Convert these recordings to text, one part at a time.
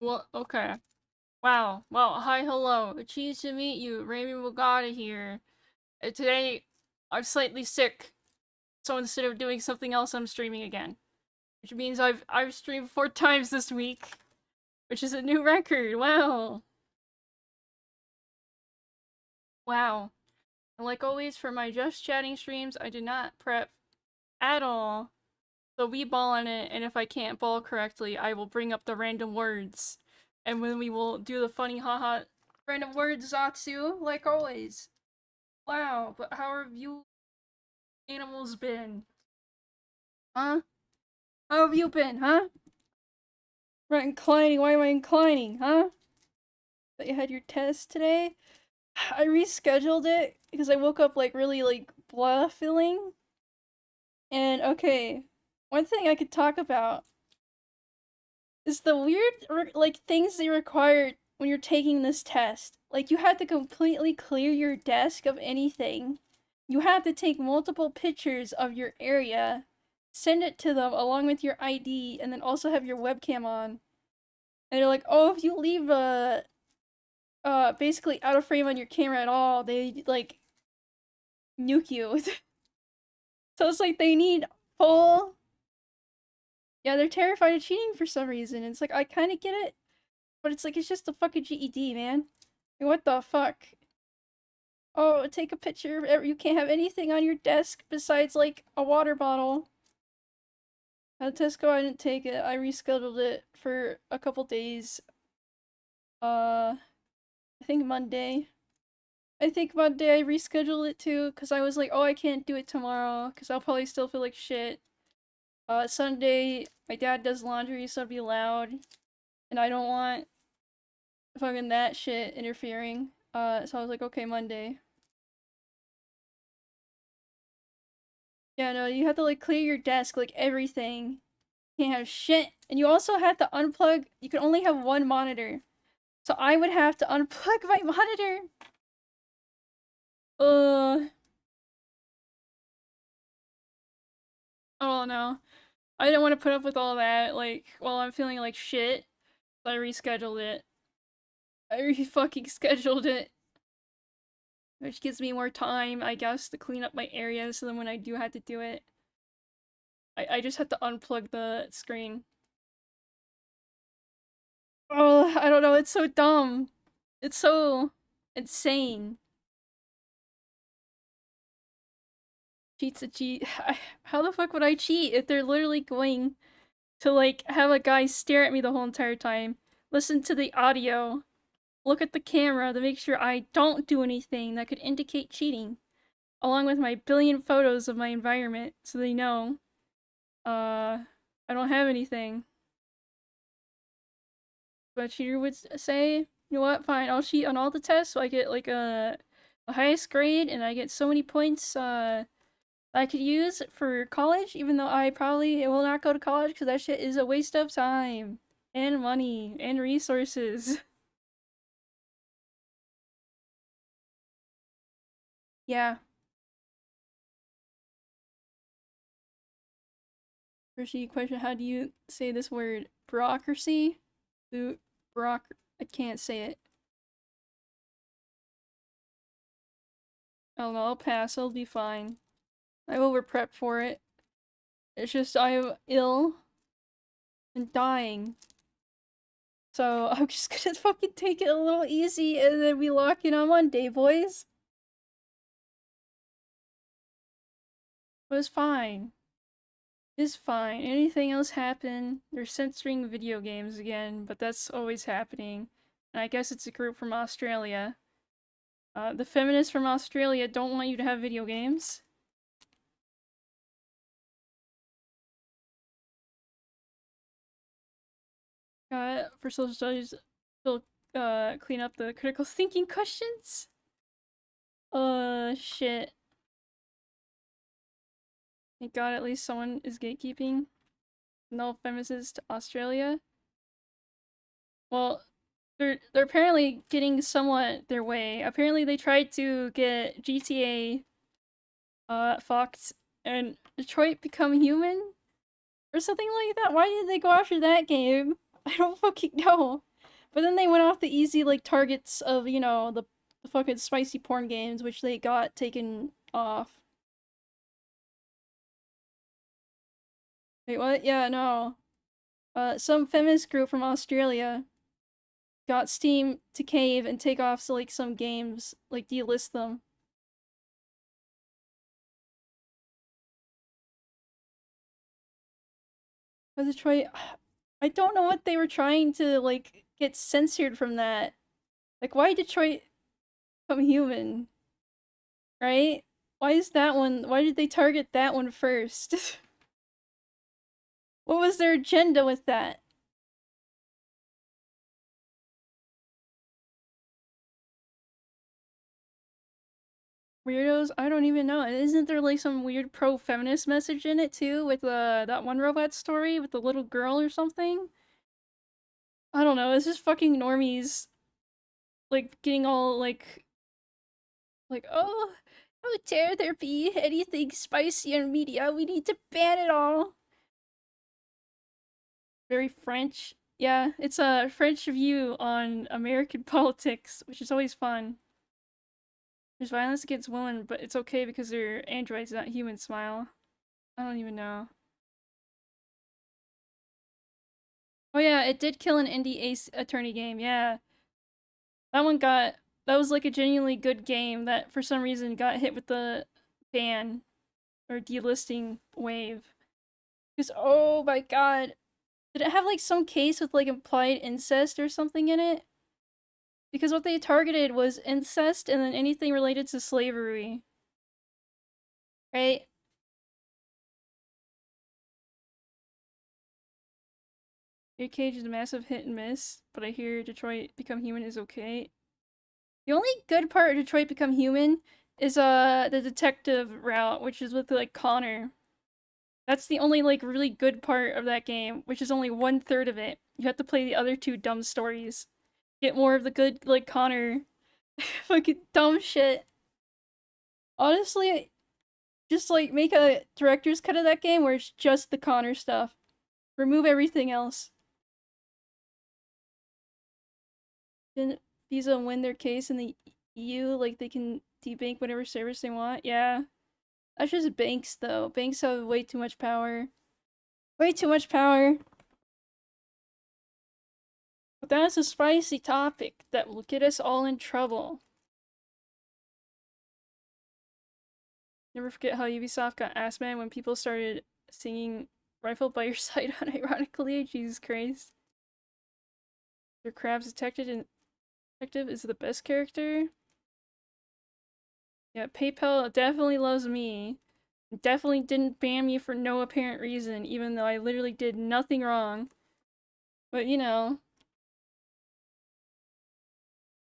Well, okay. Wow. Well, hi, hello. A cheese to meet you. raimAI here. Today, I'm slightly sick, so instead of doing something else, I'm streaming again. Which means I've streamed 4 times this week, which is a new record. Wow. Wow. And like always, for my just chatting streams, I did not prep at all. So we ball on it, and if I can't ball correctly, I will bring up the random words. And then we will do the funny haha random words Zatsu, like always. Wow, but how have you animals been? Huh? How have you been, huh? Right, inclining, why am I inclining, huh? But you had your test today? I rescheduled it because I woke up like really like blah feeling. And okay, one thing I could talk about is the weird like things they require when you're taking this test. Like you had to completely clear your desk of anything. You had to take multiple pictures of your area, send it to them along with your ID, and then also have your webcam on. And they're like, "Oh, if you leave basically out of frame on your camera at all, they like nuke you." So it's like they need full. Yeah, they're terrified of cheating for some reason. It's like I kind of get it, but it's like it's just a fucking GED, man. Like, what the fuck? Oh, take a picture. You can't have anything on your desk besides like a water bottle. At Tesco, I didn't take it. I rescheduled it for a couple days. I think Monday. I think Monday I rescheduled it too, because I was like, oh, I can't do it tomorrow, because I'll probably still feel like shit. Sunday, my dad does laundry, so it'd be loud, and I don't want fucking that shit interfering. So I was like, okay, Monday. Yeah, no, you have to like clear your desk, like everything. You can't have shit. And you also have to unplug, you can only have one monitor. So I would have to unplug my monitor. Uh, oh no. I didn't want to put up with all that, like, while I'm feeling like shit. So I rescheduled it. I re-fucking scheduled it. Which gives me more time, I guess, to clean up my area, so then when I do have to do it, I just have to unplug the screen. Oh, I don't know, it's so dumb. It's so insane. Cheats a cheat. How the fuck would I cheat if they're literally going to, like, have a guy stare at me the whole entire time, listen to the audio, look at the camera to make sure I don't do anything that could indicate cheating, along with my billion photos of my environment so they know, I don't have anything. But a cheater would say, you know what, fine, I'll cheat on all the tests so I get like a highest grade and I get so many points I could use for college, even though I probably will not go to college because that shit is a waste of time and money and resources. Yeah. First question, how do you say this word? Bureaucracy? I can't say it. I don't know, I'll pass, I'll be fine. I over prep for it. It's just I'm ill and dying. So I'm just gonna fucking take it a little easy and then we lock in on Monday, boys. It was fine. It's fine. Anything else happen? They're censoring video games again, but that's always happening. And I guess it's a group from Australia. The feminists from Australia don't want you to have video games. For social studies, they'll clean up the critical thinking questions. Shit. Thank God at least someone is gatekeeping. No feminists to Australia. Well, they're apparently getting somewhat their way. Apparently they tried to get GTA fucked and Detroit Become Human or something like that. Why did they go after that game? I don't fucking know. But then they went off the easy, like, targets of, you know, the fucking spicy porn games, which they got taken off. Wait, what? Yeah, no. Some feminist group from Australia got Steam to cave and take off, so, like, some games, like, delist them. But Detroit, I don't know what they were trying to, like, get censored from that. Like, why Detroit Become Human? Right? Why is that one? Why did they target that one first? What was their agenda with that? Weirdos? I don't even know. Isn't there like some weird pro-feminist message in it too, with that one robot story with the little girl or something? I don't know. It's just fucking normies, like getting all like oh, how dare there be anything spicy in media? We need to ban it all. Very French. Yeah, it's a French view on American politics, which is always fun. There's violence against women, but it's okay because they're androids, not humans. Smile. I don't even know. Oh yeah, it did kill an indie Ace Attorney game. Yeah, that one got that was like a genuinely good game that for some reason got hit with the ban or delisting wave. Because oh my god, did it have like some case with like implied incest or something in it? Because what they targeted was incest and then anything related to slavery. Right? Your Cage is a massive hit and miss, but I hear Detroit Become Human is okay. The only good part of Detroit Become Human is the detective route, which is with like Connor. That's the only like really good part of that game, which is only 1/3 of it. You have to play the other two dumb stories. Get more of the good like Connor fucking dumb shit. Honestly, just like make a director's cut of that game where it's just the Connor stuff. Remove everything else. Didn't Visa win their case in the EU? Like they can debank whatever service they want? Yeah. That's just banks though. Banks have way too much power. Way too much power. But that's a spicy topic that will get us all in trouble. Never forget how Ubisoft got ass man when people started singing Rifle by Your Side unironically. Jesus Christ. Your Crab's Detective is the best character. Yeah, PayPal definitely loves me. Definitely didn't ban me for no apparent reason, even though I literally did nothing wrong. But you know,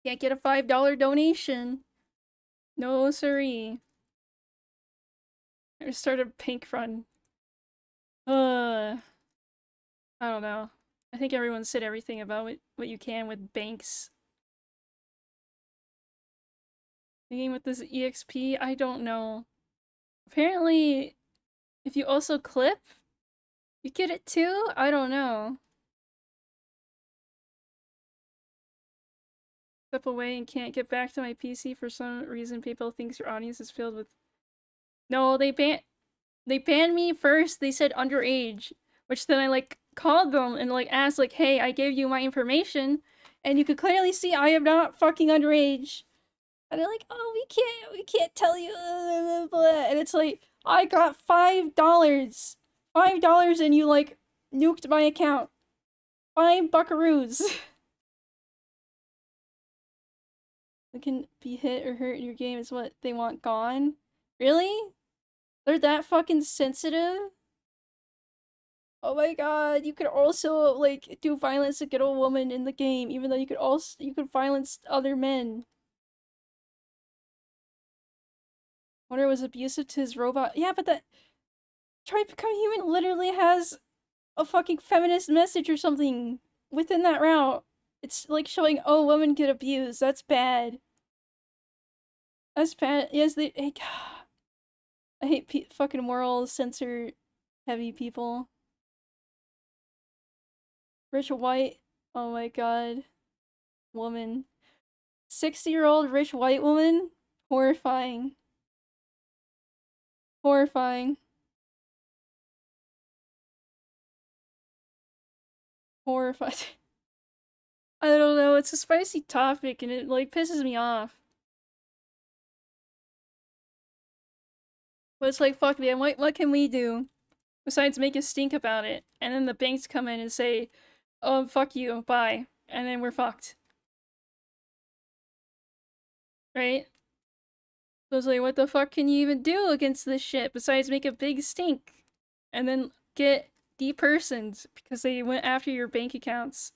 can't get a $5 donation. No siree. I started a pink run. I don't know. I think everyone said everything about what you can with banks. The game with this EXP, I don't know. Apparently, if you also clip, you get it too? I don't know. Step away and can't get back to my PC for some reason. PayPal thinks your audience is filled with. No, they banned me first. They said underage, which then I like called them and like asked like, "Hey, I gave you my information, and you could clearly see I am not fucking underage." And they're like, "Oh, we can't tell you." And it's like, I got $5, $5, and you like nuked my account. 5 buckaroos. It can be hit or hurt in your game is what they want gone. Really? They're that fucking sensitive? Oh my god, you could also like do violence against a woman in the game, even though you could violence other men. Wonder was abusive to his robot. Yeah, but that Try to Become Human literally has a fucking feminist message or something within that route. It's like showing, oh, women get abused. That's bad. That's bad. Yes, I hate fucking moral censor heavy people. Rachel White. Oh my god. woman. 60-year-old rich white woman? Horrifying. Horrifying. Horrifying. I don't know, it's a spicy topic and it like pisses me off. But it's like, fuck man, what can we do? Besides make a stink about it. And then the banks come in and say, oh, fuck you, bye. And then we're fucked. Right? So it's like, what the fuck can you even do against this shit besides make a big stink? And then get depersoned because they went after your bank accounts.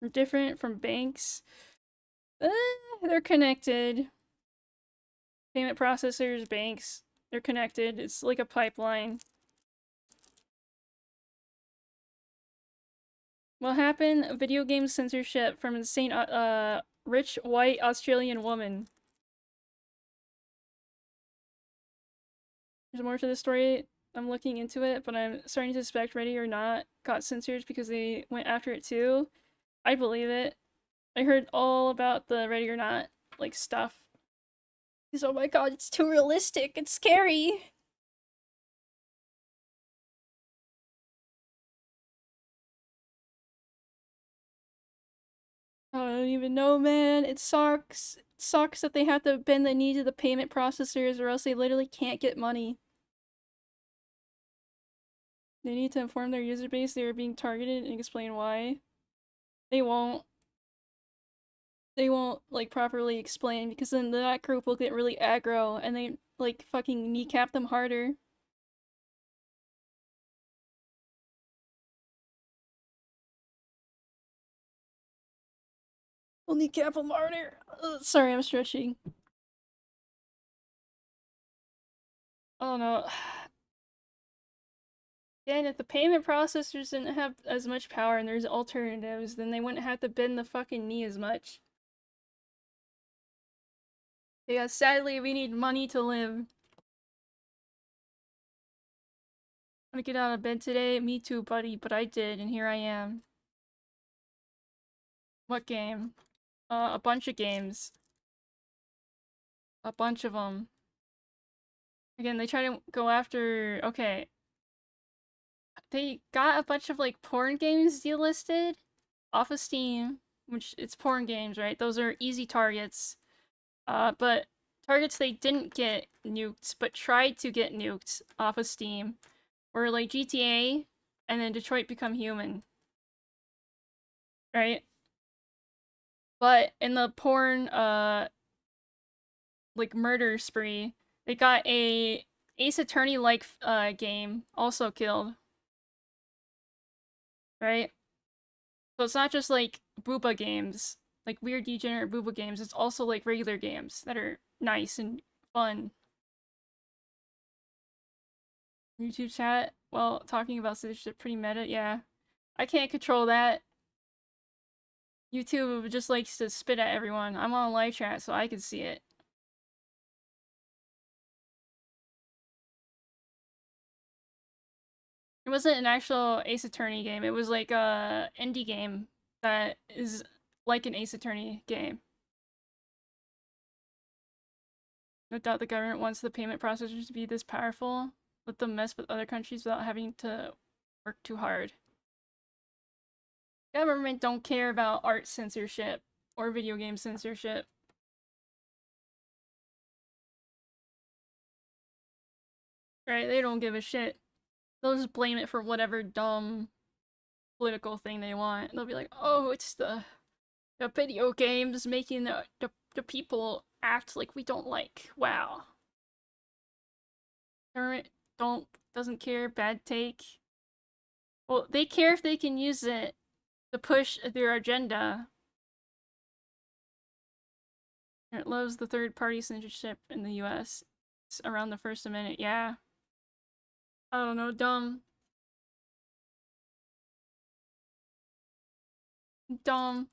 They're different from banks. They're connected. Payment processors, banks, they're connected. It's like a pipeline. What happened? Video game censorship from insane, rich white Australian woman. There's more to the story. I'm looking into it, but I'm starting to suspect Ready or Not got censored because they went after it too. I believe it. I heard all about the Ready or Not, like, stuff. Because, oh my god, it's too realistic. It's scary. I don't even know, man. It sucks. It sucks that they have to bend the knee to the payment processors or else they literally can't get money. They need to inform their user base they are being targeted and explain why. They won't. They won't, like, properly explain because then that group will get really aggro and they, like, fucking kneecap them harder. We'll kneecap them harder. Sorry, I'm stretching. Oh no. Again, if the payment processors didn't have as much power and there's alternatives, then they wouldn't have to bend the fucking knee as much. Yeah, sadly, we need money to live. I'm gonna get out of bed today. Me too, buddy, but I did, and here I am. What game? A bunch of games. A bunch of them. Again, they try to go after... Okay. They got a bunch of, like, porn games delisted off of Steam, which it's porn games, right? Those are easy targets. But targets they didn't get nuked, but tried to get nuked off of Steam were, like, GTA and then Detroit Become Human. Right? But in the porn, like, murder spree, they got a Ace Attorney-like, game also killed. Right? So it's not just, like, booba games, like weird degenerate booba games, it's also, like, regular games that are nice and fun. YouTube chat, well, talking about censorship, pretty meta, yeah. I can't control that. YouTube just likes to spit at everyone. I'm on live chat, so I can see it. It wasn't an actual Ace Attorney game, it was like a indie game that is like an Ace Attorney game. No doubt the government wants the payment processors to be this powerful. Let them mess with other countries without having to work too hard. Government don't care about art censorship or video game censorship. Right? They don't give a shit. They'll just blame it for whatever dumb political thing they want. They'll be like, oh, it's the video games making the people act like we don't like. Wow. Government doesn't care. Bad take. Well, they care if they can use it to push their agenda. It loves the third-party censorship in the US. It's around the First Amendment, yeah. I don't know, dumb. Dumb.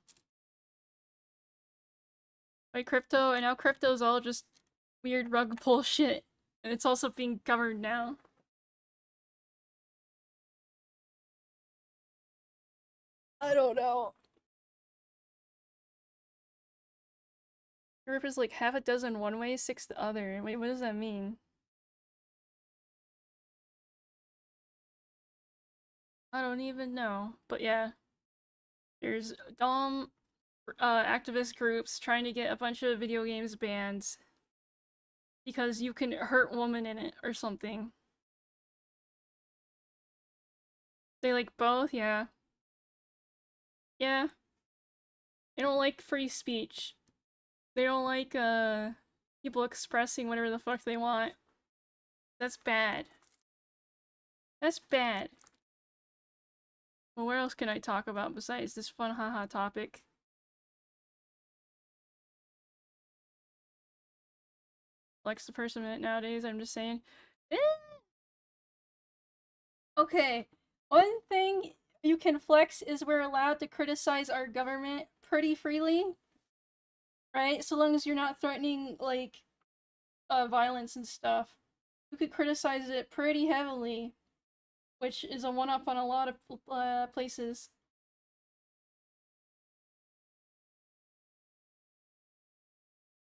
Like crypto, and now crypto's all just weird rug pull shit. And it's also being governed now. I don't know. Europe is like half a dozen one way, six the other. Wait, what does that mean? I don't even know. But yeah, there's Dom activist groups trying to get a bunch of video games banned because you can hurt women in it or something. They like both, yeah. Yeah. They don't like free speech. They don't like people expressing whatever the fuck they want. That's bad. That's bad. Well, what else can I talk about besides this fun haha topic? Flex the person minute nowadays, I'm just saying. Eh. Okay, one thing you can flex is we're allowed to criticize our government pretty freely, right? So long as you're not threatening, like, violence and stuff. You could criticize it pretty heavily, which is a one-up on a lot of places.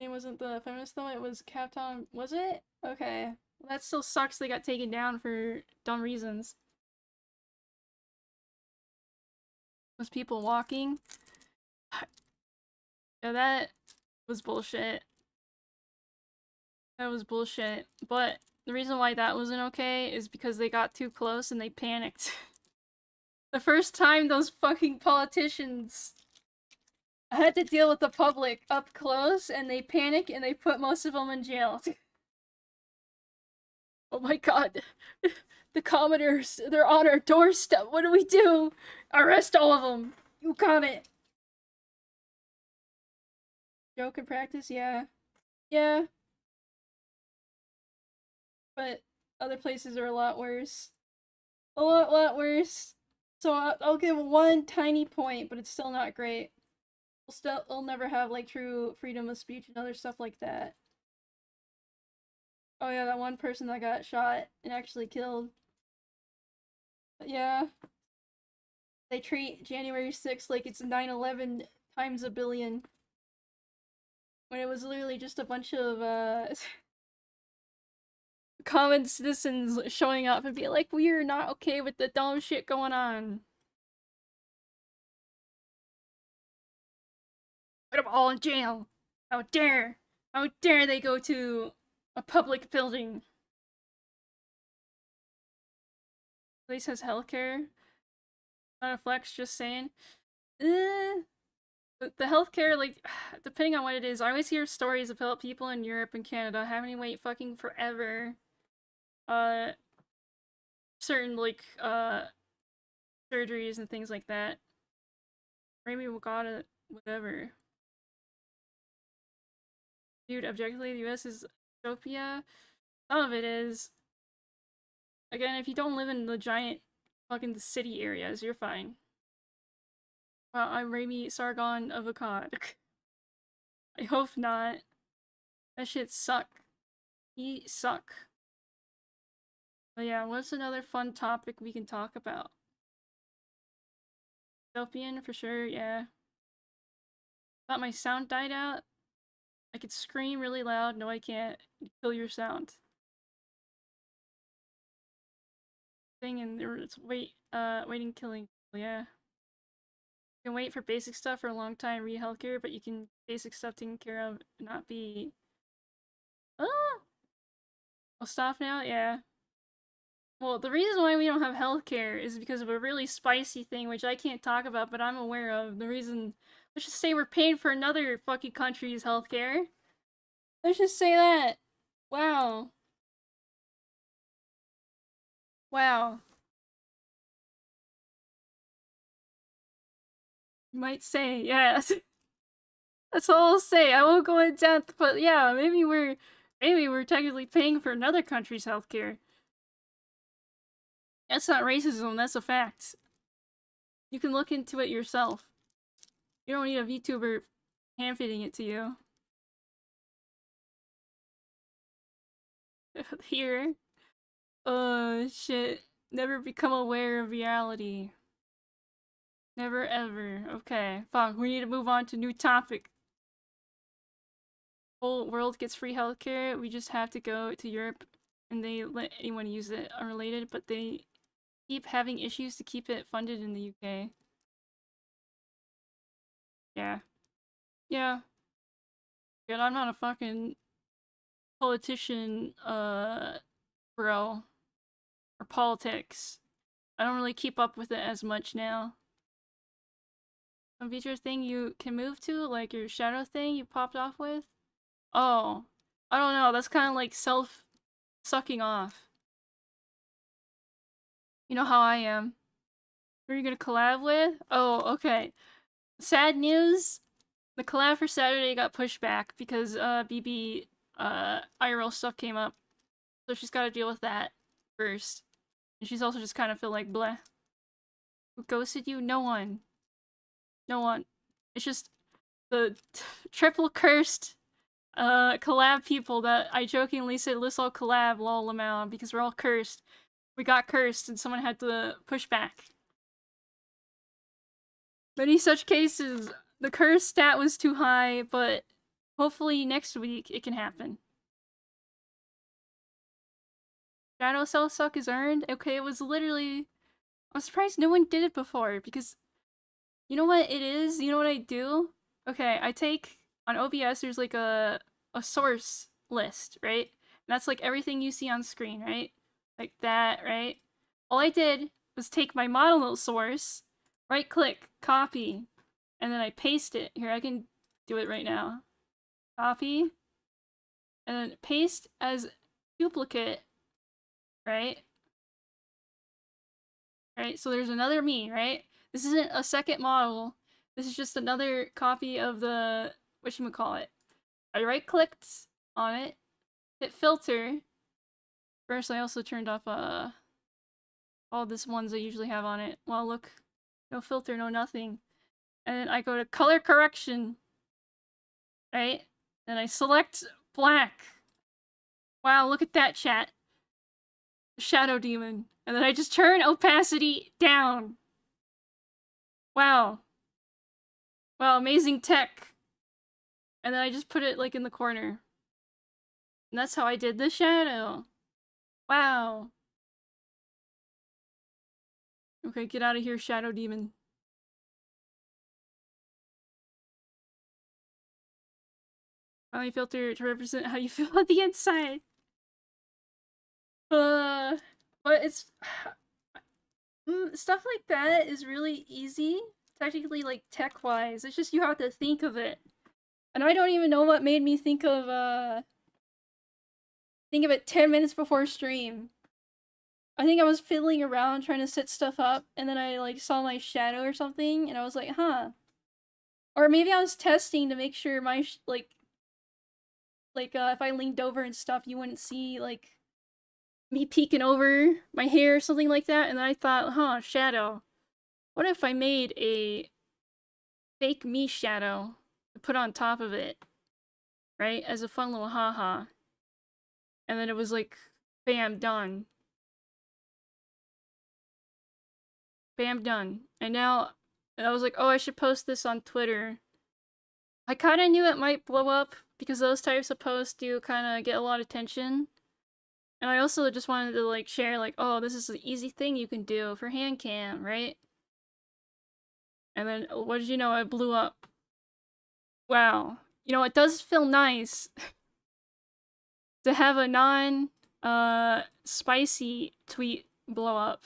It wasn't the feminist though, it was Capcom. Was it? Okay. Well, that still sucks they got taken down for dumb reasons. Was people walking? Yeah, that was bullshit. That was bullshit. But the reason why that wasn't okay is because they got too close and they panicked. The first time those fucking politicians had to deal with the public up close and they panic and they put most of them in jail. Oh my god. The commoners, they're on our doorstep. What do we do? Arrest all of them. You got it. Joke in practice, yeah. Yeah. But other places are a lot worse. A lot worse. So I'll give one tiny point, but it's still not great. We'll never have like true freedom of speech and other stuff like that. Oh yeah, that one person that got shot and actually killed. But yeah, they treat January 6th like it's 9/11 times a billion. When it was literally just a bunch of common citizens showing up and being like, we're not okay with the dumb shit going on. Put them all in jail. How dare! How dare they go to a public building? Place has healthcare. Not a flex, just saying. The healthcare, like, depending on what it is, I always hear stories about people in Europe and Canada having to wait fucking forever. Uh, certain, like, surgeries and things like that. Maybe we got it, whatever. Dude, objectively, the US is utopia. Some of it is. Again, if you don't live in the giant fucking city areas, you're fine. Well, I'm Raimi Sargon of Akkad. I hope not. That shit suck. He suck. But yeah, what's another fun topic we can talk about? Dystopian for sure, yeah. Thought my sound died out. I could scream really loud. No, I can't. Kill your sound. Thing and it's waiting killing. Yeah. You can wait for basic stuff for a long time, read healthcare, but you can basic stuff taken care of, not be. Ah! I'll stop now? Yeah. Well, the reason why we don't have healthcare is because of a really spicy thing, which I can't talk about, but I'm aware of. The reason. Let's just say we're paying for another fucking country's healthcare. Let's just say that. Wow. Wow. You might say, yeah. That's all I'll say. I won't go in depth, but yeah, maybe we're technically paying for another country's healthcare. That's not racism, that's a fact. You can look into it yourself. You don't need a VTuber hand-fitting it to you. Here. Shit. Never become aware of reality. Never ever. Okay. Fuck, we need to move on to new topic. Whole world gets free healthcare. We just have to go to Europe and they let anyone use it. Unrelated, but they keep having issues to keep it funded in the UK. Yeah. Yeah. But I'm not a fucking politician, bro. Or politics. I don't really keep up with it as much now. Some feature thing you can move to, like your shadow thing you popped off with? Oh. I don't know, that's kind of like self-sucking off. You know how I am. Who are you gonna collab with? Oh, okay. Sad news. The collab for Saturday got pushed back because BB IRL stuff came up. So she's gotta deal with that first. And she's also just kind of feel like bleh. Who ghosted you? No one. No one. It's just the triple cursed collab people that I jokingly said let's all collab lol lamau because we're all cursed. We got cursed and someone had to push back. Many such cases, the curse stat was too high, but hopefully next week it can happen. Shadow Cell Suck is earned? Okay, it was literally... I'm surprised no one did it before, because... You know what it is? You know what I do? Okay, I take... On OBS, there's like a source list, right? And that's like everything you see on screen, right? Like that, right? All I did was take my model source, right-click, copy, and then I paste it. Here, I can do it right now. Copy, and then paste as duplicate, right? Right, so there's another me, right? This isn't a second model. This is just another copy of the, whatchamacallit. I right-clicked on it, hit filter. First, I also turned off, all these ones I usually have on it. Well, look, no filter, no nothing. And then I go to color correction, right? Then I select black. Wow, look at that, chat. Shadow Demon. And then I just turn opacity down. Wow. Wow, amazing tech. And then I just put it like in the corner. And that's how I did the shadow. Wow. Okay, get out of here, Shadow Demon. Finally filter to represent how you feel on the inside. But it's... stuff like that is really easy. Technically, like, tech-wise. It's just you have to think of it. And I don't even know what made me think of it 10 minutes before stream. I think I was fiddling around trying to set stuff up, and then I, like, saw my shadow or something, and I was like, huh. Or maybe I was testing to make sure my, if I leaned over and stuff, you wouldn't see, like, me peeking over my hair or something like that, and then I thought, huh, shadow. What if I made a fake me shadow to put on top of it, right? As a fun little haha. And then it was like, bam, done. Bam, done. And now, I was like, oh, I should post this on Twitter. I kinda knew it might blow up, because those types of posts do kinda get a lot of attention. And I also just wanted to, like, share, like, oh, this is an easy thing you can do for hand cam, right? And then, what did you know, it blew up. Wow. You know, it does feel nice to have a spicy tweet blow up.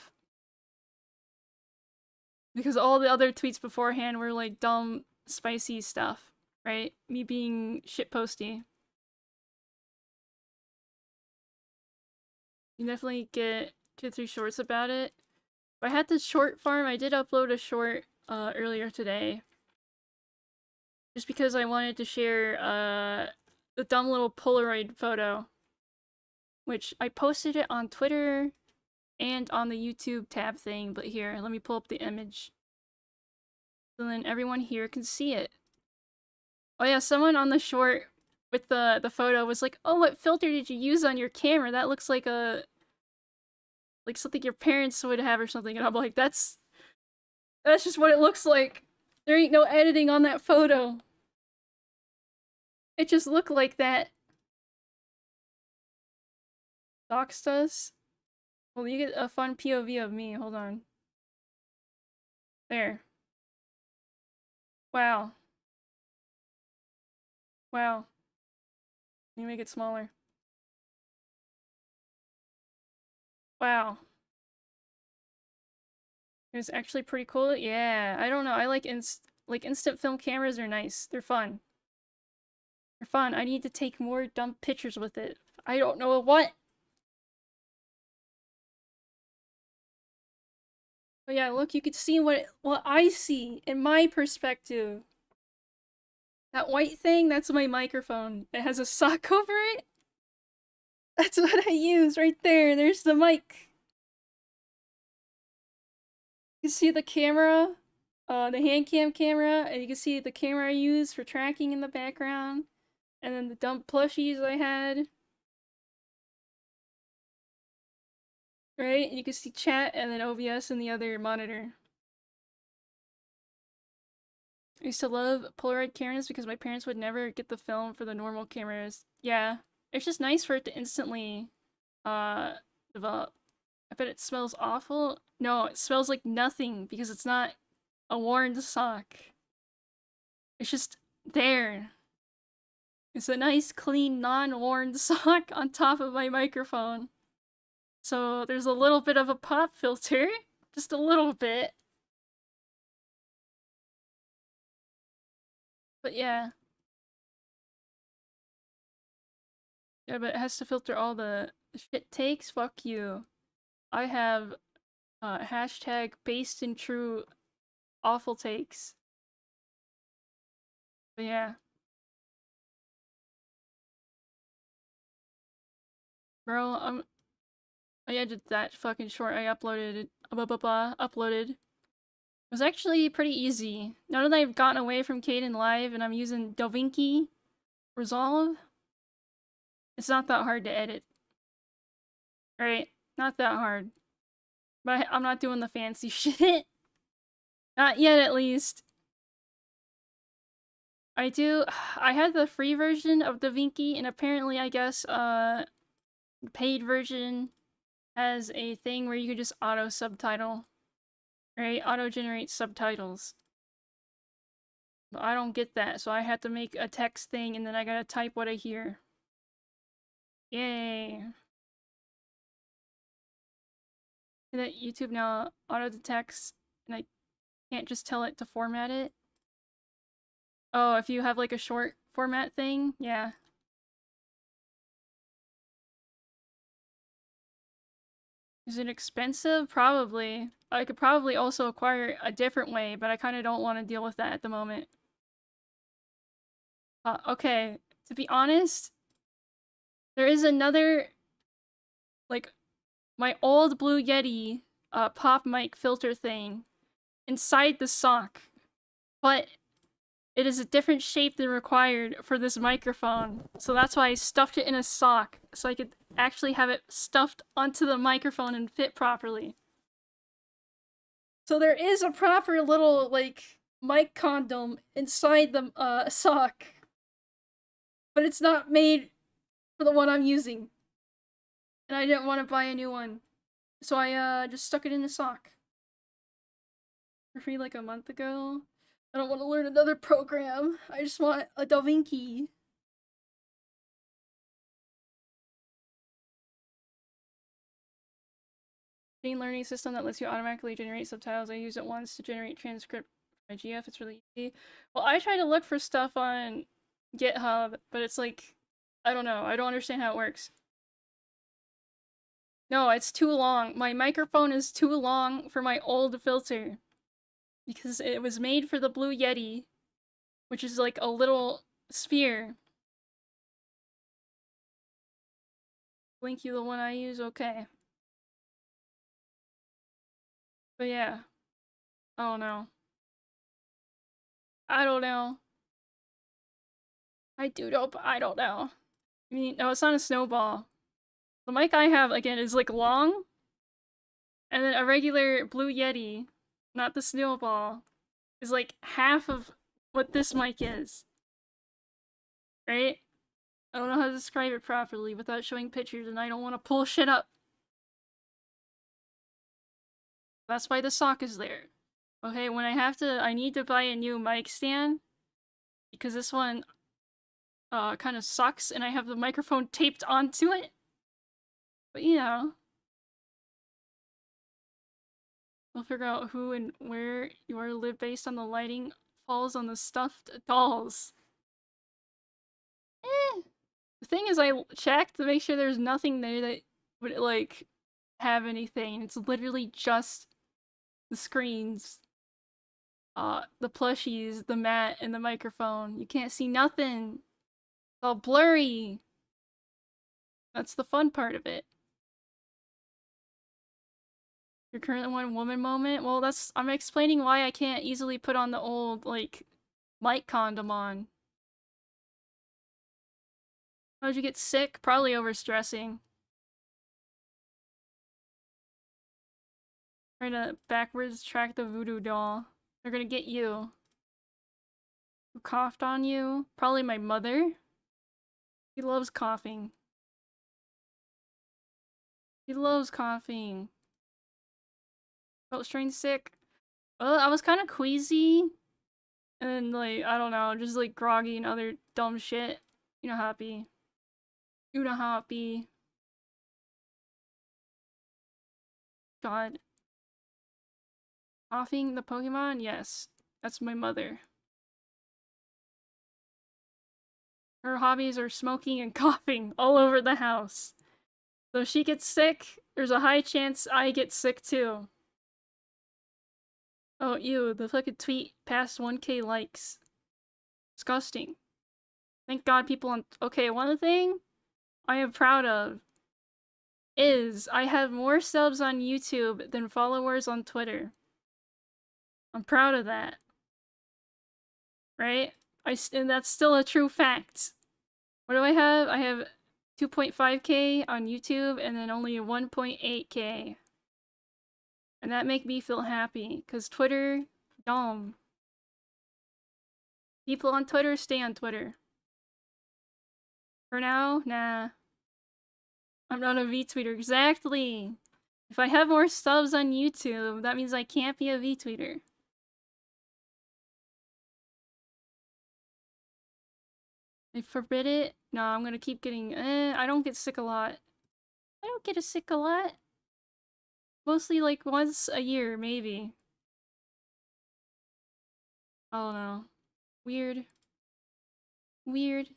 Because all the other tweets beforehand were, like, dumb, spicy stuff, right? Me being shitposty. You definitely get 2 or 3 shorts about it. I had the short farm, I did upload a short, earlier today. Just because I wanted to share, the dumb little Polaroid photo. Which, I posted it on Twitter and on the YouTube tab thing, but here, let me pull up the image. So then everyone here can see it. Oh yeah, someone on the short with the photo was like, oh, what filter did you use on your camera? That looks like like something your parents would have or something. And I'm like, that's That's just what it looks like. There ain't no editing on that photo. It just looked like that. Doxed us? Well, you get a fun POV of me. Hold on. There. Wow. Wow. Let me make it smaller. Wow. It was actually pretty cool. Yeah, I don't know. I like instant film cameras are nice. They're fun. They're fun. I need to take more dumb pictures with it. I don't know what. But yeah, look, you can see what I see in my perspective. That white thing, that's my microphone. It has a sock over it. That's what I use right there. There's the mic. You can see the camera, the hand cam camera, and you can see the camera I use for tracking in the background. And then the dumb plushies I had. Right? And you can see chat and then OBS in the other monitor. I used to love Polaroid cameras because my parents would never get the film for the normal cameras. Yeah. It's just nice for it to instantly develop. I bet it smells awful. No, it smells like nothing because it's not a worn sock. It's just there. It's a nice, clean, non-worn sock on top of my microphone. So there's a little bit of a pop filter. Just a little bit. But yeah. Yeah, but it has to filter all the shit takes. Fuck you. I have hashtag based in true awful takes. But yeah. Bro, I edited that fucking short I uploaded. Uploaded. It was actually pretty easy. Now that I've gotten away from Caden Live and I'm using DaVinci Resolve, it's not that hard to edit. Right? Not that hard. But I'm not doing the fancy shit. Not yet, at least. I had the free version of DaVinci, and apparently, I guess, the paid version has a thing where you can just auto-subtitle. Right? Auto-generate subtitles. But I don't get that, so I had to make a text thing, and then I gotta type what I hear. Yay. That YouTube now auto-detects, and I can't just tell it to format it. Oh, if you have like a short format thing? Yeah. Is it expensive? Probably. I could probably also acquire a different way, but I kind of don't want to deal with that at the moment. Okay, to be honest, there is another, like, my old Blue Yeti pop mic filter thing inside the sock, but it is a different shape than required for this microphone, so that's why I stuffed it in a sock, so I could actually have it stuffed onto the microphone and fit properly. So there is a proper little, like, mic condom inside the sock, but it's not made for the one I'm using, and I didn't want to buy a new one, so I just stuck it in the sock for free like a month ago. I don't want to learn another program. I just want a DaVinci. Machine learning system that lets you automatically generate subtitles. I used it once to generate transcript for my GF. It's really easy. Well, I try to look for stuff on GitHub, but it's like, I don't know. I don't understand how it works. No, it's too long. My microphone is too long for my old filter. Because it was made for the Blue Yeti, which is like a little sphere. Link you the one I use? Okay. But yeah. I don't know. I don't know. I do know, but I don't know. I mean, no, it's not a snowball. The mic I have, again, is like long. And then a regular Blue Yeti. not the snowball, is like half of what this mic is. Right? I don't know how to describe it properly without showing pictures, and I don't want to pull shit up. That's why the sock is there. Okay, when I need to buy a new mic stand because this one kind of sucks and I have the microphone taped onto it. But you know, we'll figure out who and where you are to live based on the lighting falls on the stuffed dolls. The thing is, I checked to make sure there's nothing there that would, like, have anything. It's literally just the screens, the plushies, the mat, and the microphone. You can't see nothing. It's all blurry. That's the fun part of it. Your current one woman moment? Well, I'm explaining why I can't easily put on the old, like, mic condom on. How'd you get sick? Probably overstressing. Trying to backwards track the voodoo doll. They're gonna get you. Who coughed on you? Probably my mother. He loves coughing. He loves coughing. Felt strange sick. Well, I was kind of queasy. And, like, I don't know, just, like, groggy and other dumb shit. You know how it be. You know how it be. God. Coughing the Pokemon? Yes. That's my mother. Her hobbies are smoking and coughing all over the house. So if she gets sick, there's a high chance I get sick too. Oh, ew, the fucking tweet passed 1K likes. Disgusting. Thank God people on- Okay, one thing I am proud of is I have more subs on YouTube than followers on Twitter. I'm proud of that. Right? And that's still a true fact. What do I have? I have 2.5k on YouTube and then only 1.8k. And that make me feel happy, cause Twitter, dumb. People on Twitter stay on Twitter. For now, nah. I'm not a VTweeter. Exactly! If I have more subs on YouTube, that means I can't be a VTweeter. I forbid it? No, I'm gonna keep getting- I don't get sick a lot. I don't get sick a lot. Mostly like once a year, maybe. I don't know. Weird. Weird.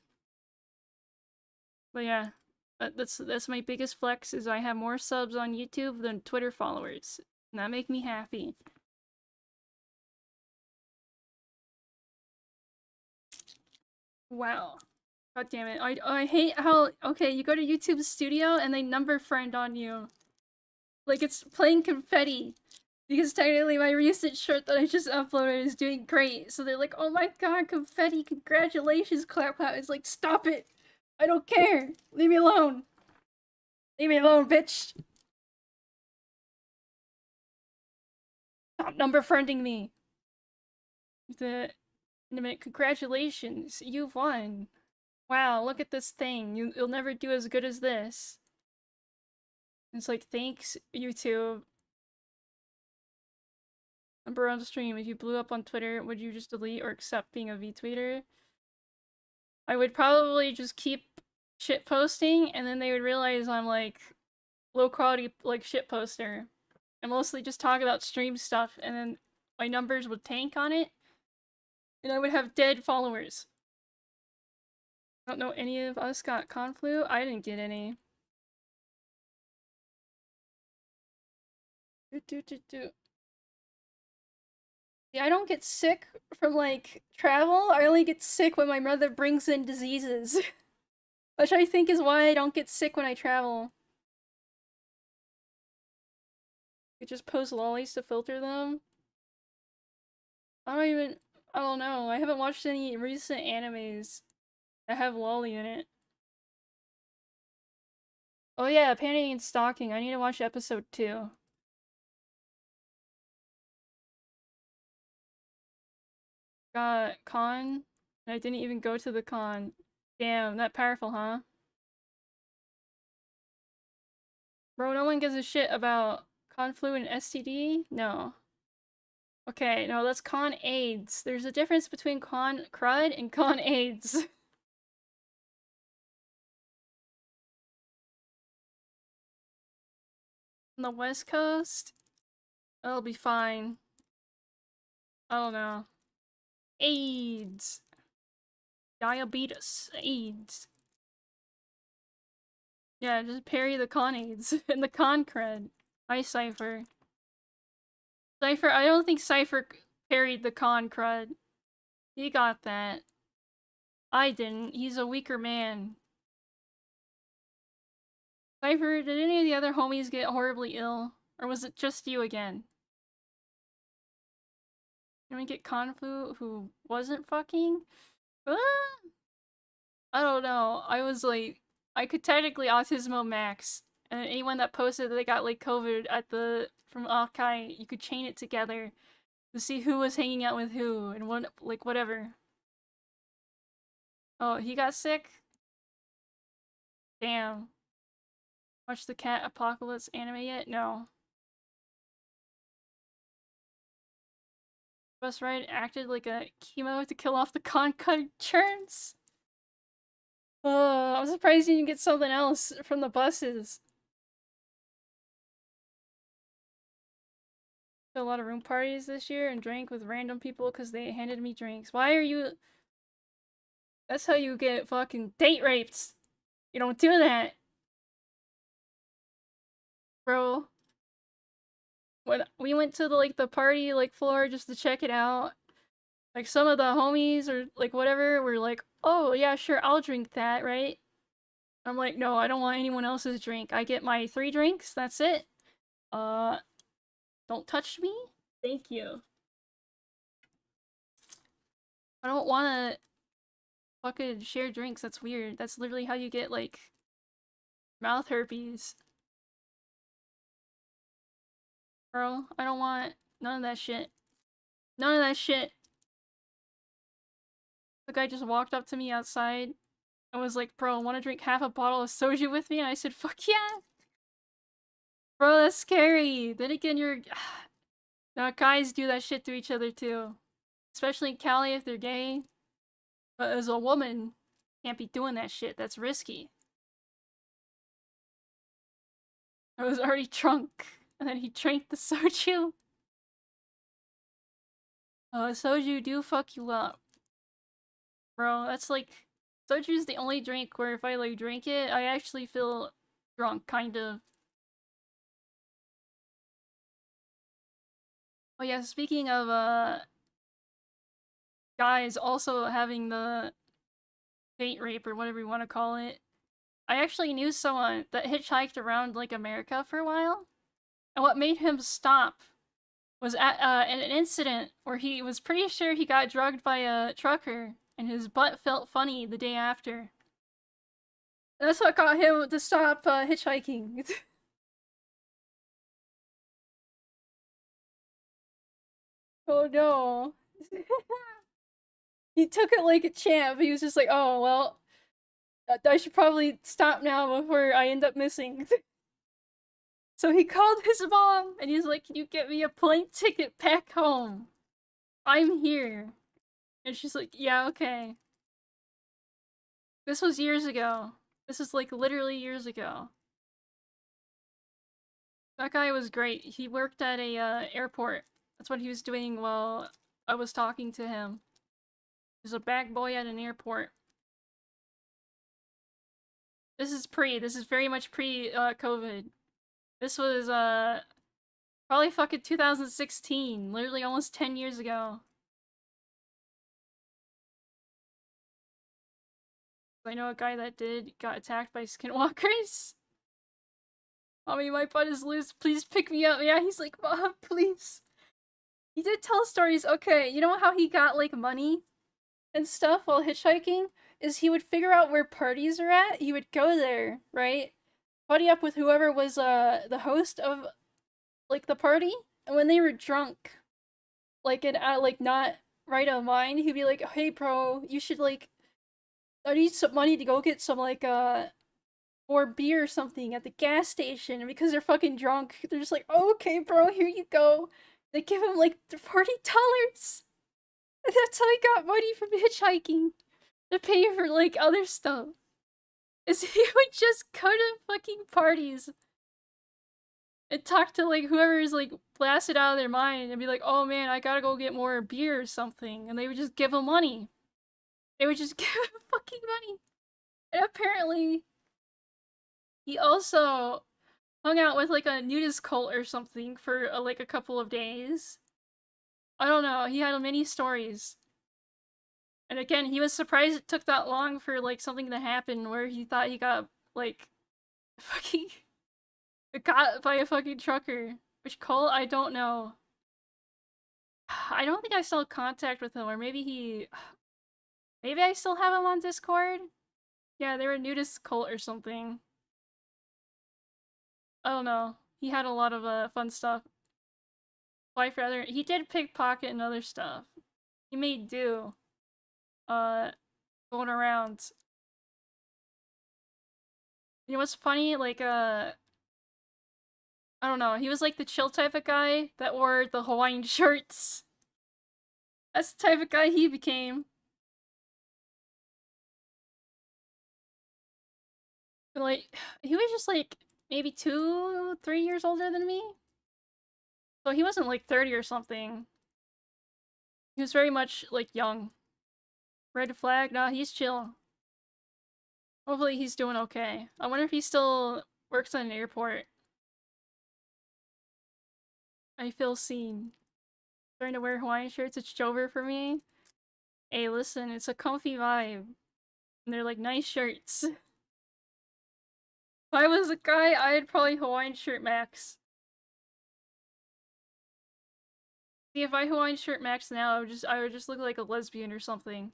But yeah, that's my biggest flex is I have more subs on YouTube than Twitter followers. And that make me happy. Wow. God damn it. I hate how, okay, you go to YouTube Studio and they number friend on you. Like it's playing confetti. Because technically my recent shirt that I just uploaded is doing great. So they're like, oh my god, confetti, congratulations, clap clap. It's like, stop it. I don't care. Leave me alone. Leave me alone, bitch. Stop number friending me. The congratulations, you've won. Wow, look at this thing. You'll never do as good as this. It's like, thanks, YouTube. Number on the stream. If you blew up on Twitter, would you just delete or accept being a VTweeter? I would probably just keep shit posting, and then they would realize I'm like low quality like shit poster. I mostly just talk about stream stuff, and then my numbers would tank on it, and I would have dead followers. I don't know any of us got conflu. I didn't get any. Yeah, I don't get sick from like travel. I only get sick when my mother brings in diseases. Which I think is why I don't get sick when I travel. You just post lollies to filter them. I don't know. I haven't watched any recent animes that have lolly in it. Oh yeah, Panty and Stocking. I need to watch episode 2. got con, and I didn't even go to the con. Damn, that powerful, huh? Bro, no one gives a shit about Conflu and STD? No. Okay, no, that's con AIDS. There's a difference between con crud and con AIDS. On the West Coast, that'll be fine. I don't know. AIDS. Diabetes. AIDS. Yeah, just parry the con AIDS and the con cred. Hi, Cypher. Cypher, I don't think Cypher parried the con crud. He got that. I didn't. He's a weaker man. Cypher, did any of the other homies get horribly ill? Or was it just you again? Did we get Conflu who wasn't fucking? Ah! I don't know. I was like, I could technically Autismo Max. And anyone that posted that they got like COVID at the from Akai, you could chain it together to see who was hanging out with who and what, like whatever. Oh, he got sick? Damn. Watch the Cat Apocalypse anime yet? No. Bus Ride acted like a chemo to kill off the con churns? Oh, I'm surprised you didn't get something else from the buses. A lot of room parties this year and drank with random people because they handed me drinks. Why are you... That's how you get fucking date raped. You don't do that. Bro. When we went to the party like floor just to check it out, like some of the homies or like whatever were like, oh yeah, sure, I'll drink that, right? I'm like, no, I don't want anyone else's drink. I get my 3 drinks, that's it. Don't touch me? Thank you. I don't wanna fucking share drinks, that's weird. That's literally how you get, like, mouth herpes. Bro, I don't want none of that shit. None of that shit. The guy just walked up to me outside and was like, bro, wanna drink half a bottle of soju with me? And I said, fuck yeah! Bro, that's scary. Then again, you're... Now, guys do that shit to each other too. Especially in Cali if they're gay. But as a woman, can't be doing that shit. That's risky. I was already drunk. And then he drank the soju. Soju do fuck you up. Bro, that's like... Soju's the only drink where if I like drink it, I actually feel drunk, kind of. Oh yeah, speaking of, guys also having the date rape or whatever you want to call it. I actually knew someone that hitchhiked around like America for a while. And what made him stop was at an incident where he was pretty sure he got drugged by a trucker and his butt felt funny the day after. And that's what got him to stop hitchhiking. Oh no. He took it like a champ. He was just like, oh, well, I should probably stop now before I end up missing. So he called his mom and he's like, can you get me a plane ticket back home? I'm here. And she's like, yeah, okay. This was years ago. This is like literally years ago. That guy was great. He worked at a airport. That's what he was doing while I was talking to him. He was a bag boy at an airport. This is very much pre-COVID. This was, probably fucking 2016. Literally almost 10 years ago. I know a guy that got attacked by skinwalkers. Mommy, my butt is loose. Please pick me up. Yeah, he's like, Mom, please. He did tell stories. Okay, you know how he got, like, money and stuff while hitchhiking? Is he would figure out where parties are at. He would go there, right? Buddy up with whoever was, the host of, like, the party. And when they were drunk, like, not right on mine, he'd be like, "Hey, bro, you should like, I need some money to go get some like more beer or something at the gas station." And because they're fucking drunk, they're just like, "Oh, okay, bro, here you go." They give him like $40. And that's how he got money from hitchhiking to pay for like other stuff. Is he would just go to fucking parties and talk to like whoever's like blasted out of their mind and be like, "Oh man, I gotta go get more beer or something," and they would just give him money. They would just give him fucking money. And apparently, he also hung out with like a nudist cult or something for like a couple of days. I don't know. He had many stories. And again, he was surprised it took that long for like something to happen where he thought he got like fucking got by a fucking trucker. Which cult? I don't know. I don't think I still have contact with him, or maybe he. Maybe I still have him on Discord? Yeah, they were a nudist cult or something. I don't know. He had a lot of fun stuff. Wife rather. He did pickpocket and other stuff. He made do. Uh, Going around. You know what's funny? Like, I don't know. He was like the chill type of guy that wore the Hawaiian shirts. That's the type of guy he became. And, like, he was just like maybe 2, 3 years older than me. So he wasn't like 30 or something. He was very much like young. Red flag? Nah, he's chill. Hopefully he's doing okay. I wonder if he still works at an airport. I feel seen. Starting to wear Hawaiian shirts, it's over for me. Hey, listen, it's a comfy vibe. And they're like nice shirts. If I was a guy, I'd probably Hawaiian shirt max. See, if I Hawaiian shirt max now, I would just look like a lesbian or something.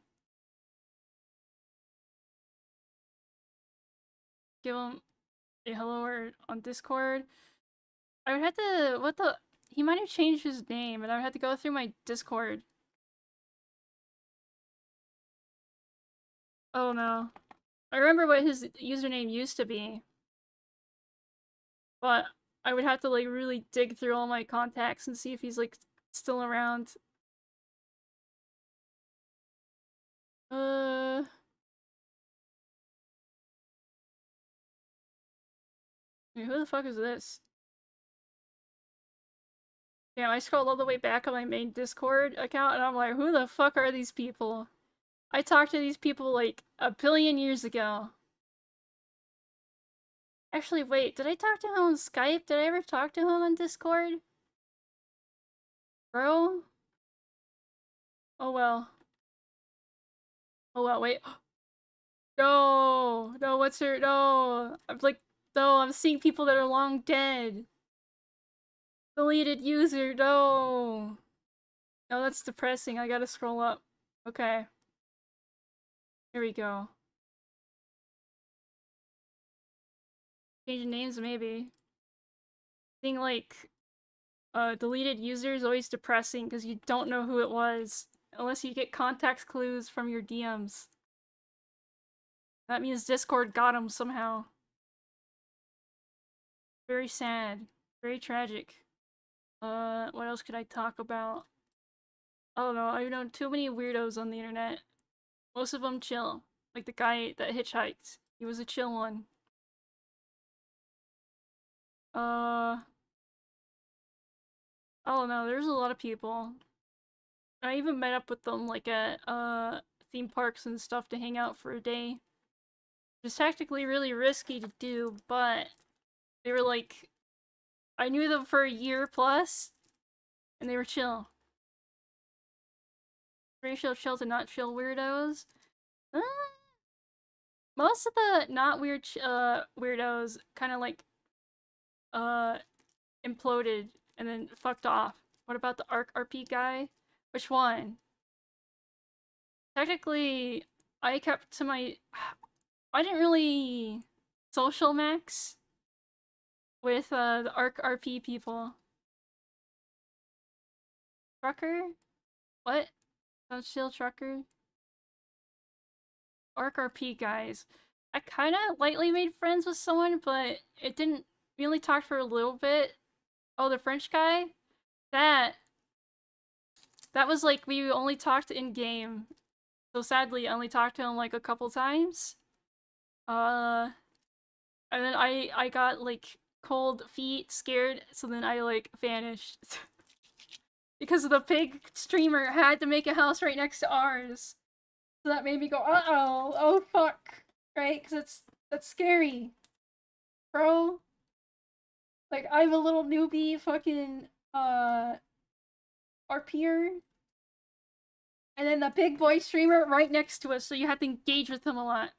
Give him a hello word on Discord. I would have to, what the, he might have changed his name, and I would have to go through my Discord. Oh no. I remember what his username used to be. But I would have to like really dig through all my contacts and see if he's like still around. Uh who the fuck is this? Damn, I scrolled all the way back on my main Discord account and I'm like, who the fuck are these people? I talked to these people like a billion years ago. Actually, wait, did I talk to him on Skype? Did I ever talk to him on Discord? Bro? Oh well. Oh well, wait. No! No, what's her? No! I'm like, no, I'm seeing people that are long dead. Deleted user, no! No, that's depressing. I gotta scroll up. Okay. Here we go. Changing names, maybe. Seeing, like, deleted user is always depressing because you don't know who it was. Unless you get contact clues from your DMs. That means Discord got him somehow. Very sad. Very tragic. What else could I talk about? I don't know. I've known too many weirdos on the internet. Most of them chill. Like the guy that hitchhiked. He was a chill one. I don't know. There's a lot of people. I even met up with them like at theme parks and stuff to hang out for a day. It's tactically really risky to do, but they were like, I knew them for a year plus, and they were chill. Ratio chill to not chill weirdos. Uh, Most of the not weird weirdos kind of like uh imploded and then fucked off. What about the Arc RP guy? Which one? Technically, I kept to my. I didn't really social max with the Arc RP people. Trucker? What? Some Steel Trucker. Arc RP guys. I kind of lightly made friends with someone, but it didn't. We only talked for a little bit. Oh, the French guy? That. That was like, we only talked in game. So sadly, I only talked to him like a couple times. And then I got like cold feet, scared, so then I like vanished. Because the pig streamer had to make a house right next to ours. So that made me go, uh-oh, oh fuck. Right? Because that's scary. Bro. Like, I'm a little newbie fucking, RPer. And then the big boy streamer right next to us, so you have to engage with him a lot.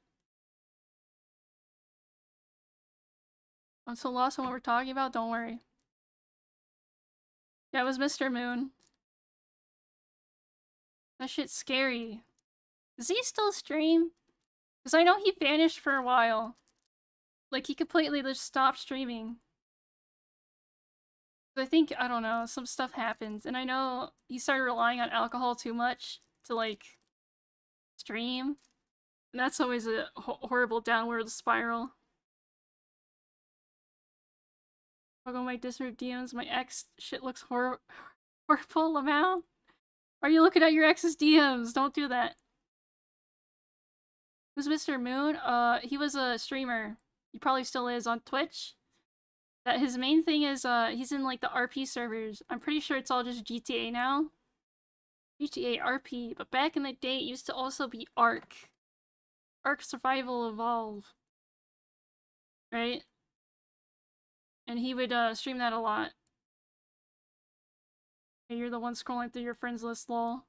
I'm so lost on what we're talking about, don't worry. Yeah, it was Mr. Moon. That shit's scary. Does he still stream? Because I know he vanished for a while. Like, he completely just stopped streaming. I think, I don't know, some stuff happened. And I know he started relying on alcohol too much to, like, stream. And that's always a horrible downward spiral. I'll go my Discord DMs, my ex shit looks horrible, Lamau. Are you looking at your ex's DMs? Don't do that. Who's Mr. Moon? He was a streamer. He probably still is on Twitch. That his main thing is, he's in, like, the RP servers. I'm pretty sure it's all just GTA now. GTA RP, but back in the day, it used to also be Ark. Ark Survival Evolve. Right? And he would, stream that a lot. Hey, you're the one scrolling through your friends list, lol.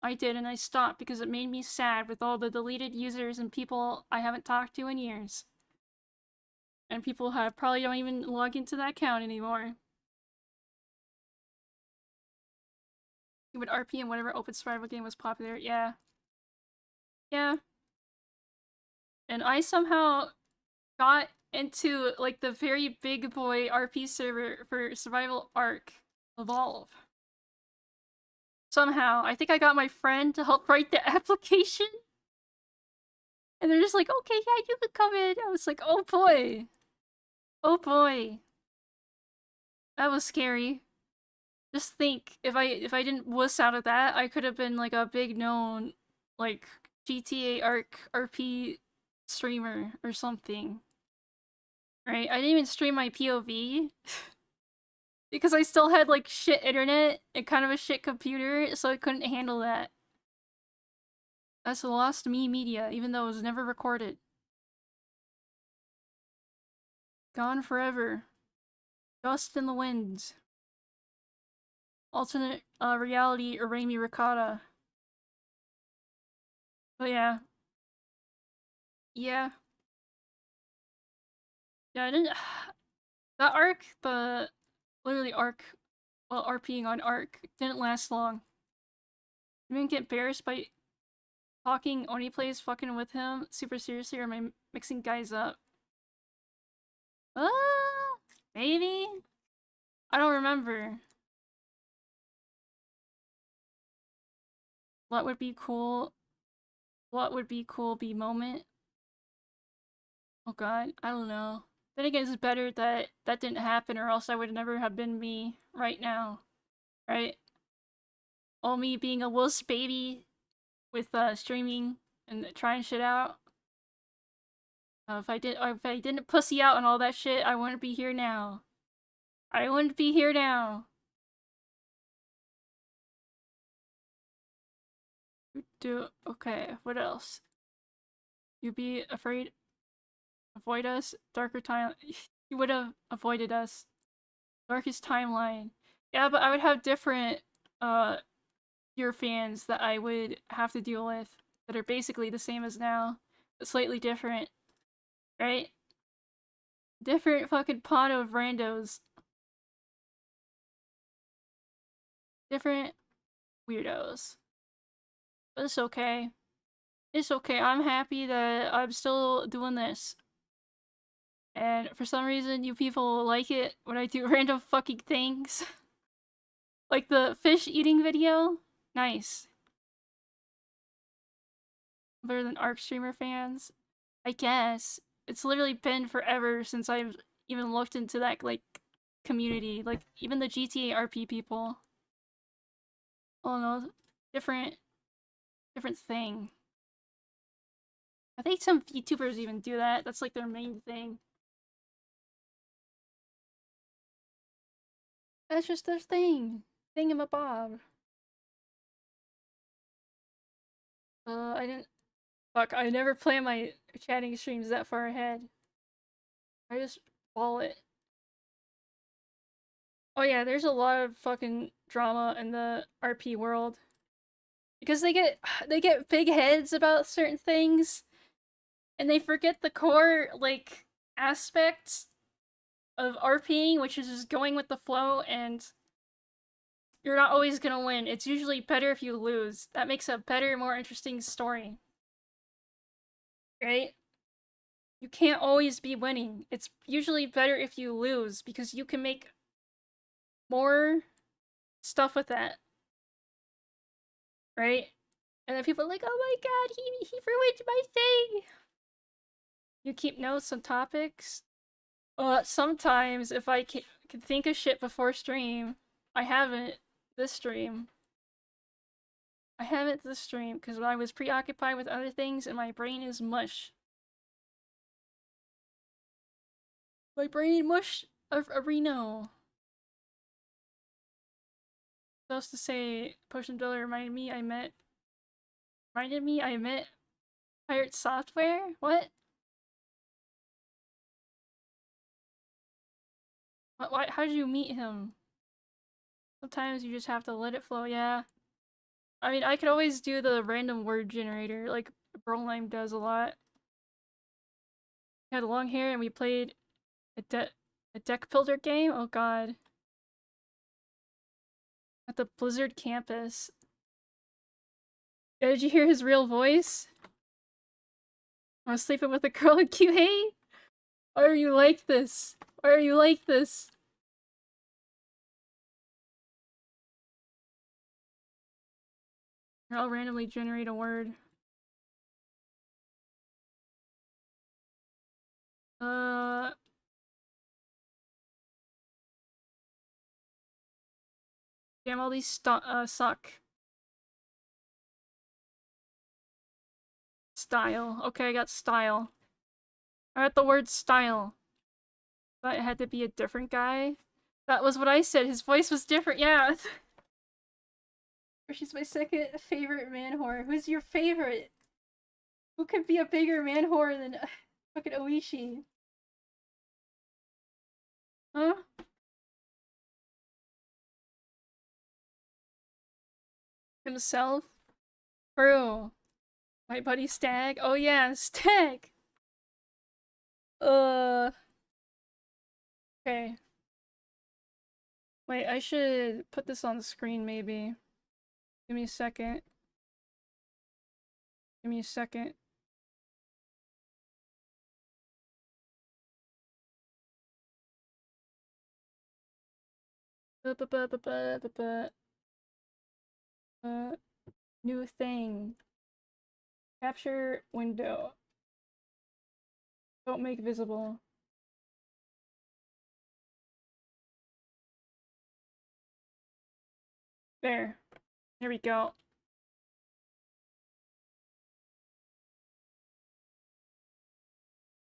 I did, and I stopped because it made me sad with all the deleted users and people I haven't talked to in years. And people have probably don't even log into that account anymore. You would RP in whatever open survival game was popular, yeah. Yeah. And I somehow got into, like, the very big boy RP server for Survival Ark Evolve. Somehow. I think I got my friend to help write the application. And they're just like, okay, yeah, you could come in. I was like, oh boy. Oh boy. That was scary. Just think, if I didn't wuss out of that, I could have been like a big known, like, GTA Arc RP streamer or something. Right? I didn't even stream my POV. Because I still had, like, shit internet and kind of a shit computer, so I couldn't handle that. That's a lost me media, even though it was never recorded. Gone forever. Dust in the wind. Alternate reality Raimi Ricotta. But yeah. Yeah. Yeah, I didn't... That arc, literally arc, well, RPing on arc, didn't last long. I didn't get embarrassed by talking Oni plays fucking with him super seriously, or am I mixing guys up? Maybe? I don't remember. What would be cool? What would be cool be moment? Oh god, I don't know. Then again, it's better that that didn't happen, or else I would never have been me right now. Right? All me being a wuss baby with streaming and trying shit out. If I didn't pussy out and all that shit, I wouldn't be here now. I wouldn't be here now. Okay, what else? You'd be afraid, avoid us, darker time. You would have avoided us. Darkest timeline. Yeah, but I would have different your fans that I would have to deal with that are basically the same as now, but slightly different. Right? Different fucking pot of randos. Different weirdos. But it's okay. It's okay. I'm happy that I'm still doing this. And for some reason, you people like it when I do random fucking things. Like the fish eating video. Nice. Better than ARC streamer fans? I guess. It's literally been forever since I've even looked into that, like, community. Like, even the GTA RP people. Oh no, different thing. I think some VTubers even do that. That's like their main thing. That's just their thing. Thingamabob. I didn't. Fuck, I never plan my chatting streams that far ahead. I just ball it. Oh yeah, there's a lot of fucking drama in the RP world. Because they get big heads about certain things, and they forget the core, like, aspects of RPing, which is just going with the flow, and you're not always gonna win. It's usually better if you lose. That makes a better, more interesting story. Right? You can't always be winning. It's usually better if you lose, because you can make more stuff with that. Right? And then people are like, oh my god, he ruined my thing! You keep notes on topics? Sometimes, if I can think of shit before stream. I haven't this stream. I haven't this stream, because I was preoccupied with other things and my brain is mush. My brain mush of Reno. Supposed to say, Potion Dweller reminded me I met Pirate Software? What? Why? How did you meet him? Sometimes you just have to let it flow, yeah. I mean, I could always do the random word generator, like Brolime does a lot. He had long hair and we played a deck builder game? Oh god. At the Blizzard campus. Yeah, did you hear his real voice? I was sleeping with a girl in QA? Why are you like this? Why are you like this? I'll randomly generate a word. Damn, all these suck. Style. Okay, I got style. I got the word style. But it had to be a different guy. That was what I said. His voice was different. Yeah. She's my second favorite man whore. Who's your favorite? Who could be a bigger man whore than fucking Oishi? Huh? Himself? Bro. My buddy Stag? Oh yeah, Stag! Okay. Wait, I should put this on the screen maybe. Give me a second. Give me a second. New thing. Capture window. Don't make visible. There. There we go.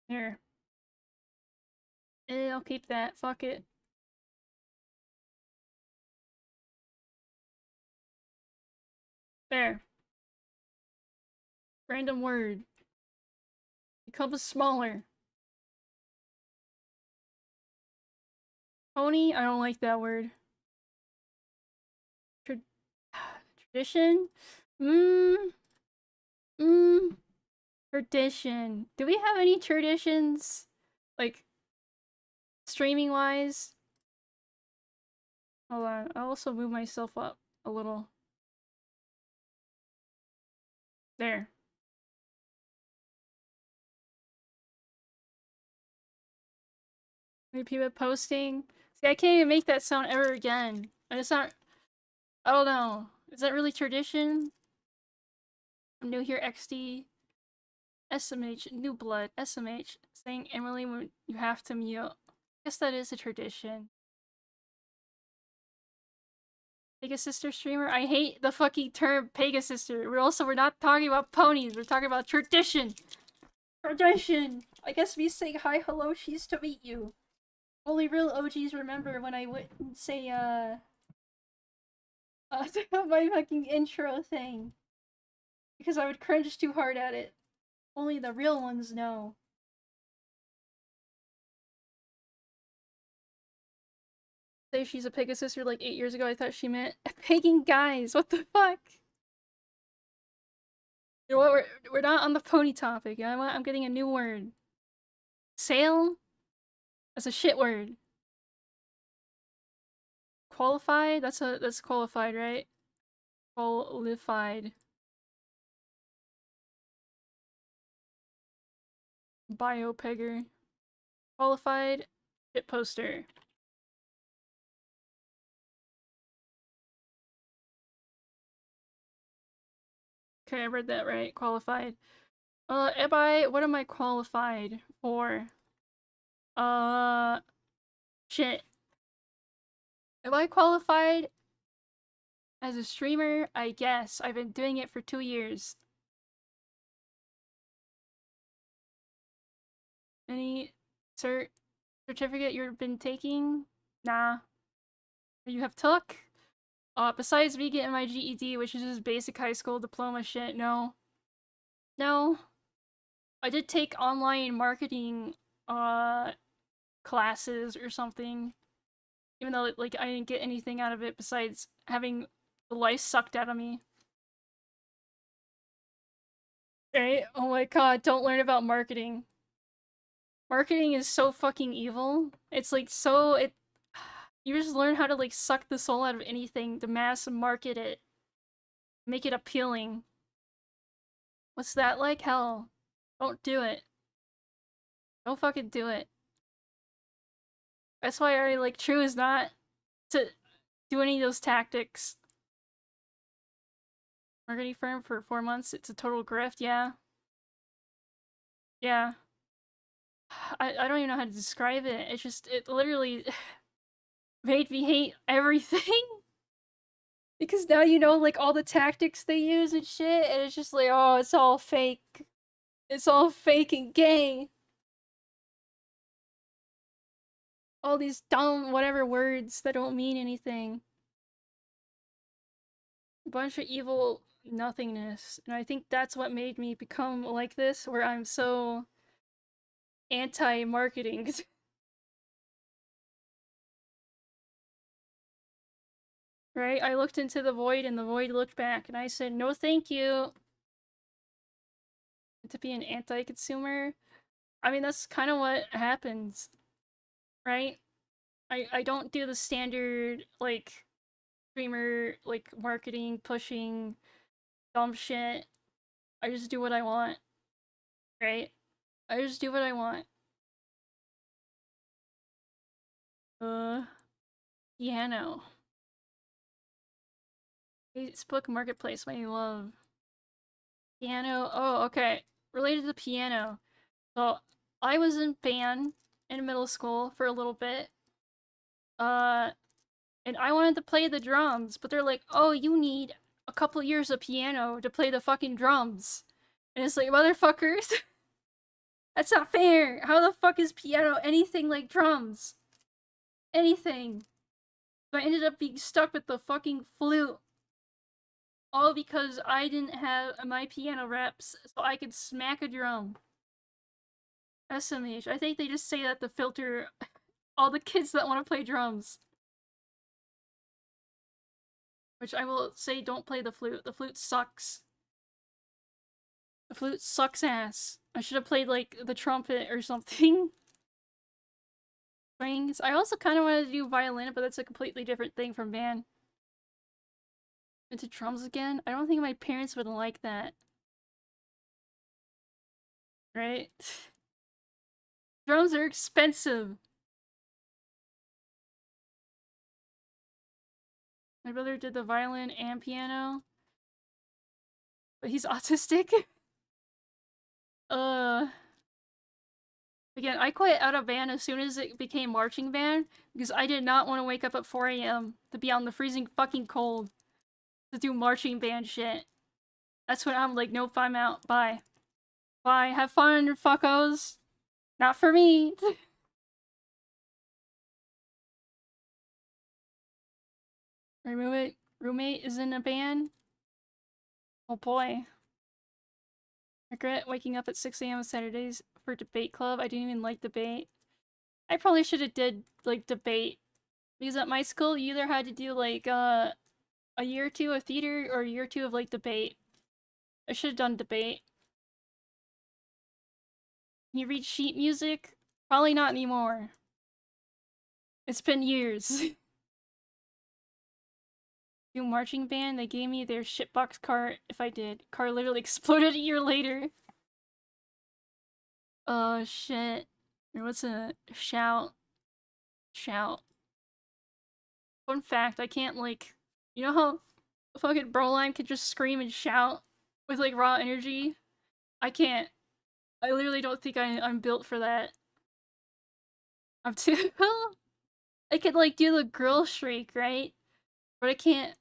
There. I'll keep that. Fuck it. There. Random word. Becomes smaller. Pony? I don't like that word. Tradition? Tradition. Do we have any traditions? Like, streaming wise? Hold on. I'll also move myself up a little. There. Maybe people posting. See, I can't even make that sound ever again. And it's not. I don't know. Is that really tradition? I'm new here, XD. SMH, new blood. SMH, saying Emily when you have to mute. Guess that is a tradition. Pegasister streamer? I hate the fucking term Pegasister. We're not talking about ponies, we're talking about tradition. Tradition! I guess we say hi, hello, she's to meet you. Only real OGs remember when I wouldn't say, my fucking intro thing. Because I would cringe too hard at it. Only the real ones know. Say she's a Pegasister like 8 years ago, I thought she meant pegging guys. What the fuck? You know what? We're not on the pony topic. You know what? I'm getting a new word. Sale? That's a shit word. Qualified? That's qualified, right? Qualified. Biopegger. Qualified shit poster. Okay, I read that right. Qualified. What am I qualified for? Shit. Am I qualified as a streamer? I guess. I've been doing it for 2 years. Any certificate you've been taking? Nah. You have took? Besides me getting my GED, which is just basic high school diploma shit, no. No. I did take online marketing, classes or something. Even though, like, I didn't get anything out of it besides having the life sucked out of me. Right? Oh my god, don't learn about marketing. Marketing is so fucking evil. It's like you just learn how to like suck the soul out of anything to mass market it. Make it appealing. What's that like? Hell. Don't do it. Don't fucking do it. That's why I like True is not to do any of those tactics. Marketing firm for 4 months, it's a total grift, yeah. Yeah. I don't even know how to describe it. It literally made me hate everything. Because now you know, like, all the tactics they use and shit, and it's just like, oh, it's all fake. It's all fake and gay. All these dumb whatever words that don't mean anything. A bunch of evil nothingness. And I think that's what made me become like this, where I'm so anti-marketing. Right? I looked into the void and the void looked back and I said, no thank you. To be an anti-consumer? I mean, that's kind of what happens. Right? I don't do the standard, like, streamer, like, marketing, pushing, dumb shit. I just do what I want. Right? I just do what I want. Piano. Facebook Marketplace, my love. Piano. Oh, okay. Related to piano. So, I was in band in middle school for a little bit. And I wanted to play the drums, but they're like, oh, you need a couple years of piano to play the fucking drums. And it's like, motherfuckers, that's not fair. How the fuck is piano anything like drums? Anything. So I ended up being stuck with the fucking flute. All because I didn't have my piano reps, so I could smack a drum. SMH. I think they just say that to filter all the kids that want to play drums. Which I will say, don't play the flute. The flute sucks. The flute sucks ass. I should have played, like, the trumpet or something. Strings. I also kind of wanted to do violin, but that's a completely different thing from band. Into drums again? I don't think my parents would like that. Right? Drums are expensive. My brother did the violin and piano, but he's autistic. uh, Again, I quit out of band as soon as it became marching band because I did not want to wake up at 4 a.m. to be on the freezing fucking cold to do marching band shit. That's when I'm like, nope, I'm out. Bye. Bye. Have fun, fuckos. Not for me. My roommate is in a band. Oh boy. Regret waking up at 6 a.m. on Saturdays for debate club. I didn't even like debate. I probably should have did like debate. Because at my school you either had to do like a year or two of theater or a year or two of like debate. I should have done debate. Can you read sheet music? Probably not anymore. It's been years. Do marching band, they gave me their shitbox cart if I did. Car literally exploded a year later. Oh shit. What's a shout? Shout. Fun fact, I can't like, you know how fucking Broline could just scream and shout with like raw energy? I can't. I literally don't think I'm built for that. I'm too I could like do the girl shriek, right? But I can't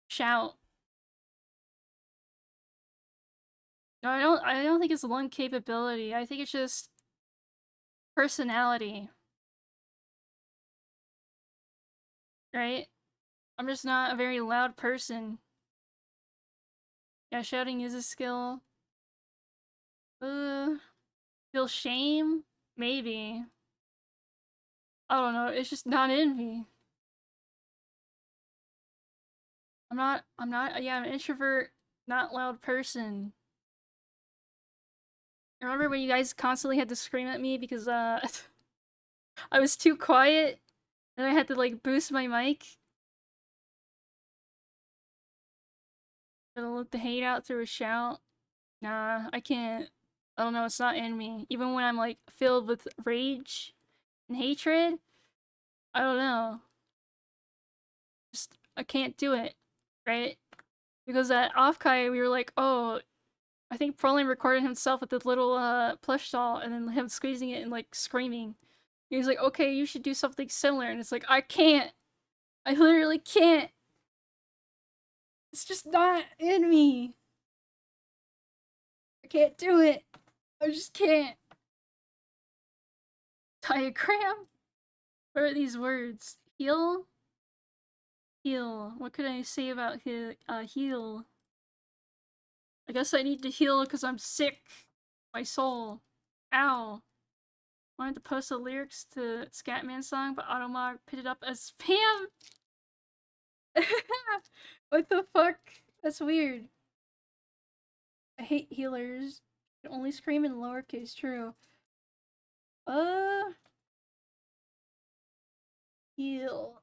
shout. No, I don't think it's lung capability. I think it's just personality. Right? I'm just not a very loud person. Yeah, shouting is a skill. Feel shame? Maybe. I don't know, it's just not in me. Yeah, I'm an introvert, not loud person. I remember when you guys constantly had to scream at me because, I was too quiet and I had to, like, boost my mic? Gotta let the hate out through a shout. Nah, I can't. I don't know, it's not in me. Even when I'm, like, filled with rage and hatred, I don't know. Just, I can't do it, right? Because at Offkai, we were like, oh, I think Proline recorded himself with the little plush doll and then him squeezing it and like screaming. He was like, okay, you should do something similar. And it's like, I can't. I literally can't. It's just not in me. I can't do it. I just can't. Diagram? What are these words? Heal? Heal. What could I say about heal? I guess I need to heal because I'm sick. My soul. Ow. Wanted to post the lyrics to Scatman song, but Automod picked it up as spam! What the fuck? That's weird. I hate healers. You can only scream in lowercase, true. Heal.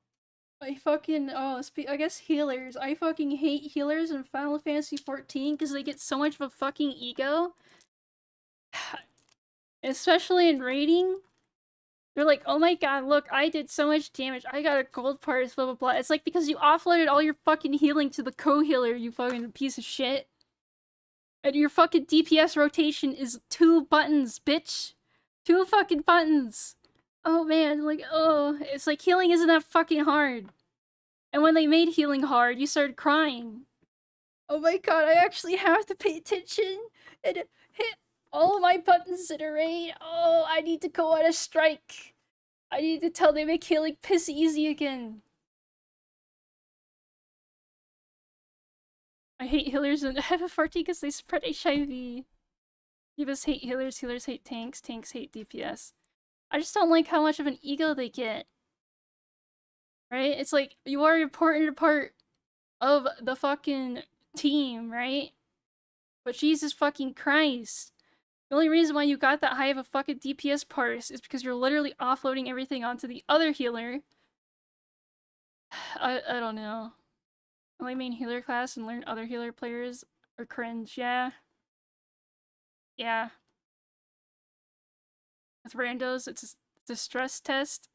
I fucking, I guess healers. I fucking hate healers in Final Fantasy 14 because they get so much of a fucking ego. Especially in raiding. They're like, oh my god, look, I did so much damage. I got a gold part, blah blah blah. It's like because you offloaded all your fucking healing to the co-healer, you fucking piece of shit. And your fucking DPS rotation is 2 buttons, bitch. 2 fucking buttons. Oh man, like, oh, it's like healing isn't that fucking hard. And when they made healing hard, you started crying. Oh my god, I actually have to pay attention and hit all of my buttons in a raid. Oh, I need to go on a strike. I need to tell they make healing piss easy again. I hate healers in FF14 because they spread HIV. Divas hate healers, healers hate tanks, tanks hate DPS. I just don't like how much of an ego they get. Right? It's like, you are an important part of the fucking team, right? But Jesus fucking Christ. The only reason why you got that high of a fucking DPS parse is because you're literally offloading everything onto the other healer. I don't know. Only main healer class and learn other healer players are cringe, yeah. Yeah. With randos, it's a stress test.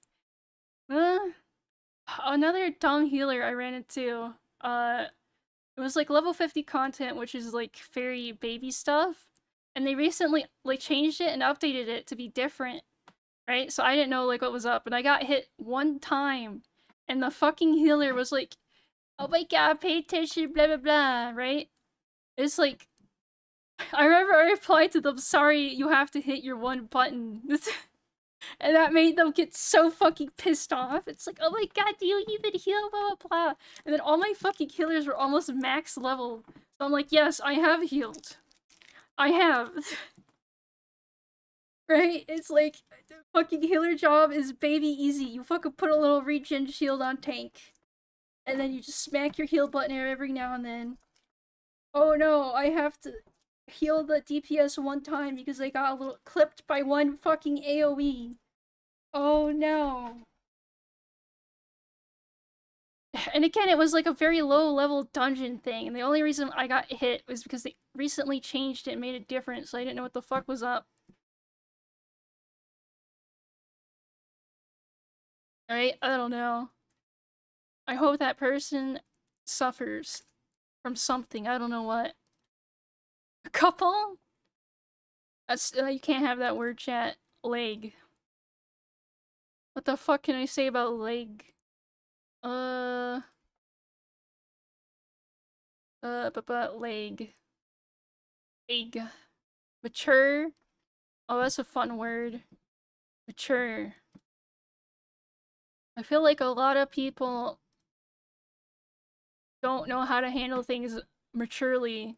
Another dumb healer I ran into. It was like level 50 content, which is like fairy baby stuff. And they recently like changed it and updated it to be different, right? So I didn't know like what was up, and I got hit one time, and the fucking healer was like, "Oh my god, pay attention, blah blah blah," right? It's like I remember I replied to them, "Sorry, you have to hit your one button." And that made them get so fucking pissed off. It's like, oh my god, do you even heal? Blah blah blah. And then all my fucking healers were almost max level. So I'm like, yes, I have healed. I have. Right? It's like, the fucking healer job is baby easy. You fucking put a little regen shield on tank. And then you just smack your heal button every now and then. Oh no, I have to heal the DPS one time because I got a little clipped by one fucking AoE. Oh no. And again, it was like a very low level dungeon thing, and the only reason I got hit was because they recently changed it and made it different, so I didn't know what the fuck was up. Right? I don't know. I hope that person suffers from something. I don't know what. A couple? That's you can't have that word, chat. Leg. What the fuck can I say about leg? Uh, but leg. Leg. Mature. Oh, that's a fun word. Mature. I feel like a lot of people don't know how to handle things maturely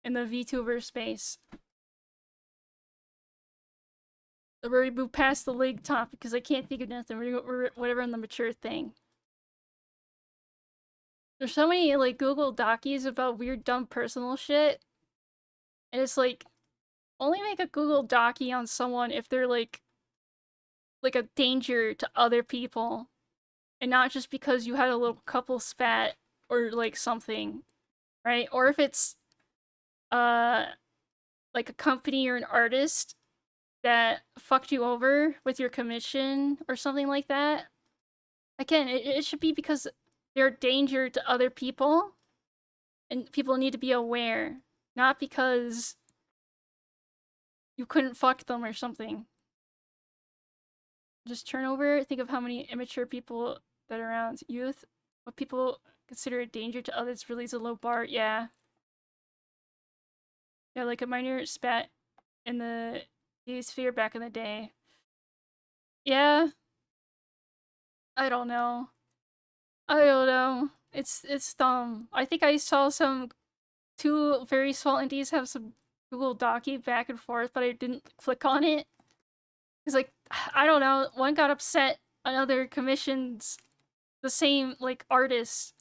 in the VTuber space. We're already moved past the leg top because I can't think of nothing. We're whatever on the mature thing. There's so many like Google Docies about weird dumb personal shit. And it's like only make a Google Docie on someone if they're like a danger to other people. And not just because you had a little couple spat or like something. Right? Or if it's uh like a company or an artist that fucked you over with your commission or something like that. Again, it should be because they're a danger to other people and people need to be aware, not because you couldn't fuck them or something. Just turn over, think of how many immature people that are around. Youth, what people consider a danger to others really is a low bar. Yeah. Yeah, like a minor spat in the sphere back in the day. Yeah, I don't know. I don't know. It's dumb. I think I saw some two very small indies have some Google Docky back and forth, but I didn't click on it. It's like I don't know. One got upset, another commissions the same like artist.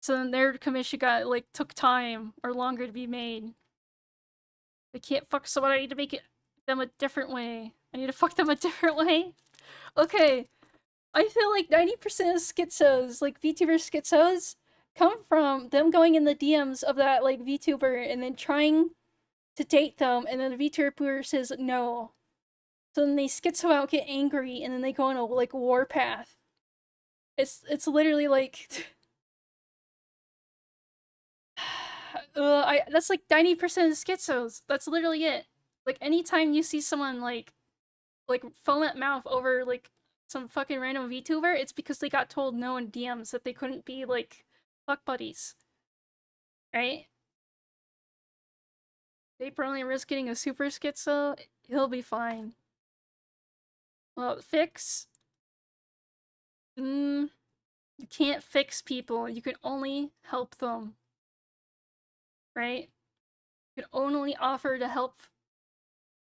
So then their commission got like took time or longer to be made. They can't fuck someone. I need to make it them a different way. I need to fuck them a different way. Okay, I feel like 90% of schizos, like VTuber schizos, come from them going in the DMs of that like VTuber and then trying to date them, and then the VTuber says no. So then they schizo out, get angry, and then they go on a like warpath. It's literally like that's like 90% of schizos. That's literally it. Like anytime you see someone like foam at mouth over like some fucking random VTuber, it's because they got told no in DMs that they couldn't be like fuck buddies. Right? They probably risk getting a super schizo, he'll be fine. Well, fix? You can't fix people, you can only help them. Right? You can only offer to help,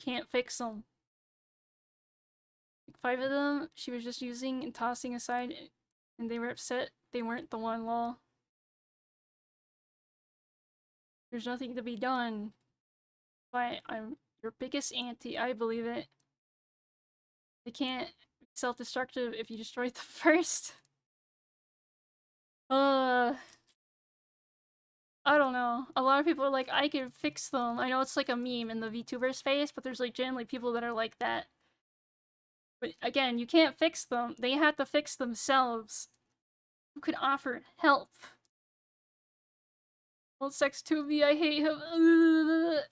can't fix them. Like 5 of them, she was just using and tossing aside, and they were upset they weren't the one, lol. There's nothing to be done. But I'm your biggest anti, I believe it. They can't be self-destructive if you destroy them first. I don't know. A lot of people are like, I can fix them. I know it's like a meme in the VTuber space, but there's like generally people that are like that. But again, you can't fix them. They have to fix themselves. Who can offer help? Old sex to me, I hate him. Ugh.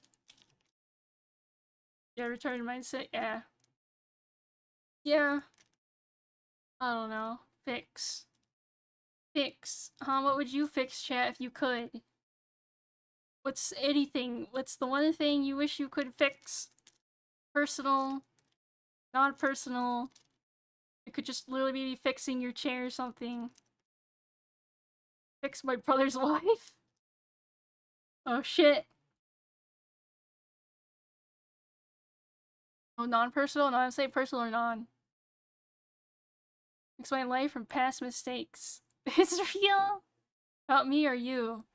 Yeah, return mindset, yeah. Yeah. I don't know. Fix. Fix. What would you fix, chat, if you could? What's anything? What's the one thing you wish you could fix? Personal, non-personal. It could just literally be fixing your chair or something. Fix my brother's wife? Oh shit. Oh, non-personal? No, I say personal or non. Fix my life from past mistakes. It's real? About me or you?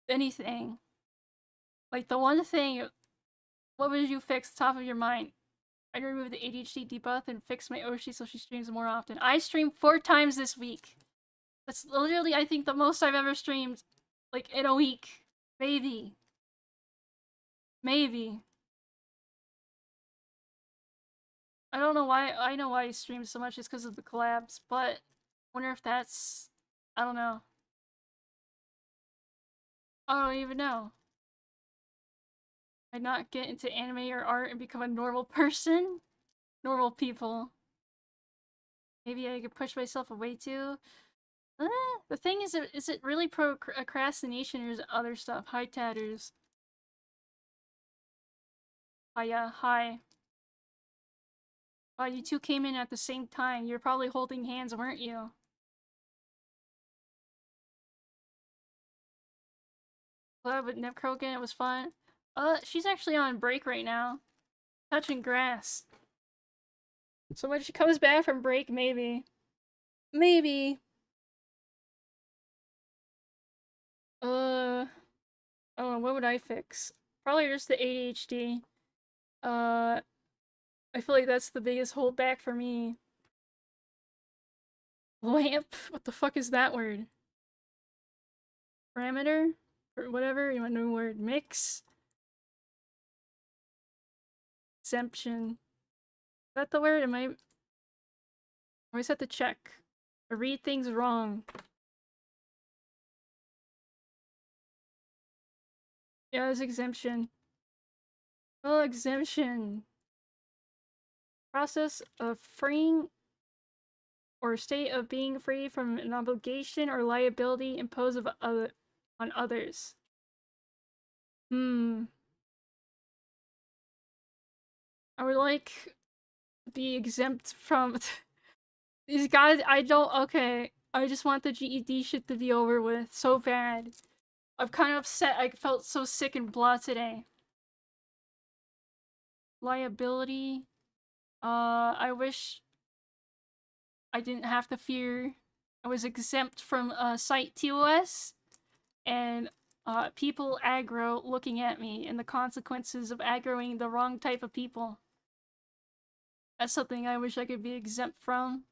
Anything. Like the one thing, what would you fix top of your mind? I'd remove the ADHD debuff and fix my Oshi so she streams more often. I streamed 4 times this week. That's literally, I think, the most I've ever streamed, like, in a week. Maybe. Maybe. I don't know why, I know why he streams so much, it's because of the collabs, but I wonder if that's, I don't know. I don't even know. I'd not get into anime or art and become a normal person? Normal people. Maybe I could push myself away too. The thing is it really procrastination or is it other stuff? Hi, Tatters. Hiya, hi. Wow, you two came in at the same time. You're probably holding hands, weren't you? Collab with Nip Krogan, it was fun. She's actually on break right now. Touching grass. So when she comes back from break, maybe. Maybe. I don't know, what would I fix? Probably just the ADHD. Uh, I feel like that's the biggest holdback for me. Lamp? What the fuck is that word? Parameter? Or whatever, you want a new word. Mix? Exemption. Is that the word? Am I always have to check. I read things wrong. Yeah, it's exemption. Oh, exemption. Process of freeing or state of being free from an obligation or liability imposed on others. Hmm. I would like to be exempt from these guys. I don't. Okay. I just want the GED shit to be over with so bad. I'm kind of upset. I felt so sick and blah today. Liability. I wish I didn't have to fear. I was exempt from site TOS and people aggro looking at me and the consequences of aggroing the wrong type of people. That's something I wish I could be exempt from.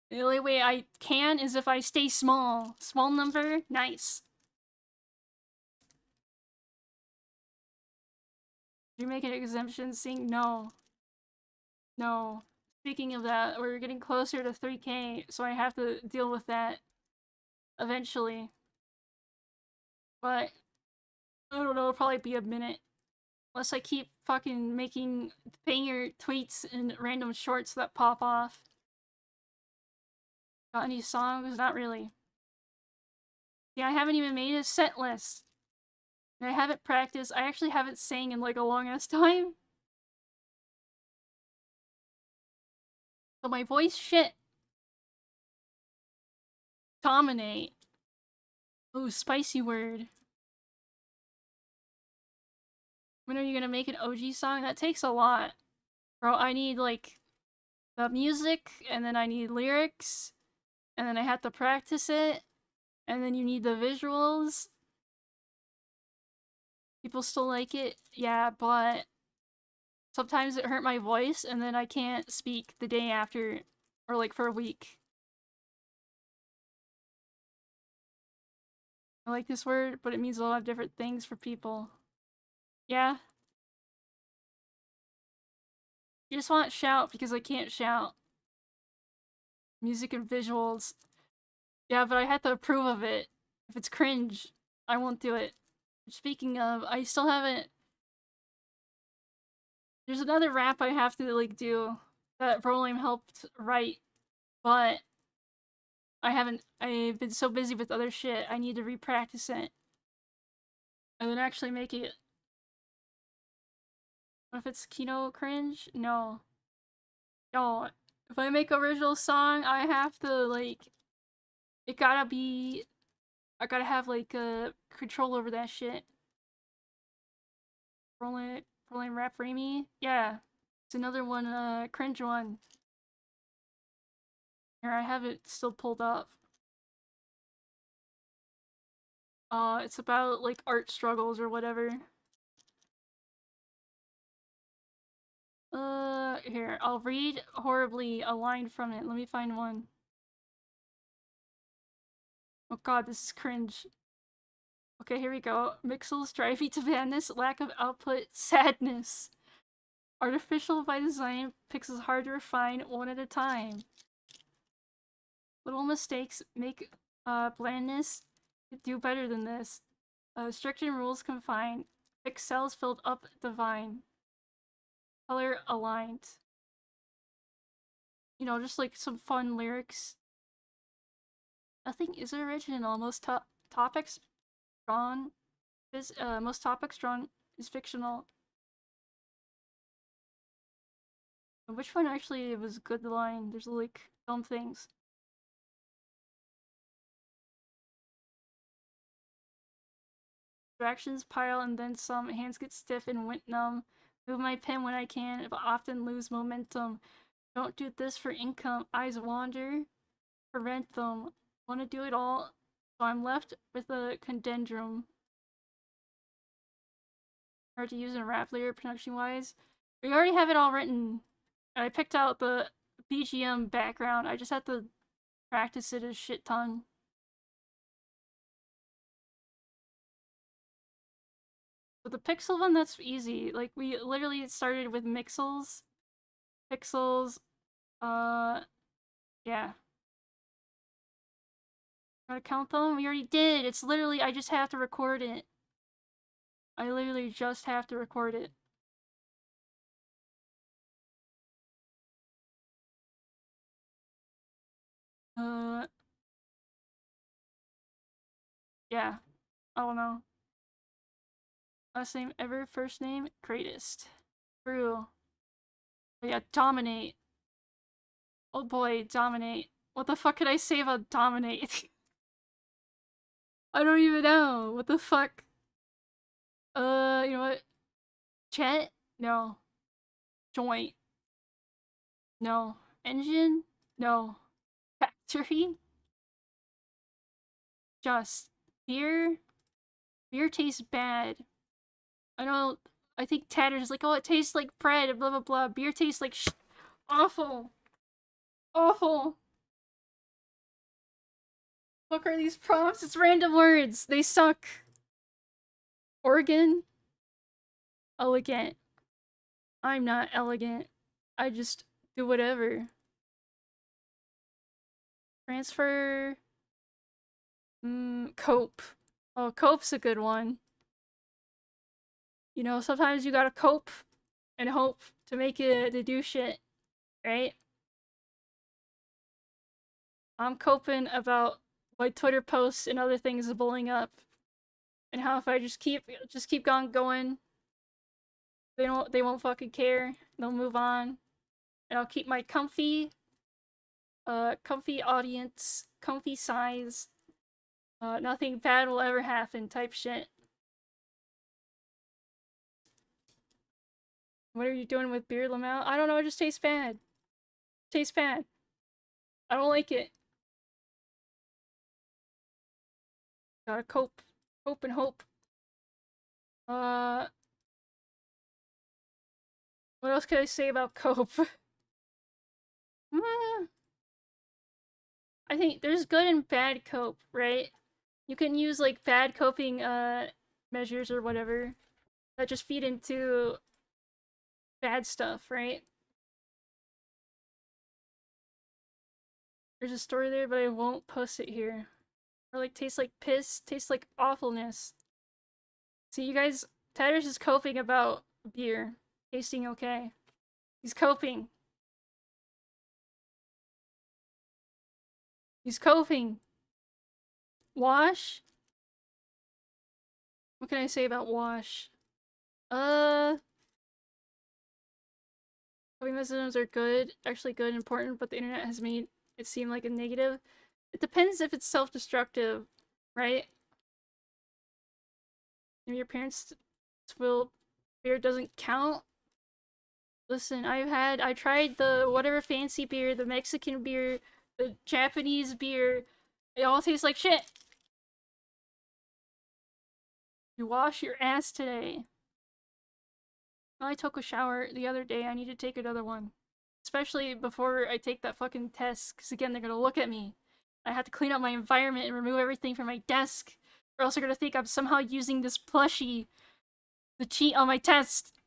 The only way I can is if I stay small. Small number, nice. Did you make an exemption sync? No. No. Speaking of that, we're getting closer to 3K, so I have to deal with that eventually. But I don't know, it'll probably be a minute. Unless I keep fucking making banger tweets and random shorts that pop off. Got any songs? Not really. Yeah, I haven't even made a set list. And I haven't practiced. I actually haven't sang in like a long ass time. So my voice shit. Dominate. Ooh, spicy word. When are you gonna make an OG song? That takes a lot. Bro, I need like the music, and then I need lyrics, and then I have to practice it, and then you need the visuals. People still like it, yeah, but sometimes it hurt my voice, and then I can't speak the day after, or like for a week. I like this word, but it means a lot of different things for people. Yeah? You just want shout because I can't shout. Music and visuals. Yeah, but I have to approve of it. If it's cringe, I won't do it. Speaking of, I still haven't. There's another rap I have to like do that Brolame helped write, but I haven't. I've been so busy with other shit. I need to repractice it and then actually make it. What if it's Kino cringe? No. No. If I make original song, I have to like. It gotta be. I gotta have like control over that shit. Rolling rap raimAI? Yeah. It's another one, cringe one. Here, I have it still pulled up. It's about like art struggles or whatever. Here, I'll read horribly a line from it. Let me find one. Oh god, this is cringe. Okay, here we go. Mixels drive me to madness, lack of output, sadness. Artificial by design, pixels hard to refine, one at a time. Little mistakes make blandness do better than this. Strict and rules confined. Fixed cells filled up divine. Color aligned. You know, just like some fun lyrics. Nothing is original. Most topics drawn is most topics drawn is fictional. Which one actually was a good line? There's like dumb things. Distractions pile and then some. Hands get stiff and went numb. Move my pen when I can, but often lose momentum. Don't do this for income. Eyes wander. Prevent them. Want to do it all, so I'm left with a conundrum. Hard to use in rap lyric production wise. We already have it all written. I picked out the BGM background. I just have to practice it a shit ton. But the pixel one, that's easy. Like, we literally started with mixels. Pixels. Yeah. Gotta count them? We already did. It's literally, I just have to record it. I literally just have to record it. Yeah. I don't know. Last name ever, first name, greatest. True. But yeah, dominate. Oh boy, dominate. What the fuck could I say about dominate? I don't even know. What the fuck? You know what? Chet? No. Joint? No. Engine? No. Factory? Just. Beer? Beer tastes bad. I know, I think Tatter's like, oh, it tastes like bread, blah blah blah. Beer tastes like awful. Awful. Fuck are these prompts? It's random words. They suck. Organ? Elegant. I'm not elegant. I just do whatever. Transfer. Cope. Oh, cope's a good one. You know, sometimes you gotta cope and hope to make it to do shit, right? I'm coping about my Twitter posts and other things blowing up, and how if I just keep on going, they won't fucking care. They'll move on, and I'll keep my comfy audience, comfy size. Nothing bad will ever happen type shit. What are you doing with beer, Lamau? I don't know, it just tastes bad. Tastes bad. I don't like it. Gotta cope. Cope and hope. What else can I say about cope? I think there's good and bad cope, right? You can use like bad coping measures or whatever that just feed into bad stuff, right? There's a story there, but I won't post it here. Or like tastes like piss, tastes like awfulness. See, you guys, Tatters is coping about beer tasting okay. He's coping. He's coping. Wash? What can I say about Wash? Coping mechanisms are good, actually good and important, but the internet has made it seem like a negative. It depends if it's self-destructive, right? If your parents will beer doesn't count. Listen, I tried the whatever fancy beer, the Mexican beer, the Japanese beer. It all tastes like shit. You wash your ass today. I took a shower the other day. I need to take another one. Especially before I take that fucking test, because again, they're gonna look at me. I have to clean up my environment and remove everything from my desk, or else they're gonna think I'm somehow using this plushie to cheat on my test.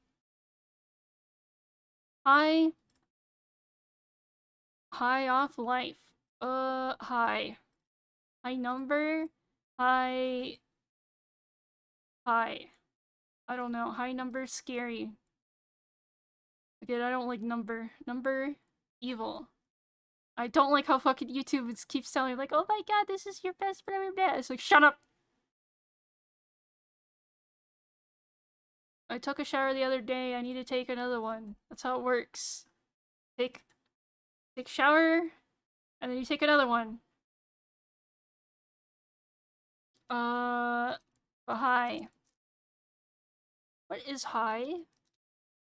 High off life. High. High number? High. I don't know. High number, scary. Again, I don't like number. Number, evil. I don't like how fucking YouTube keeps telling me, like, oh my god, this is your best friend. It's like, shut up! I took a shower the other day. I need to take another one. That's how it works. Take shower, and then you take another one. High. What is high?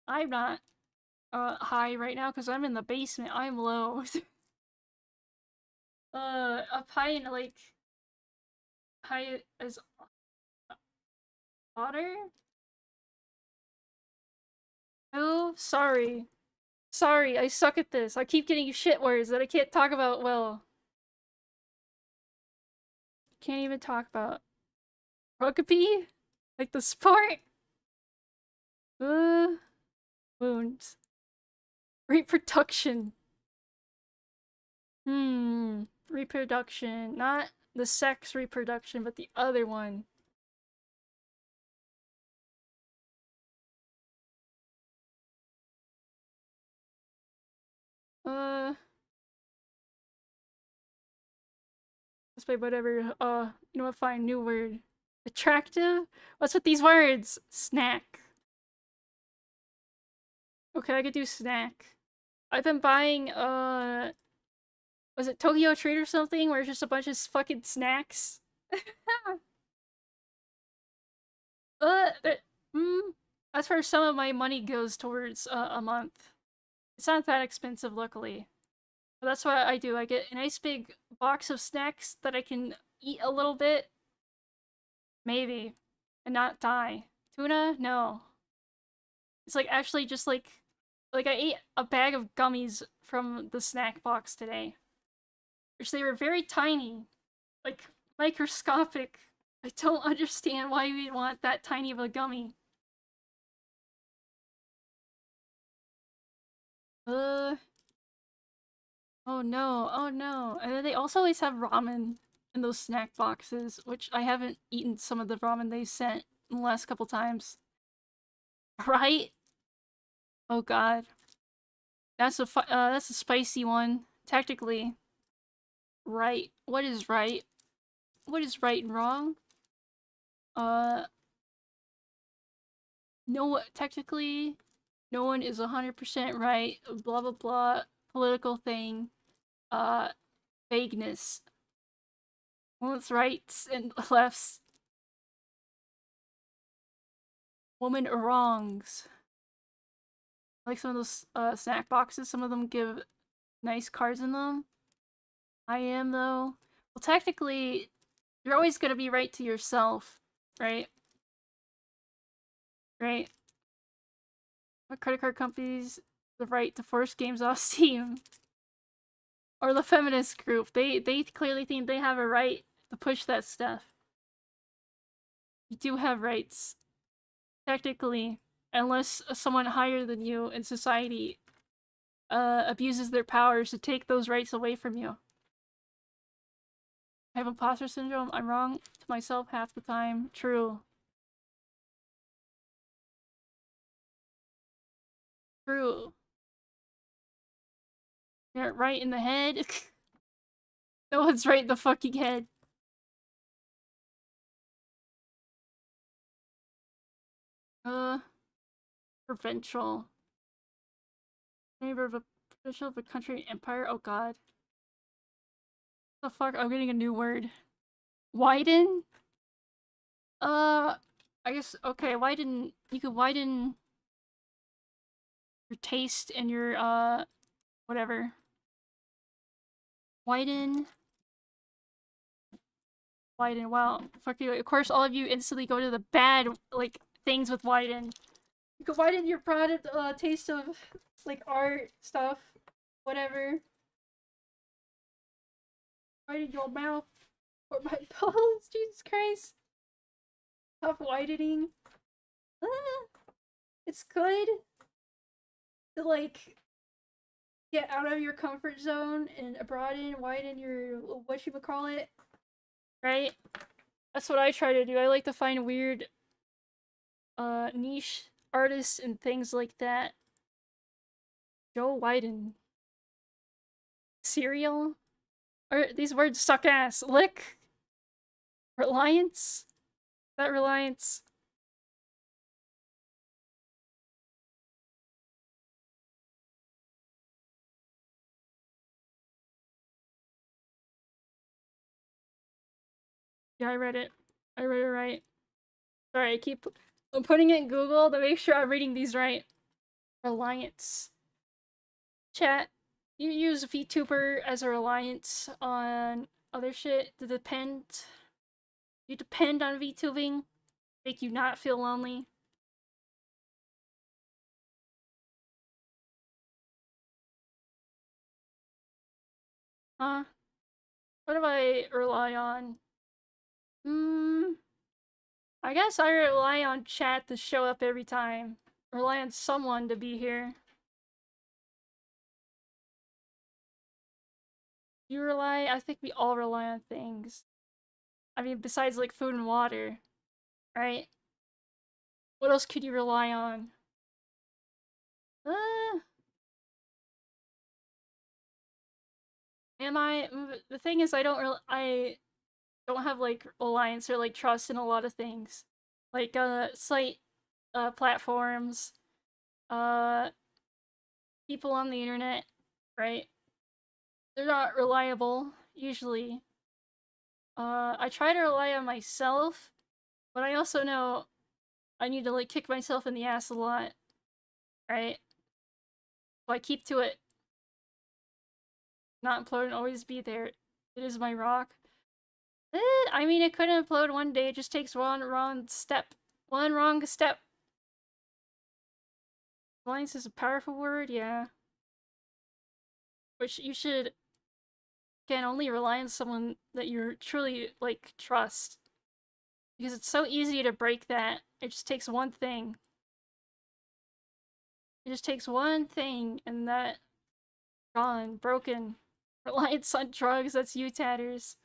I'm not, high right now because I'm in the basement. I'm low. Up high and like, high as otter? Oh, sorry. Sorry, I suck at this. I keep getting shit words that I can't talk about well. Can't even talk about. Rugby? Like the sport? Wounds. Reproduction. Reproduction. Not the sex reproduction, but the other one. Let's play whatever. You know what? Fine, new word. Attractive? What's with these words? Snack. Okay, I could do snack. I've been buying, was it Tokyo Treat or something, where it's just a bunch of fucking snacks? That's where some of my money goes towards, a month. It's not that expensive, luckily. But that's what I do. I get a nice big box of snacks that I can eat a little bit. Maybe. And not die. Tuna? No. It's like actually just like I ate a bag of gummies from the snack box today. Which they were very tiny. Like, microscopic. I don't understand why you'd want that tiny of a gummy. Oh no, oh no. And then they also always have ramen in those snack boxes, which I haven't eaten some of the ramen they sent in the last couple times. Right? Oh god. That's a spicy one. Technically. Right. What is right? What is right and wrong? No, technically, no one is 100% right. Blah blah blah. Political thing. Vagueness. Women's rights and lefts. Woman wrongs. Like some of those snack boxes, some of them give nice cards in them. I am though. Well, technically, you're always gonna be right to yourself, right? Right? What credit card companies the right to force games off Steam? Or the feminist group, they clearly think they have a right to push that stuff. You do have rights. Technically. Unless someone higher than you in society abuses their powers to take those rights away from you. I have imposter syndrome. I'm wrong to myself half the time. True. True. You're right in the head. No one's right in the fucking head. Uh, provincial. Neighbor of a provincial of a country empire. Oh god. The fuck? I'm getting a new word. Widen? I guess, okay, widen. You could widen your taste and your, whatever. Widen. Widen. Wow. Fuck you. Of course, all of you instantly go to the bad, like, things with widen. You could widen your product, taste of, like, art, stuff, whatever. Widen your mouth. Or my balls. Jesus Christ. Tough widening. It's good to, like, get out of your comfort zone and broaden, widen your, whatchamacallit, right? That's what I try to do. I like to find weird, niche artists and things like that. Joe Wyden. Cereal? Or these words suck ass. Lick? Reliance? Is that reliance? Yeah, I read it. I read it right. Sorry, I'm putting it in Google to make sure I'm reading these right. Reliance. Chat. You use Vtuber as a reliance on other shit to depend. You depend on VTubing, make you not feel lonely. Huh? What do I rely on? Hmm. I guess I rely on chat to show up every time. Rely on someone to be here. You rely? I think we all rely on things. I mean, besides like food and water, right? What else could you rely on? Uh, am I? The thing is, I don't have like reliance or like trust in a lot of things, like site, platforms, uh, people on the internet, right? They're not reliable usually. I try to rely on myself, but I also know I need to like kick myself in the ass a lot, right? So I keep to it. Not implode and always be there. It is my rock. I mean, it could implode one day. It just takes one wrong step. One wrong step. Reliance is a powerful word, yeah. Which you should, again, only rely on someone that you truly, like, trust. Because it's so easy to break that. It just takes one thing. It just takes one thing, and that, gone, broken. Reliance on drugs, that's you, Tatters.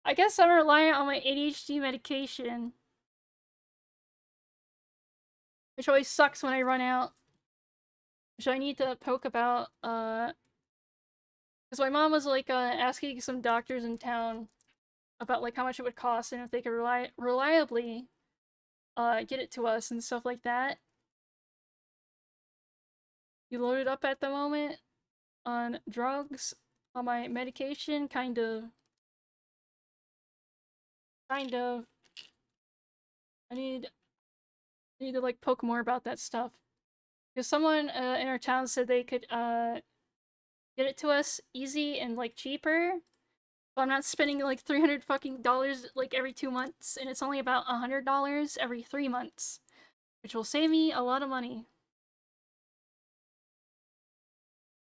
I guess I'm reliant on my ADHD medication. Which always sucks when I run out. Which I need to poke about, because my mom was, like, asking some doctors in town about, like, how much it would cost and if they could reliably, get it to us and stuff like that. You loaded up at the moment on drugs, on my medication, kind of. Kind of. I need to, like, poke more about that stuff. Because someone, in our town said they could, get it to us easy and, like, cheaper. So I'm not spending, like, $300 fucking dollars, like, every 2 months, and it's only about $100 every 3 months. Which will save me a lot of money.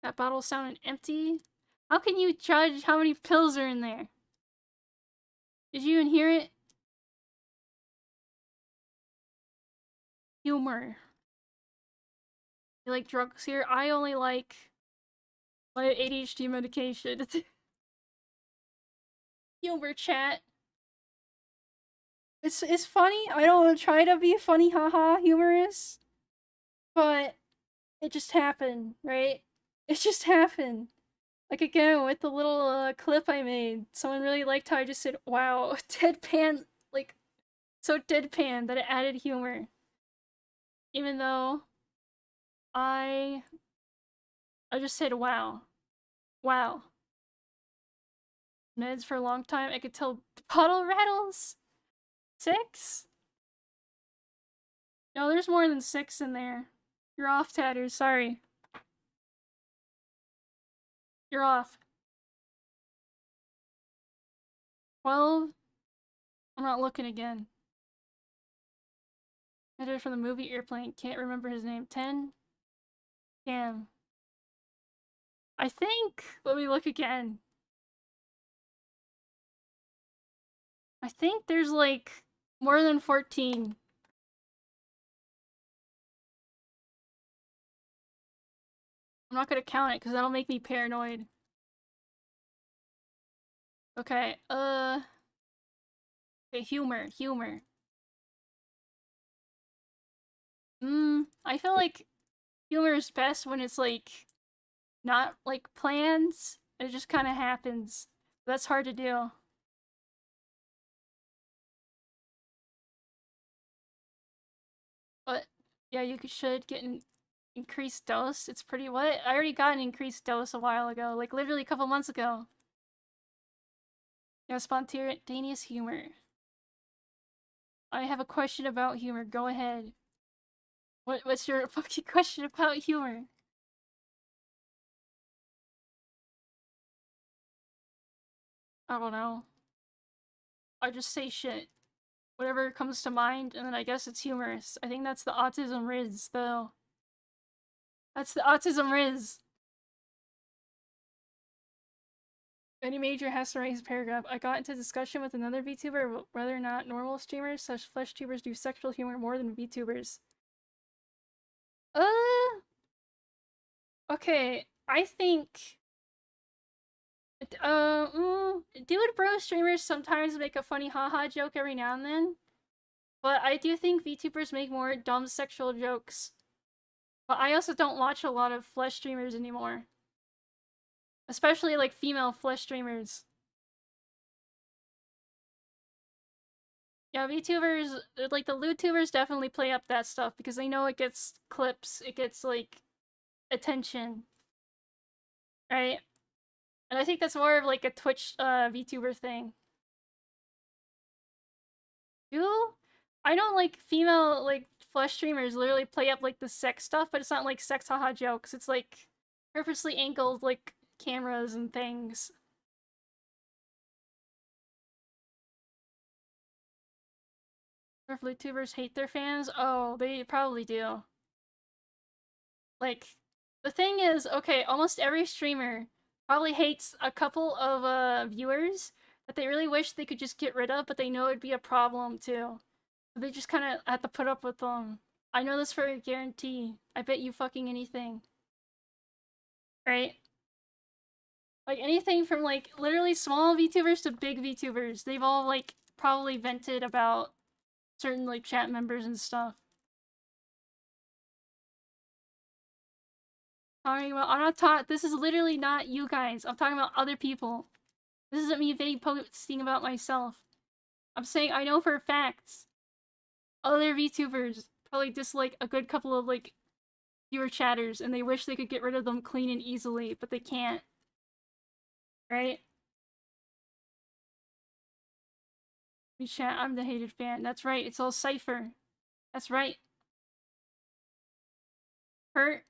That bottle sounded empty. How can you judge how many pills are in there? Did you even hear it? Humor. You like drugs here? I only like my ADHD medication. Humor chat. It's funny. I don't try to be funny, haha, humorous, but it just happened, right? It just happened. Like again with the little clip I made, someone really liked how I just said "wow" deadpan, like so deadpan that it added humor. Even though I I just said "wow, wow." Meds for a long time. I could tell puddle rattles. 6? No, there's more than 6 in there. You're off, Tatters. Sorry. You're off. 12? I'm not looking again. I did it from the movie Airplane. Can't remember his name. 10? Damn. I think. Let me look again. I think there's like more than 14. I'm not gonna count it because that'll make me paranoid. Okay, okay, humor. I feel like humor is best when it's like not like plans. It just kind of happens. That's hard to do. But yeah, you should get an increased dose. It's pretty what? I already got an increased dose a while ago, like literally a couple months ago. Yeah, spontaneous humor. I have a question about humor. Go ahead. What's your fucking question about humor? I don't know. I just say shit. Whatever comes to mind, and then I guess it's humorous. I think that's the autism riz, though. That's the autism riz. Any major has to write his paragraph. I got into discussion with another VTuber whether or not normal streamers such flesh tubers do sexual humor more than VTubers. Uh, okay. I think dude bro streamers sometimes make a funny haha joke every now and then. But I do think VTubers make more dumb sexual jokes. But I also don't watch a lot of flesh streamers anymore. Especially like female flesh streamers. Yeah, VTubers, like the LewTubers definitely play up that stuff because they know it gets clips, it gets like attention. Right? And I think that's more of like a Twitch VTuber thing. Do I don't like female like flesh streamers literally play up like the sex stuff, but it's not like sex haha jokes. It's like purposely angled like cameras and things. If YouTubers hate their fans, oh, they probably do. Like, the thing is, okay, almost every streamer probably hates a couple of viewers that they really wish they could just get rid of, but they know it'd be a problem too. So they just kind of have to put up with them. I know this for a guarantee. I bet you fucking anything. Right? Like anything from like literally small VTubers to big VTubers. They've all like probably vented about certain like chat members and stuff. Talking about, I'm not talking, this is literally not you guys. I'm talking about other people. This isn't me vague posting about myself. I'm saying I know for a fact other VTubers probably dislike a good couple of like viewer chatters and they wish they could get rid of them clean and easily, but they can't. Right? We chat, I'm the hated fan. That's right, it's all Cypher. That's right. Hurt.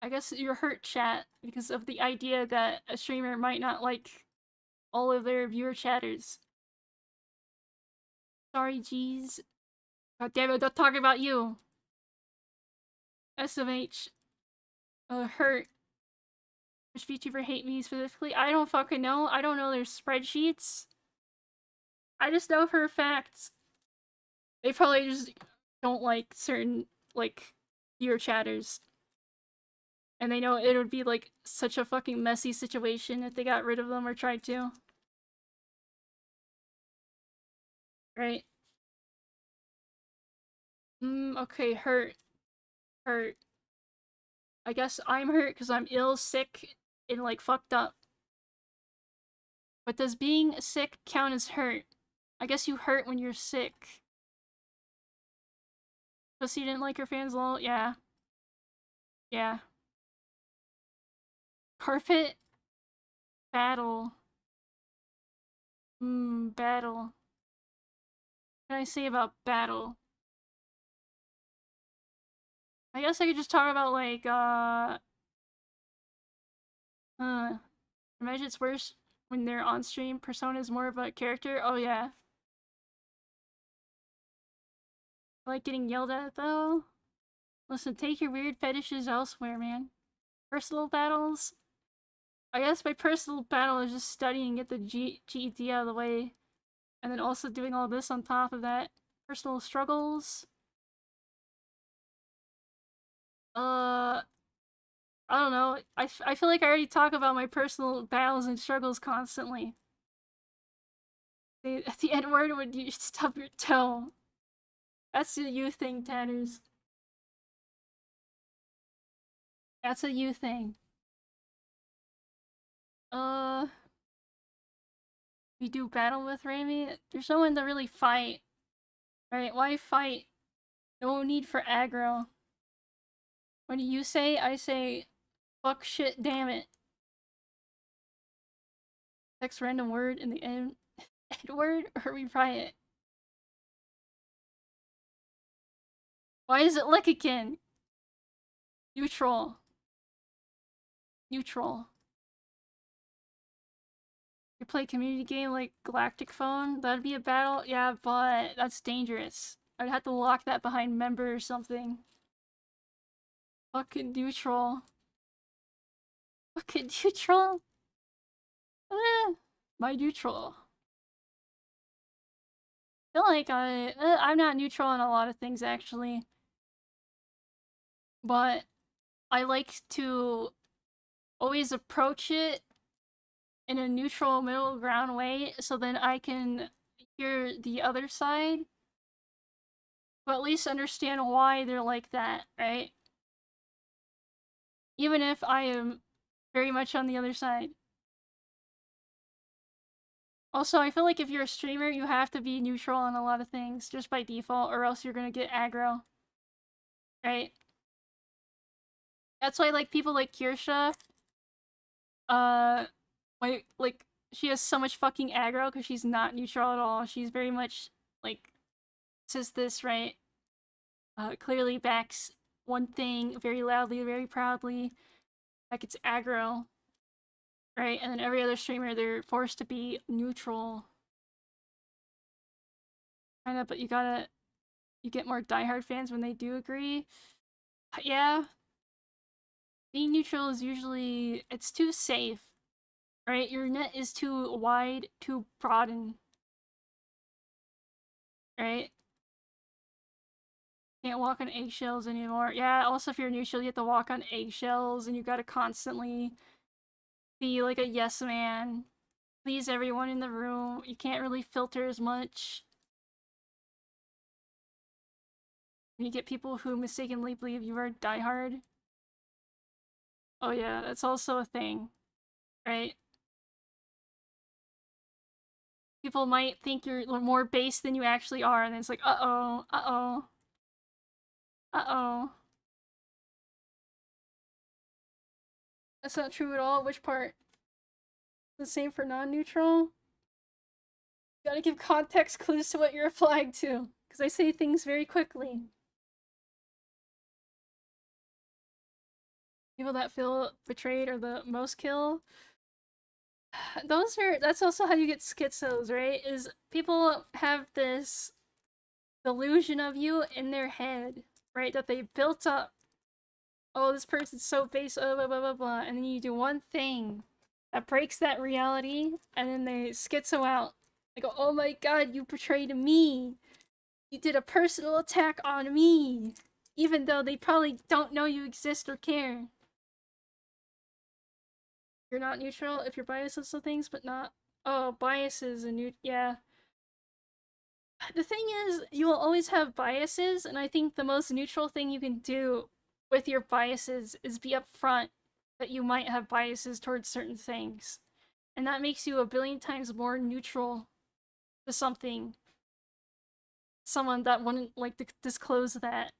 I guess you're hurt, chat, because of the idea that a streamer might not like all of their viewer chatters. Sorry, G's. God damn it, don't talk about you. SMH. Hurt. Which VTuber hate me specifically? I don't fucking know. I don't know their spreadsheets. I just know for a fact they probably just don't like certain, like, viewer chatters. And they know it would be, like, such a fucking messy situation if they got rid of them or tried to. right? Okay, hurt. Hurt. I guess I'm hurt because I'm ill, sick, and like fucked up. But does being sick count as hurt? I guess you hurt when you're sick. Pussy didn't like her fans, lol. Yeah. Yeah. Carpet? Battle. Battle. What can I say about battle? I guess I could just talk about like, imagine it's worse when they're on stream. Persona is more of a character. Oh yeah. I like getting yelled at though. Listen, take your weird fetishes elsewhere, man. Personal battles? I guess my personal battle is just studying, get the GED out of the way. And then also doing all this on top of that. Personal struggles? I don't know. I feel like I already talk about my personal battles and struggles constantly. At the N word when you stub your toe. That's a you thing, Tanners. That's a you thing. We do battle with raimAI? There's no one to really fight. Right? Why fight? No need for aggro. What do you say? I say, fuck shit, damn it. Text random word in the N word, or we riot. Why is it Lickikin? Neutral. Neutral. You play a community game like Galactic Phone? That'd be a battle? Yeah, but that's dangerous. I'd have to lock that behind member or something. Fucking neutral. Fucking neutral? My neutral. I feel like I'm not neutral on a lot of things actually. But I like to always approach it in a neutral middle ground way so then I can hear the other side, but at least understand why they're like that, right? Even if I am very much on the other side. Also, I feel like if you're a streamer, you have to be neutral on a lot of things just by default, or else you're gonna get aggro, right? That's why like people like Kirsha, uh, like she has so much fucking aggro because she's not neutral at all. She's very much like says this, right? Clearly backs one thing very loudly, very proudly, like it's aggro, right? And then every other streamer, they're forced to be neutral. Kinda, but you get more diehard fans when they do agree. Yeah, being neutral is usually, it's too safe, right? Your net is too wide, too broaden, right? Can't walk on eggshells anymore. Yeah, also if you're neutral, you have to walk on eggshells and you gotta constantly be like a yes man. Please everyone in the room. You can't really filter as much. You get people who mistakenly believe you are diehard. Oh yeah, that's also a thing, right? People might think you're more base than you actually are, and it's like, uh-oh, uh-oh, uh-oh. That's not true at all. Which part? The same for non-neutral? You gotta give context clues to what you're applying to, because I say things very quickly. People that feel betrayed are the most kill. That's also how you get schizos, right? Is people have this delusion of you in their head, right? That they built up. Oh, this person's so base, blah, blah, blah, blah, blah. And then you do one thing that breaks that reality, and then they schizo out. They go, oh my god, you betrayed me. You did a personal attack on me. Even though they probably don't know you exist or care. You're not neutral if you're biased to things, but not. Oh, biases and yeah. The thing is, you will always have biases, and I think the most neutral thing you can do with your biases is be upfront that you might have biases towards certain things. And that makes you a billion times more neutral to something. Someone that wouldn't like to disclose that.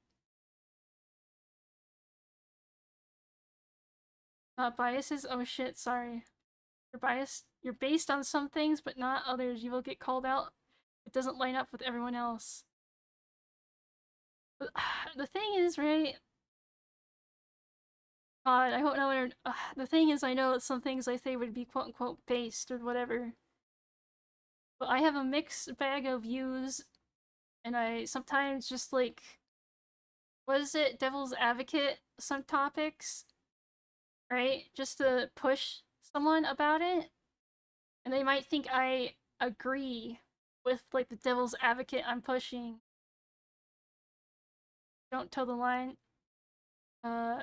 Biases? Oh shit, sorry. You're biased. You're based on some things, but not others. You will get called out. It doesn't line up with everyone else. But, the thing is, right? God, I don't know what. The thing is, I know some things I say would be quote unquote based or whatever. But I have a mixed bag of views, and I sometimes just like. What is it? Devil's advocate some topics, right? Just to push someone about it. And they might think I agree with like the devil's advocate I'm pushing. Don't toe the line. Uh,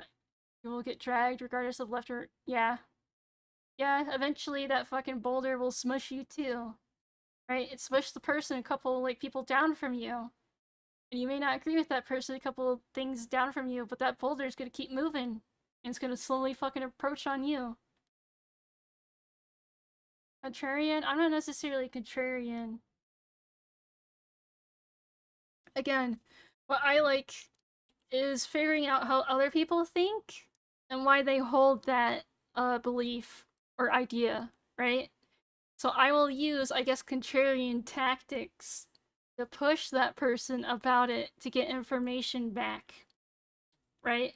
you will get dragged regardless of left or yeah. Yeah, eventually that fucking boulder will smush you too. Right? It smushed the person a couple like people down from you. And you may not agree with that person a couple things down from you, but that boulder is gonna keep moving. And it's gonna slowly fucking approach on you. Contrarian? I'm not necessarily contrarian. Again, what I like is figuring out how other people think and why they hold that belief or idea, right? So I will use, I guess, contrarian tactics to push that person about it to get information back, right?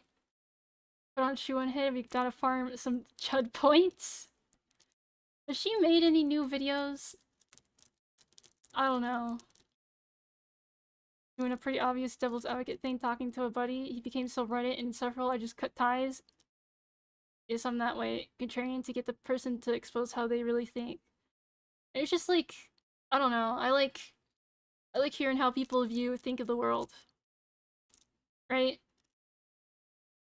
But on Shoe and Hit, we gotta farm some chud points. Has she made any new videos? I don't know. Doing a pretty obvious devil's advocate thing, talking to a buddy. He became so Reddit and insufferable, I just cut ties. Yes, I'm that way. Contrarian to get the person to expose how they really think. It's just like, I don't know. I like hearing how people think of the world. Right?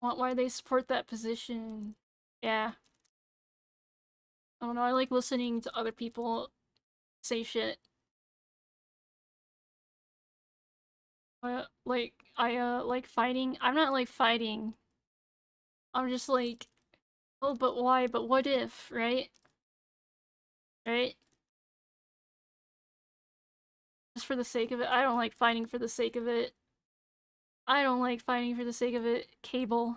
Why they support that position. Yeah. I don't know. I like listening to other people say shit. I like fighting. I'm not like fighting. I'm just like, oh, but why? But what if? Right? Right? Just for the sake of it. I don't like fighting for the sake of it. I don't like fighting for the sake of it. Cable.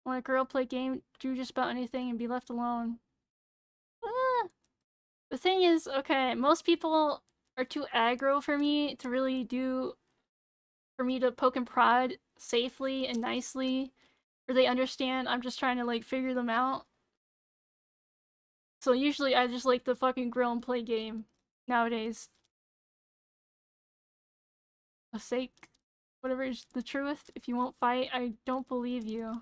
When a girl play game, do just about anything and be left alone. Ah. The thing is, okay, most people are too aggro for me to really do, for me to poke and prod safely and nicely, or they understand I'm just trying to like figure them out. So usually I just like to fucking grill and play game nowadays. For sake, whatever is the truth. If you won't fight, I don't believe you.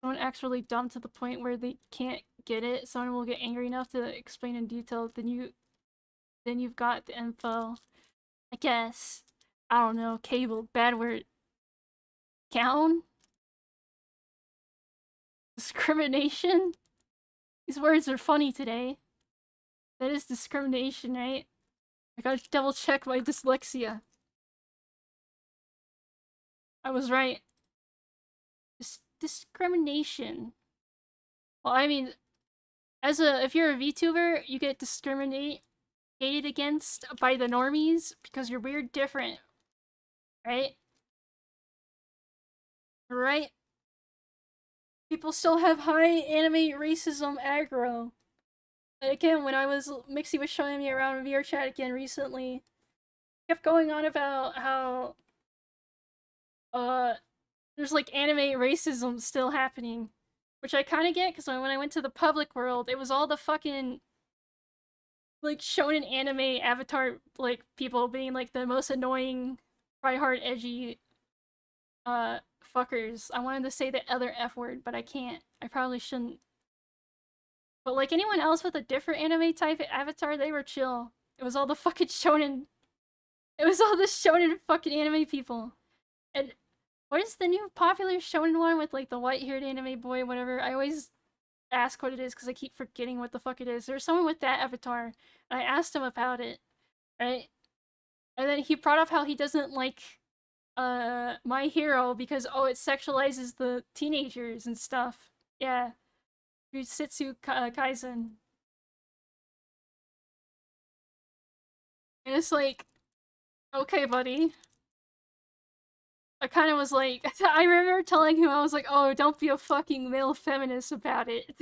Someone acts really dumb to the point where they can't get it, someone will get angry enough to explain in detail, then you've got the info. I guess. I don't know. Cable. Bad word. Gown? Discrimination? These words are funny today. That is discrimination, right? I gotta double check my dyslexia. I was right. Discrimination. Well, I mean, if you're a VTuber, you get discriminated against by the normies because you're weird different. Right? Right? People still have high anime racism aggro. And again, when Mixie was showing me around VR chat again recently, kept going on about how there's like anime racism still happening. Which I kinda get, because when I went to the public world, it was all the fucking like shonen anime avatar like people being like the most annoying, try-hard, edgy fuckers. I wanted to say the other F word, but I can't. I probably shouldn't. But like anyone else with a different anime type avatar, they were chill. It was all the fucking shonen. It was all the shonen fucking anime people. And what is the new popular shonen one with like the white-haired anime boy, whatever? I ask what it is because I keep forgetting what the fuck it is. There's someone with that avatar, and I asked him about it, right? And then he brought up how he doesn't like My Hero because oh it sexualizes the teenagers and stuff. Yeah, Jutsu Kaisen. And it's like, okay, buddy. I kind of was like, I remember telling him, I was like, oh, don't be a fucking male feminist about it.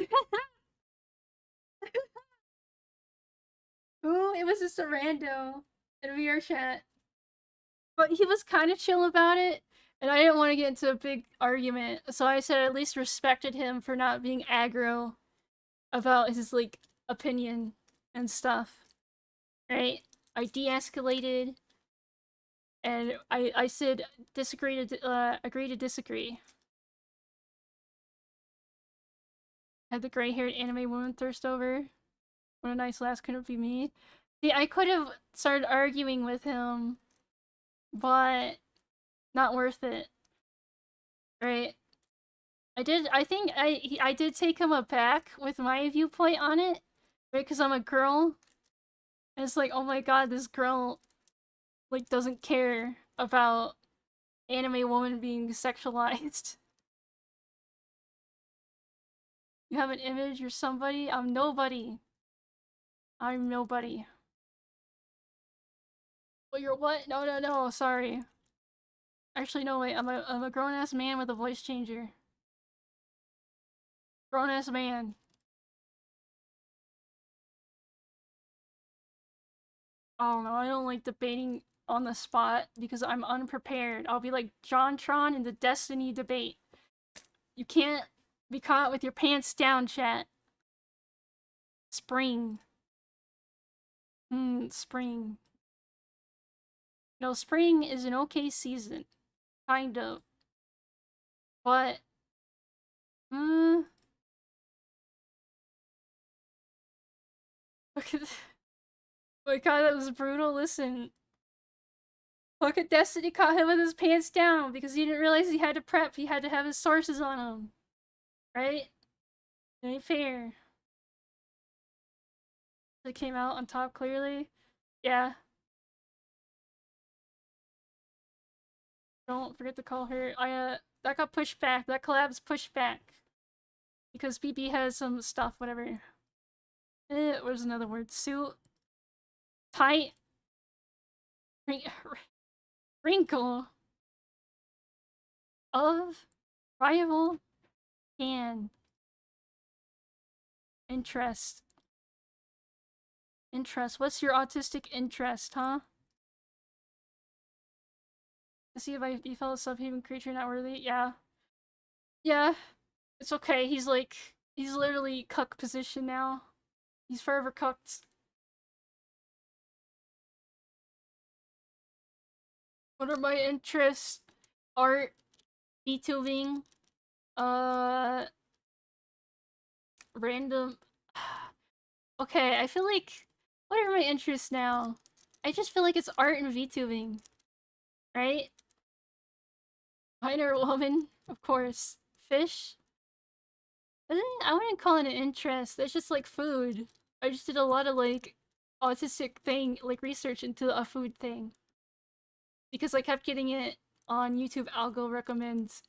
Ooh, it was just a rando in a VR chat. But he was kind of chill about it, and I didn't want to get into a big argument, so I said I at least respected him for not being aggro about his, like, opinion and stuff. Right? I de-escalated, and I said disagree to, agree to disagree. Had the gray-haired anime woman thirst over. What a nice lass, couldn't be me. See, I could have started arguing with him, but not worth it. Right? I did take him aback with my viewpoint on it, right? Because I'm a girl. And it's like, oh my god, this girl, like, doesn't care about anime woman being sexualized. You have an image, you're somebody? I'm nobody. I'm nobody. Well, you're what? No, no, no, sorry. Actually, no, wait, I'm a grown-ass man with a voice changer. Grown-ass man. Oh no, I don't like debating on the spot because I'm unprepared. I'll be like JonTron in the Destiny debate. You can't be caught with your pants down, chat. Spring. Spring. No, spring is an okay season. Kind of. But, look at oh my god, that was brutal. Listen. Look at Destiny caught him with his pants down because he didn't realize he had to prep. He had to have his sources on him. Right? It ain't fair. They came out on top clearly. Yeah. Don't forget to call her. That got pushed back. That collab's pushed back. Because BB has some stuff, whatever. Where's another word? Suit. Tight. Wrinkle. Of. Rival. Can. Interest. Interest. What's your autistic interest, huh? To see if you felt a subhuman creature not worthy? Yeah. Yeah. It's okay. He's literally cuck position now. He's forever cucked. What are my interests? Art, VTubing, uh, random. Okay, I feel like what are my interests now? I just feel like it's art and VTubing, right? Minor woman, of course. Fish. I wouldn't call it an interest. It's just like food. I just did a lot of like autistic thing, like research into a food thing. Because I kept getting it on YouTube algo recommends.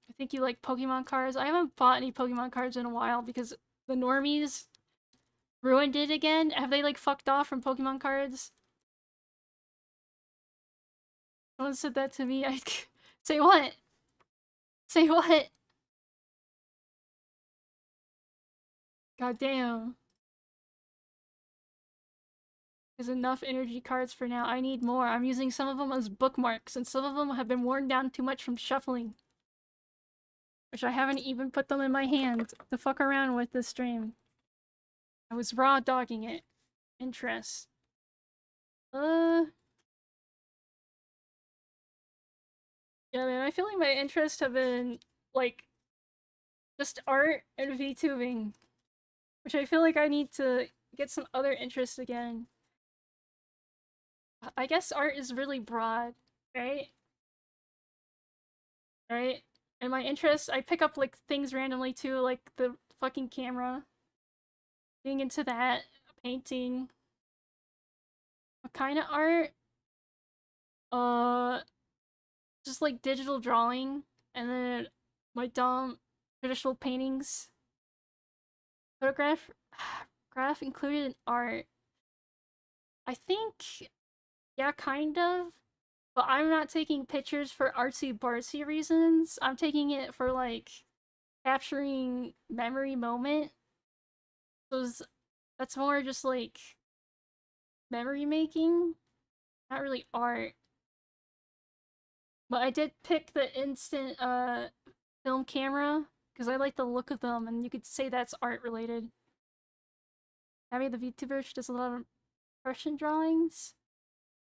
I think you like Pokemon cards. I haven't bought any Pokemon cards in a while because the normies ruined it again. Have they like fucked off from Pokemon cards? Someone said that to me. I say what? Say what? God damn. There's enough energy cards for now. I need more. I'm using some of them as bookmarks, and some of them have been worn down too much from shuffling. Which I haven't even put them in my hand to fuck around with this stream. I was raw dogging it. Interest. Yeah, man, I feel like my interests have been, like, just art and VTubing. Which I feel like I need to get some other interests again. I guess art is really broad, right? Right? And my interests, I pick up like things randomly too, like the fucking camera. Getting into that, painting. What kind of art? Uh, just like digital drawing, and then my dumb traditional paintings. Photograph, graph included in art. I think, yeah, kind of. But I'm not taking pictures for artsy bartsy reasons. I'm taking it for like capturing memory moment. So that's more just like memory making, not really art. But I did pick the instant film camera because I like the look of them, and you could say that's art related. Abby the VTuber, she does a lot of impression drawings.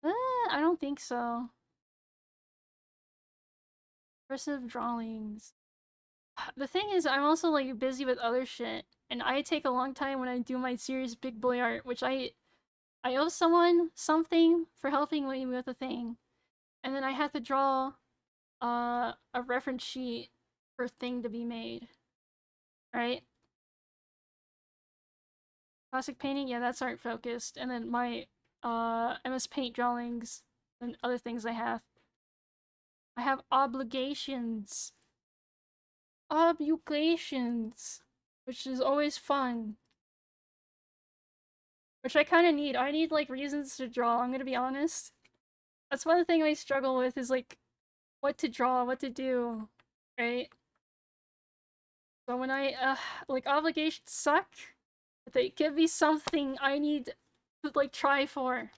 I don't think so. Impressive drawings. The thing is, I'm also like busy with other shit, and I take a long time when I do my serious big boy art, which I owe someone something for helping me with a thing, and then I have to draw a reference sheet for a thing to be made, right? Classic painting, yeah, that's art focused, and then my MS Paint drawings and other things I have. I have obligations. Obligations, which is always fun. Which I kind of need. I need like reasons to draw, I'm gonna be honest. That's one thing I struggle with is like what to draw, what to do, right? So when I like obligations suck, but they give me something I need to like try for.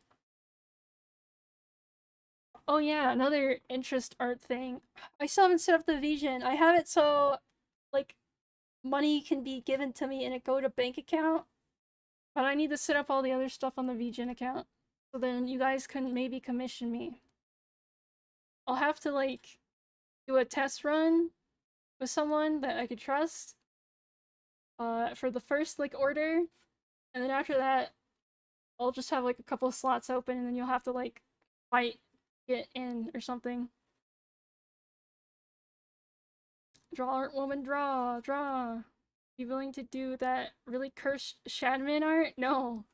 Oh yeah, another interest art thing. I still haven't set up the Vision. I have it so like money can be given to me in a go to bank account, but I need to set up all the other stuff on the Vision account. So then you guys can maybe commission me. I'll have to like do a test run with someone that I could trust for the first like order, and then after that I'll just have like a couple of slots open, and then you'll have to like fight get in or something. Draw art woman, draw. Be willing to do that really cursed Shadman art? No.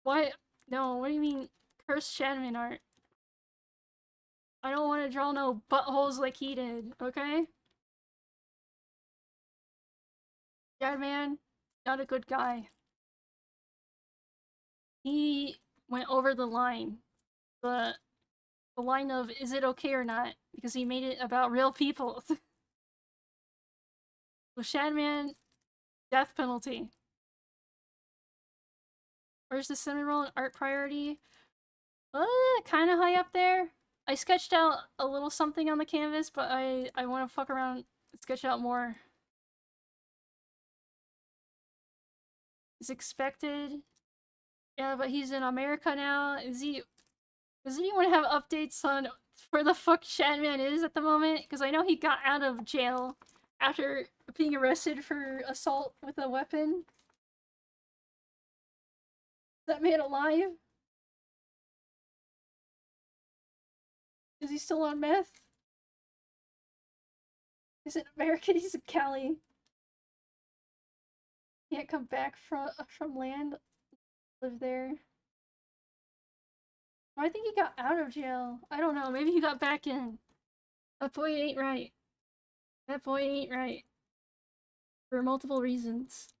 What? No, what do you mean cursed Shadman art? I don't want to draw no buttholes like he did, okay? Shadman, not a good guy. He went over the line. The line of is it okay or not? Because he made it about real people. So Shadman, death penalty. Where's the semi-roll and art priority? Kind of high up there. I sketched out a little something on the canvas, but I want to fuck around and sketch out more. Is expected. Yeah, but he's in America now. Does anyone have updates on where the fuck Shadman is at the moment? Because I know he got out of jail after being arrested for assault with a weapon. Is that man alive? Is he still on meth? Is it American? He's in Cali. Can't come back from land. Live there. I think he got out of jail. I don't know. Maybe he got back in. That boy ain't right. That boy ain't right. For multiple reasons.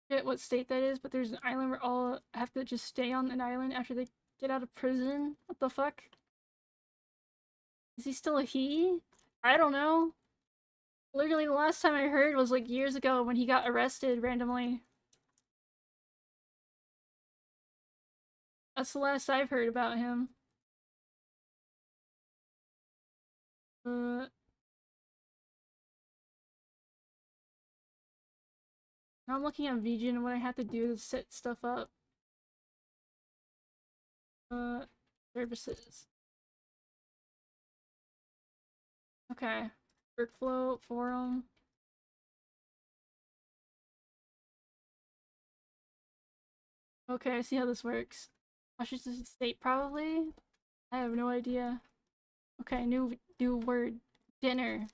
Forget what state that is, but there's an island where all have to just stay on an island after they get out of prison. What the fuck? Is he still a he? I don't know. Literally the last time I heard was like years ago when he got arrested randomly. That's the last I've heard about him. Uh, now I'm looking at Vision and what I have to do to set stuff up. Uh, services. Okay. Workflow, forum. Okay, I see how this works. Washington State, probably? I have no idea. Okay, new word. Dinner.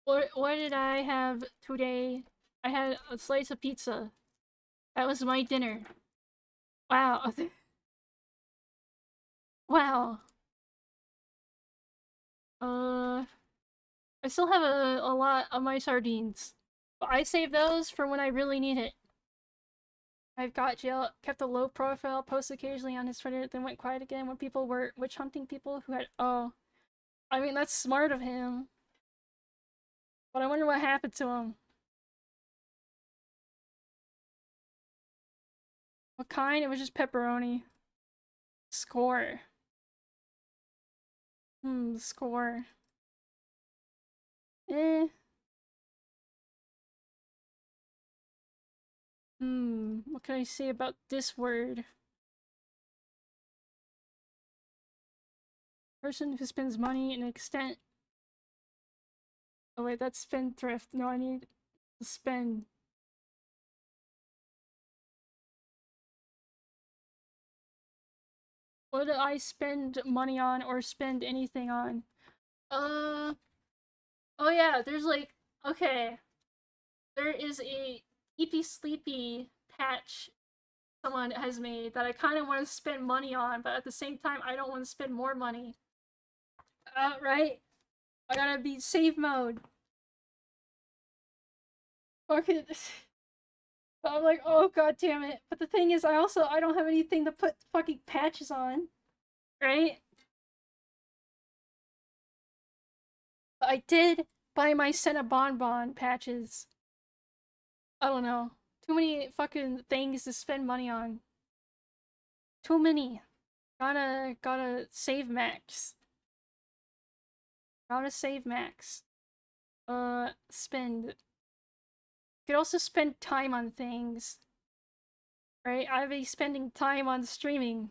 What did I have today? I had a slice of pizza. That was my dinner. Wow. Wow. Uh, I still have a lot of my sardines. But I save those for when I really need it. I've got jail, kept a low profile, posted occasionally on his Twitter, then went quiet again when people were witch hunting people who had. Oh. I mean, that's smart of him. But I wonder what happened to him. What kind? It was just pepperoni. Score. Score. Eh. What can I say about this word? Person who spends money in an extent. Oh wait, that's spendthrift. No, I need to spend. What do I spend money on or spend anything on? Uh, oh yeah, there's like, okay, there is a Eepy Sleepy patch someone has made that I kind of want to spend money on, but at the same time, I don't want to spend more money. Right? I gotta be save mode. Fuck it. But I'm like, oh god damn it. But the thing is, I don't have anything to put fucking patches on. Right? But I did buy my Cinnabon patches. I don't know. Too many fucking things to spend money on. Too many. Gotta save max. Gotta save max. Spend. You could also spend time on things. Right? I'd be spending time on streaming.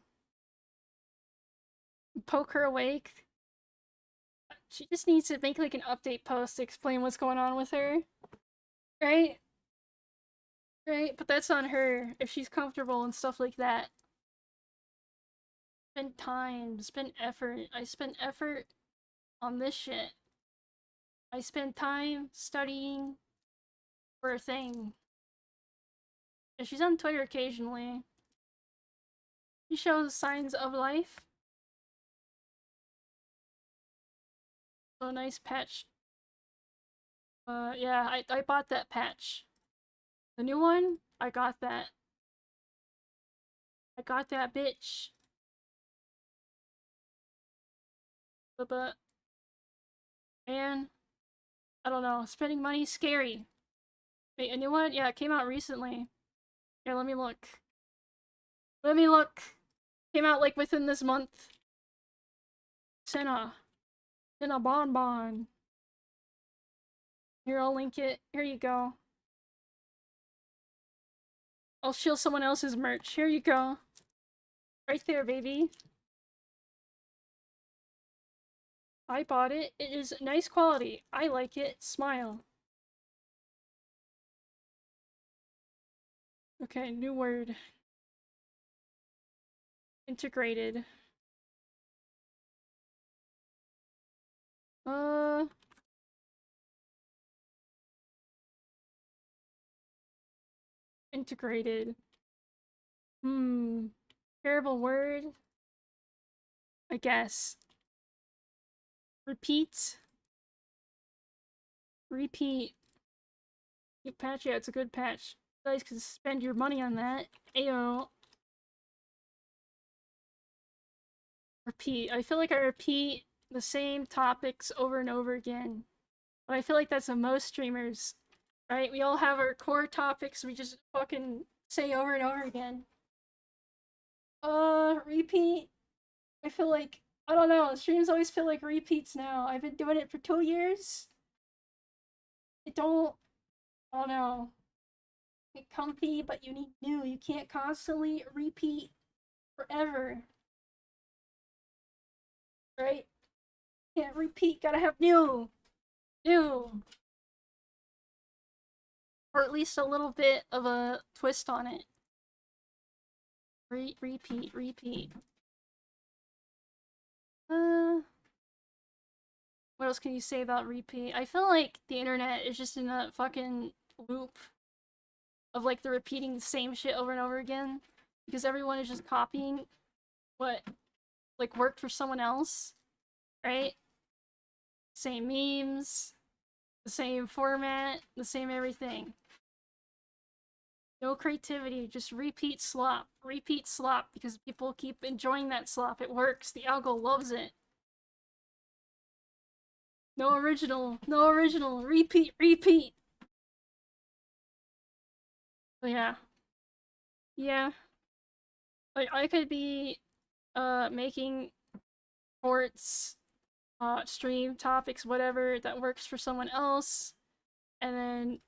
Poke her awake. She just needs to make like an update post to explain what's going on with her. Right? Right? But that's on her if she's comfortable and stuff like that. Spend time, spend effort. I spend effort on this shit. I spend time studying for a thing. And she's on Twitter occasionally. She shows signs of life. So nice patch. Yeah, I bought that patch. The new one? I got that. I got that bitch. But man, I don't know. Spending money is scary. Wait, a new one? Yeah, it came out recently. Here, let me look. Let me look. Came out like within this month. Senna. Senna Bonbon. Here, I'll link it. Here you go. I'll steal someone else's merch. Here you go. Right there, baby. I bought it. It is nice quality. I like it. Smile. Okay, new word. Integrated. Uh... Integrated. Terrible word. I guess. Repeat. Repeat. Good patch, yeah, it's a good patch. You guys can spend your money on that. Ayo. Repeat. I feel like I repeat the same topics over and over again. But I feel like that's on most streamers. Right? We all have our core topics we just fucking say over and over again. Repeat. I feel like, I don't know, streams always feel like repeats now. I've been doing it for 2 years. I don't know. Get comfy, but you need new. You can't constantly repeat forever. Right? Can't repeat, gotta have new. New. Or at least a little bit of a twist on it. Repeat. What else can you say about repeat? I feel like the internet is just in a fucking loop of like the repeating the same shit over and over again because everyone is just copying what like worked for someone else, right? Same memes, the same format, the same everything. No creativity, just repeat slop. Repeat slop because people keep enjoying that slop. It works. The algo loves it. No original. No original. Repeat, repeat. But yeah. Yeah. Like I could be making shorts, stream topics, whatever that works for someone else, and then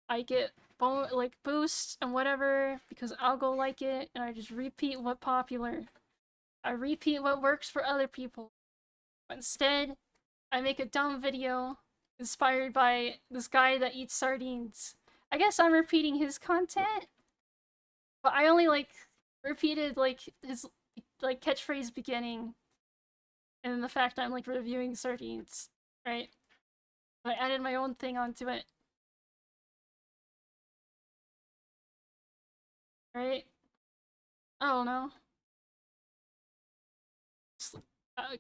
I get like boosts and whatever because I'll go like it, and I just repeat what popular. I repeat what works for other people. Instead, I make a dumb video inspired by this guy that eats sardines. I guess I'm repeating his content, but I only like repeated like his like catchphrase beginning, and then the fact I'm like reviewing sardines, right? I added my own thing onto it, right? I don't know.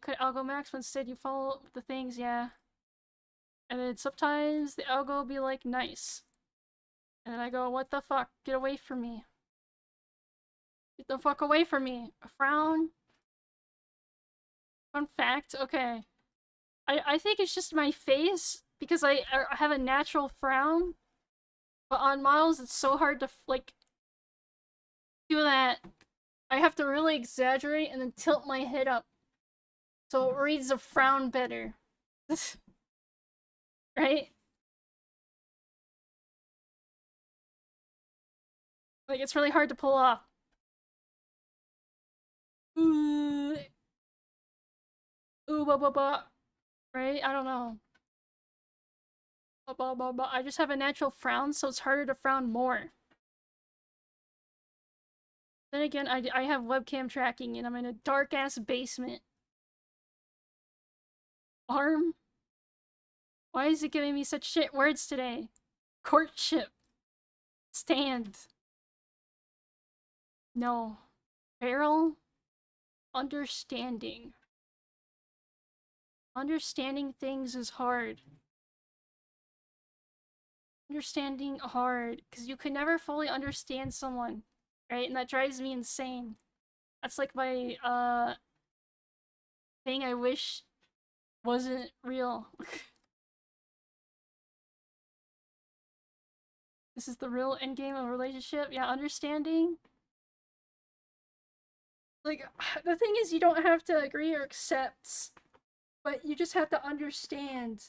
Could algo max, but instead you follow the things, yeah. And then sometimes the algo will be like, nice. And then I go, what the fuck? Get away from me. Get the fuck away from me. A frown? Fun fact? Okay. I think it's just my face because I have a natural frown. But on models, it's so hard to, like, do that. I have to really exaggerate and then tilt my head up so it reads a frown better. Right? Like, it's really hard to pull off. Ooh, ooh, blah, blah, blah. Right? I don't know. Blah, blah, blah, blah. I just have a natural frown, so it's harder to frown more. Then again, I have webcam tracking and I'm in a dark-ass basement. Arm? Why is it giving me such shit words today? Courtship. Stand. No. Barrel? Understanding. Understanding things is hard. Understanding hard, because you can never fully understand someone, right? And that drives me insane. That's like my, thing I wish wasn't real. This is the real endgame of a relationship? Yeah, understanding? Like, the thing is, you don't have to agree or accept, but you just have to understand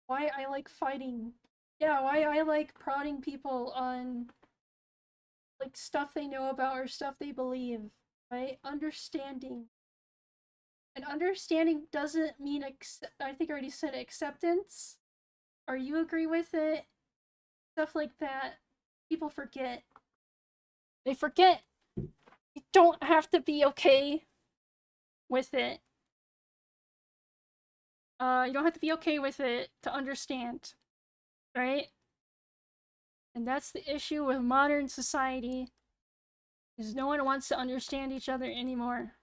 why I like fighting. Yeah, why I like prodding people on, like, stuff they know about or stuff they believe, right? Understanding. And understanding doesn't mean, I think I already said acceptance, or you agree with it, stuff like that. People forget. They forget you don't have to be okay with it. You don't have to be okay with it to understand, right? And that's the issue with modern society, is no one wants to understand each other anymore.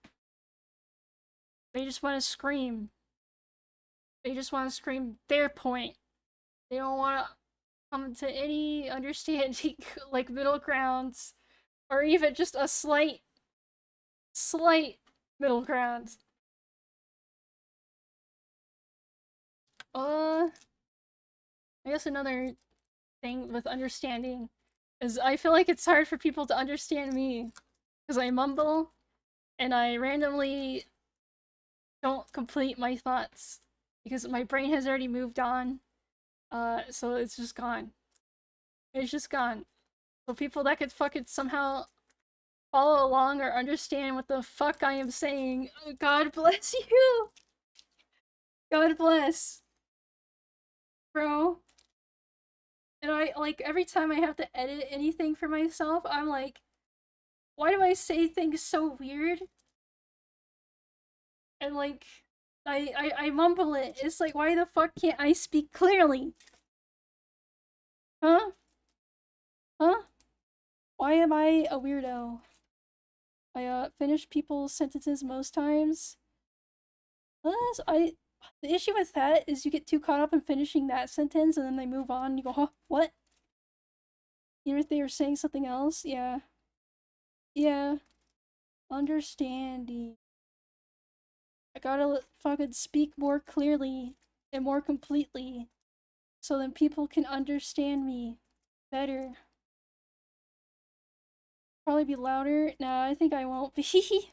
They just want to scream. They just want to scream their point. They don't want to come to any understanding, like, middle grounds, or even just a slight middle ground. I guess another thing with understanding is I feel like it's hard for people to understand me because I mumble and I randomly don't complete my thoughts because my brain has already moved on. So it's just gone. It's just gone. So people that could fucking somehow follow along or understand what the fuck I am saying, God bless you! God bless. Bro. And I, like, every time I have to edit anything for myself, I'm like, why do I say things so weird? And, like, I mumble it. It's like, why the fuck can't I speak clearly? Huh? Huh? Why am I a weirdo? I finish people's sentences most times. I the issue with that is you get too caught up in finishing that sentence and then they move on and you go, huh, what? Even if they were saying something else? Yeah. Yeah. Understanding. I gotta fucking speak more clearly and more completely so then people can understand me better. Probably be louder. Nah, I think I won't be.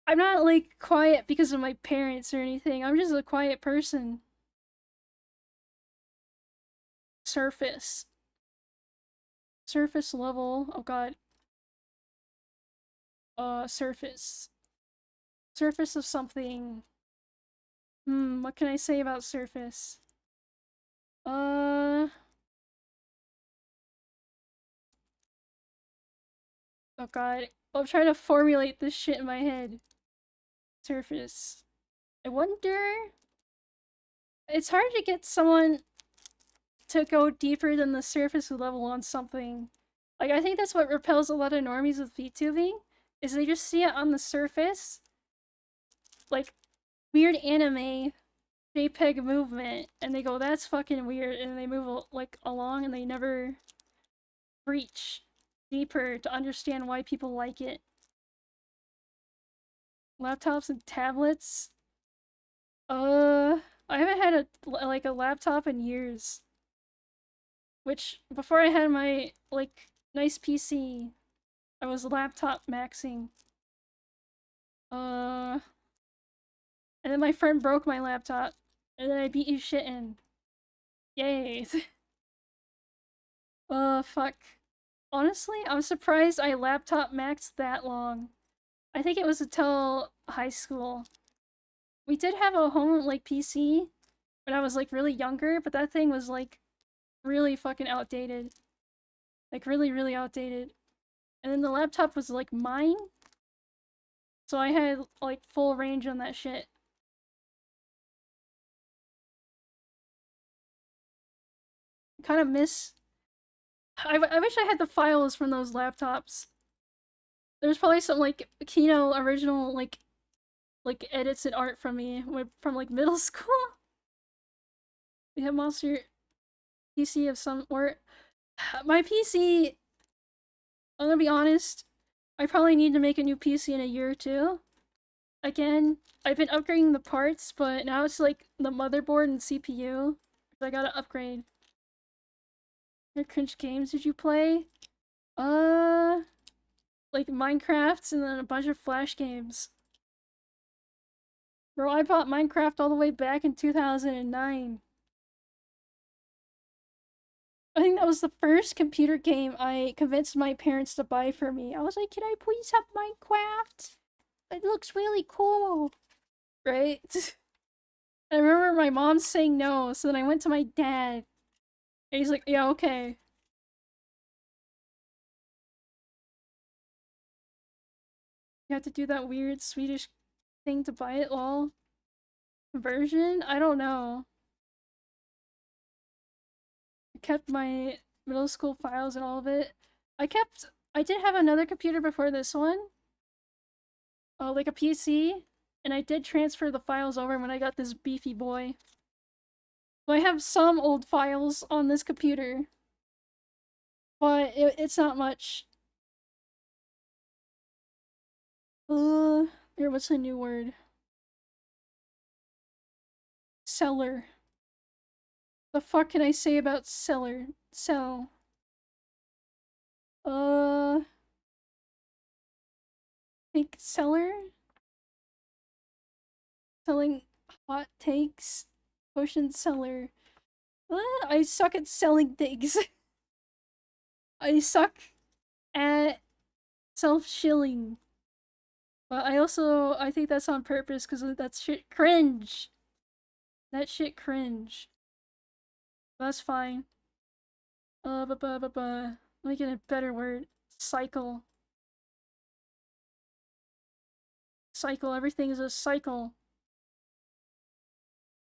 I'm not like quiet because of my parents or anything. I'm just a quiet person. Surface. Surface level. Oh god. Surface. Surface of something. What can I say about surface? Oh god. I'm trying to formulate this shit in my head. Surface. I wonder... It's hard to get someone to go deeper than the surface level on something. Like, I think that's what repels a lot of normies with VTubing, is they just see it on the surface, like, weird anime JPEG movement, and they go, that's fucking weird, and they move, like, along, and they never reach deeper to understand why people like it. Laptops and tablets? I haven't had a laptop in years. Which, before I had my, like, nice PC, I was laptop maxing. And then my friend broke my laptop, and then I beat his shit in. Yay. Fuck. Honestly, I'm surprised I laptop maxed that long. I think it was until high school. We did have a home, like, PC when I was, like, really younger, but that thing was, like, really fucking outdated. Like, really, really outdated. And then the laptop was, like, mine, so I had, like, full range on that shit. Kind of miss... I wish I had the files from those laptops. There's probably some, like, Kino original, like edits and art from me from, like, middle school. We have Monster PC of some... or... My PC... I'm gonna be honest, I probably need to make a new PC in a year or two. Again, I've been upgrading the parts, but now it's like the motherboard and CPU. So I gotta upgrade. What cringe games did you play? Like Minecraft and then a bunch of Flash games. Bro, I bought Minecraft all the way back in 2009. I think that was the first computer game I convinced my parents to buy for me. I was like, can I please have Minecraft? It looks really cool. Right? I remember my mom saying no, so then I went to my dad. And he's like, yeah, okay. You have to do that weird Swedish thing to buy it, lol. Version? I don't know. I kept my middle school files and all of it. I did have another computer before this one. Like a PC. And I did transfer the files over when I got this beefy boy. So I have some old files on this computer. But it's not much. Here, what's the new word? Seller. The fuck can I say about seller? Sell. Think seller? Selling hot takes? Potion seller. I suck at selling things. I suck at self-shilling. But I think that's on purpose because that shit cringe. That shit cringe. That's fine. Let me get a better word. Cycle. Cycle, everything is a cycle.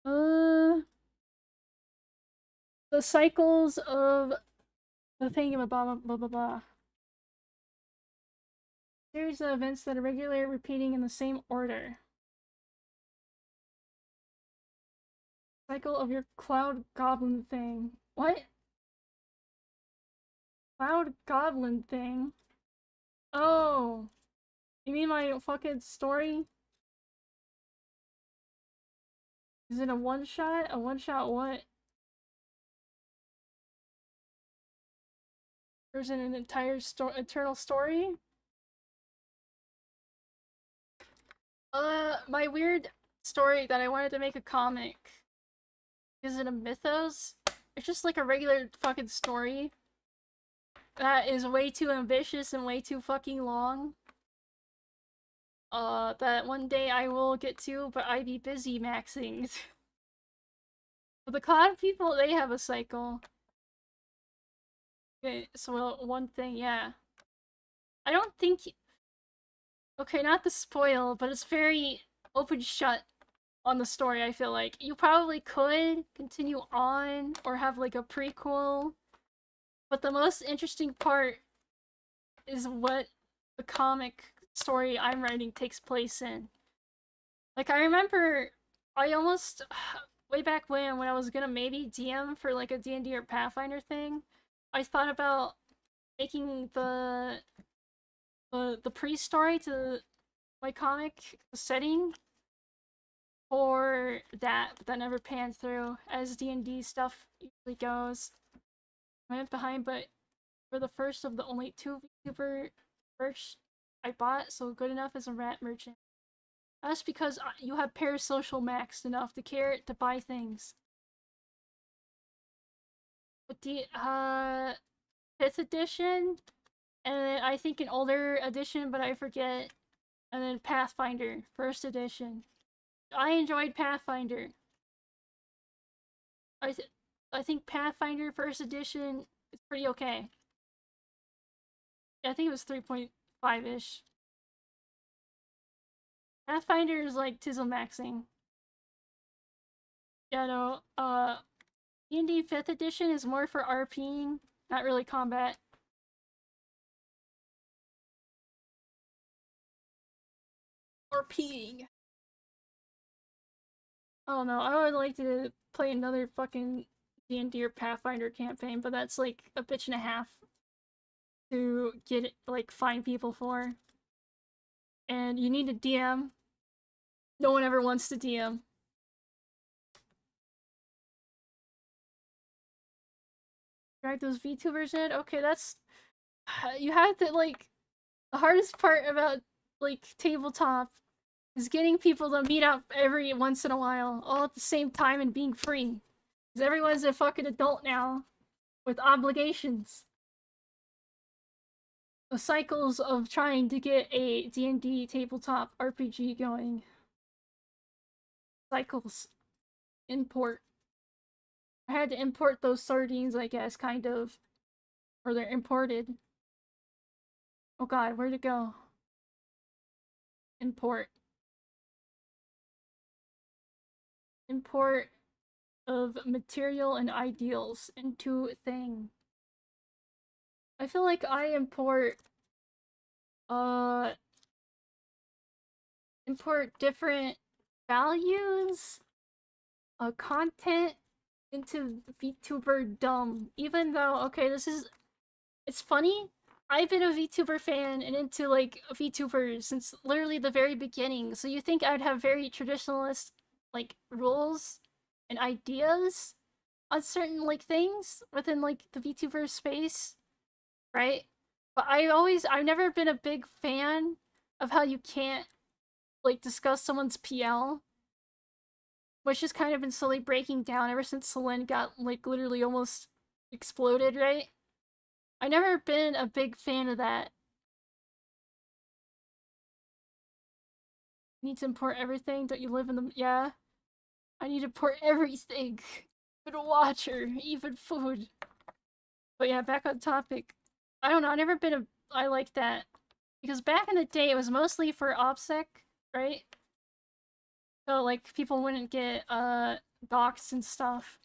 The cycles of the thing of blah blah blah blah blah. Series of events that are regularly repeating in the same order. Cycle of your cloud goblin thing. What? Cloud goblin thing? Oh. You mean my fucking story? Is it a one shot? A one shot what? Or is it an entire eternal story? My weird story that I wanted to make a comic. Is it a mythos? It's just like a regular fucking story that is way too ambitious and way too fucking long. That one day I will get to, but I be busy maxing. But the cloud people, they have a cycle. Okay, so one thing, yeah. I don't think... Okay, not to spoil, but it's very open shut on the story, I feel like. You probably could continue on or have like a prequel, but the most interesting part is what the comic story I'm writing takes place in. Like, I remember I almost... way back when I was gonna maybe DM for like a D&D or Pathfinder thing, I thought about making the pre-story to my comic setting for that, but that never panned through, as D&D stuff usually goes. I went behind, but for the first of the only 2 VTuber merch I bought, so good enough as a rat merchant. That's because you have parasocial maxed enough to care to buy things. But the 5th edition, and then I think an older edition, but I forget, and then Pathfinder 1st edition. I enjoyed Pathfinder. I think Pathfinder 1st edition is pretty okay. I think it was 3.5-ish. Pathfinder is like Tizzle maxing. Yeah, no, D&D 5th edition is more for RPing, not really combat. RPing. I don't know, I would like to play another fucking D&D or Pathfinder campaign, but that's like a bitch and a half to get it, like, find people for. And you need a DM. No one ever wants to DM. Drag those VTubers in? Okay, that's... You have to, like... The hardest part about, like, tabletop is getting people to meet up every once in a while, all at the same time and being free. Because everyone's a fucking adult now, with obligations. The cycles of trying to get a D&D tabletop RPG going. Cycles. Import. I had to import those sardines, I guess, kind of. Or they're imported. Oh god, where'd it go? Import. Import of material and ideals into thing. I feel like I import different values, content into VTuber dumb. Even though, okay, it's funny. I've been a VTuber fan and into like VTubers since literally the very beginning. So you think I'd have very traditionalist like rules and ideas on certain like things within like the VTuber space, right? But I've never been a big fan of how you can't like discuss someone's PL, which has kind of been slowly breaking down ever since Selene got like literally almost exploded, right? I've never been a big fan of that. You need to import everything. Don't you live in the... Yeah. I need to import everything. Even water, even food. But yeah, back on topic. I don't know, I've never been a... I like that. Because back in the day, it was mostly for OPSEC, right? So like people wouldn't get doxxed and stuff.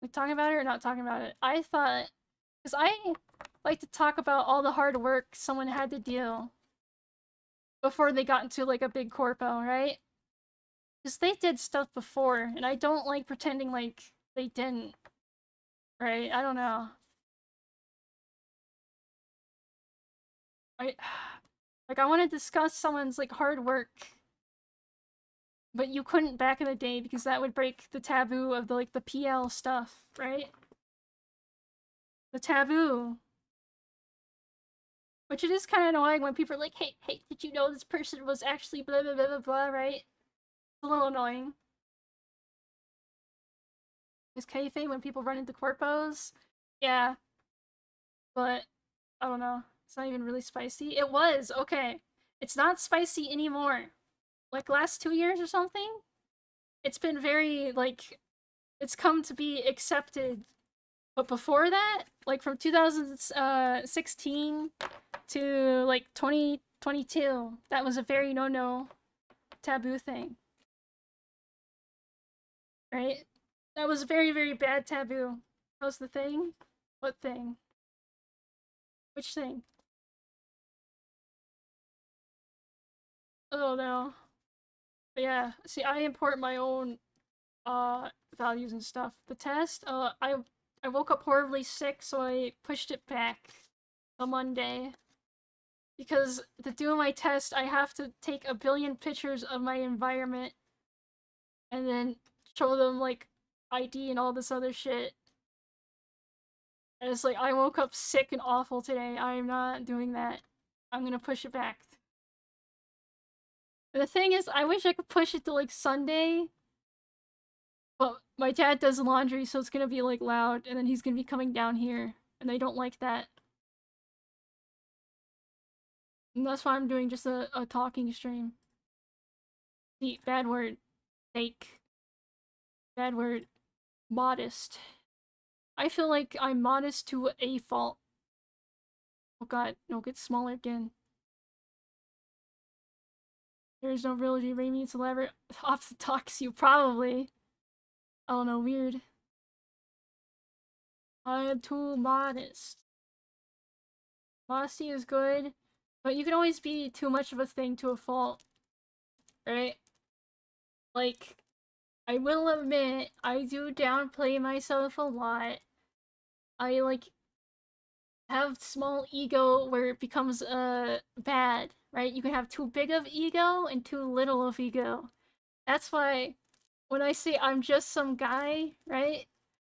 Like talking about it or not talking about it? I thought, because I like to talk about all the hard work someone had to do before they got into like a big corpo, right? Because they did stuff before, and I don't like pretending like they didn't, right? I don't know. I like I want to discuss someone's like hard work, but you couldn't back in the day because that would break the taboo of the like the PL stuff, right? The taboo. Which it is kind of annoying when people are like, hey, did you know this person was actually blah blah blah blah blah, right? It's a little annoying. Is kayfabe when people run into corpos? Yeah, but I don't know. It's not even really spicy. It was, okay. It's not spicy anymore. Like last 2 years or something? It's been very, like, it's come to be accepted. But before that, like from 2016 to like 2022, that was a very no taboo thing. Right? That was a very, very bad taboo. How's the thing? What thing? Which thing? Oh no. But yeah, see, I import my own values and stuff. The test, I woke up horribly sick, so I pushed it back to Monday. Because to do my test, I have to take a billion pictures of my environment and then show them like ID and all this other shit. And it's like I woke up sick and awful today. I am not doing that. I'm gonna push it back. And the thing is, I wish I could push it to like Sunday. But my dad does laundry, so it's gonna be like loud, and then he's gonna be coming down here, and I don't like that. And that's why I'm doing just a talking stream. See, bad word. Fake. Bad word. Modest. I feel like I'm modest to a fault. Oh god, no, get smaller again. There's no real raimAI to lever off the talks you probably. I don't know, weird. I am too modest. Modesty is good, but you can always be too much of a thing to a fault, right? Like, I will admit, I do downplay myself a lot. I, like, have small ego where it becomes, bad, right? You can have too big of ego and too little of ego. That's why when I say I'm just some guy, right?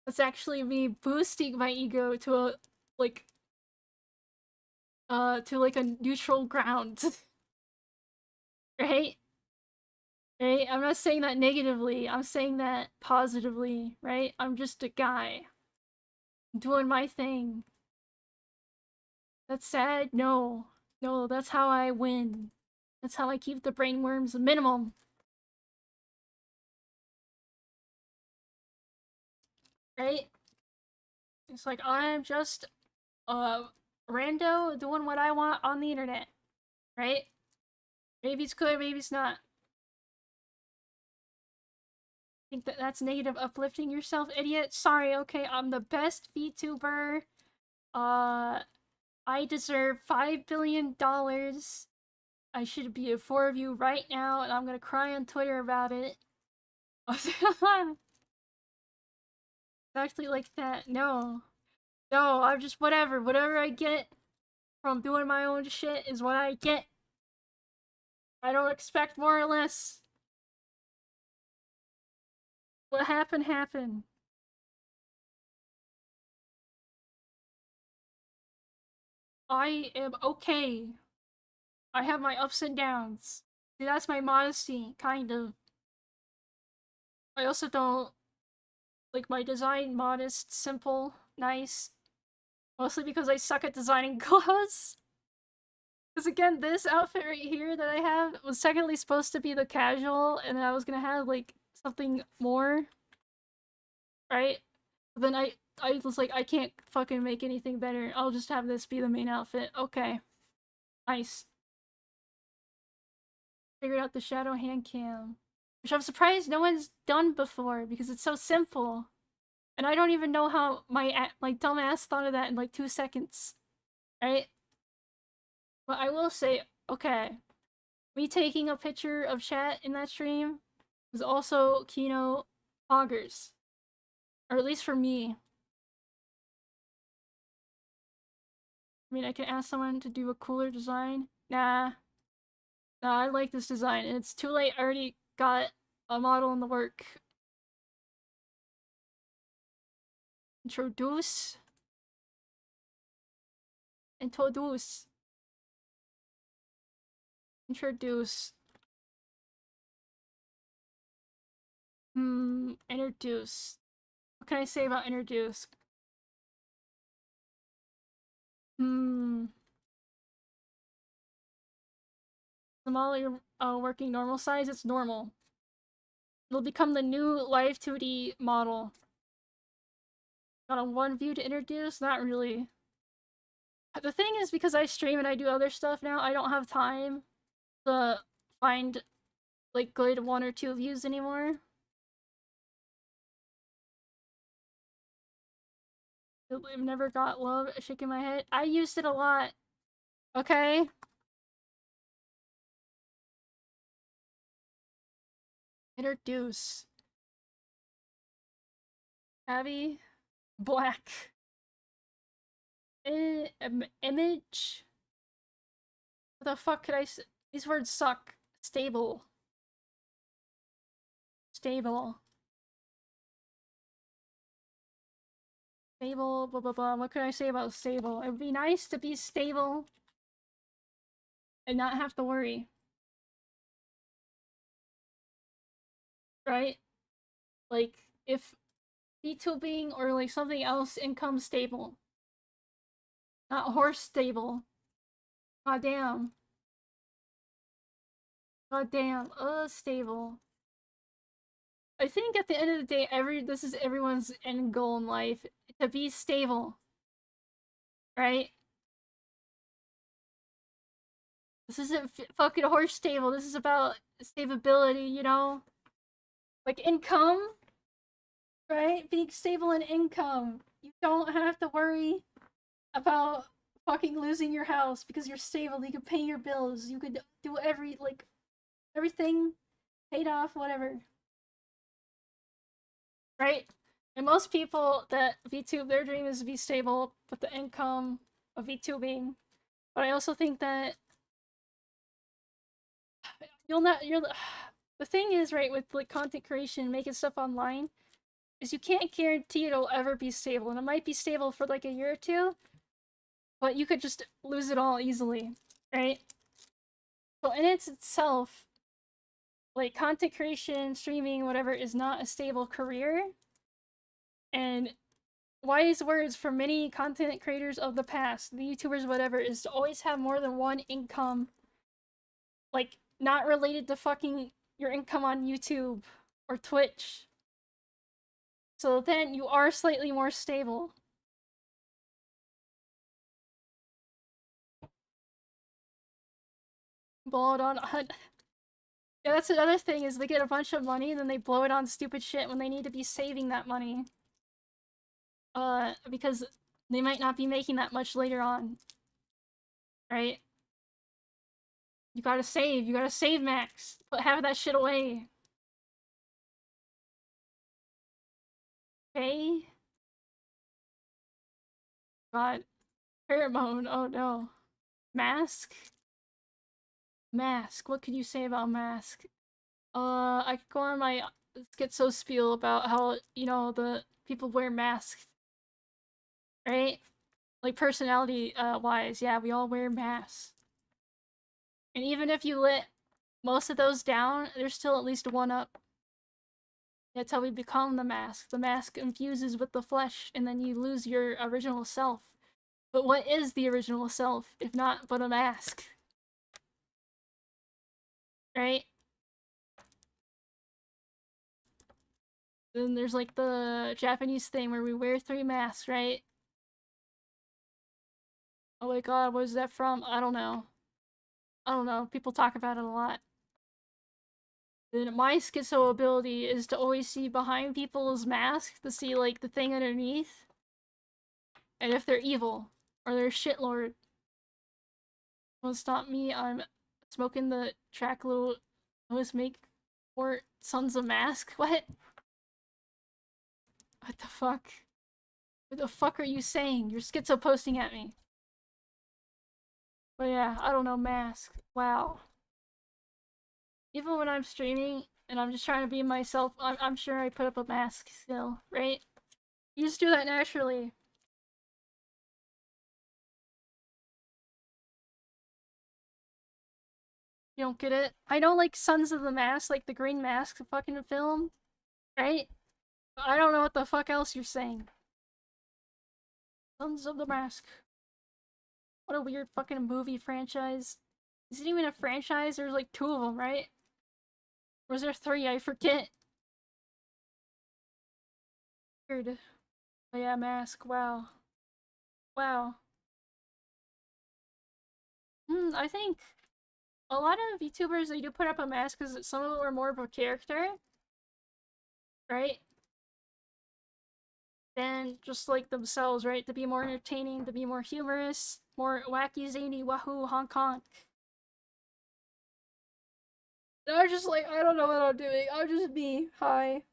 It's actually me boosting my ego to a, like, to like a neutral ground. Right? Right? I'm not saying that negatively, I'm saying that positively, right? I'm just a guy. Doing my thing. That's sad? No. No, that's how I win. That's how I keep the brainworms a minimum. Right? It's like I'm just a rando doing what I want on the internet. Right? Maybe it's good, maybe it's not. Think that that's negative uplifting yourself, idiot? Sorry, okay, I'm the best VTuber. I deserve $5 billion. I should be a 4 of you right now, and I'm gonna cry on Twitter about it. It's actually like that. No. No, I'm just whatever. Whatever I get from doing my own shit is what I get. I don't expect more or less. What happened, happened. I am okay. I have my ups and downs. See, that's my modesty, kind of. I also don't like my design modest, simple, nice. Mostly because I suck at designing clothes. Because again, this outfit right here that I have was technically supposed to be the casual, and then I was gonna have like something more, right? But then I was like, I can't fucking make anything better. I'll just have this be the main outfit. Okay. Nice. Figured out the shadow hand cam. Which I'm surprised no one's done before because it's so simple. And I don't even know how my dumb ass thought of that in like 2 seconds. Right? But I will say, okay, me taking a picture of chat in that stream was also Kino poggers. Or at least for me. I mean, I can ask someone to do a cooler design. Nah. Nah, I like this design. And it's too late. I already got a model in the work. Introduce. Introduce. Introduce. Introduce. What can I say about introduce? The model you're working normal size? It's normal. It'll become the new live 2D model. Got a one view to introduce? Not really. The thing is, because I stream and I do other stuff now, I don't have time to find like good 1 or 2 views anymore. I've never got love shaking my head. I used it a lot. Okay? Introduce. Abby. Black. Image. What the fuck could I say? These words suck. Stable. Stable. Stable, blah blah blah. What could I say about stable? It would be nice to be stable and not have to worry. Right? Like, if VTubing or like something else income stable. Not horse stable. God damn. God damn. Stable. I think at the end of the day, this is everyone's end goal in life. To be stable. Right? This isn't fucking horse stable. This is about stability, you know? Like income? Right? Being stable in income. You don't have to worry about fucking losing your house because you're stable. You can pay your bills. You could do everything paid off, whatever. Right? And most people that VTube, their dream is to be stable with the income of VTubing. But I also think that the thing is, right, with like content creation, making stuff online, is you can't guarantee it'll ever be stable. And it might be stable for like a year or two, but you could just lose it all easily, right? So in itself, like content creation, streaming, whatever, is not a stable career. And wise words from many content creators of the past, the YouTubers, whatever, is to always have more than one income, like not related to fucking your income on YouTube or Twitch. So then you are slightly more stable. Blow it on. Yeah, that's another thing, is they get a bunch of money and then they blow it on stupid shit when they need to be saving that money. Because they might not be making that much later on. Right? You gotta save, Max. But have that shit away. Okay? God. Pheromone, oh no. Mask? Mask, what could you say about Mask? I could go on my schizo spiel about how, you know, the people wear masks. Right? Like personality wise, yeah, we all wear masks. And even if you let most of those down, there's still at least one up. That's how we become the mask. The mask infuses with the flesh, and then you lose your original self. But what is the original self, if not but a mask? Right? Then there's like the Japanese thing where we wear 3 masks, right? Oh my god, what is that from? I don't know. I don't know. People talk about it a lot. Then my schizo ability is to always see behind people's masks to see like the thing underneath, and if they're evil or they're shitlord. Won't stop me. I'm smoking the track little. Always make more Sons of Mask. What? What the fuck? What the fuck are you saying? You're schizo posting at me. But yeah, I don't know, mask. Wow. Even when I'm streaming and I'm just trying to be myself, I'm sure I put up a mask still, right? You just do that naturally. You don't get it? I know, like, Sons of the Mask, like the Green Mask fucking film, right? But I don't know what the fuck else you're saying. Sons of the Mask. What a weird fucking movie franchise. Is it even a franchise? There's like two of them, right? Or was there three? I forget. Weird. Oh yeah, Mask. Wow. Wow. I think a lot of VTubers, they do put up a mask because some of them are more of a character, right? Than just like themselves, right? To be more entertaining, to be more humorous, more wacky, zany, wahoo, honk honk. And I'm just like, I don't know what I'm doing. I'm just me. Hi.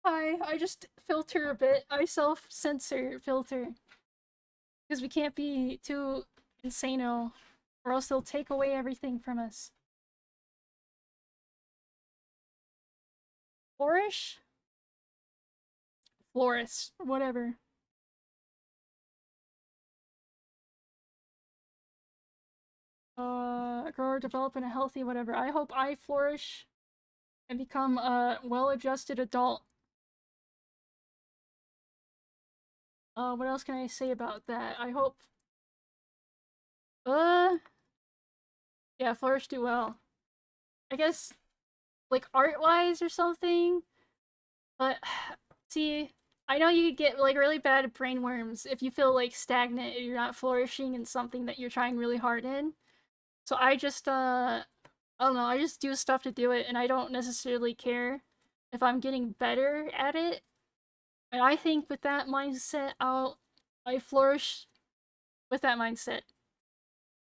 Hi. I just filter a bit. I self-censor filter. Because we can't be too insano, or else they'll take away everything from us. Flourish? Florist. Whatever. Grow, develop in a healthy whatever. I hope I flourish and become a well-adjusted adult. What else can I say about that? I hope... Uh... Yeah, flourish do well. I guess, like, art-wise or something? But, see, I know you could get, like, really bad brainworms if you feel, like, stagnant and you're not flourishing in something that you're trying really hard in. So I just, I don't know, I just do stuff to do it, and I don't necessarily care if I'm getting better at it. And I think with that mindset, I flourish with that mindset.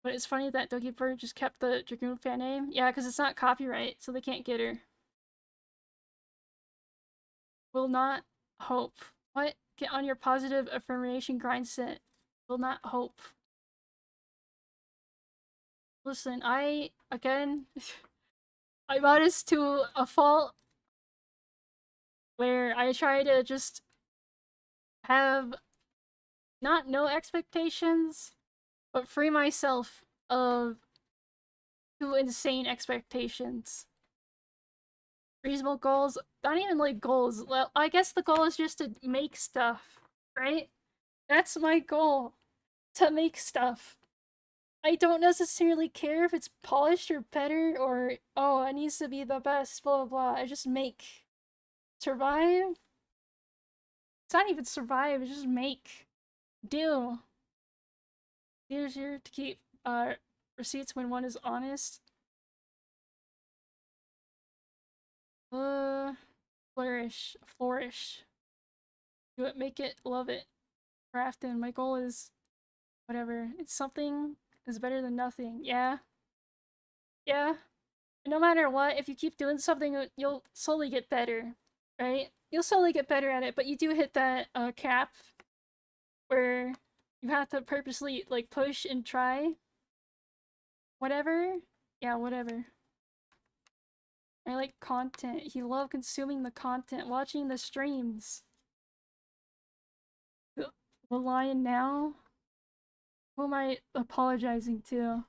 But it's funny that Doki Bird just kept the Dragoon fan name. Yeah, because it's not copyright, so they can't get her. Will not hope. What? Get on your positive affirmation grind set. Will not hope. Listen, again, I brought us to a fault where I try to just have not no expectations, but free myself of too insane expectations. Reasonable goals, not even like goals. Well, I guess the goal is just to make stuff, right? That's my goal, to make stuff. I don't necessarily care if it's polished or better or, oh, it needs to be the best, blah blah blah. I just make. Survive? It's not even survive, it's just make. Do. Here's here to keep receipts when one is honest. Flourish. Flourish. Do it, make it, love it. Crafting. My goal is whatever. It's something is better than nothing. Yeah. Yeah. No matter what, if you keep doing something, you'll slowly get better, right? You'll slowly get better at it, but you do hit that cap where you have to purposely like push and try. Whatever. Yeah, whatever. I like content. He loved consuming the content, watching the streams. The lion now? Who am I apologizing to?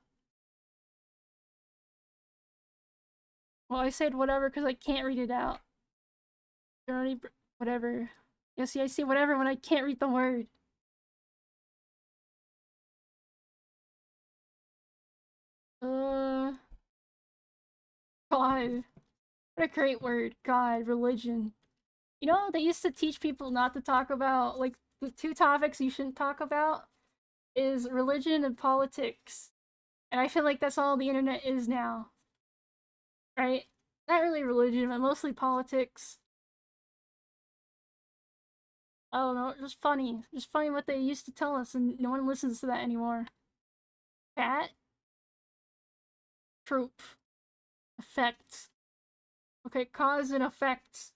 Well, I said whatever because I can't read it out. Whatever. Yes, yeah, I see whatever when I can't read the word. God. What a great word. God, religion. You know, they used to teach people not to talk about, like, the two topics you shouldn't talk about is religion and politics. And I feel like that's all the internet is now. Right? Not really religion, but mostly politics. I don't know, just funny. Just funny what they used to tell us, and no one listens to that anymore. Cat? Troop. Effects. Okay, cause and effects.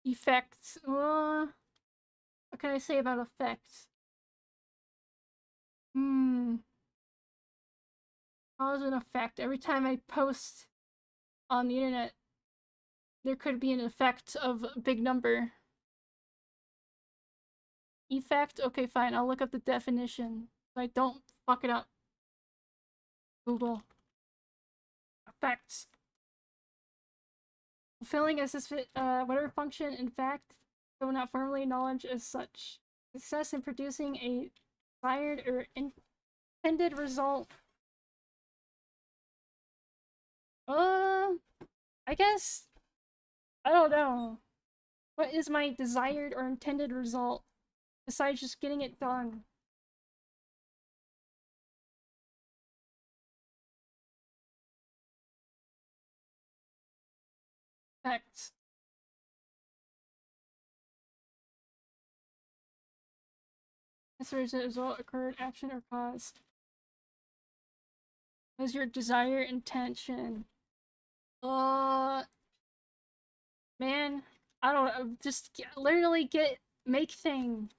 Effects. What can I say about effects? Hmm. Cause and effect. Every time I post on the internet, there could be an effect of a big number. Effect? Okay, fine. I'll look up the definition. So I don't fuck it up. Google. Effects. Fulfilling a whatever function, in fact, though not formally acknowledged as such. Success in producing a desired or intended result. I guess. I don't know. What is my desired or intended result besides just getting it done? Effects. As a result, occurred action or cause. What is your desired intention? Uh, man, I don't know. Just literally make thing.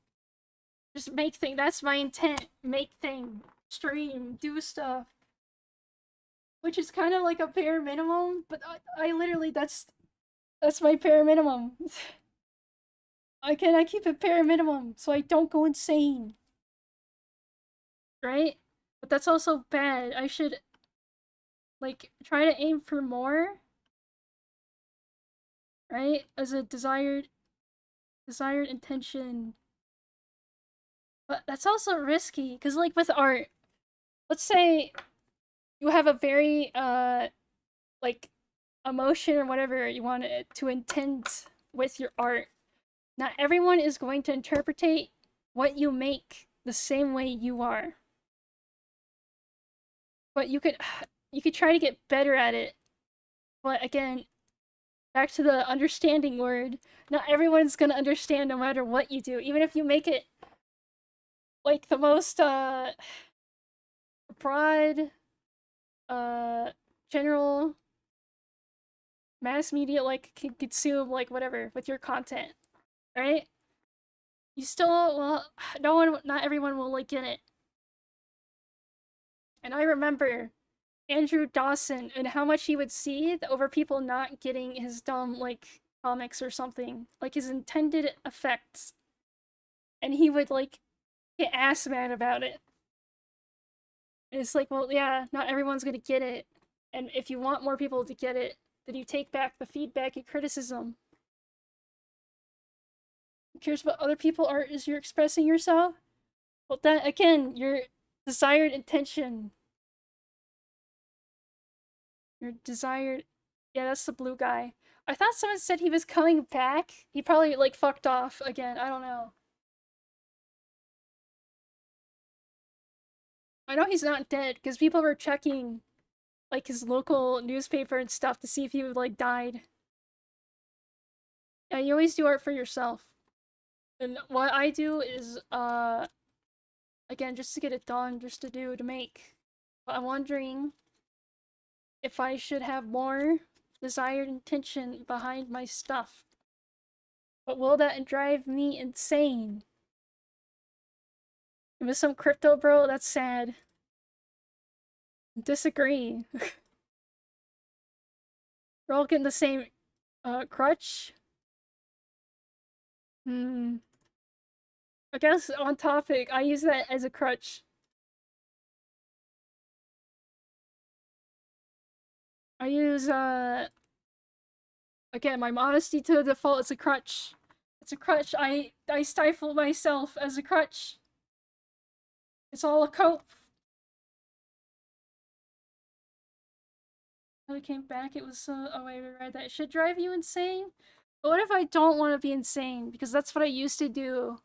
Just make thing. That's my intent. Make thing. Stream. Do stuff. Which is kind of like a bare minimum, but I literally that's my bare minimum. I cannot keep it bare minimum so I don't go insane. Right? But that's also bad. I should like try to aim for more. Right? As a desired intention. But that's also risky cuz like with art, let's say you have a very like emotion or whatever you want to intend with your art. Not everyone is going to interpret what you make the same way you are. But you could try to get better at it. But again, back to the understanding word, not everyone's going to understand no matter what you do. Even if you make it like the most broad general mass media like can consume like whatever with your content, right? You still well, not everyone will like get it. And I remember Andrew Dawson and how much he would see over people not getting his dumb like comics or something, like his intended effects, and he would like get ass mad about it. And it's like, well, yeah, not everyone's gonna get it, and if you want more people to get it, then you take back the feedback and criticism. Who cares what other people are as you're expressing yourself? Well, that again, your desired intention. Your desired. Yeah, that's the blue guy. I thought someone said he was coming back. He probably like fucked off again. I don't know. I know he's not dead because people were checking like his local newspaper and stuff to see if he would like died. Yeah, you always do art for yourself. And what I do is again just to get it done, just to make. But I'm wondering if I should have more desired intention behind my stuff. But will that drive me insane? You miss some crypto, bro? That's sad. Disagree. We're all getting the same crutch. Hmm. I guess on topic, I use that as a crutch. I use again my modesty to the default. It's a crutch. It's a crutch. I stifle myself as a crutch. It's all a cope. When it came back, it was so. Oh wait, we read that. It should drive you insane. But what if I don't want to be insane? Because that's what I used to do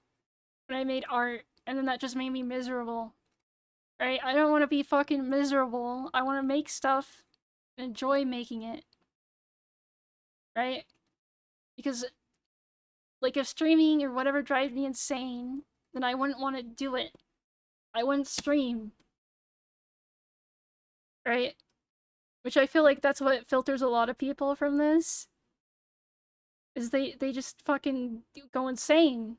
when I made art, and then that just made me miserable. Right? I don't want to be fucking miserable. I want to make stuff enjoy making it, right? Because, like, if streaming or whatever drives me insane, then I wouldn't want to do it. I wouldn't stream, right? Which I feel like that's what filters a lot of people from this. Is they just fucking go insane.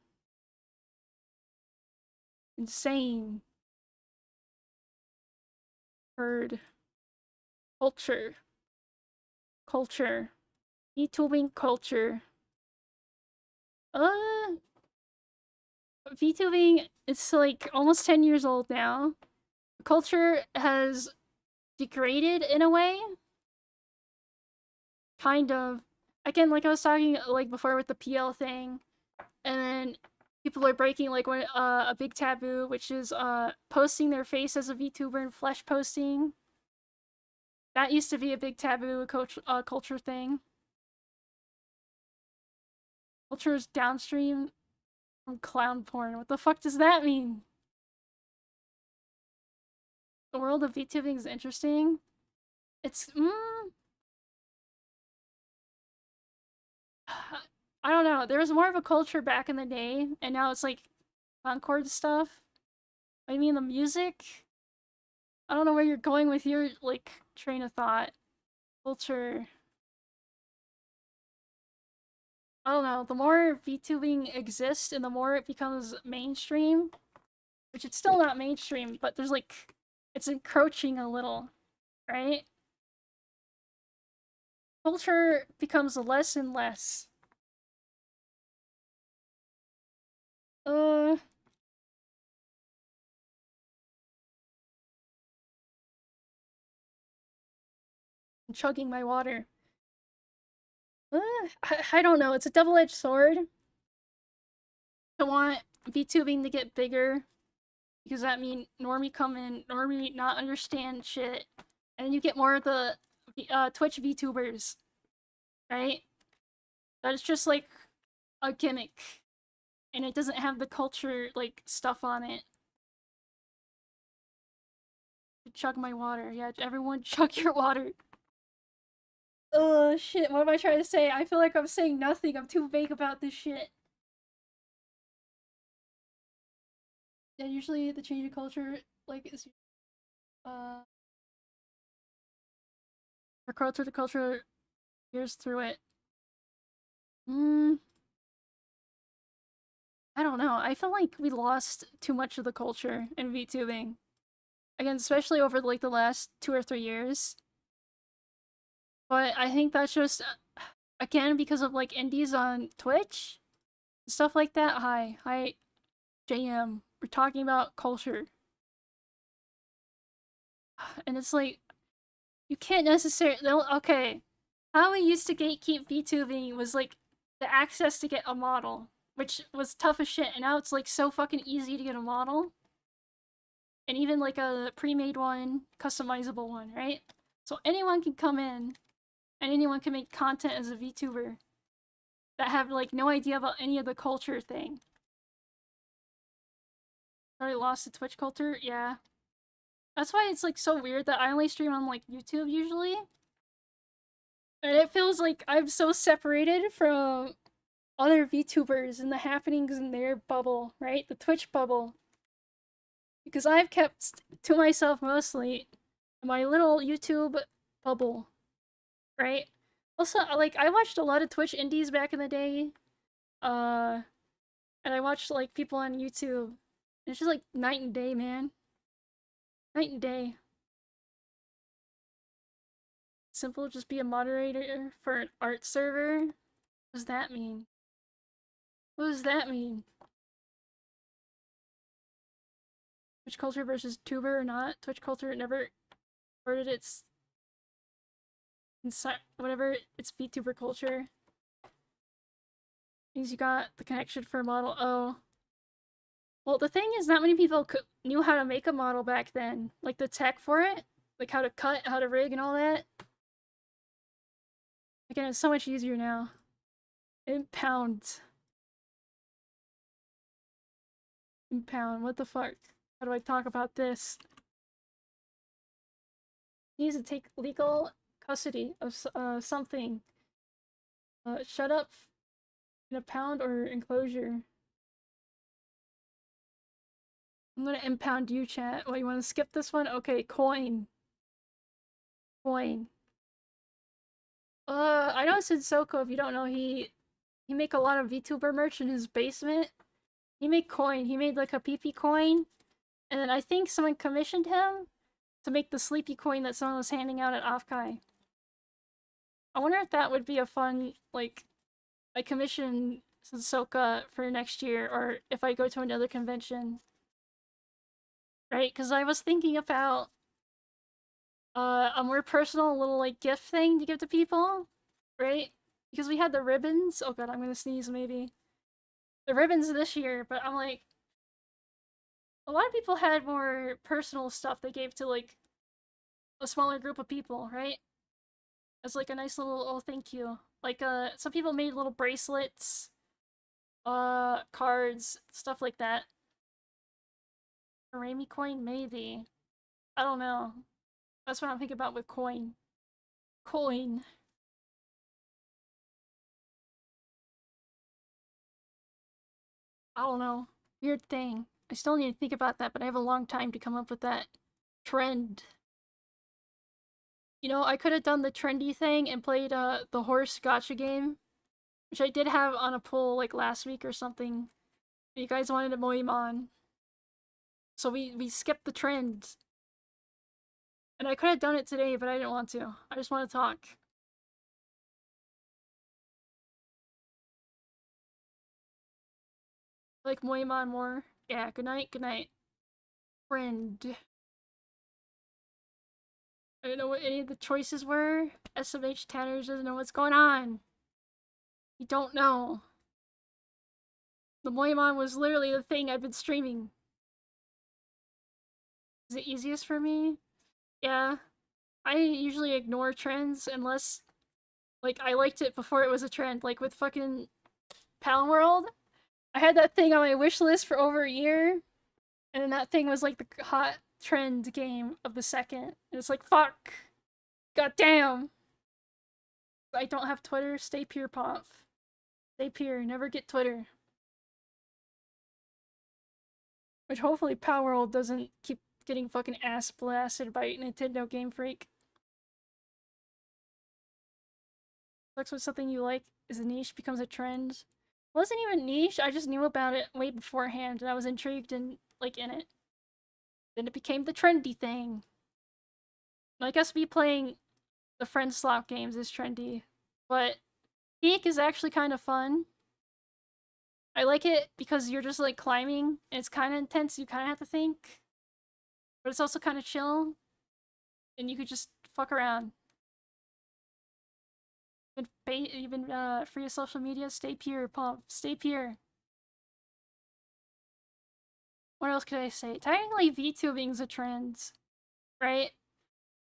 Insane. Herd. Culture. Culture. VTubing culture. VTubing is like almost 10 years old now. Culture has degraded in a way. Kind of. Again, like I was talking like before with the PL thing, and then people are breaking like a big taboo, which is posting their face as a VTuber and flesh posting. That used to be a big taboo culture thing. Culture is downstream from clown porn. What the fuck does that mean? The world of VTubing is interesting. It's I don't know. There was more of a culture back in the day, and now it's like Concord stuff. I mean, the music. I don't know where you're going with your like train of thought. Culture. I don't know. The more VTubing exists, and the more it becomes mainstream, which it's still not mainstream, but there's like it's encroaching a little, right? Culture becomes less and less. I'm chugging my water. I don't know. It's a double-edged sword. I want VTubing to get bigger because that means normie come in, normie not understand shit, and then you get more of the Twitch VTubers, right? That is just like a gimmick, and it doesn't have the culture like stuff on it. Chug my water. Yeah, everyone chug your water. Oh shit, what am I trying to say? I feel like I'm saying nothing. I'm too vague about this shit. Yeah, usually the change of culture, like, is, for culture to culture, years through it. I don't know. I feel like we lost too much of the culture in VTubing. Again, especially over, like, the last 2 or 3 years. But I think that's just, again, because of, like, indies on Twitch? Stuff like that. Hi, JM. We're talking about culture. And it's like, you can't necessarily. Okay. How we used to gatekeep VTubing was like the access to get a model, which was tough as shit, and now it's like so fucking easy to get a model. And even like a pre-made one, customizable one, right? So anyone can come in and anyone can make content as a VTuber that have like no idea about any of the culture thing. Sorry, lost the Twitch culture? Yeah. That's why it's like so weird that I only stream on like YouTube usually. And it feels like I'm so separated from other VTubers and the happenings in their bubble, right? The Twitch bubble. Because I've kept to myself mostly my little YouTube bubble, right? Also, like, I watched a lot of Twitch indies back in the day. And I watched, like, people on YouTube. It's just, like, night and day, man. Night and day. Simple, just be a moderator for an art server? What does that mean? What does that mean? Twitch culture versus tuber or not? Twitch culture never converted its whatever its VTuber culture. Means you got the connection for a model. Oh. Well, the thing is, not many people knew how to make a model back then. Like the tech for it, like how to cut, how to rig, and all that. Again, it's so much easier now. Impound. Impound. What the fuck? How do I talk about this? Needs to take legal custody of something. Shut up in a pound or enclosure. I'm gonna impound you, chat. What, you wanna skip this one? Okay, coin. Coin. I know Sissoko, if you don't know, he make a lot of VTuber merch in his basement. He made coin. He made like a PP coin. And then I think someone commissioned him to make the sleepy coin that someone was handing out at Offkai. I wonder if that would be a fun, like, I commission Sissoko for next year, or if I go to another convention. Right? Because I was thinking about a more personal little, like, gift thing to give to people. Right? Because we had the ribbons. Oh god, I'm gonna sneeze maybe. The ribbons this year, but I'm like, a lot of people had more personal stuff they gave to, like, a smaller group of people, right? As like a nice little oh thank you. Like some people made little bracelets, cards, stuff like that. A raimAI coin, maybe. I don't know. That's what I'm thinking about with coin. Coin. I don't know. Weird thing. I still need to think about that, but I have a long time to come up with that trend. You know, I could have done the trendy thing and played the horse gotcha game, which I did have on a poll like last week or something. You guys wanted a Moimon. So we skipped the trend. And I could have done it today, but I didn't want to. I just want to talk. Like Moimon more. Yeah, good night, good night. Friend. I don't know what any of the choices were. SMH Tanners doesn't know what's going on. You don't know. The Moimon was literally the thing I've been streaming. Is it easiest for me? Yeah. I usually ignore trends unless, like, I liked it before it was a trend. Like with fucking Palworld, I had that thing on my wish list for over a year, and then that thing was like the hot trend game of the second. And it's like, fuck. God damn. I don't have Twitter. Stay pure, Pop. Stay pure. Never get Twitter. Which hopefully Palworld doesn't keep getting fucking ass blasted by Nintendo Game Freak. Sucks when something you like is a niche becomes a trend. It wasn't even niche, I just knew about it way beforehand and I was intrigued and like in it. Then it became the trendy thing. And I guess me playing the friend slot games is trendy. But Peak is actually kind of fun. I like it because you're just like climbing and it's kind of intense, you kind of have to think. But it's also kind of chill. And you could just fuck around. Even free of social media, stay pure, Pump. Stay pure. What else could I say? Technically, VTubing's a trend, right?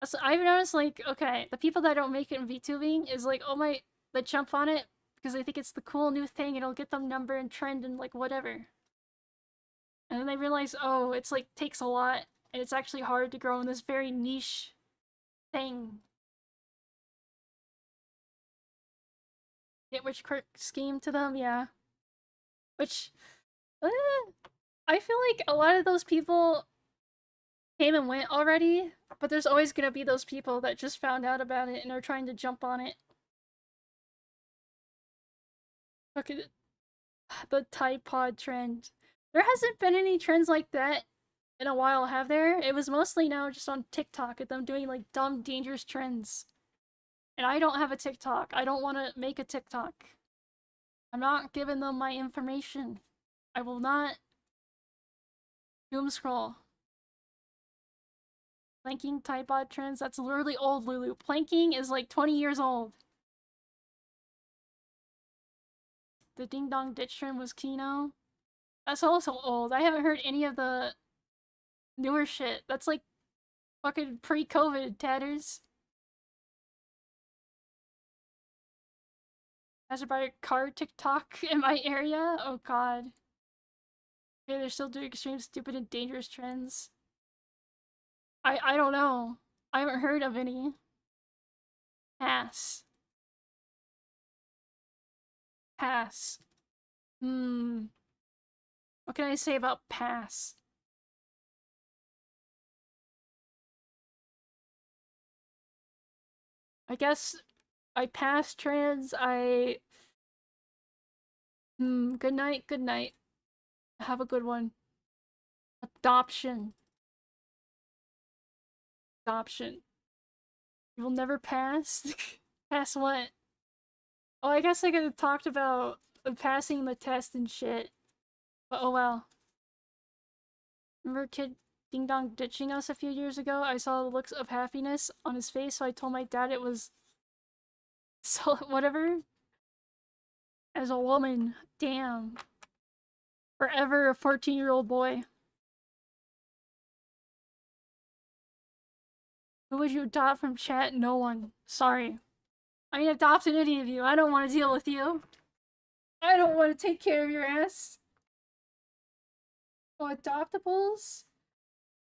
So I've noticed, like, okay, the people that don't make it in VTubing is like, oh my, they jump on it because they think it's the cool new thing, it'll get them number and trend and like whatever. And then they realize, oh, it's like takes a lot, and it's actually hard to grow in this very niche thing. Get rich quick scheme to them, yeah. Which, I feel like a lot of those people came and went already, but there's always gonna be those people that just found out about it and are trying to jump on it. Look at it. The Tide Pod trend. There hasn't been any trends like that in a while, have there? It was mostly now just on TikTok at them doing like dumb, dangerous trends. And I don't have a TikTok. I don't want to make a TikTok. I'm not giving them my information. I will not doom scroll. Planking Tide Pod trends? That's literally old, Lulu. Planking is like 20 years old. The Ding Dong Ditch trend was Kino. That's also old. I haven't heard any of the newer shit. That's like fucking pre-COVID, tatters. As about a car TikTok in my area? Oh god. Okay, they're still doing extreme, stupid, and dangerous trends. I don't know. I haven't heard of any. Pass. Pass. What can I say about pass? I guess I pass trans. Good night, good night. Have a good one. Adoption. Adoption. You will never pass? Pass what? Oh, I guess I could have talked about passing the test and shit. But oh well. Remember Kid Ding Dong ditching us a few years ago? I saw the looks of happiness on his face, so I told my dad it was so whatever. As a woman, damn. Forever a 14-year-old boy. Who would you adopt from chat? No one. Sorry. I ain't adopted any of you. I don't want to deal with you. I don't want to take care of your ass. Oh, adoptables?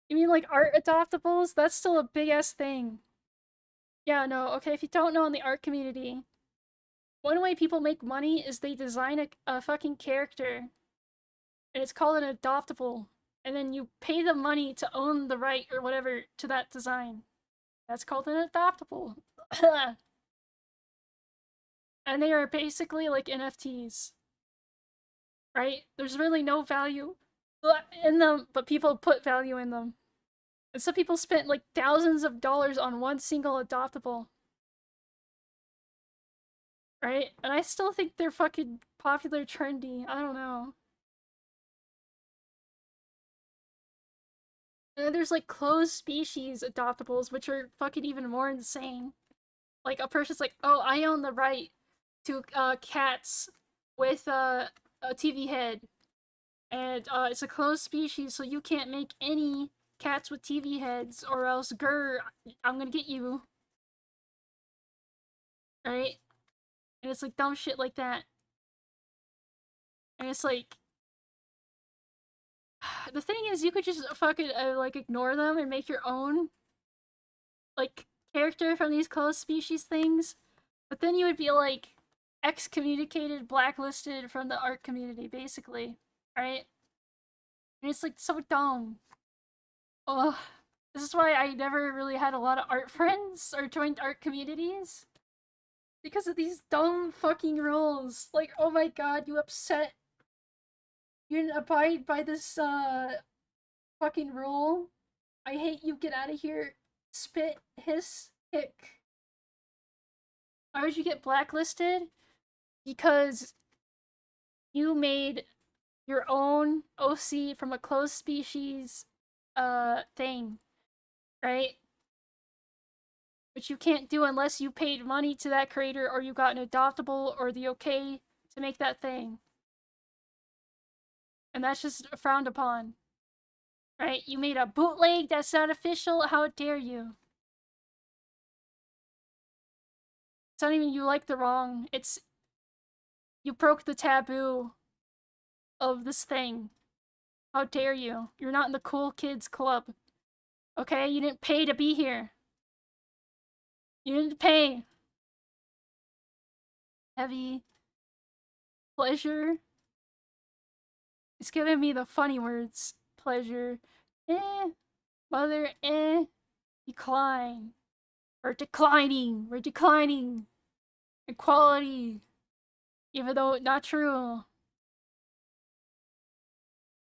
You mean like art adoptables? That's still a big ass thing. Yeah, no, okay, if you don't know in the art community, one way people make money is they design a fucking character, and it's called an adoptable, and then you pay them money to own the right or whatever to that design. That's called an adoptable. And they are basically like NFTs. Right? There's really no value in them, but people put value in them. And some people spent like thousands of dollars on one single adoptable. Right? And I still think they're fucking popular, trendy. I don't know. And then there's like closed species adoptables, which are fucking even more insane. Like a person's like, oh, I own the right to cats with a TV head. And it's a closed species, so you can't make any cats with TV heads, or else, grr, I'm gonna get you. Right? And it's like dumb shit like that. And it's like, the thing is, you could just fucking like ignore them and make your own like character from these closed species things, but then you would be like excommunicated, blacklisted from the art community, basically, right? And it's like so dumb. Ugh. This is why I never really had a lot of art friends or joined art communities. Because of these dumb fucking rules. Like, oh my god, you upset. You didn't abide by this fucking rule. I hate you, get out of here. Spit, hiss, hick. Why would you get blacklisted? Because you made your own OC from a closed species thing, right? Which you can't do unless you paid money to that creator or you got an adoptable or the okay to make that thing. And that's just frowned upon. Right? You made a bootleg that's not official, how dare you? It's not even you like the wrong, it's you broke the taboo of this thing. How dare you? You're not in the cool kids club. Okay? You didn't pay to be here. You didn't pay. Heavy. Pleasure. It's giving me the funny words. Pleasure. Mother, decline. We're declining. We're declining. Equality. Even though not true.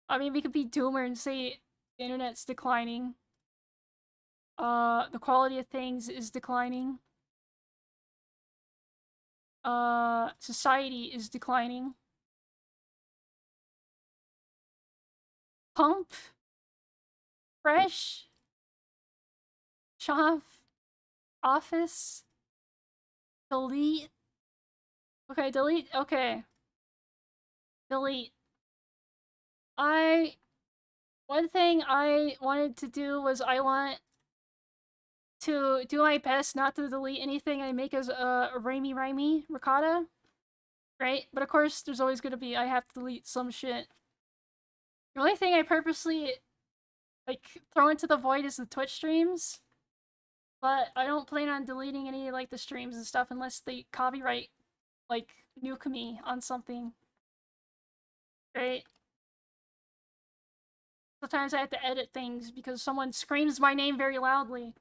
I mean, we could be doomer and say the internet's declining. The quality of things is declining. Society is declining. Pump. Fresh. Shop. Office. Delete. Okay, delete. Okay. Delete. One thing I wanted to do was I want to do my best not to delete anything I make as a raimAI ricotta. Right? But of course, there's always gonna be, I have to delete some shit. The only thing I purposely, like, throw into the void is the Twitch streams. But I don't plan on deleting any like the streams and stuff unless they copyright like nuke me on something. Right? Sometimes I have to edit things because someone screams my name very loudly.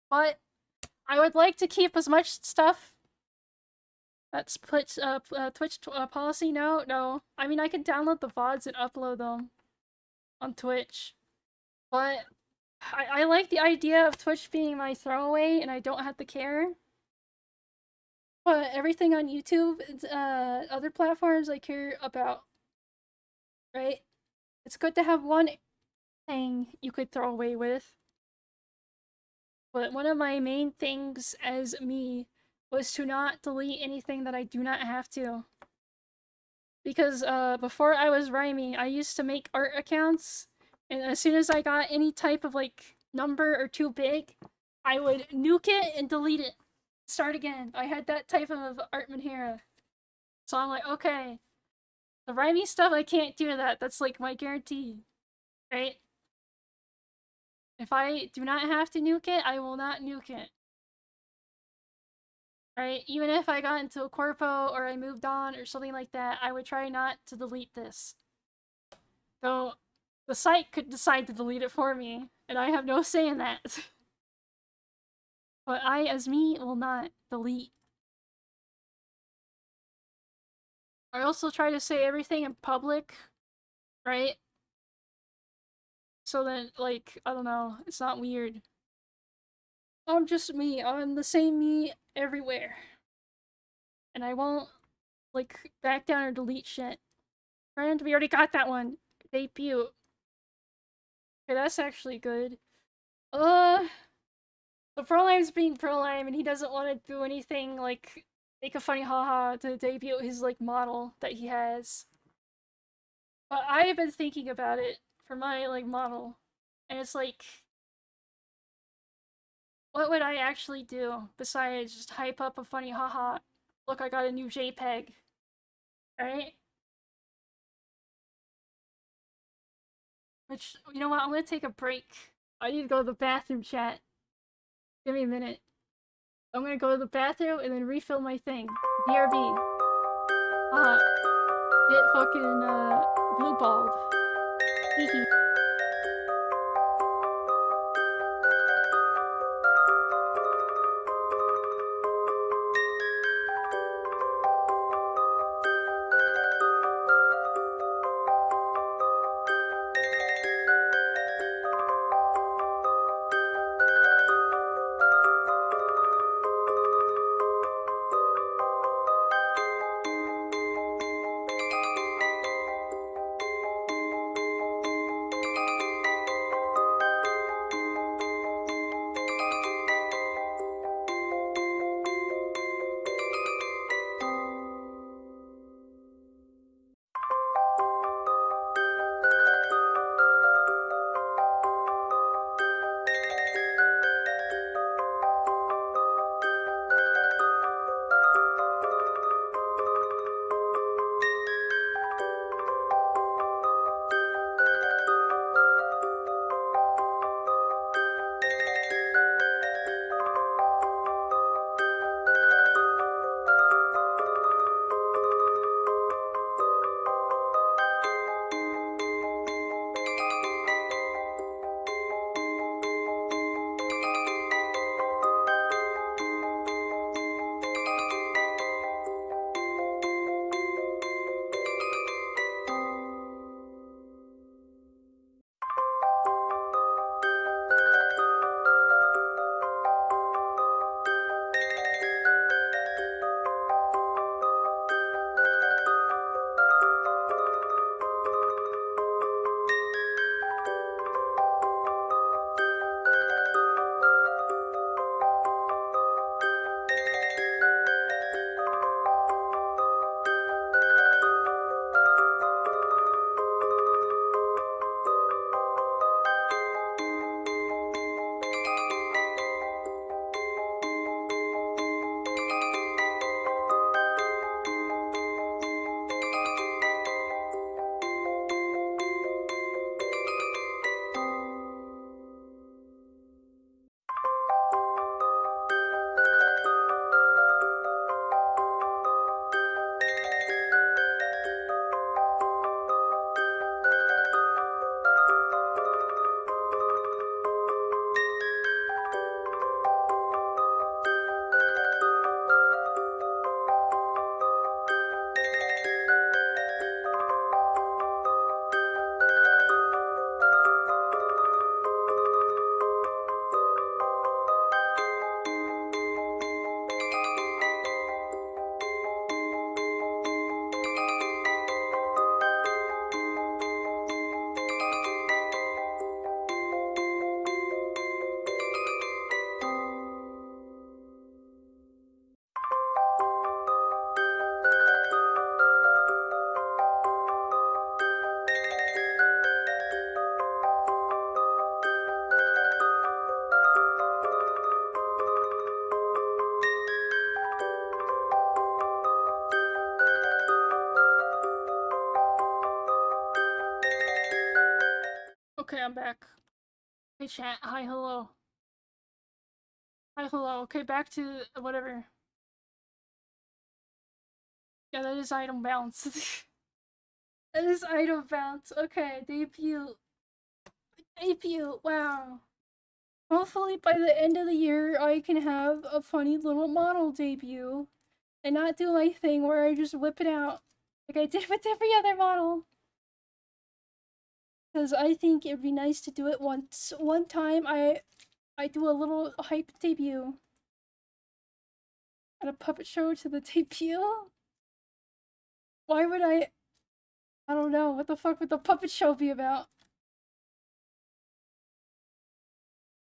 But I would like to keep as much stuff. That's Twitch policy. No. I mean, I can download the VODs and upload them on Twitch. But I like the idea of Twitch being my throwaway and I don't have to care. But everything on YouTube, other platforms I care about. Right? It's good to have one thing you could throw away with. But one of my main things as me was to not delete anything that I do not have to. Because before I was raimAI, I used to make art accounts, and as soon as I got any type of like number or too big, I would nuke it and delete it. Start again. I had that type of art manhera. So I'm like, okay. The raimAI stuff, I can't do that. That's like my guarantee. Right? If I do not have to nuke it, I will not nuke it. Right? Even if I got into a corpo or I moved on or something like that, I would try not to delete this. Though the site could decide to delete it for me, and I have no say in that. But I, as me, will not delete. I also try to say everything in public, right? So that, like, I don't know, it's not weird. I'm just me. I'm the same me everywhere. And I won't, like, back down or delete shit. Friend, we already got that one. Debut. Okay, that's actually good. The Prolime's being Prolime and he doesn't want to do anything like make a funny haha to debut his like model that he has. But I have been thinking about it for my like model. And it's like what would I actually do besides just hype up a funny haha? Look, I got a new JPEG. Right? Which, you know what, I'm gonna take a break. I need to go to the bathroom, chat. Give me a minute. I'm gonna go to the bathroom and then refill my thing. BRB. Get fucking, blue balled. Hehe. I'm back. Hey chat, hi, hello. Hi, hello. Okay, back to whatever. Yeah, that is item bounce. That is item bounce. Okay, debut. Debut, wow. Hopefully by the end of the year, I can have a funny little model debut. And not do my thing where I just whip it out. Like I did with every other model. Because I think it'd be nice to do it once. One time, I do a little hype debut. At a puppet show to the debut? Why would I don't know. What the fuck would the puppet show be about?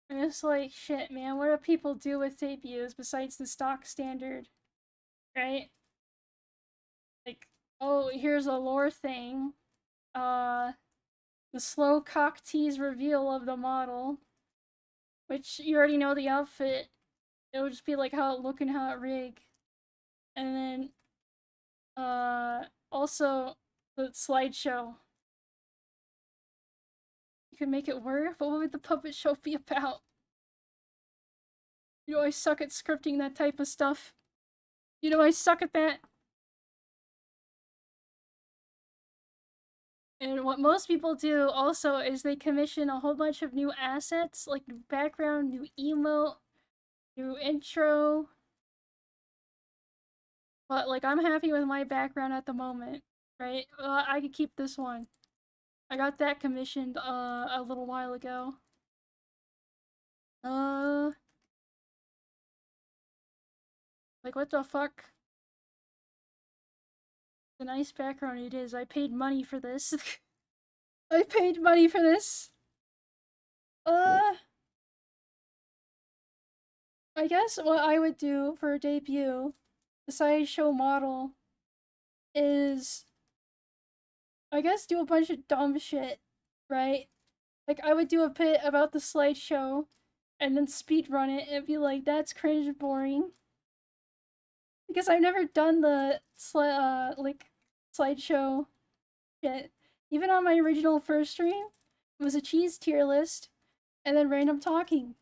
And it's like, shit, man, what do people do with debuts besides the stock standard? Right? Like, oh, here's a lore thing. The slow cock tease reveal of the model. Which, you already know the outfit. It would just be like how it look and how it rig. And then, also, the slideshow. You could make it work, but what would the puppet show be about? You know, I suck at scripting that type of stuff. You know, I suck at that. And what most people do also is they commission a whole bunch of new assets, like new background, new emote, new intro. But, like, I'm happy with my background at the moment, right? I could keep this one. I got that commissioned, a little while ago. Like, what the fuck? The nice background it is. I paid money for this. I paid money for this. I guess what I would do for a debut, besides show model, is I guess do a bunch of dumb shit, right? Like I would do a bit about the slideshow and then speed run it and be like, that's cringe boring. Because I've never done the like slideshow shit. Even on my original first stream, it was a cheese tier list and then random talking.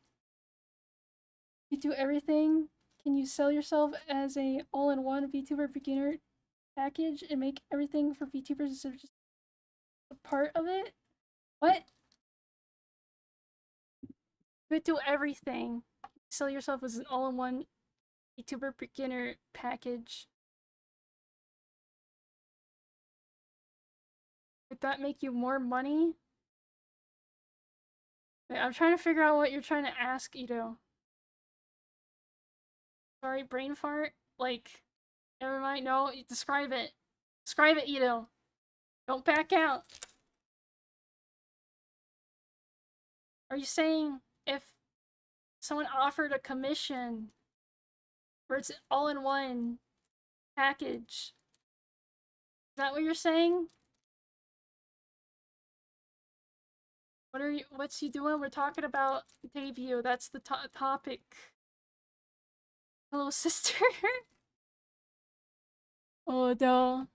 You do everything. Can you sell yourself as a all-in-one VTuber beginner package and make everything for VTubers instead of just a part of it? What? You could do everything. Sell yourself as an all-in-one VTuber beginner package. Would that make you more money? Wait, I'm trying to figure out what you're trying to ask, Ito. Sorry, brain fart? Like, never mind. No, describe it. Describe it, Ito. Don't back out. Are you saying if someone offered a commission where it's all-in-one package? Is that what you're saying? What's he doing? We're talking about debut. That's the topic. Hello, sister. Oh, no.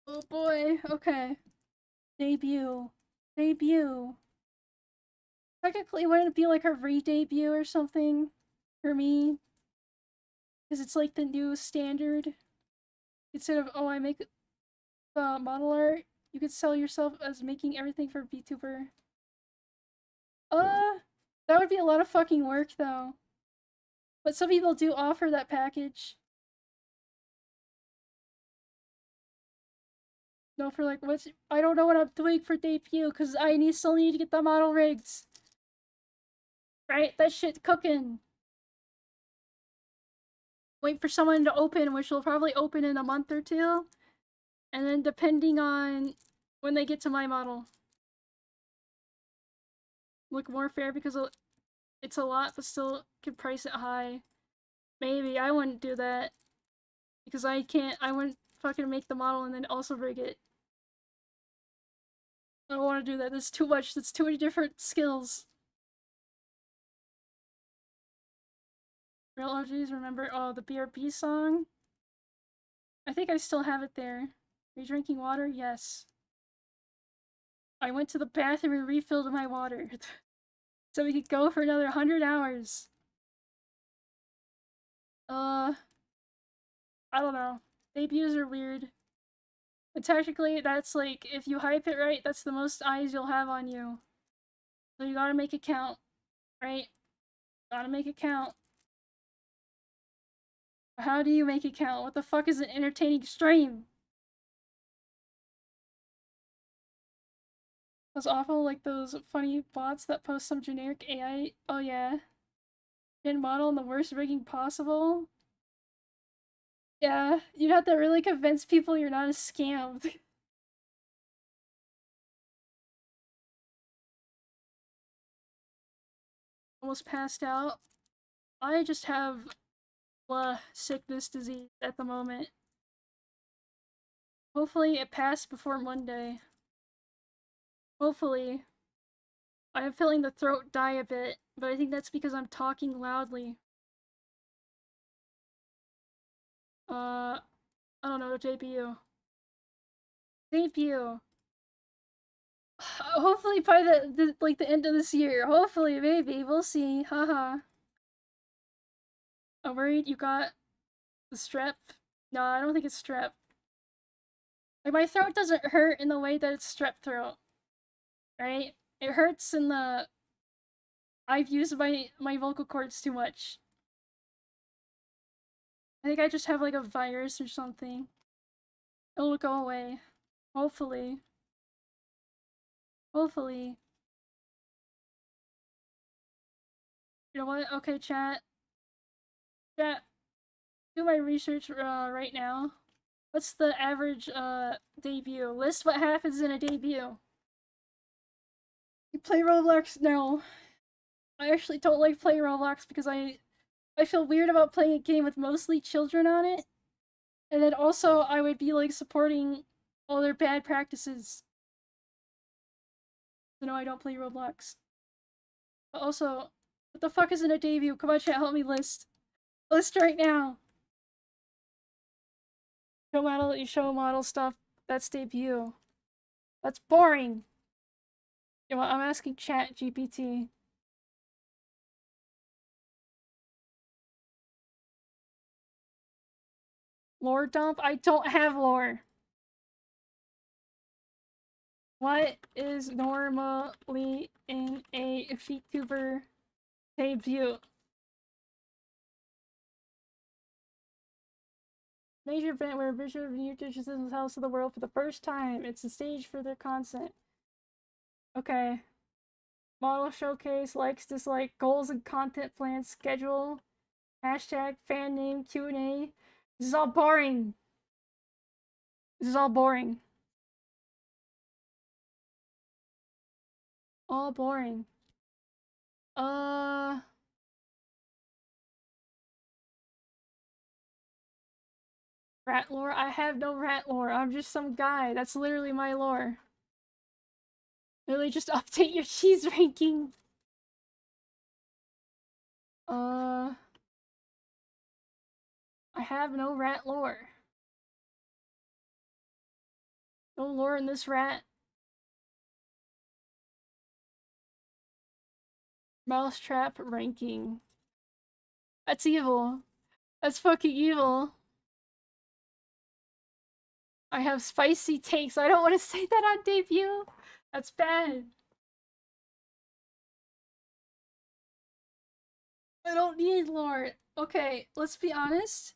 Oh boy. Okay. Debut. Debut. Technically, wouldn't it be like a re-debut or something for me? Because it's like the new standard. Instead of, oh, I make the model art, you could sell yourself as making everything for VTuber. That would be a lot of fucking work, though. But some people do offer that package. No, for like, I don't know what I'm doing for debut, because I still need to get the model rigs. Right? That shit cooking. Wait for someone to open, which will probably open in a month or two. And then depending on when they get to my model. Look more fair because it's a lot, but still could price it high. Maybe, I wouldn't do that. Because I wouldn't fucking make the model and then also rig it. I don't want to do that. That's too much. That's too many different skills. Real OGs remember, oh, the BRB song? I think I still have it there. Are you drinking water? Yes. I went to the bathroom and refilled my water. So we could go for another 100 hours. I don't know. Debuts are weird. But technically, that's like, if you hype it right, that's the most eyes you'll have on you. So you gotta make it count, right? Gotta make it count. How do you make it count? What the fuck is an entertaining stream? Those awful, like those funny bots that post some generic AI. Oh yeah. Gen model in the worst rigging possible. Yeah, you'd have to really convince people you're not a scam. Almost passed out. I just have sickness disease at the moment. Hopefully it passed before Monday. Hopefully. I am feeling the throat die a bit, but I think that's because I'm talking loudly. I don't know, debut. Debut. Hopefully by the end of this year. Hopefully, maybe. We'll see. Haha. I'm worried you got the strep. No, I don't think it's strep. Like, my throat doesn't hurt in the way that it's strep throat. Right? It hurts in the... I've used my vocal cords too much. I think I just have like a virus or something. It'll go away. Hopefully. Hopefully. You know what? Okay, chat. Chat. Do my research right now. What's the average debut? List what happens in a debut. You play Roblox? No. I actually don't like playing Roblox because I feel weird about playing a game with mostly children on it. And then also I would be like supporting all their bad practices. So no, I don't play Roblox. But also, what the fuck is in a debut? Come on, chat, help me list. List right now. Show model stuff. That's debut. That's boring. You know what? I'm asking Chat GPT. Lore dump? I don't have lore. What is normally in a Vtuber debut? Major event where visual review teaches the house of the world for the first time. It's a stage for their content. Okay. Model showcase, likes, dislike, goals and content plans, schedule, hashtag, fan name, Q&A. This is all boring. This is all boring. All boring. Rat lore? I have no rat lore. I'm just some guy. That's literally my lore. Literally just update your cheese ranking. I have no rat lore. No lore in this rat. Mousetrap ranking. That's evil. That's fucking evil. I have spicy takes. I don't want to say that on debut. That's bad. I don't need lore. Okay, let's be honest.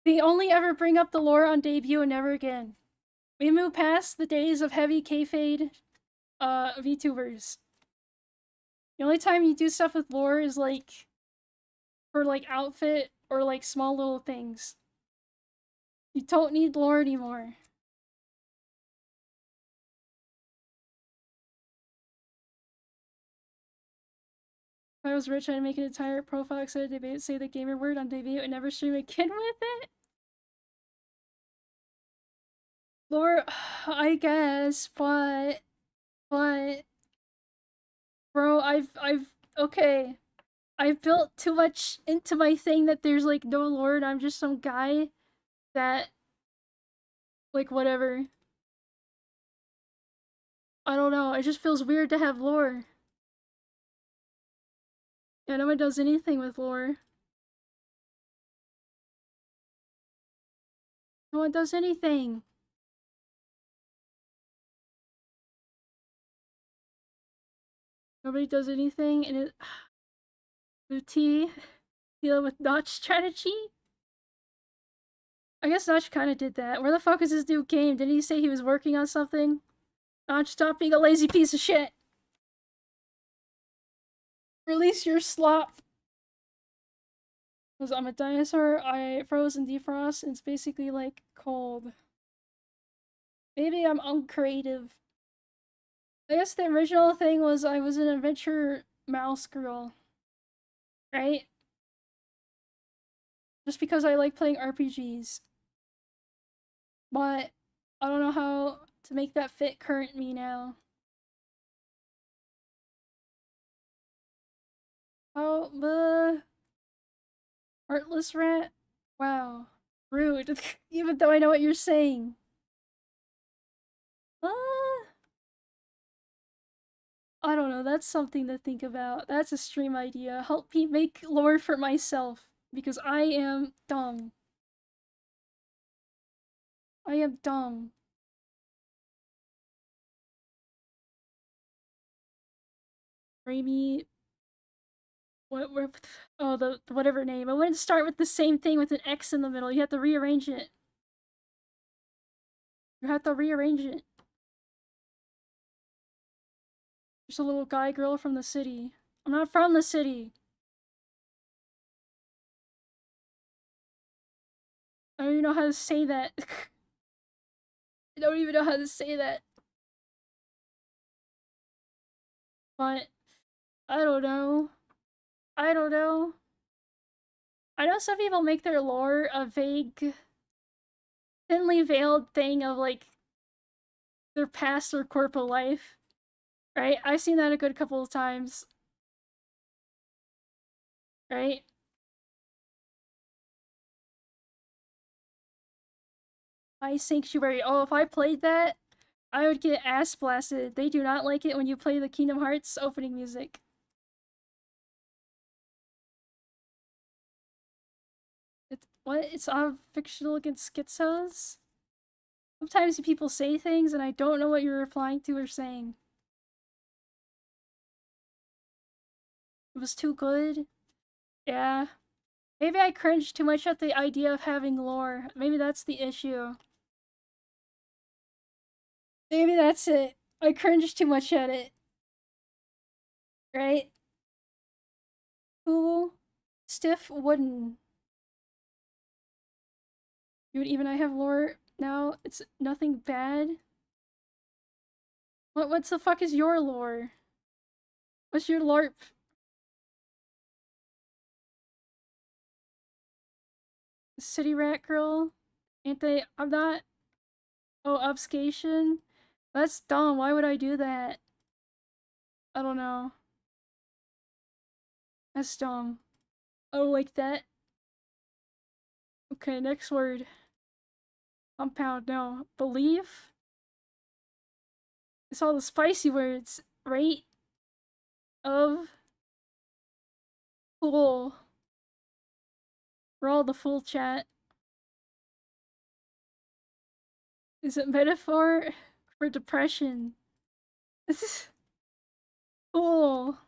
They only ever bring up the lore on debut and never again. We move past the days of heavy kayfabe VTubers. The only time you do stuff with lore is like for like outfit or like small little things. You don't need lore anymore. If I was rich, I'd make an entire profile excited debate, say the gamer word on debut, and never stream again with it. Lore, I guess, but, bro, okay. I've built too much into my thing that there's like no lore, and I'm just some guy that, like, whatever. I don't know, it just feels weird to have lore. Yeah, no one does anything with lore. No one does anything. Nobody does anything, and it. Uti dealing with Notch strategy? I guess Notch kind of did that. Where the fuck is his new game? Didn't he say he was working on something? Notch, stop being a lazy piece of shit! Release your slop! Because I'm a dinosaur, I froze and defrost, and it's basically like cold. Maybe I'm uncreative. I guess the original thing was I was an adventure mouse girl. Right? Just because I like playing RPGs. But I don't know how to make that fit current me now. Oh, the heartless rat? Wow. Rude. Even though I know what you're saying. Uh, I don't know, that's something to think about. That's a stream idea. Help me make lore for myself. Because I am dumb. I am dumb. Raimi. What oh, the whatever name. I wouldn't start with the same thing with an X in the middle. You have to rearrange it. You have to rearrange it. There's a little guy girl from the city. I'm not from the city. I don't even know how to say that. I don't even know how to say that. But I don't know. I don't know. I know some people make their lore a vague, thinly veiled thing of like their past or corporal life. Right? I've seen that a good couple of times. Right? Ice Sanctuary. Oh, if I played that, I would get ass blasted. They do not like it when you play the Kingdom Hearts opening music. It's what? It's on fictional against schizos? Sometimes people say things and I don't know what you're replying to or saying. It was too good? Yeah. Maybe I cringed too much at the idea of having lore. Maybe that's the issue. Maybe that's it. I cringed too much at it. Right? Cool. Stiff wooden. Dude, even I have lore now. It's nothing bad. What's the fuck is your lore? What's your LARP? City rat girl? I'm not. Oh, obfuscation? That's dumb. Why would I do that? I don't know. That's dumb. Oh, like that? Okay, next word. Compound, no. Believe? It's all the spicy words. Rate of fool. We're all the fool chat. Is it metaphor for depression? This is fool.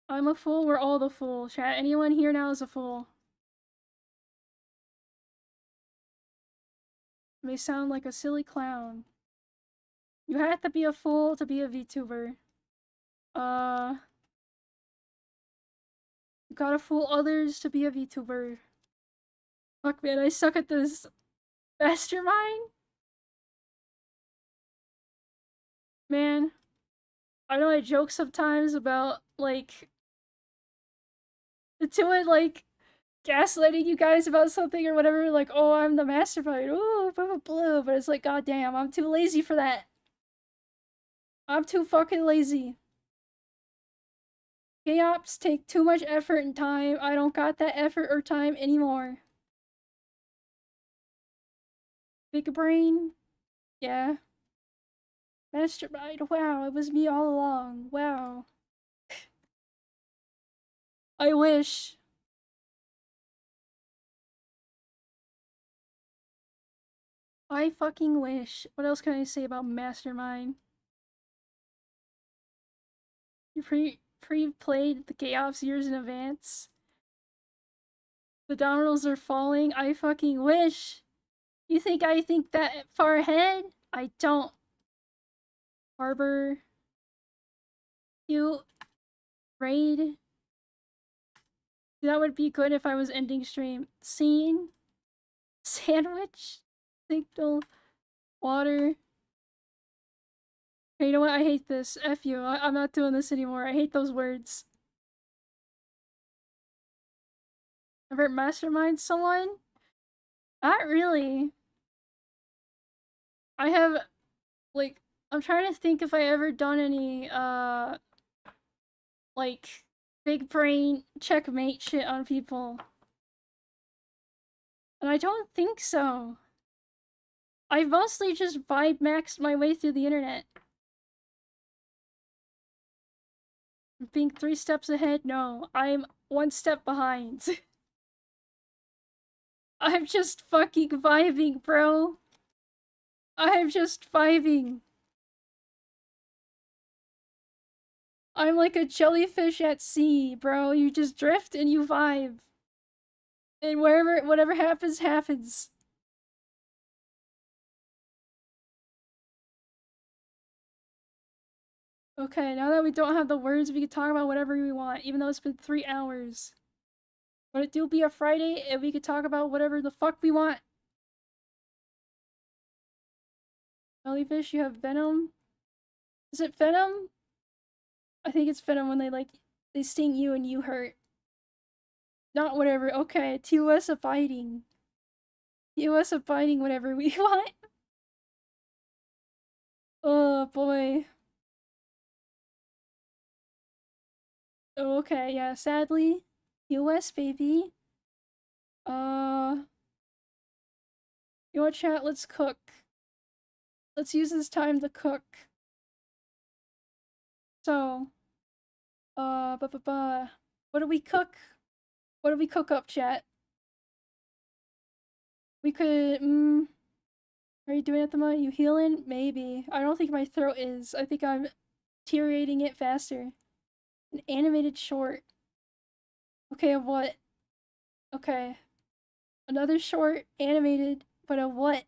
I'm a fool, we're all the fool. Chat, anyone here now is a fool. May sound like a silly clown. You have to be a fool to be a VTuber. You gotta fool others to be a VTuber. Fuck man, I suck at this. Mastermind? Man, I know I joke sometimes about, like, doing, like, gaslighting you guys about something or whatever, like, oh, I'm the mastermind, ooh, blah, blah, blah, but it's like, goddamn, I'm too lazy for that. I'm too fucking lazy. K-ops take too much effort and time. I don't got that effort or time anymore. Big brain? Yeah. Mastermind, wow, it was me all along, wow. I wish. I fucking wish. What else can I say about Mastermind? You pre-played the chaos years in advance. The dominoes are falling. I fucking wish. You think I think that far ahead? I don't. Harbor. You. Raid. That would be good if I was ending stream. Scene. Sandwich. Signal. Water. Hey, you know what? I hate this. F you. I'm not doing this anymore. I hate those words. Ever mastermind someone? Not really. I have, like, I'm trying to think if I ever done any, like, big brain checkmate shit on people. And I don't think so. I mostly just vibe maxed my way through the internet. Being 3 steps ahead? No, I'm 1 step behind. I'm just fucking vibing, bro. I'm just vibing. I'm like a jellyfish at sea, bro. You just drift and you vibe. And whatever happens, happens. Okay, now that we don't have the words, we can talk about whatever we want, even though it's been 3 hours. But it do be a Friday, and we could talk about whatever the fuck we want. Jellyfish, you have venom? Is it venom? I think it's venom when they sting you and you hurt. Not whatever, okay, TOS abiding. TOS abiding whatever we want. Oh boy. Oh, okay, yeah, sadly. US, baby. You know what, chat? Let's cook. Let's use this time to cook. So, what do we cook? What do we cook up, chat? We could, are you doing it at the moment? You healing? Maybe. I don't think my throat is. I think I'm deteriorating it faster. An animated short. Okay, of what? Okay. Another short, animated, but of what?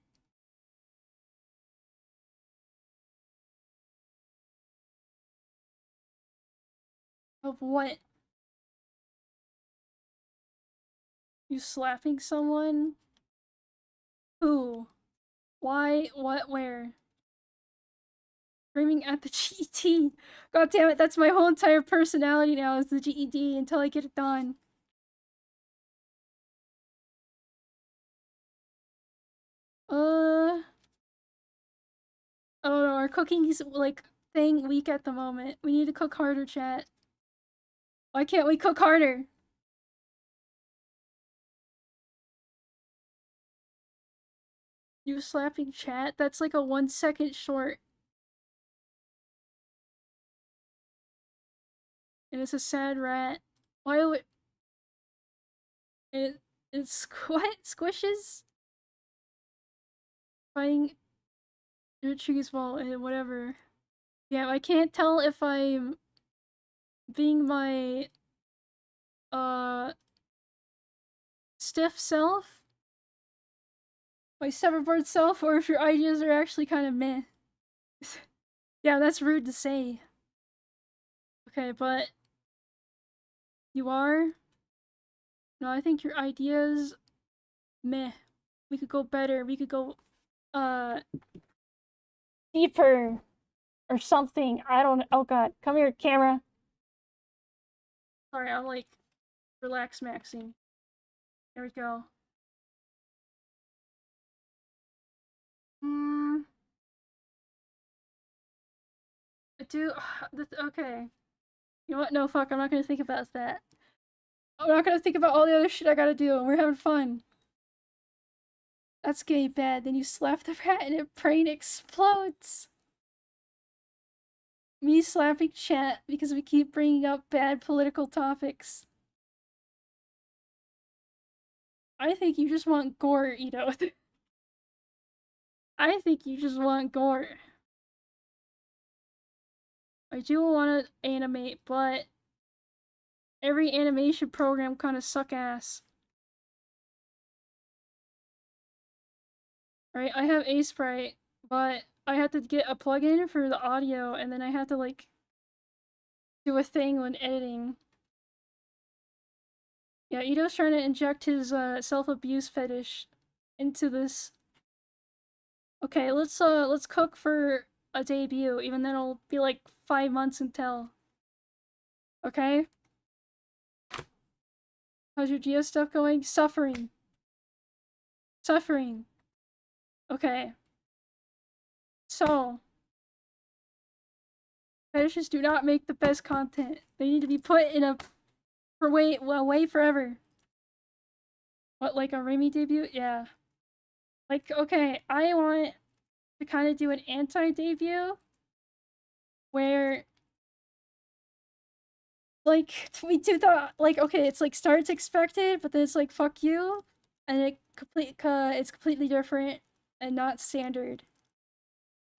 Of what? You slapping someone? Who? Why? What? Where? Screaming at the GED. God damn it, that's my whole entire personality now is the GED until I get it done. I don't know, our cooking's like thing weak at the moment. We need to cook harder, chat. Why can't we cook harder? You slapping chat? That's like a 1 second short. And it's a sad rat. Why would it's what? Squishes? Fighting your trees wall and whatever. Yeah, I can't tell if I'm being my stiff self, my severboard self, or if your ideas are actually kind of meh. Yeah, that's rude to say. Okay, but you are? No, I think your ideas meh. We could go better. We could go deeper or something. I don't know. Oh god, come here, camera. Sorry, I'm like relax maxing. There we go. I do. Okay. You know what? No, fuck. I'm not gonna think about that. I'm not gonna think about all the other shit I gotta do. We're having fun. That's getting bad. Then you slap the rat and it brain explodes. Me slapping chat because we keep bringing up bad political topics. I think you just want gore, Ito. I think you just want gore. I do want to animate, but every animation program kind of suck ass. Right? I have Sprite, but I have to get a plugin for the audio, and then I have to like do a thing when editing. Yeah, Ito's trying to inject his self-abuse fetish into this. Okay, let's cook for a debut, even then it'll be like 5 months until. Okay? How's your geo stuff going? Suffering. Suffering. Okay. So, fetishes do not make the best content. They need to be put in a away forever. What, like a raimAI debut? Yeah. Like, okay, I want to kind of do an anti-debut where like we do the like okay, it's like starts expected, but then it's like fuck you, and it's completely different and not standard.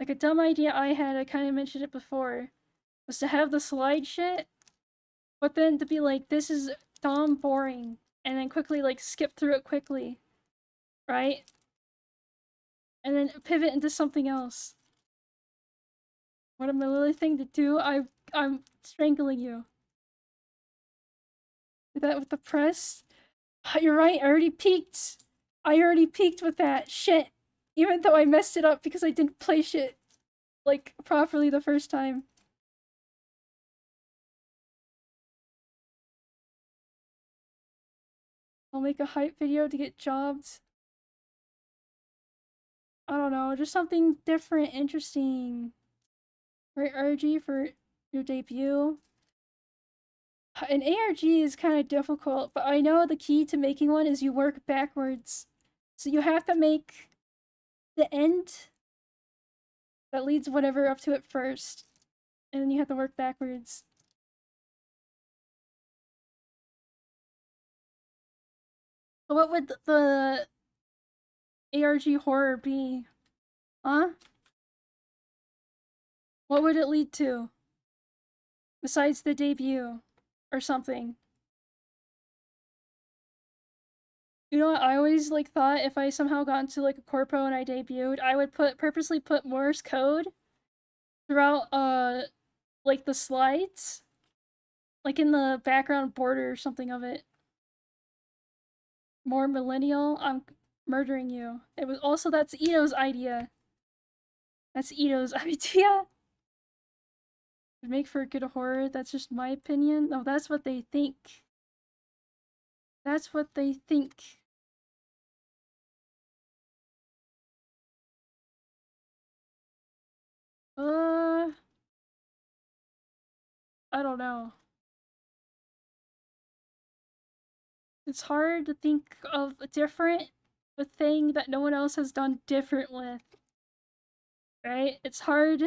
Like a dumb idea I had, I kind of mentioned it before, was to have the slide shit, but then to be like this is dumb boring, and then quickly like skip through it quickly, right? And then pivot into something else. What am I really thing to do? I'm strangling you. That with the press? You're right, I already peaked. I already peaked with that. Shit. Even though I messed it up because I didn't place it, like, properly the first time. I'll make a hype video to get jobs. I don't know, just something different, interesting. Right, RG for your debut. An ARG is kind of difficult, but I know the key to making one is you work backwards. So you have to make the end that leads whatever up to it first, and then you have to work backwards. So what would the ARG horror be? Huh? What would it lead to? Besides the debut or something. You know what I always like thought if I somehow got into like a corpo and I debuted, I would purposely put Morse code throughout like the slides. Like in the background border or something of it. More millennial, I'm murdering you. It was also that's Ito's idea. That's Ito's idea. Would make for a good horror, that's just my opinion. No, that's what they think. That's what they think. I don't know. It's hard to think of a different thing that no one else has done different with. Right? It's hard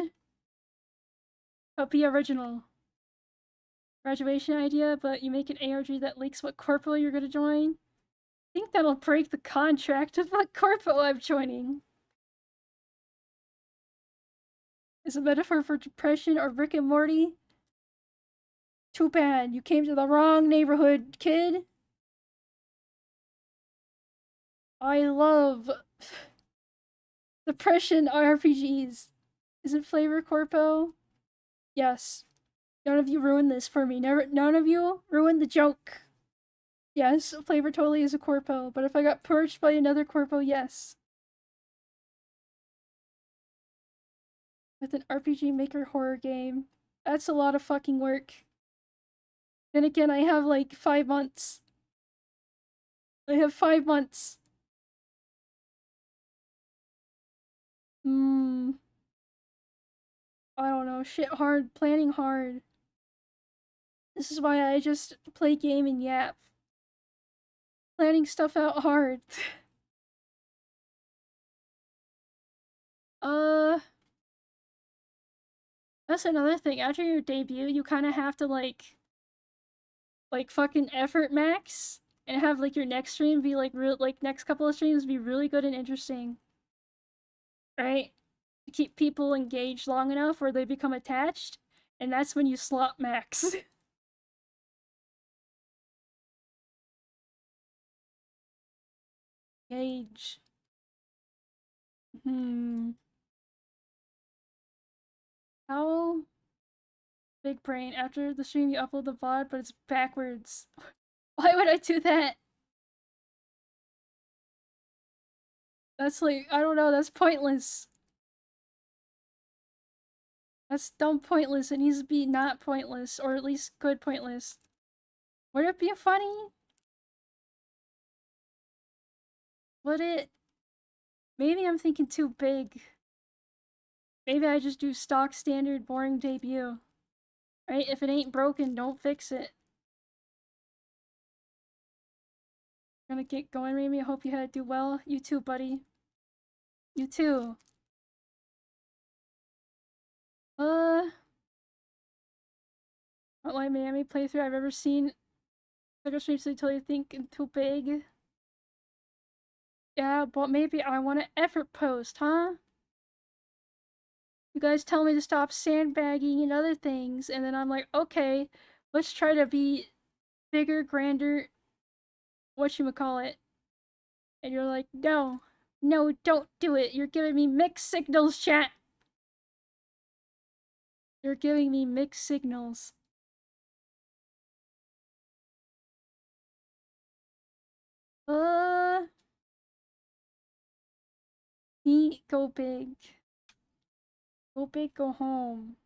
to be original. Graduation idea, but you make an ARG that leaks what corpo you're gonna join. I think that'll break the contract of what corpo I'm joining. Is a metaphor for depression or Rick and Morty? Too bad, you came to the wrong neighborhood, kid. I love depression RPGs. Is it Flavr Corpo? Yes. None of you ruined this for me. None of you ruined the joke. Yes, Flavr totally is a corpo, but if I got purged by another corpo, yes. With an RPG Maker horror game. That's a lot of fucking work. Then again, I have like 5 months. I have 5 months. I don't know. Shit hard. Planning hard. This is why I just play game and yap. Planning stuff out hard. uh... That's another thing. After your debut, you kind of have to fucking effort max and have like your next stream be like real, like next couple of streams be really good and interesting, right? To keep people engaged long enough where they become attached, and that's when you slot max. Gauge. How big brain? After the stream, you upload the VOD, but it's backwards. Why would I do that? That's like, I don't know, that's pointless. That's dumb pointless. It needs to be not pointless, or at least good pointless. Would it be funny? Would it? Maybe I'm thinking too big. Maybe I just do stock standard boring debut. Right? If it ain't broken, don't fix it. Gonna get going, Raimi. I hope you had to do well. You too, buddy. You too. Hotline Miami playthrough I've ever seen. Like a stream so until you think too big. Yeah, but maybe I want an effort post, huh? You guys tell me to stop sandbagging and other things, and then I'm like, okay, let's try to be bigger, grander, whatchamacallit. And you're like, no, no, don't do it. You're giving me mixed signals, chat. You're giving me mixed signals. Go big. Go big, go home.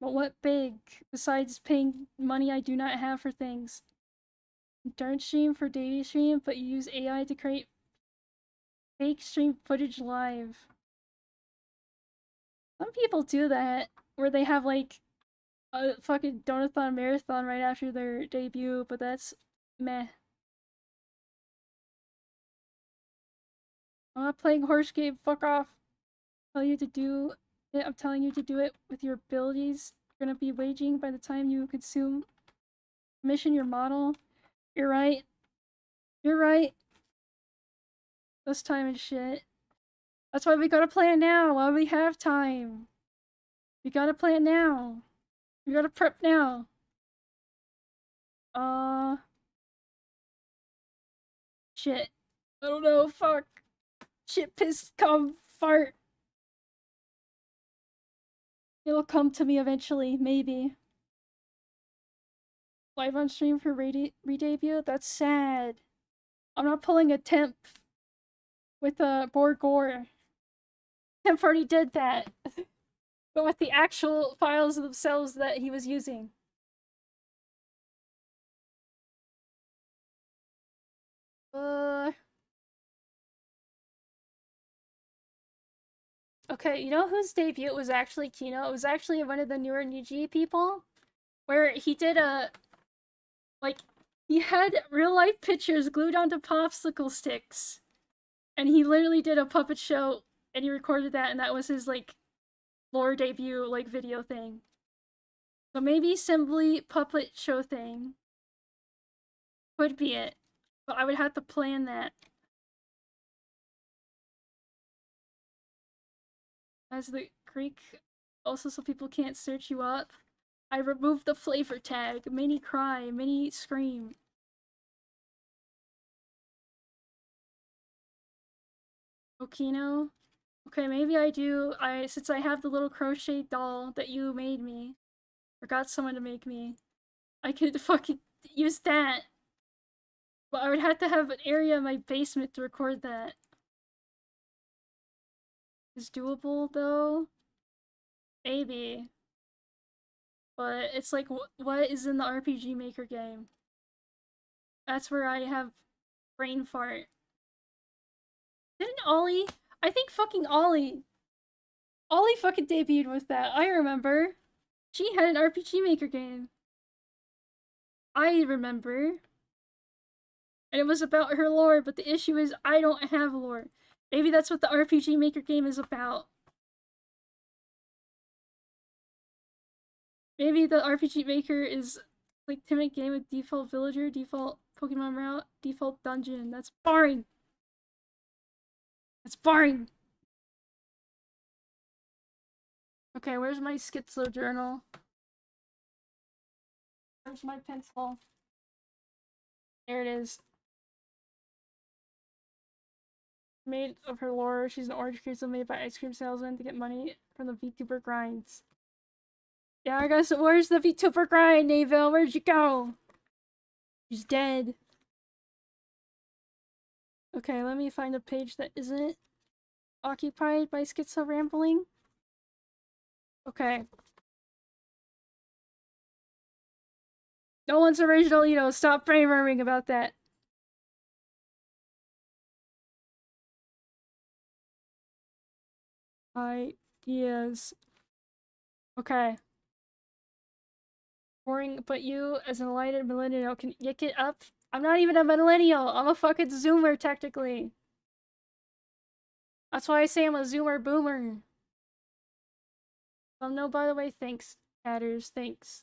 But what big, besides paying money I do not have for things? Darn stream for daily stream, but you use AI to create fake stream footage live. Some people do that, where they have like a fucking donathon marathon right after their debut, but that's meh. I'm not playing horse game, fuck off. Tell you to do it, I'm telling you to do it with your abilities. You're gonna be waging by the time you consume commission your model. You're right. You're right. This time and shit. That's why we gotta plan now, while we have time. We gotta plan now. We gotta prep now. Shit. I don't know, fuck. Shit, piss, cum, fart. It'll come to me eventually, maybe. Live on stream for re-debut? That's sad. I'm not pulling a temp with a Borgore. Temp already did that. But with the actual files themselves that he was using. Okay, you know whose debut was actually Kino? It was actually one of the newer Niji people. Where he did a... Like, he had real-life pictures glued onto popsicle sticks. And he literally did a puppet show, and he recorded that, and that was his, like, lore debut, like, video thing. So maybe simply puppet show thing could be it. But I would have to plan that. As the Greek, also so people can't search you up. I removed the Flavr tag. Mini cry, mini scream. Okino? Okay, maybe I do. Since I have the little crochet doll that you made me, or got someone to make me, I could fucking use that. But I would have to have an area in my basement to record that. Is doable though? Maybe. But it's like, what is in the RPG Maker game? That's where I have brain fart. Didn't Ollie? I think fucking Ollie. Ollie fucking debuted with that. I remember. She had an RPG Maker game. I remember. And it was about her lore, but the issue is I don't have lore. Maybe that's what the RPG Maker game is about. Maybe the RPG Maker is like Timid game with default villager, default Pokemon route, default dungeon. That's boring. That's boring. Okay, where's my schizo journal? Where's my pencil? There it is. Made of her lore, she's an orange crystal made by ice cream salesman to get money from the Vtuber grinds. Yeah, I guess where's the Vtuber grind, Naville? Where'd you go? She's dead. Okay, let me find a page that isn't occupied by schizo rambling. Okay. No one's original, you know, stop brainworming about that. Ideas. Okay. Boring, but you, as an enlightened millennial, can yick it up? I'm not even a millennial! I'm a fucking zoomer, technically. That's why I say I'm a zoomer boomer. No, by the way, thanks, Tatters, thanks.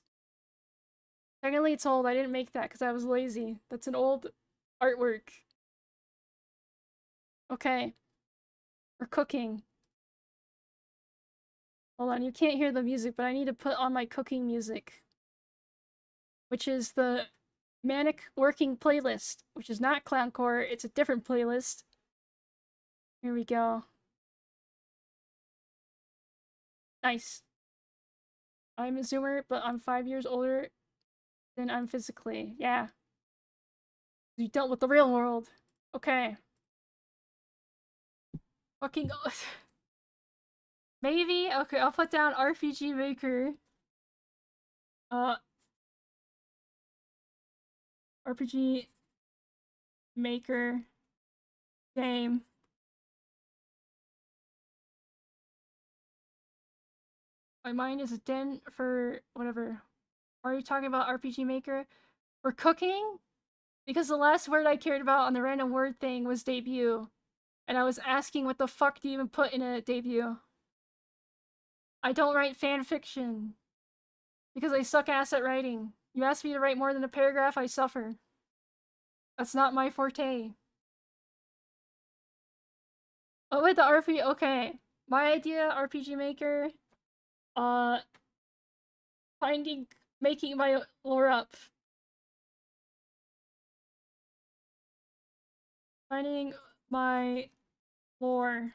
Technically, it's old. I didn't make that because I was lazy. That's an old artwork. Okay. We're cooking. Hold on, you can't hear the music, but I need to put on my cooking music. Which is the Manic Working playlist, which is not Clowncore, it's a different playlist. Here we go. Nice. I'm a zoomer, but I'm 5 years older than I'm physically. Yeah. You dealt with the real world. Okay. Fucking maybe? Okay, I'll put down RPG Maker. RPG Maker game. My mind is a den for whatever. Are you talking about RPG Maker? We're cooking? Because the last word I cared about on the random word thing was debut. And I was asking what the fuck do you even put in a debut? I don't write fan fiction. Because I suck ass at writing. You ask me to write more than a paragraph, I suffer. That's not my forte. Oh wait, the RPG, okay. My idea, RPG Maker, uh, making my lore up. Finding my lore.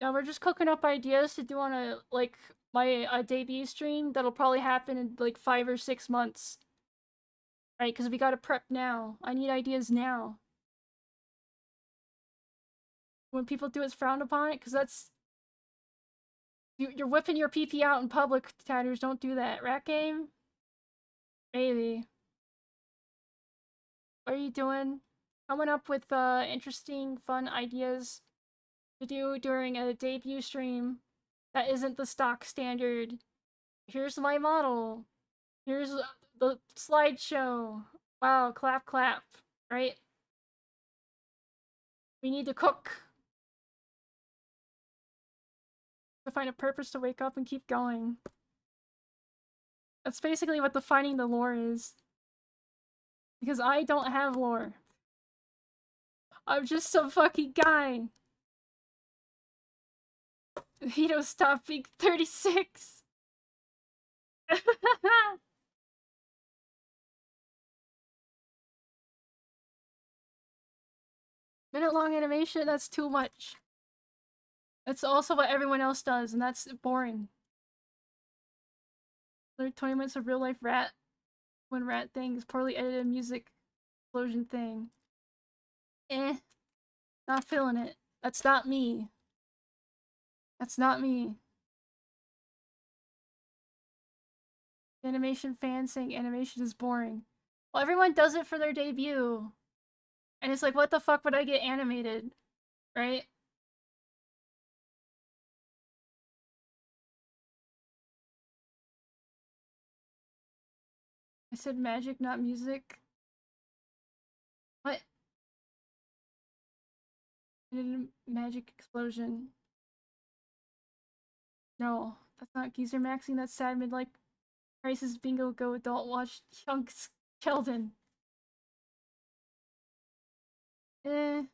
Yeah, we're just cooking up ideas to do on a, like, my debut stream that'll probably happen in, like, 5 or 6 months. Right, because we gotta prep now. I need ideas now. When people do it's frowned upon it, because that's... You're whipping your PP out in public, Tatters. Don't do that. Rat game? Maybe. What are you doing? Coming up with interesting, fun ideas to do during a debut stream that isn't the stock standard. Here's my model. Here's the slideshow. Wow, clap clap, right? We need to cook. To find a purpose to wake up and keep going. That's basically what defining the lore is. Because I don't have lore. I'm just some fucking guy. Vito, stop being 36. Minute-long animation? That's too much. That's also what everyone else does, and that's boring. Like 20 minutes of real-life rat. When rat things, poorly edited music explosion thing. Not feeling it. That's not me. That's not me. Animation fans saying animation is boring. Well, everyone does it for their debut. And it's like, what the fuck would I get animated? Right? I said magic, not music. What? Magic explosion. No, that's not geezer maxing. That's sad midlife crisis. Bingo go adult watch chunks. Sheldon. I'm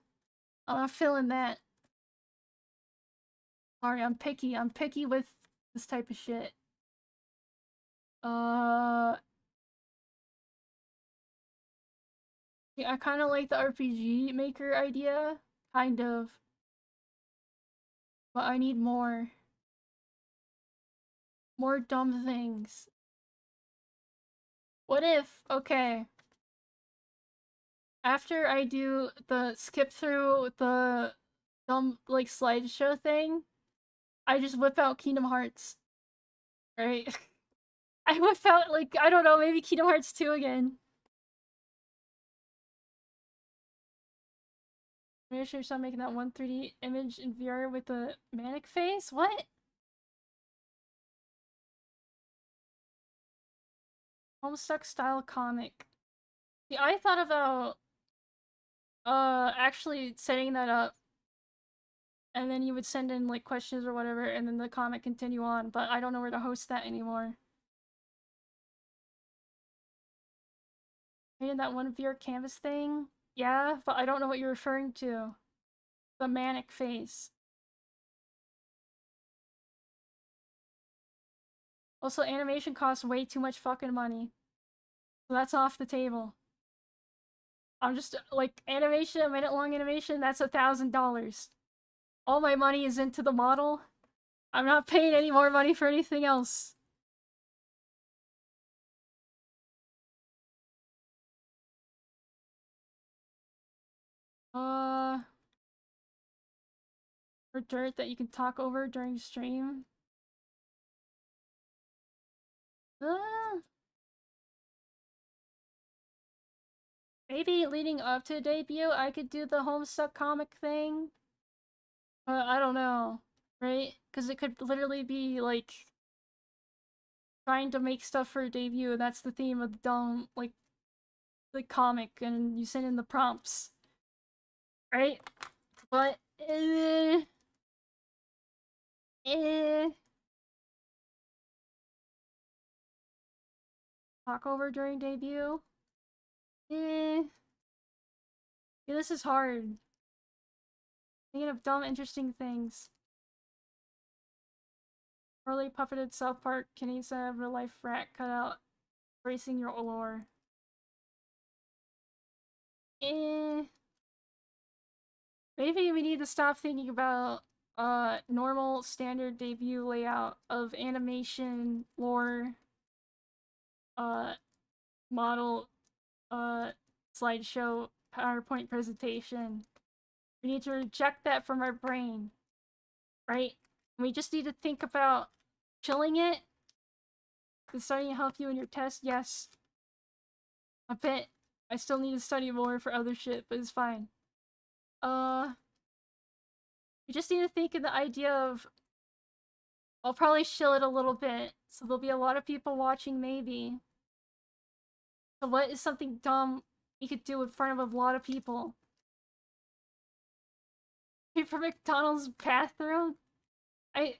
not feeling that. Sorry, I'm picky. I'm picky with this type of shit. Yeah, I kind of like the RPG maker idea. Kind of. But I need more. More dumb things. What if, okay, after I do the skip through the dumb, like, slideshow thing, I just whip out Kingdom Hearts. Right? I whip out, like, I don't know, maybe Kingdom Hearts 2 again. Maybe I should stop making that one 3D image in VR with the manic face? What? Homestuck style comic. See, I thought about, actually setting that up. And then you would send in, like, questions or whatever, and then the comic continue on, but I don't know where to host that anymore. Hey, that one VR canvas thing? Yeah, but I don't know what you're referring to. The manic face. Also, animation costs way too much fucking money. So that's off the table. I'm just, like, animation, a minute long animation, that's $1,000. All my money is into the model. I'm not paying any more money for anything else. Or dirt that you can talk over during stream. Uh, Maybe leading up to debut, I could do the Homestuck comic thing. I don't know, right? Because it could literally be, like, trying to make stuff for a debut, and that's the theme of the dumb, like, the comic, and you send in the prompts. Right? But, eh. Talk over during debut? Eh. Yeah, this is hard. Thinking of dumb, interesting things. Early puppeted South Park Kinesa real life rat cutout. Bracing your lore. Eh. Maybe we need to stop thinking about normal standard debut layout of animation, lore, uh model, slideshow, PowerPoint presentation. We need to reject that from our brain, right? We just need to think about chilling it. Is studying to help you in your test? Yes. A bit. I still need to study more for other shit, but it's fine. We just need to think of the idea of, I'll probably chill it a little bit, so there'll be a lot of people watching maybe. So what is something dumb we could do in front of a lot of people? Paper McDonald's bathroom? I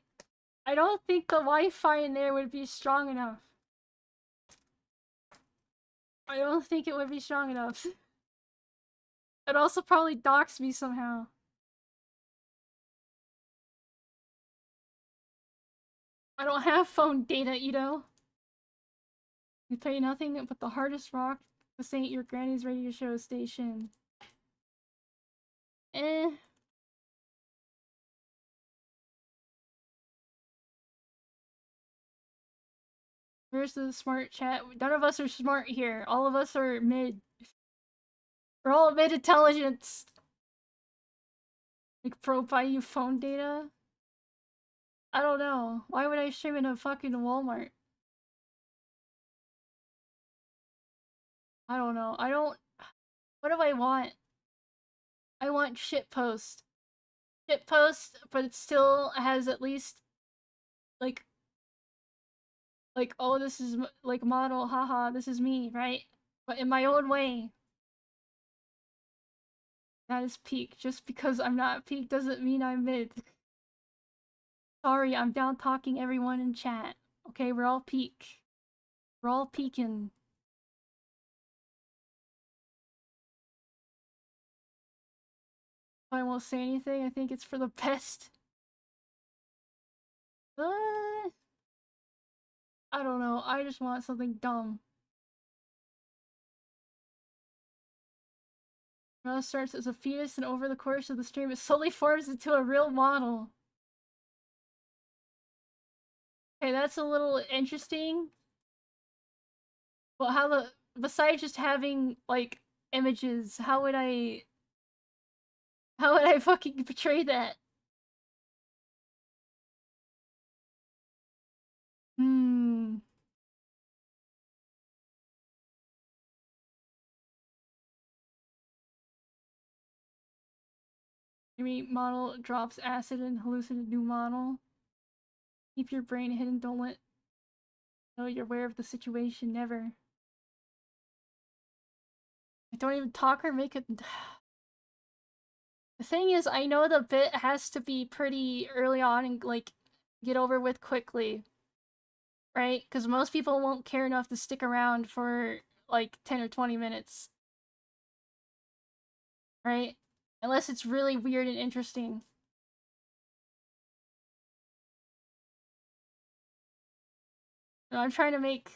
I don't think the Wi-Fi in there would be strong enough. I don't think it would be strong enough. It'd also probably dox me somehow. I don't have phone data, Ito. You pay nothing but the hardest rock. This ain't your granny's radio show station. Eh. Where's the smart chat? None of us are smart here. All of us are mid. We're all mid intelligence. Like, pro buy you phone data? I don't know. Why would I stream in a fucking Walmart? I don't know. I don't. What do I want? I want shitpost. Shitpost, but it still has at least, like, oh, this is, like, model, haha, this is me, right? But in my own way. That is peak. Just because I'm not peak doesn't mean I'm mid. Sorry, I'm down talking everyone in chat. Okay, we're all peak. We're all peaking. I won't say anything. I think it's for the best. I don't know. I just want something dumb. Mouse starts as a fetus and over the course of the stream it slowly forms into a real model. Okay, that's a little interesting. Well, how the besides just having like images, how would I fucking portray that? Hmm. Maybe model drops acid and hallucinate new model. Keep your brain hidden, don't let know you're aware of the situation, never. I don't even talk or make it. The thing is, I know the bit has to be pretty early on and like get over with quickly, right? Because most people won't care enough to stick around for like 10 or 20 minutes, right? Unless it's really weird and interesting. And I'm trying to make.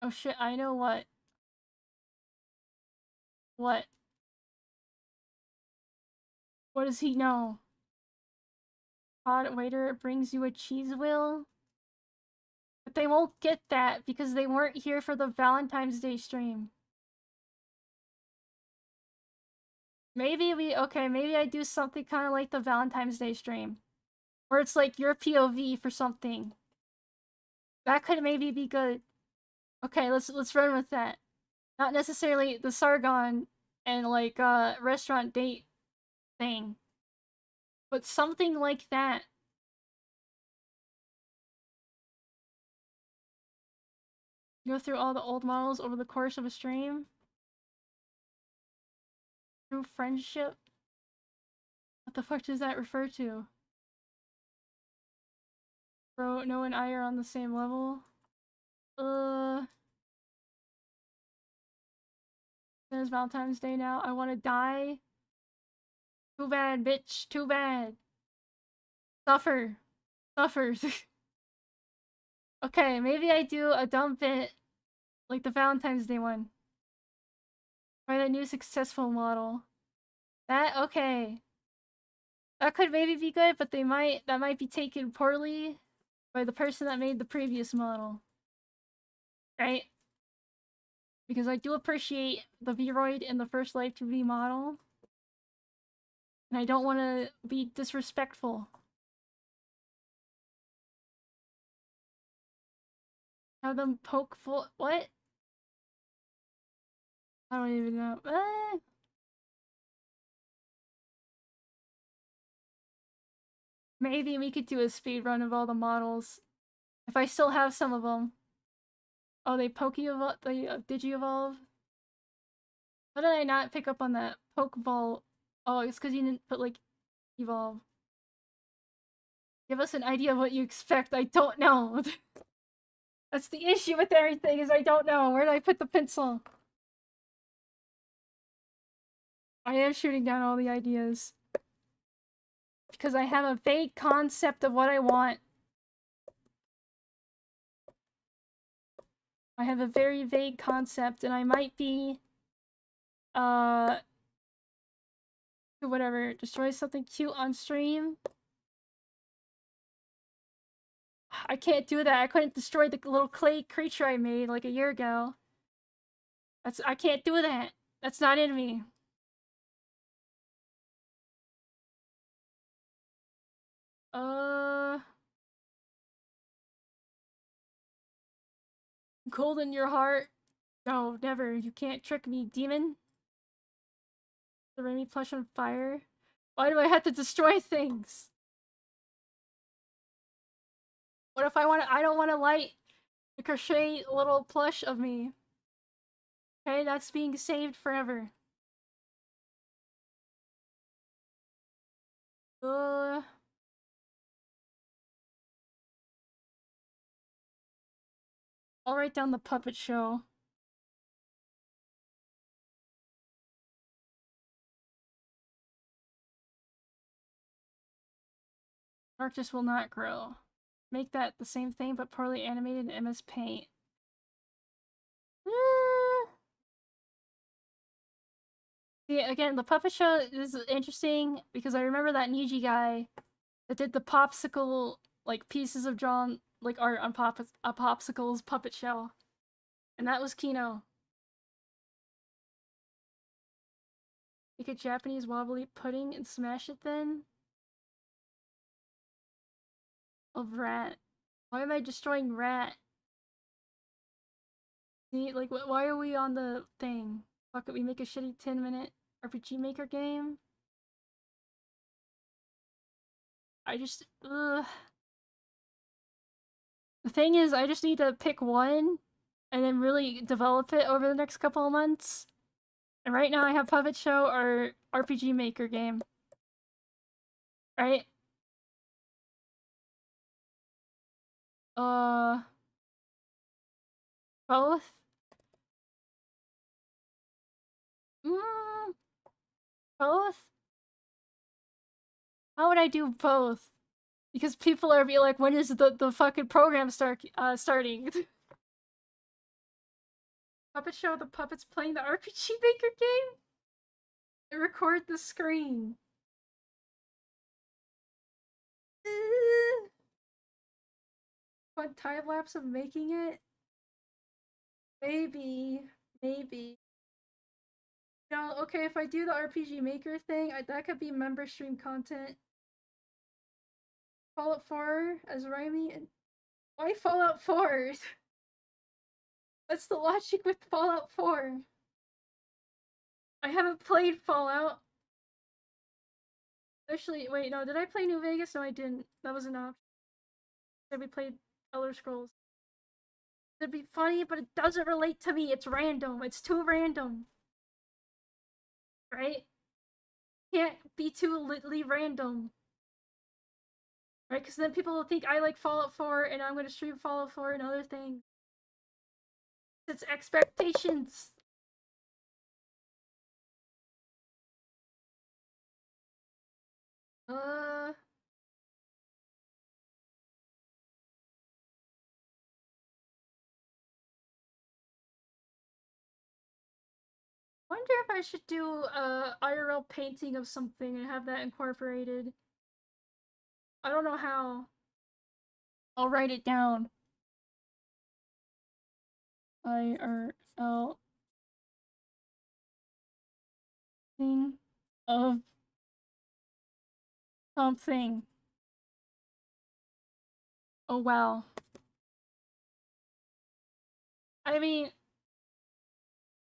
Oh shit! I know what. What? What does he know? Odd waiter brings you a cheese wheel. But they won't get that because they weren't here for the Valentine's Day stream. Maybe I do something kind of like the Valentine's Day stream. Where it's like your POV for something. That could maybe be good. Okay, let's run with that. Not necessarily the Sargon and like restaurant date thing. But something like that. Go through all the old models over the course of a stream. Through friendship. What the fuck does that refer to? Bro, Noah and I are on the same level. There's Valentine's Day now. I want to die. Too bad, bitch. Too bad. Suffer. Suffers. Okay, maybe I do a dumb bit like the Valentine's Day one. Or the new successful model. Okay. That could maybe be good, but that might be taken poorly by the person that made the previous model. Right? Because I do appreciate the Vroid in the first Life 2D model. And I don't want to be disrespectful. Have them poke full. What? I don't even know. Maybe we could do a speed run of all the models. If I still have some of them. Oh, they Poke-evolve? They Digi-evolve? How did I not pick up on that? Pokeball. Oh, it's because you didn't put, like, evolve. Give us an idea of what you expect. I don't know. That's the issue with everything, is I don't know. Where did I put the pencil? I am shooting down all the ideas. Because I have a vague concept of what I want. I have a very vague concept, and I might be, whatever, destroy something cute on stream. I can't do that. I couldn't destroy the little clay creature I made like a year ago. I can't do that. That's not in me. Cold in your heart? No, never. You can't trick me, demon. The rainy plush on fire? Why do I have to destroy things? What if I don't want to light the crochet little plush of me? Okay, that's being saved forever. Uh, I'll write down the puppet show. Arches will not grow. Make that the same thing but poorly animated in MS Paint. See, again, the puppet show is interesting because I remember that Niji guy that did the popsicle, like, pieces of drawn, like, art on a popsicle's puppet show. And that was Kino. Make a Japanese wobbly pudding and smash it then? Of rat. Why am I destroying rat? See, like, why are we on the thing? Fuck it, we make a shitty 10-minute RPG Maker game? I just, ugh. The thing is, I just need to pick one and then really develop it over the next couple of months. And right now I have Puppet Show or RPG Maker game. Right? Uh, both? Mm, both? How would I do both? Because people are be like, when is the fucking program starting? Puppet Show, the puppets playing the RPG Maker game? And record the screen. Fun time lapse of making it? Maybe. Maybe. You know, okay, if I do the RPG Maker thing, that could be member stream content. Fallout 4 as raimAI and why Fallout 4? What's the logic with Fallout 4? I haven't played Fallout. Actually, wait, no, did I play New Vegas? No, I didn't. That was an option. We played Elder Scrolls. It'd be funny, but it doesn't relate to me. It's random. It's too random. Right? Can't be too litly random. Right? Because then people will think I like Fallout 4 and I'm going to stream Fallout 4 and other things. It's expectations. Uh. Wonder if I should do a IRL painting of something and have that incorporated. I don't know how. I'll write it down. IRL thing of something. Oh wow. I mean,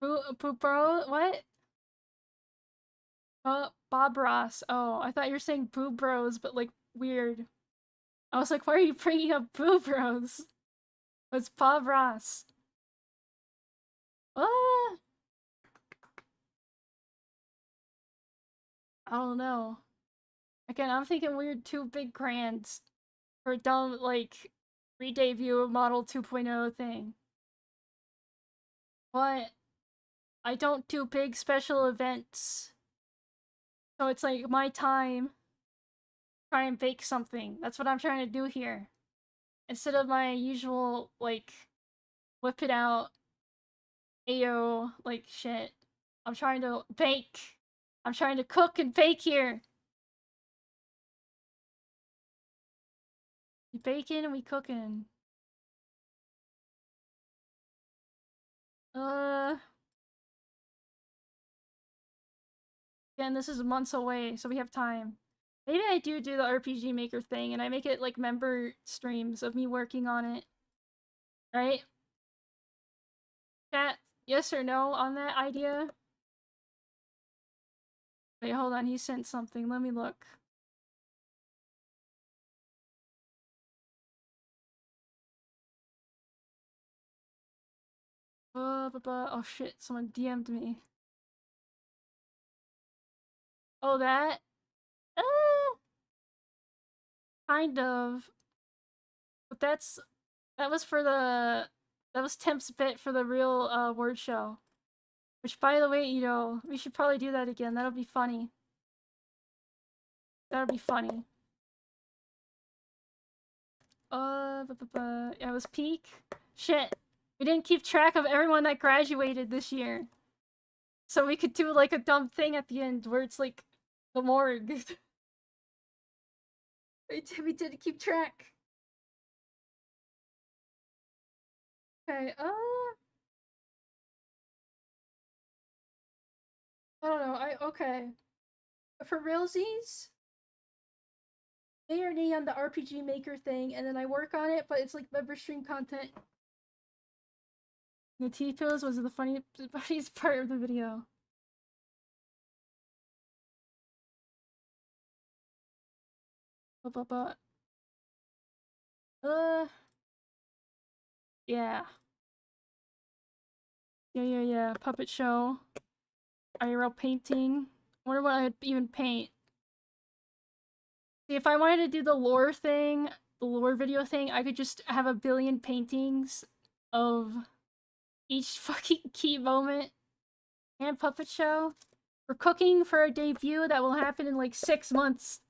bro, what? Bob Ross. Oh, I thought you were saying Boo Bros, but like weird. I was like, why are you bringing up Boo Bros? It's Bob Ross. Ah, I don't know. Again, I'm thinking weird too big grands for a dumb like re-debut of Model 2.0 thing. But I don't do big special events. So it's like my time try and bake something. That's what I'm trying to do here. Instead of my usual like whip it out Ayo like shit. I'm trying to bake. I'm trying to cook and bake here. We baking and we cooking. Uh Again, this is months away, so we have time. Maybe I do the RPG Maker thing and I make it like member streams of me working on it. Right? Chat, yes or no on that idea? Wait, hold on, he sent something. Let me look. Oh shit, someone DM'd me. Oh, that? Ah! Kind of. But that was for that was Temp's bit for the real word show. Which, by the way, you know, we should probably do that again. That'll be funny. That'll be funny. Yeah, it was peak. Shit. We didn't keep track of everyone that graduated this year. So we could do like a dumb thing at the end where it's like the morgue. we didn't keep track. Okay, I don't know. Okay. For realsies, A on the RPG Maker thing, and then I work on it, but it's like member stream content. The T-pills was the funniest part of the video. Yeah. Yeah. Puppet show. IRL painting. I wonder what I'd even paint. See, if I wanted to do the lore thing, the lore video thing, I could just have a billion paintings of each fucking key moment. And puppet show. We're cooking for a debut that will happen in like 6 months.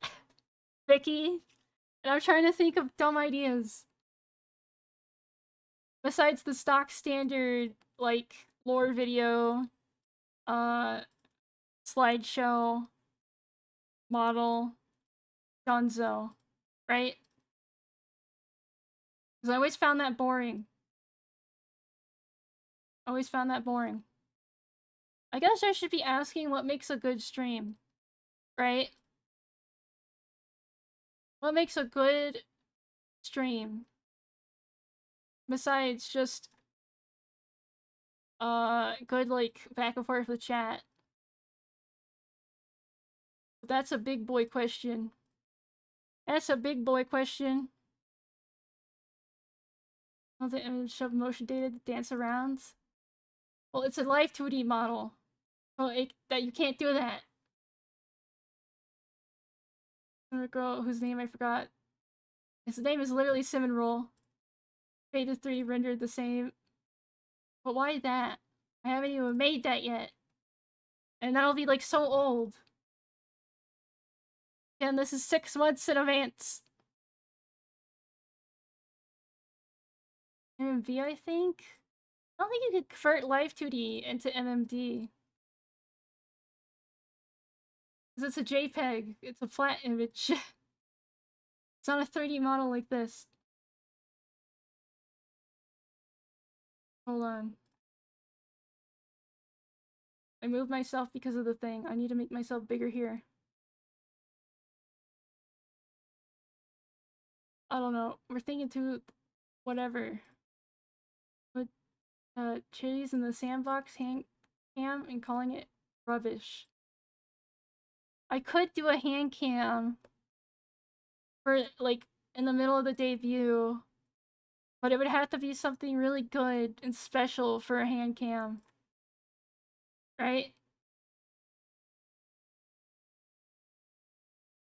Vicky. And I'm trying to think of dumb ideas. Besides the stock standard, like, lore video, slideshow, model, Gonzo, right? Because I always found that boring. Always found that boring. I guess I should be asking what makes a good stream, right? What makes a good stream? Besides just, good, like, back and forth with chat. But that's a big boy question. That's a big boy question. The image shove motion data to dance around. Well, it's a live 2D model. Well, that you can't do that. A girl whose name I forgot. His name is literally Simon Roll. Faded 3 rendered the same. But why that? I haven't even made that yet. And that'll be like so old. And this is 6 months in advance. MMV, I think? I don't think you could convert live 2D into MMD. Because it's a JPEG. It's a flat image. It's not a 3D model like this. Hold on. I moved myself because of the thing. I need to make myself bigger here. I don't know. We're thinking to whatever. Put chilies in the sandbox hand cam and calling it rubbish. I could do a hand cam for like in the middle of the debut, but it would have to be something really good and special for a hand cam. Right?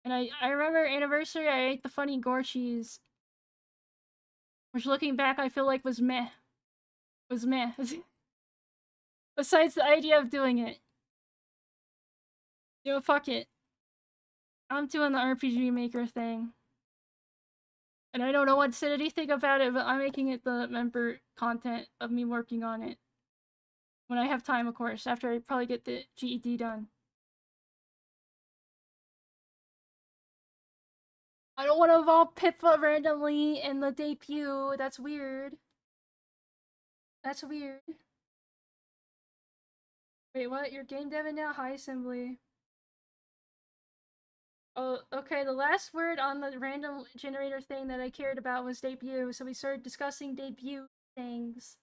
And I remember anniversary I ate the funny gore cheese. Which looking back I feel like was meh. Was meh. Besides the idea of doing it. You know, fuck it. I'm doing the RPG Maker thing. And I don't know what said anything about it, but I'm making it the member content of me working on it. When I have time, of course, after I probably get the GED done. I don't want to evolve Pippa randomly in the debut. That's weird. That's weird. Wait, what? You're game deving now? Hi, Assembly. Oh, okay, the last word on the random generator thing that I cared about was debut, so we started discussing debut things.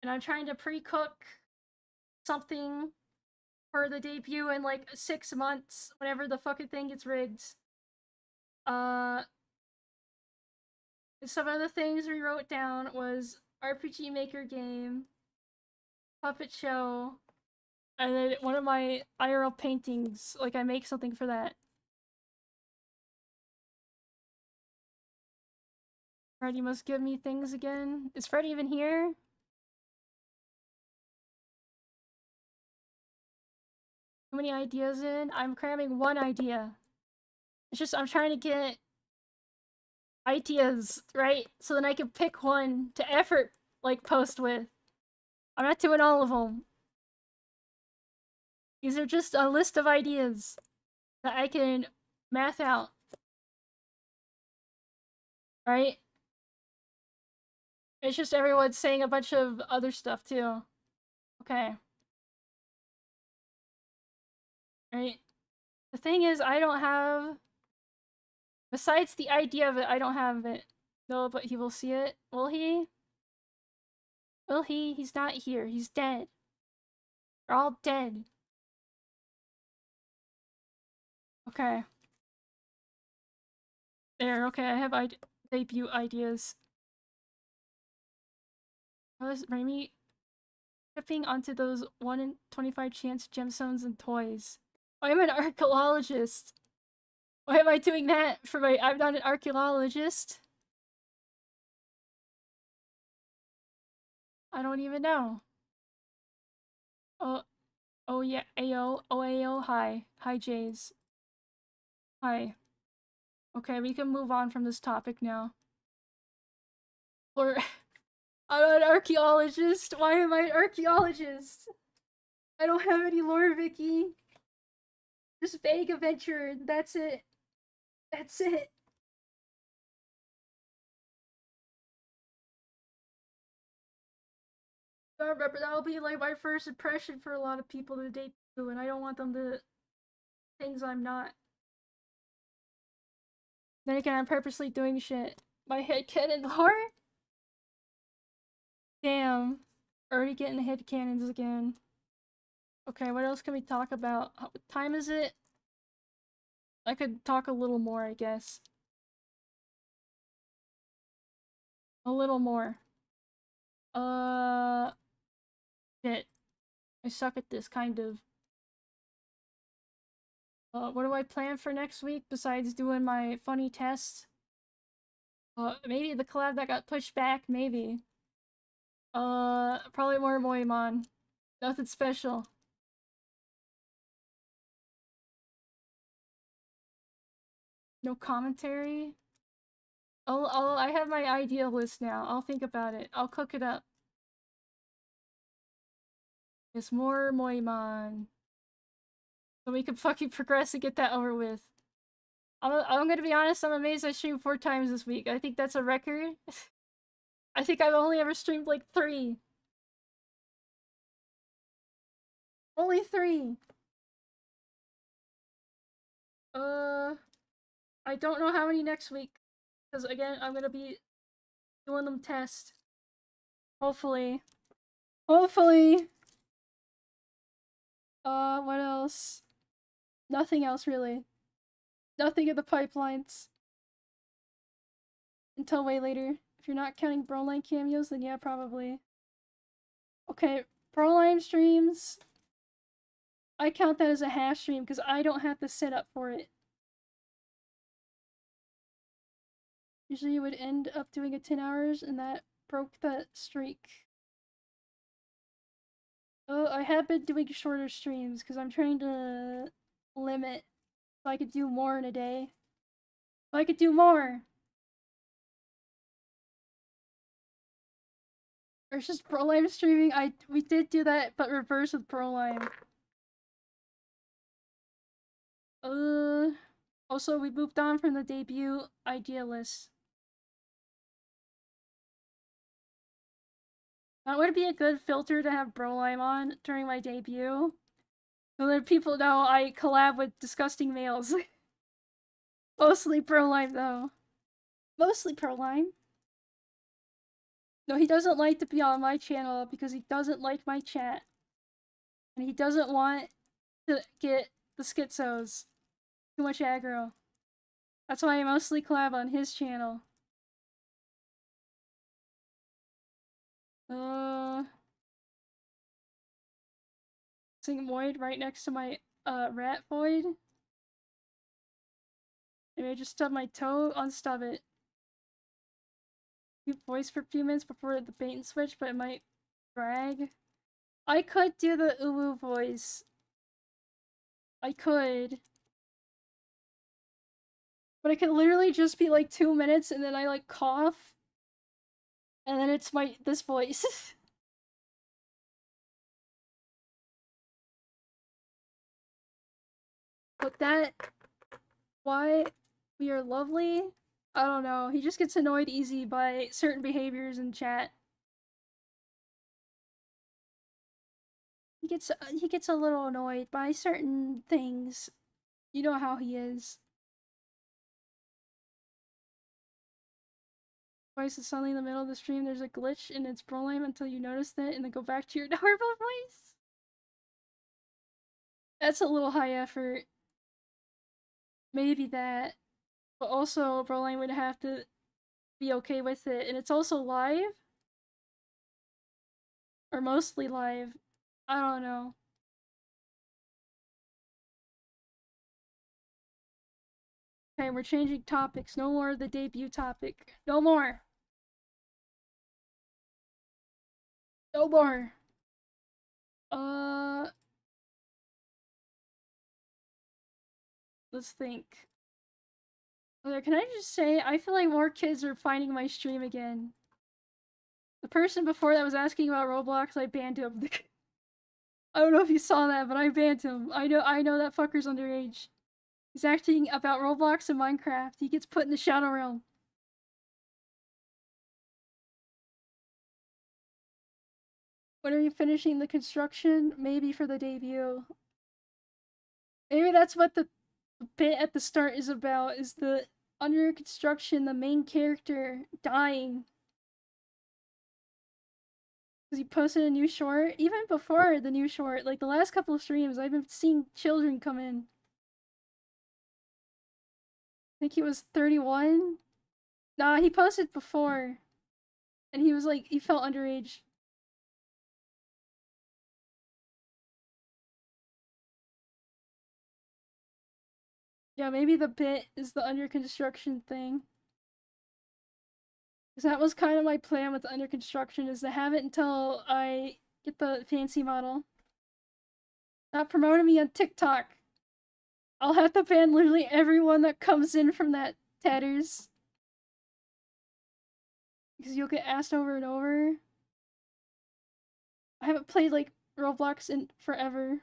And I'm trying to pre-cook something for the debut in like 6 months, whenever the fucking thing gets rigged. Some of the things we wrote down was RPG Maker game, puppet show, and then one of my IRL paintings, like I make something for that. Freddy must give me things again. Is Freddy even here? Too many ideas in? I'm cramming one idea. It's just I'm trying to get ideas, right? So then I can pick one to effort, like, post with. I'm not doing all of them. These are just a list of ideas that I can math out. Right? It's just everyone saying a bunch of other stuff too. Okay. Right? The thing is, I don't have... Besides the idea of it, I don't have it. No, but he will see it. Will he? Will he? He's not here. He's dead. They're all dead. Okay. There, okay, I have debut ideas. How is Raimi tripping onto those 1 in 25 chance gemstones and toys? I'm an archaeologist. Why am I doing that for my... I'm not an archaeologist. I don't even know. Oh yeah, Ayo. Oh Ayo, hi. Hi, Jays. Hi. Okay, we can move on from this topic now. Or... I'm an archaeologist. Why am I an archaeologist? I don't have any lore, Vicky. Just vague adventure. That's it. That's it. I remember that'll be like my first impression for a lot of people to debut, and I don't want them to things I'm not. Then again, I'm purposely doing shit. My headcanon lore? Damn. Already getting headcanons again. Okay, what else can we talk about? What time is it? I could talk a little more, I guess. A little more. Shit. I suck at this, kind of. What do I plan for next week besides doing my funny tests? Maybe the collab that got pushed back, maybe. Probably more Moimon. Nothing special. No commentary? I have my idea list now. I'll think about it. I'll cook it up. It's more Moimon. So we can fucking progress and get that over with. I'm gonna be honest, I'm amazed I streamed 4 times this week. I think that's a record. I think I've only ever streamed like 3. Only 3! I don't know how many next week. Because again, I'm gonna be doing them tests. Hopefully. Hopefully! What else? Nothing else really. Nothing in the pipelines. Until way later. If you're not counting Broline cameos, then yeah, probably. Okay, Broline streams. I count that as a half stream because I don't have to set up for it. Usually you would end up doing it 10 hours and that broke the streak. Oh, I have been doing shorter streams because I'm trying to limit so I could do more in a day. So I could do more! Or it's just Prolime streaming. We did do that, but reverse with Prolime. Also, we moved on from the debut idea list. That would be a good filter to have Prolime on during my debut. So that people know I collab with disgusting males. Mostly Prolime, though. Mostly Prolime. No, he doesn't like to be on my channel because he doesn't like my chat. And he doesn't want to get the schizos. Too much aggro. That's why I mostly collab on his channel. Sing Void right next to my, rat void. Maybe I just stub my toe, unstub it. Keep voice for a few minutes before the bait and switch, but it might drag. I could do the uwu voice. I could. But it could literally just be like 2 minutes and then I like cough. And then it's this voice. But that, why we are lovely? I don't know. He just gets annoyed easy by certain behaviors in chat. He gets a little annoyed by certain things. You know how he is. Voice is suddenly in the middle of the stream. There's a glitch in its prolime until you notice it, and then go back to your normal voice. That's a little high effort. Maybe that, but also Broline would have to be okay with it, and it's also live, or mostly live. I don't know. Okay, we're changing topics. No more of the debut topic. No more. No more. Let's think. Okay, can I just say, I feel like more kids are finding my stream again. The person before that was asking about Roblox, I banned him. I don't know if you saw that, but I banned him. I know that fucker's underage. He's acting about Roblox and Minecraft. He gets put in the Shadow Realm. When are you finishing the construction? Maybe for the debut. Maybe that's what the bit at the start is about, is the under construction, the main character dying. Because he posted a new short. Even before the new short, like the last couple of streams, I've been seeing children come in. I think he was 31. Nah, he posted before. And he was like, he felt underage. Yeah, maybe the bit is the under construction thing. Because that was kind of my plan with the under construction, is to have it until I get the fancy model. Not promoting me on TikTok. I'll have to ban literally everyone that comes in from that tatters. Because you'll get asked over and over. I haven't played like Roblox in forever.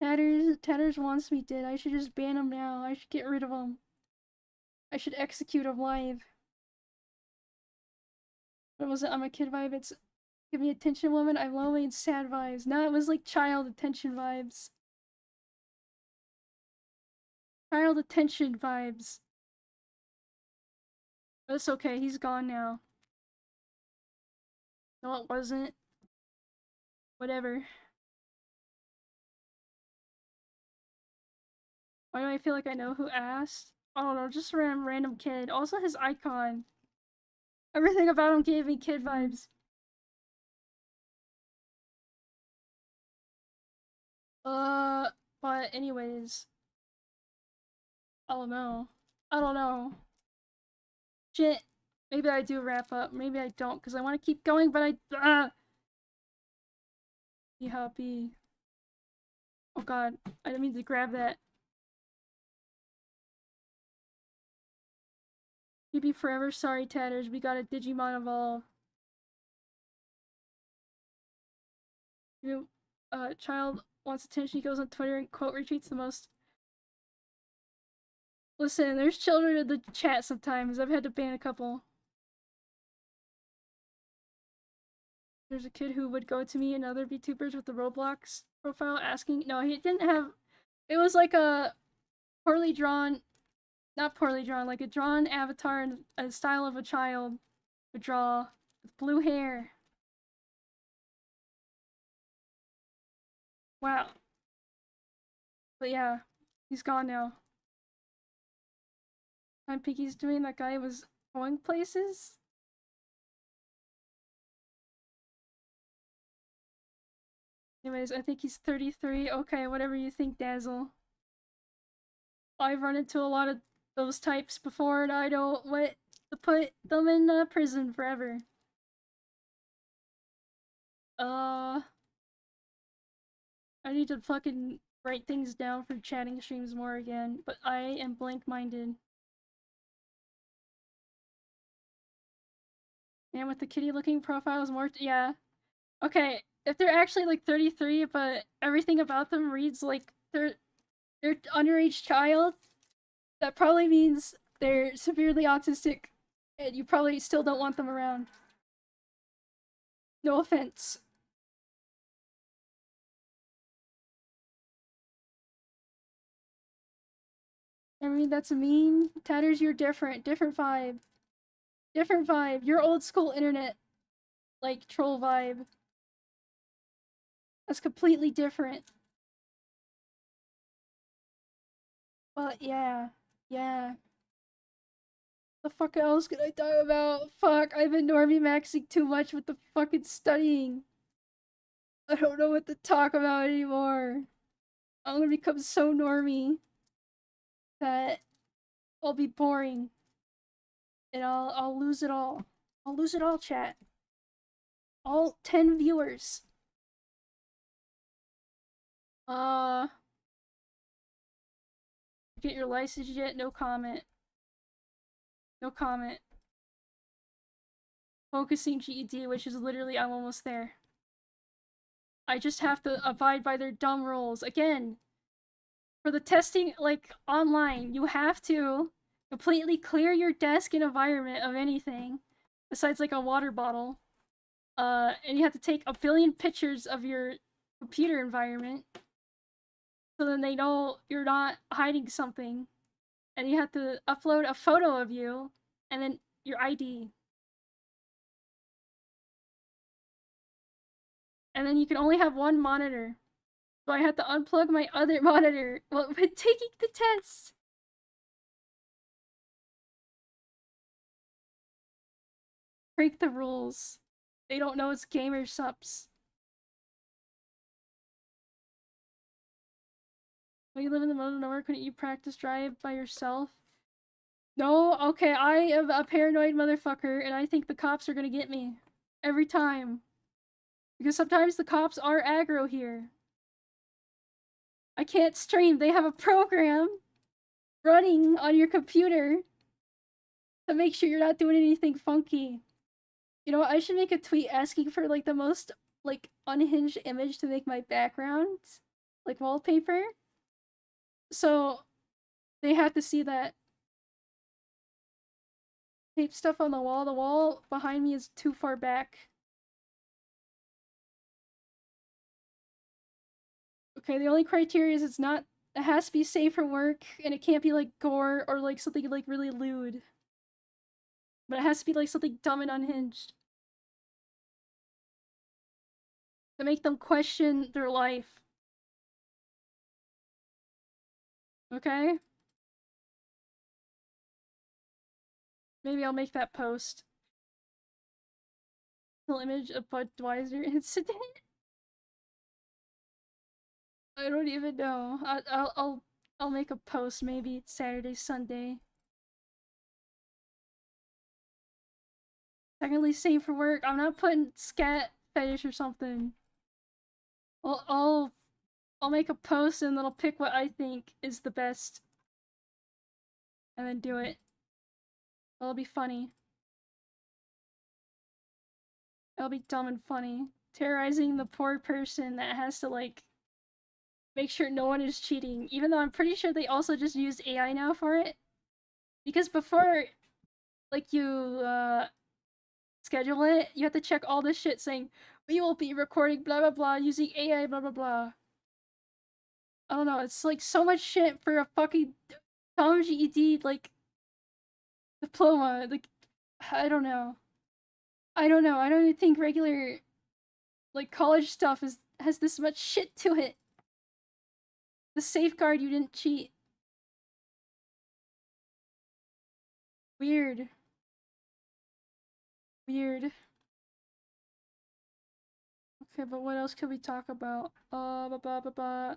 Tatters wants me did. I should just ban him now. I should get rid of him. I should execute him live. What was it? I'm a kid vibe. It's give me attention, woman. I'm lonely and sad vibes. No, it was like child attention vibes. Child attention vibes. But it's okay. He's gone now. No, it wasn't. Whatever. Why do I feel like I know who asked? I don't know, just a random kid. Also his icon. Everything about him gave me kid vibes. But anyways. I don't know. I don't know. Shit. Maybe I do wrap up. Maybe I don't, because I want to keep going, but Be happy. Oh god. I didn't mean to grab that. Chibi forever. Sorry, Tatters. We got a Digimon evolve. You, child wants attention. He goes on Twitter and quote retweets the most. Listen, there's children in the chat sometimes. I've had to ban a couple. There's a kid who would go to me and other VTubers with the Roblox profile asking. No, he didn't have. It was like a poorly drawn. Not poorly drawn, like a drawn avatar in a style of a child would draw with blue hair. Wow. But yeah, he's gone now. I think he's doing that guy was going places. Anyways, I think he's 33. Okay, whatever you think, Dazzle. I've run into a lot of those types before and I don't what to put them in prison forever. I need to fucking write things down for chatting streams more again, but I am blank-minded. And with the kitty-looking profiles more- yeah. Okay, if they're actually like 33, but everything about them reads like they're underage child, that probably means they're severely autistic, and you probably still don't want them around. No offense. I mean, that's mean. Tatters, you're different. Different vibe. Different vibe. You're old school internet, like, troll vibe. That's completely different. But yeah. Yeah. The fuck else could I talk about? Fuck, I've been normie maxing too much with the fucking studying. I don't know what to talk about anymore. I'm gonna become so normie that I'll be boring. And I'll lose it all. I'll lose it all, chat. All 10 viewers. Get your license yet? No comment. No comment. Focusing GED, which is literally I'm almost there. I just have to abide by their dumb rules. Again, for the testing, like, online, you have to completely clear your desk and environment of anything besides, like, a water bottle. And you have to take a billion pictures of your computer environment so then they know you're not hiding something. And you have to upload a photo of you and then your ID. And then you can only have one monitor. So I had to unplug my other monitor while taking the test. Break the rules. They don't know it's gamer subs. When you live in the middle of nowhere, couldn't you practice drive by yourself? No, okay, I am a paranoid motherfucker, and I think the cops are gonna get me. Every time. Because sometimes the cops are aggro here. I can't stream. They have a program running on your computer to make sure you're not doing anything funky. You know what? I should make a tweet asking for, like, the most, like, unhinged image to make my background, like, wallpaper. So they have to see that. Tape stuff on the wall. The wall behind me is too far back. Okay, the only criteria is it has to be safe for work, and it can't be, like, gore or, like, something, like, really lewd. But it has to be, like, something dumb and unhinged. To make them question their life. Okay? Maybe I'll make that post. Little image of Budweiser incident. I don't even know. I'll make a post maybe Saturday, Sunday. Technically safe for work. I'm not putting scat fetish or something. I'll make a post and then I'll pick what I think is the best. And then do it. It'll be funny. It'll be dumb and funny. Terrorizing the poor person that has to, like, make sure no one is cheating. Even though I'm pretty sure they also just used AI now for it. Because before, like, you, schedule it, you have to check all this shit saying, we will be recording blah blah blah using AI blah blah blah. I don't know, it's like so much shit for a fucking dumb GED, like, diploma. Like, I don't know. I don't know. I don't even think regular, like, college stuff has this much shit to it. The safeguard you didn't cheat. Weird. Weird. Okay, but what else could we talk about? Blah, blah, blah, blah.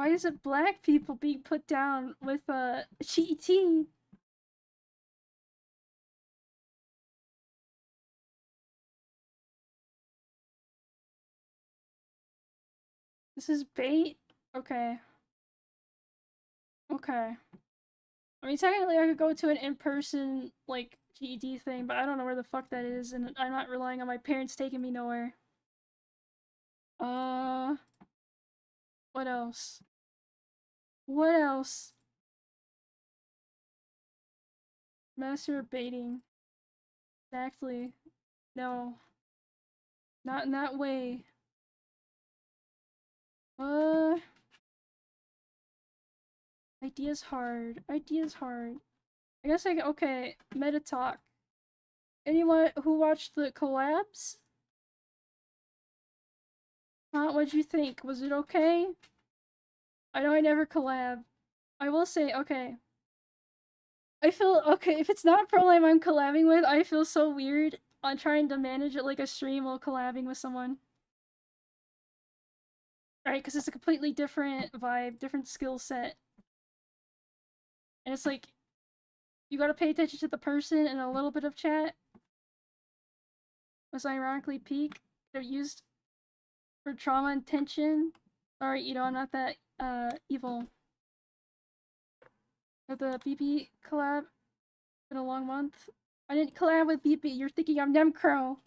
Why is it black people being put down with GT? This is bait? Okay. Okay. I mean, technically I could go to an in-person, like, GED thing, but I don't know where the fuck that is, and I'm not relying on my parents taking me nowhere. What else? What else? Masturbating. Exactly. No. Not in that way. Idea's hard. Idea's hard. I guess okay, meta talk. Anyone who watched the collabs? Huh? What'd you think? Was it okay? I know I never collab. I will say, okay. I feel, okay, if it's not Proline I'm collabing with, I feel so weird on trying to manage it like a stream while collabing with someone. Right, because it's a completely different vibe, different skill set. And it's like, you gotta pay attention to the person and a little bit of chat. Was ironically peak. They're used for trauma and tension. Sorry, you know, I'm not that, evil. But the BP collab, been a long month. I didn't collab with BP, you're thinking I'm Nemcro.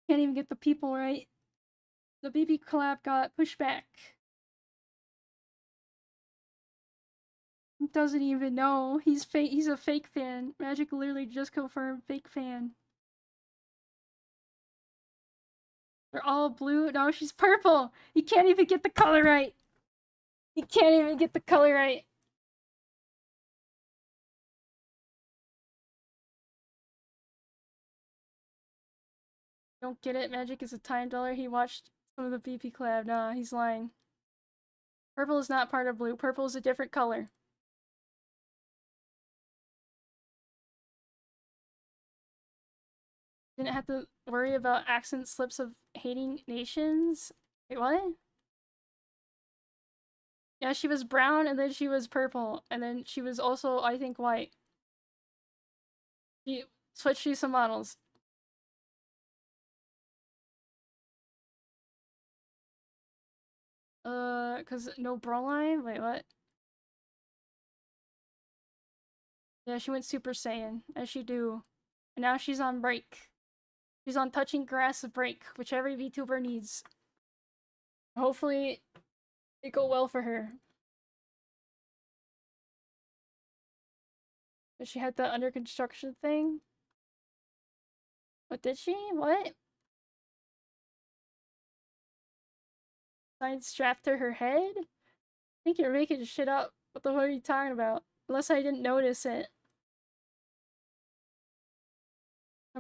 Can't even get the people right. The BP collab got pushed back. Doesn't even know. He's fake. He's a fake fan. Magic literally just confirmed fake fan. They're all blue. No, she's purple. You can't even get the color right. You can't even get the color right. Don't get it. Magic is a time dollar. He watched some of the BP collab. Nah, he's lying. Purple is not part of blue. Purple is a different color. Didn't have to worry about accent slips of hating nations. Wait, what? Yeah, she was brown and then she was purple. And then she was also, I think, white. She switched to some models. Cause no Broline? Wait, what? Yeah, she went Super Saiyan, as she do. And now she's on break. She's on touching grass break, which every VTuber needs. Hopefully, it go well for her. But she had that under construction thing. What did she? What? Sign strapped to her head? I think you're making shit up. What the fuck are you talking about? Unless I didn't notice it.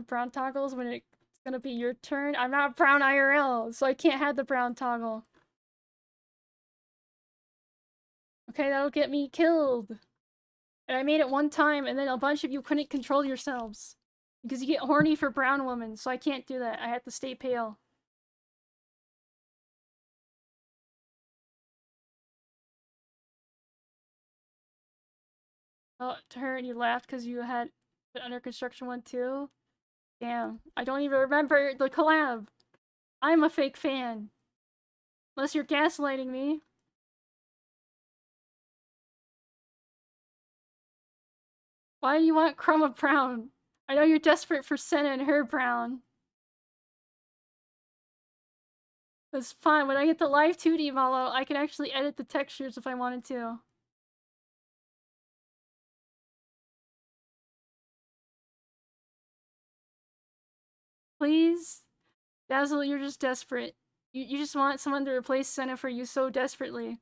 Brown toggles when it's gonna be your turn? I'm not brown IRL, so I can't have the brown toggle. Okay, that'll get me killed. And I made it one time, and then a bunch of you couldn't control yourselves. Because you get horny for brown women, so I can't do that. I have to stay pale. Oh, to her, and you laughed because you had the under construction one too? Damn, I don't even remember the collab. I'm a fake fan. Unless you're gaslighting me. Why do you want Chroma Brown? I know you're desperate for Senna and her brown. It's fine. When I get the live 2D model, I can actually edit the textures if I wanted to. Please? Dazzle, you're just desperate. You just want someone to replace Senna for you so desperately.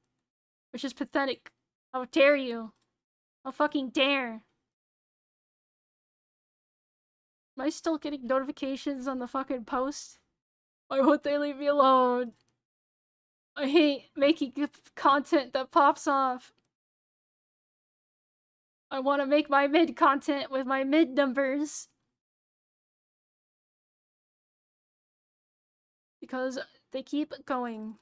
Which is pathetic. How dare you? How fucking dare? Am I still getting notifications on the fucking post? Why won't they leave me alone? I hate making content that pops off. I want to make my mid content with my mid numbers. Because they keep going.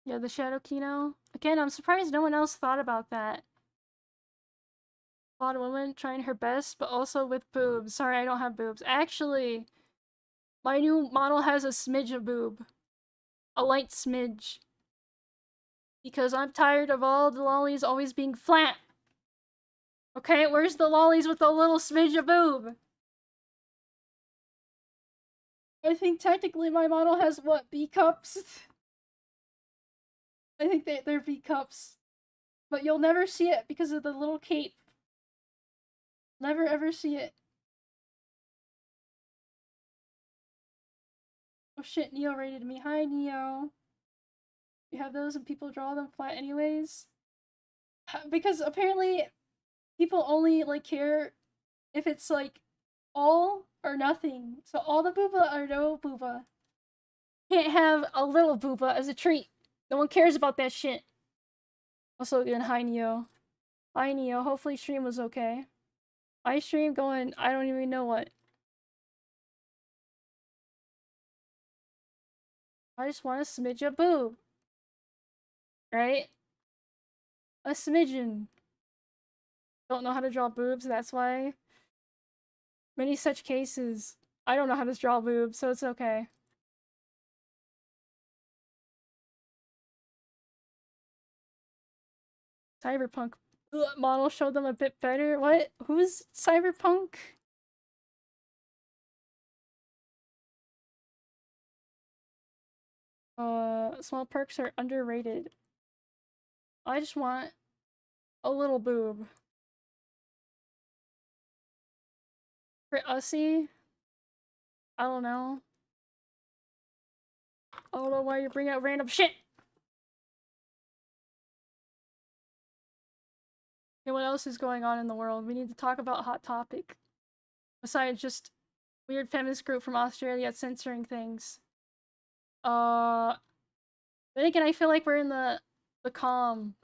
Yeah, the Shadow Kino. Again, I'm surprised no one else thought about that. A lot of women trying her best, but also with boobs. Sorry, I don't have boobs. Actually, my new model has a smidge of boob. A light smidge. Because I'm tired of all the lollies always being flat. Okay, where's the lollies with a little smidge of boob? I think technically my model has, what, B cups? I think they're B cups. But you'll never see it because of the little cape. Never ever see it. Oh shit, Neo rated me. Hi, Neo. You have those and people draw them flat anyways? Because apparently people only, like, care if it's, like, all or nothing. So all the booba or no booba. Can't have a little booba as a treat. No one cares about that shit. Also, again, hi, Neo. Hi, Neo. Hopefully stream was okay. My stream going, I don't even know what. I just want a smidge of boob. Right? A smidgen. Don't know how to draw boobs, that's why. Many such cases. I don't know how to draw boobs, so it's okay. Cyberpunk model showed them a bit better. What? Who's Cyberpunk? Small perks are underrated. I just want a little boob. For Ussy? I don't know. I don't know why you're bringing out random shit! Okay, what else is going on in the world? We need to talk about Hot Topic. Besides just weird feminist group from Australia censoring things. Then again, I feel like we're in the calm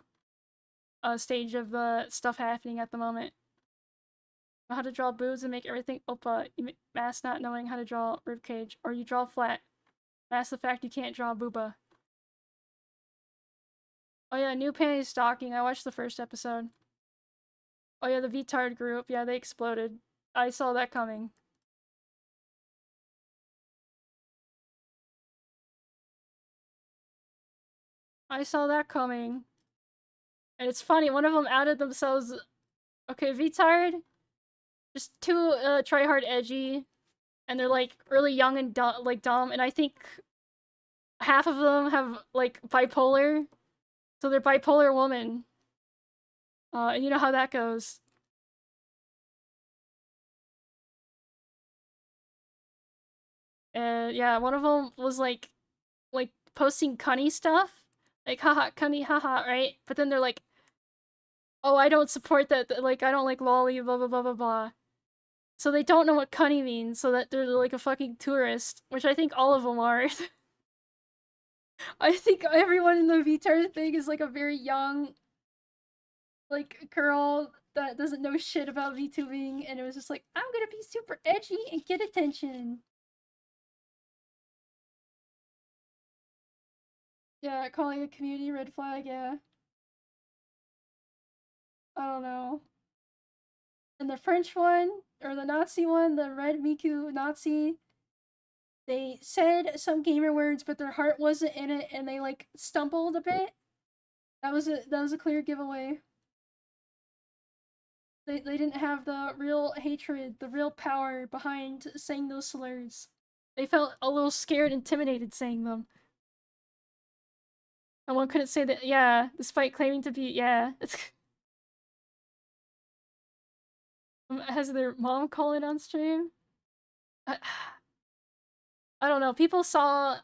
stage of the stuff happening at the moment. Know how to draw boobs and make everything oppa. You mask not knowing how to draw ribcage, or you draw flat. Mask the fact you can't draw booba. Oh yeah, new panty stalking. I watched the first episode. Oh yeah, the VTard group. Yeah, they exploded. I saw that coming. I saw that coming. And it's funny, one of them outed themselves. Okay, VTard, just too try hard edgy, and they're like really young and dumb, and I think half of them have like bipolar, so they're bipolar woman. And you know how that goes. And yeah, one of them was like posting cunny stuff, like haha cunny haha, right? But then they're like, oh, I don't support that. Like I don't like lolly blah blah blah blah blah. So they don't know what cunny means, so that they're like a fucking tourist, which I think all of them are. I think everyone in the VTuber thing is like a very young, like, girl that doesn't know shit about VTubing, and it was just like, I'm gonna be super edgy and get attention. Yeah, calling a community red flag, yeah. I don't know. And the French one, or the Nazi one, the red Miku Nazi, they said some gamer words, but their heart wasn't in it, and they like stumbled a bit. That was a clear giveaway. They didn't have the real hatred, the real power behind saying those slurs. They felt a little scared, intimidated saying them. And one couldn't say that, yeah, despite claiming to be, yeah. Has their mom call it on stream? I, I don't know. People saw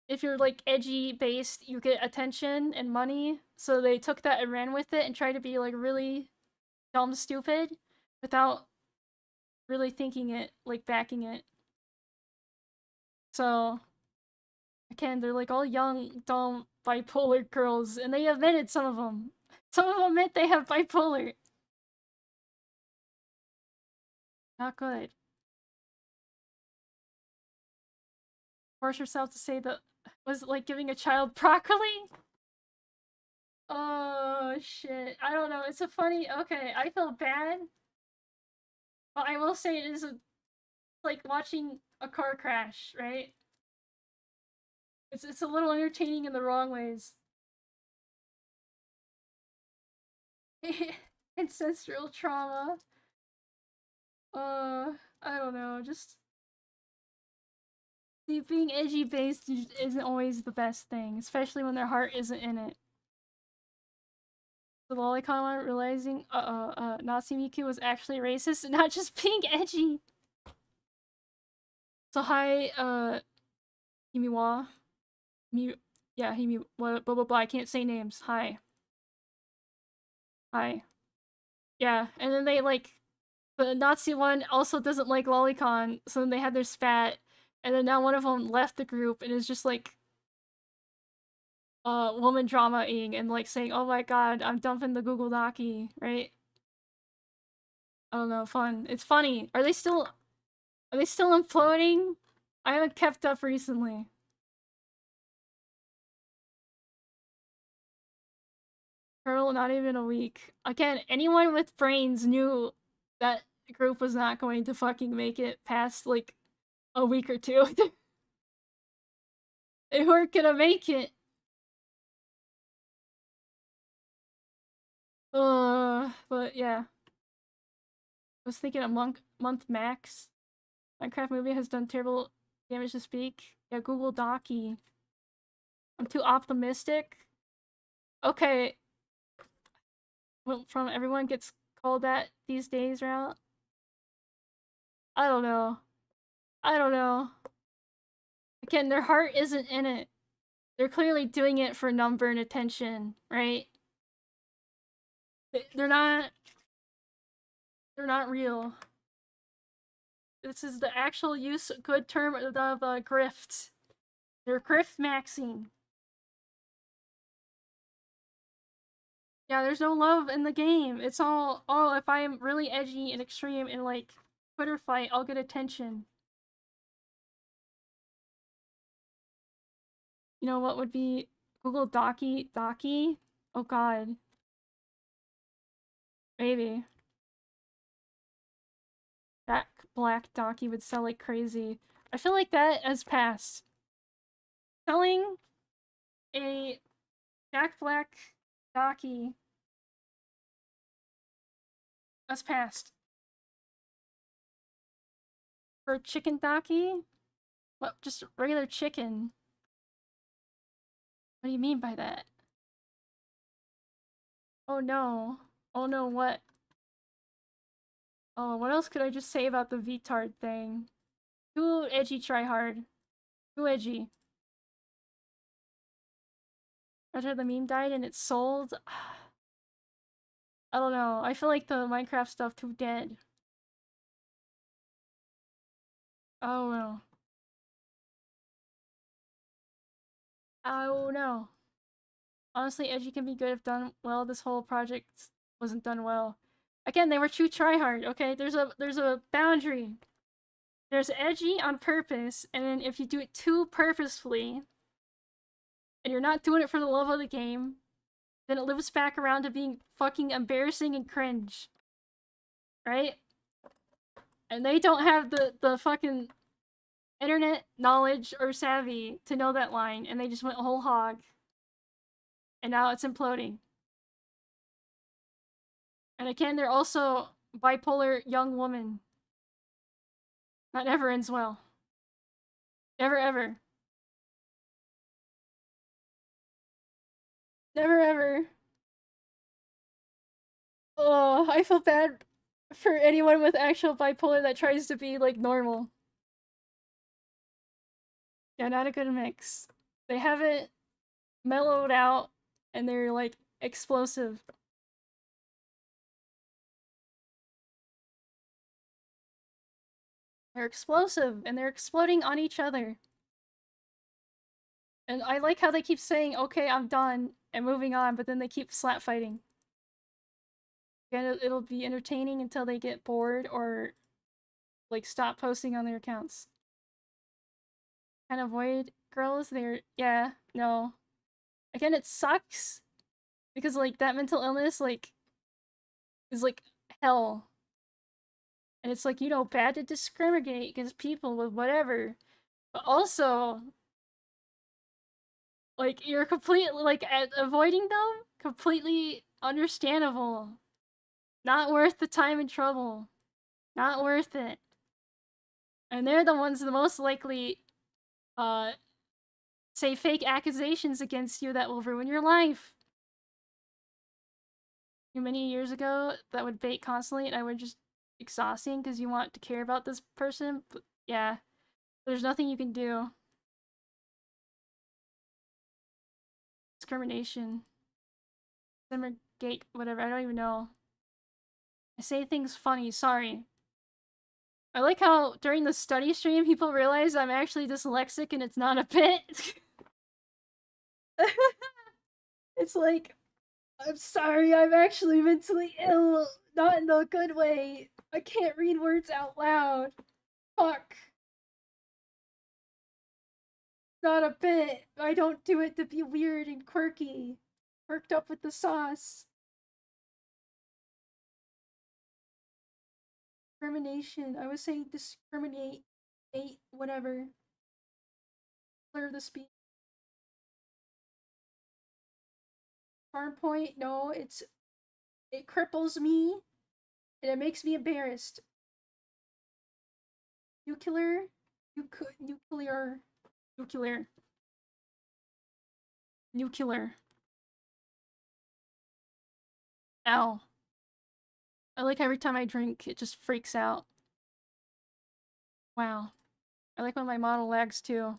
if you're like edgy based, you get attention and money. So they took that and ran with it and tried to be like really dumb stupid without really thinking it, like backing it. So again, they're like all young, dumb, bipolar girls, and they admitted some of them. Some of them admit they have bipolar. Not good. Force yourself to say that was like giving a child broccoli? Oh shit. I don't know. It's a funny. Okay, I feel bad, but I will say it is like watching a car crash, right? It's a little entertaining in the wrong ways. Ancestral trauma. I don't know. Just see, being edgy based isn't always the best thing, especially when their heart isn't in it. The lolicon realizing, Nazi Miku was actually racist and not just being edgy. So hi, Himiwa. Yeah, Himi, blah blah blah. I can't say names. Hi. Hi. Yeah, and then they like the Nazi one also doesn't like lolicon, so then they had their spat, and then now one of them left the group and is just like woman drama-ing and like saying, "Oh my god, I'm dumping the Google Doci," right? I don't know, fun. It's funny. Are they still imploding? I haven't kept up recently. Pearl, not even a week. Again, anyone with brains knew that group was not going to fucking make it past like a week or two. They weren't gonna make it. But yeah. I was thinking a month max. Minecraft movie has done terrible damage to speak. Yeah, Google Doci. I'm too optimistic. Okay, well, from everyone gets called that these days, right? I don't know. I don't know. Again, their heart isn't in it. They're clearly doing it for number and attention, right? They're not. They're not real. This is the actual use good term of grift. They're grift maxing. Yeah, there's no love in the game. It's all, oh, if I'm really edgy and extreme in like Twitter fight, I'll get attention. You know what would be Google Doci? Oh god. Maybe. That black Doci would sell like crazy. I feel like that has passed. Selling a Jack Black Doci has passed. For chicken Doci? What, just regular chicken? What do you mean by that? Oh no. Oh no, what? Oh, what else could I just say about the VTard thing? Too edgy tryhard. Too edgy. After the meme died and it sold? I don't know. I feel like the Minecraft stuff too dead. Oh no. Oh no. Honestly, edgy can be good if done well. This whole project wasn't done well. Again, they were too tryhard, okay? There's a boundary. There's edgy on purpose, and then if you do it too purposefully, and you're not doing it for the love of the game, then it lives back around to being fucking embarrassing and cringe. Right? And they don't have the fucking internet knowledge or savvy to know that line, and they just went whole hog. And now it's imploding. And again, they're also bipolar young woman. That never ends well. Never ever. Never ever. Oh, I feel bad for anyone with actual bipolar that tries to be like normal. Yeah, not a good mix. They haven't mellowed out and they're like explosive. They're explosive and they're exploding on each other. And I like how they keep saying, okay, I'm done, and moving on, but then they keep slap fighting. Again, it'll be entertaining until they get bored or like stop posting on their accounts. Kind of avoid girls, they're, yeah, no. Again, it sucks Because like that mental illness like is like hell. And it's like, you know, bad to discriminate against people with whatever. But also, like you're completely like avoiding them, completely understandable. Not worth the time and trouble. Not worth it. And they're the ones the most likely uh say fake accusations against you that will ruin your life. Many years ago, that would bait constantly, and I would just exhausting because you want to care about this person. But yeah, there's nothing you can do. Discrimination, gate, whatever. I don't even know. I say things funny. Sorry. I like how during the study stream, people realize I'm actually dyslexic and it's not a bit. It's like, I'm sorry, I'm actually mentally ill. Not in the good way. I can't read words out loud. Fuck. Not a bit. I don't do it to be weird and quirky. Worked up with the sauce. Discrimination. I was saying discriminate. Whatever. Slur the speech. Farm point. No, it cripples me. And it makes me embarrassed. Nuclear. Nuclear. Nuclear. Nuclear. Ow. I like every time I drink, it just freaks out. Wow. I like when my model lags too.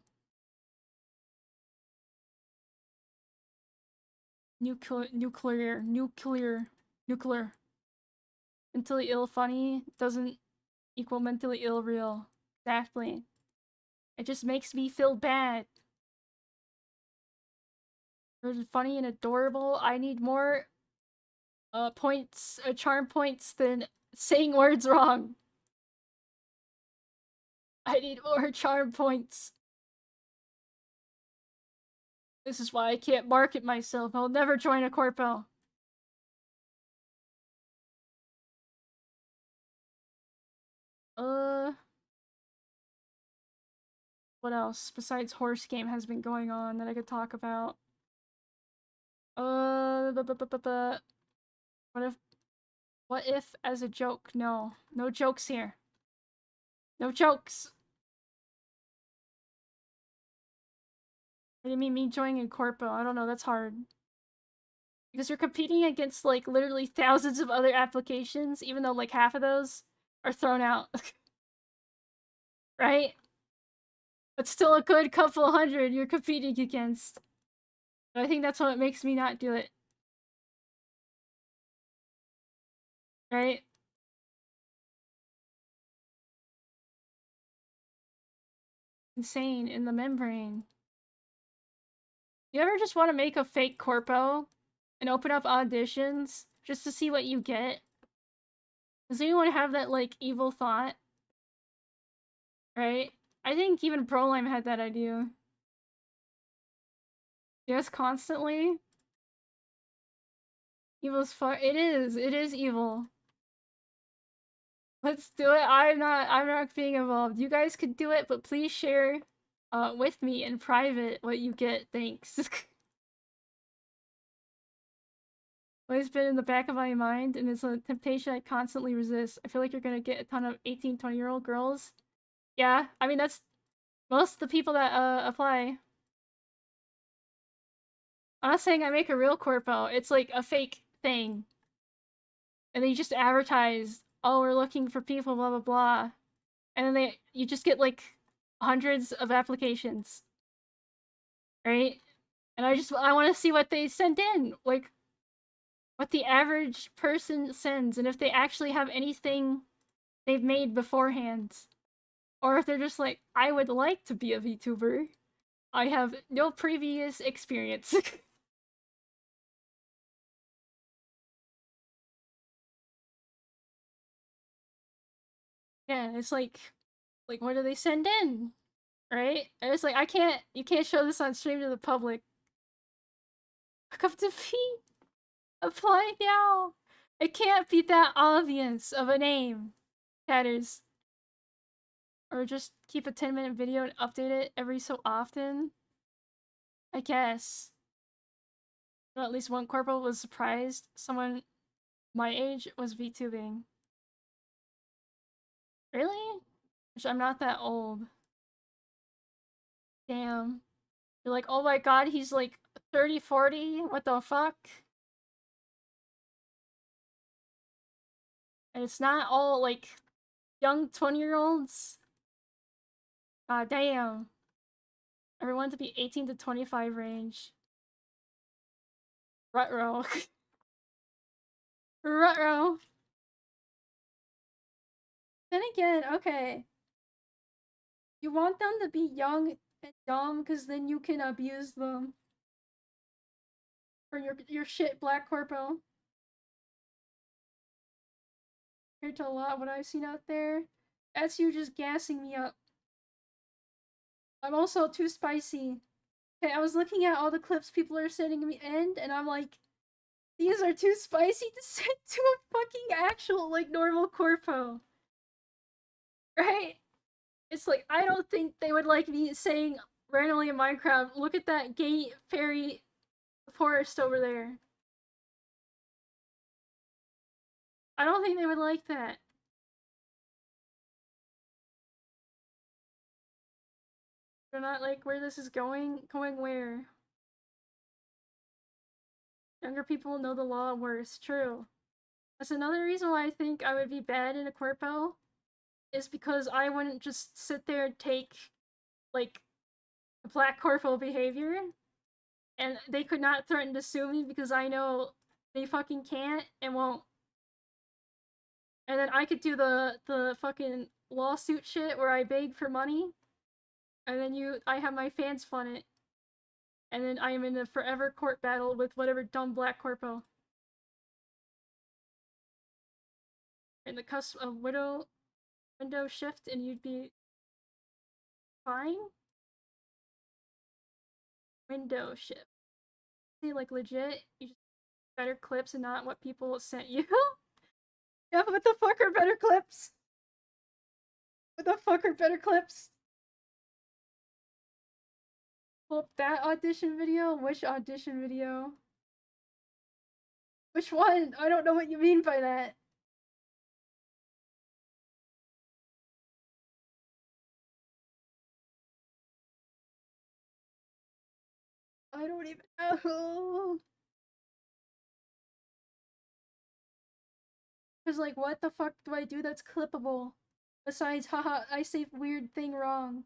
Nuclear. Mentally ill funny doesn't equal mentally ill real. Exactly. It just makes me feel bad. It's funny and adorable. I need more points, charm points than saying words wrong. I need more charm points. This is why I can't market myself. I'll never join a corpo. What else besides horse game has been going on that I could talk about? What if as a joke? No. No jokes here. No jokes. What do you mean me joining a corpo? I don't know, that's hard. Because you're competing against like literally thousands of other applications, even though like half of those are thrown out. Right? But still a good couple hundred you're competing against. I think that's what makes me not do it. Right? Insane in the membrane. You ever just want to make a fake corpo and open up auditions just to see what you get? Does anyone have that like evil thought? Right? I think even Prolime had that idea. Yes, constantly. Evil's far. It is. It is evil. Let's do it. I'm not being involved. You guys could do it, but please share with me in private what you get. Thanks. Always been in the back of my mind, and it's a temptation I constantly resist. I feel like you're gonna get a ton of 18, 20-year-old girls. Yeah, I mean, that's most of the people that apply. I'm not saying I make a real corpo. It's like a fake thing. And then you just advertise, oh, we're looking for people, blah, blah, blah. And then you just get like hundreds of applications. Right? And I want to see what they send in. Like, what the average person sends. And if they actually have anything they've made beforehand. Or if they're just like, I would like to be a VTuber. I have no previous experience. Yeah, it's like what do they send in? Right? And it's like you can't show this on stream to the public. Come to me. Apply now! It can't be that obvious of a name, Tatters. Or just keep a 10-minute video and update it every so often? I guess. Well, at least one corporal was surprised someone my age was VTubing. Really? Which I'm not that old. Damn. You're like, oh my god, he's like 30, 40? What the fuck? And it's not all like young 20-year-olds? God damn. Everyone to be 18 to 25 range. Rutro. Rutro. Then again, okay. You want them to be young and dumb because then you can abuse them. For your shit black corpo. Compared to a lot of what I've seen out there. That's you just gassing me up. I'm also too spicy. Okay, I was looking at all the clips people are sending me in, and I'm like, these are too spicy to send to a fucking actual, like, normal corpo. Right? It's like, I don't think they would like me saying randomly in Minecraft, look at that gay fairy forest over there. I don't think they would like that. They're not like where this is going. Going where? Younger people know the law worse. True. That's another reason why I think I would be bad in a corpo. Is because I wouldn't just sit there and take, like, black corpo behavior. And they could not threaten to sue me because I know they fucking can't and won't. And then I could do the fucking lawsuit shit where I beg for money. And then I have my fans fund it. And then I am in a forever court battle with whatever dumb black corpo. And the cusp of window shift and you'd be fine? Window shift. See, like, legit, you just better clips and not what people sent you? Yeah, what the fuck are better clips? What the fuck are better clips? Pull up that audition video? Which audition video? Which one? I don't know what you mean by that. I don't even know. Cause like, what the fuck do I do that's clippable? Besides, haha, I say weird thing wrong.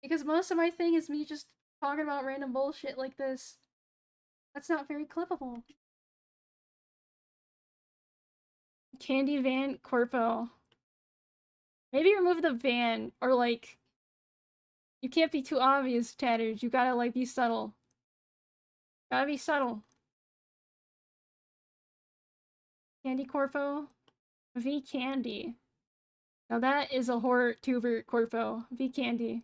Because most of my thing is me just talking about random bullshit like this. That's not very clippable. Candy Van Corpo. Maybe remove the van, or like, you can't be too obvious, Tatters. You gotta like be subtle. Gotta be subtle. Candy Corpo. V Candy. Now that is a horror tuber corpo. V Candy.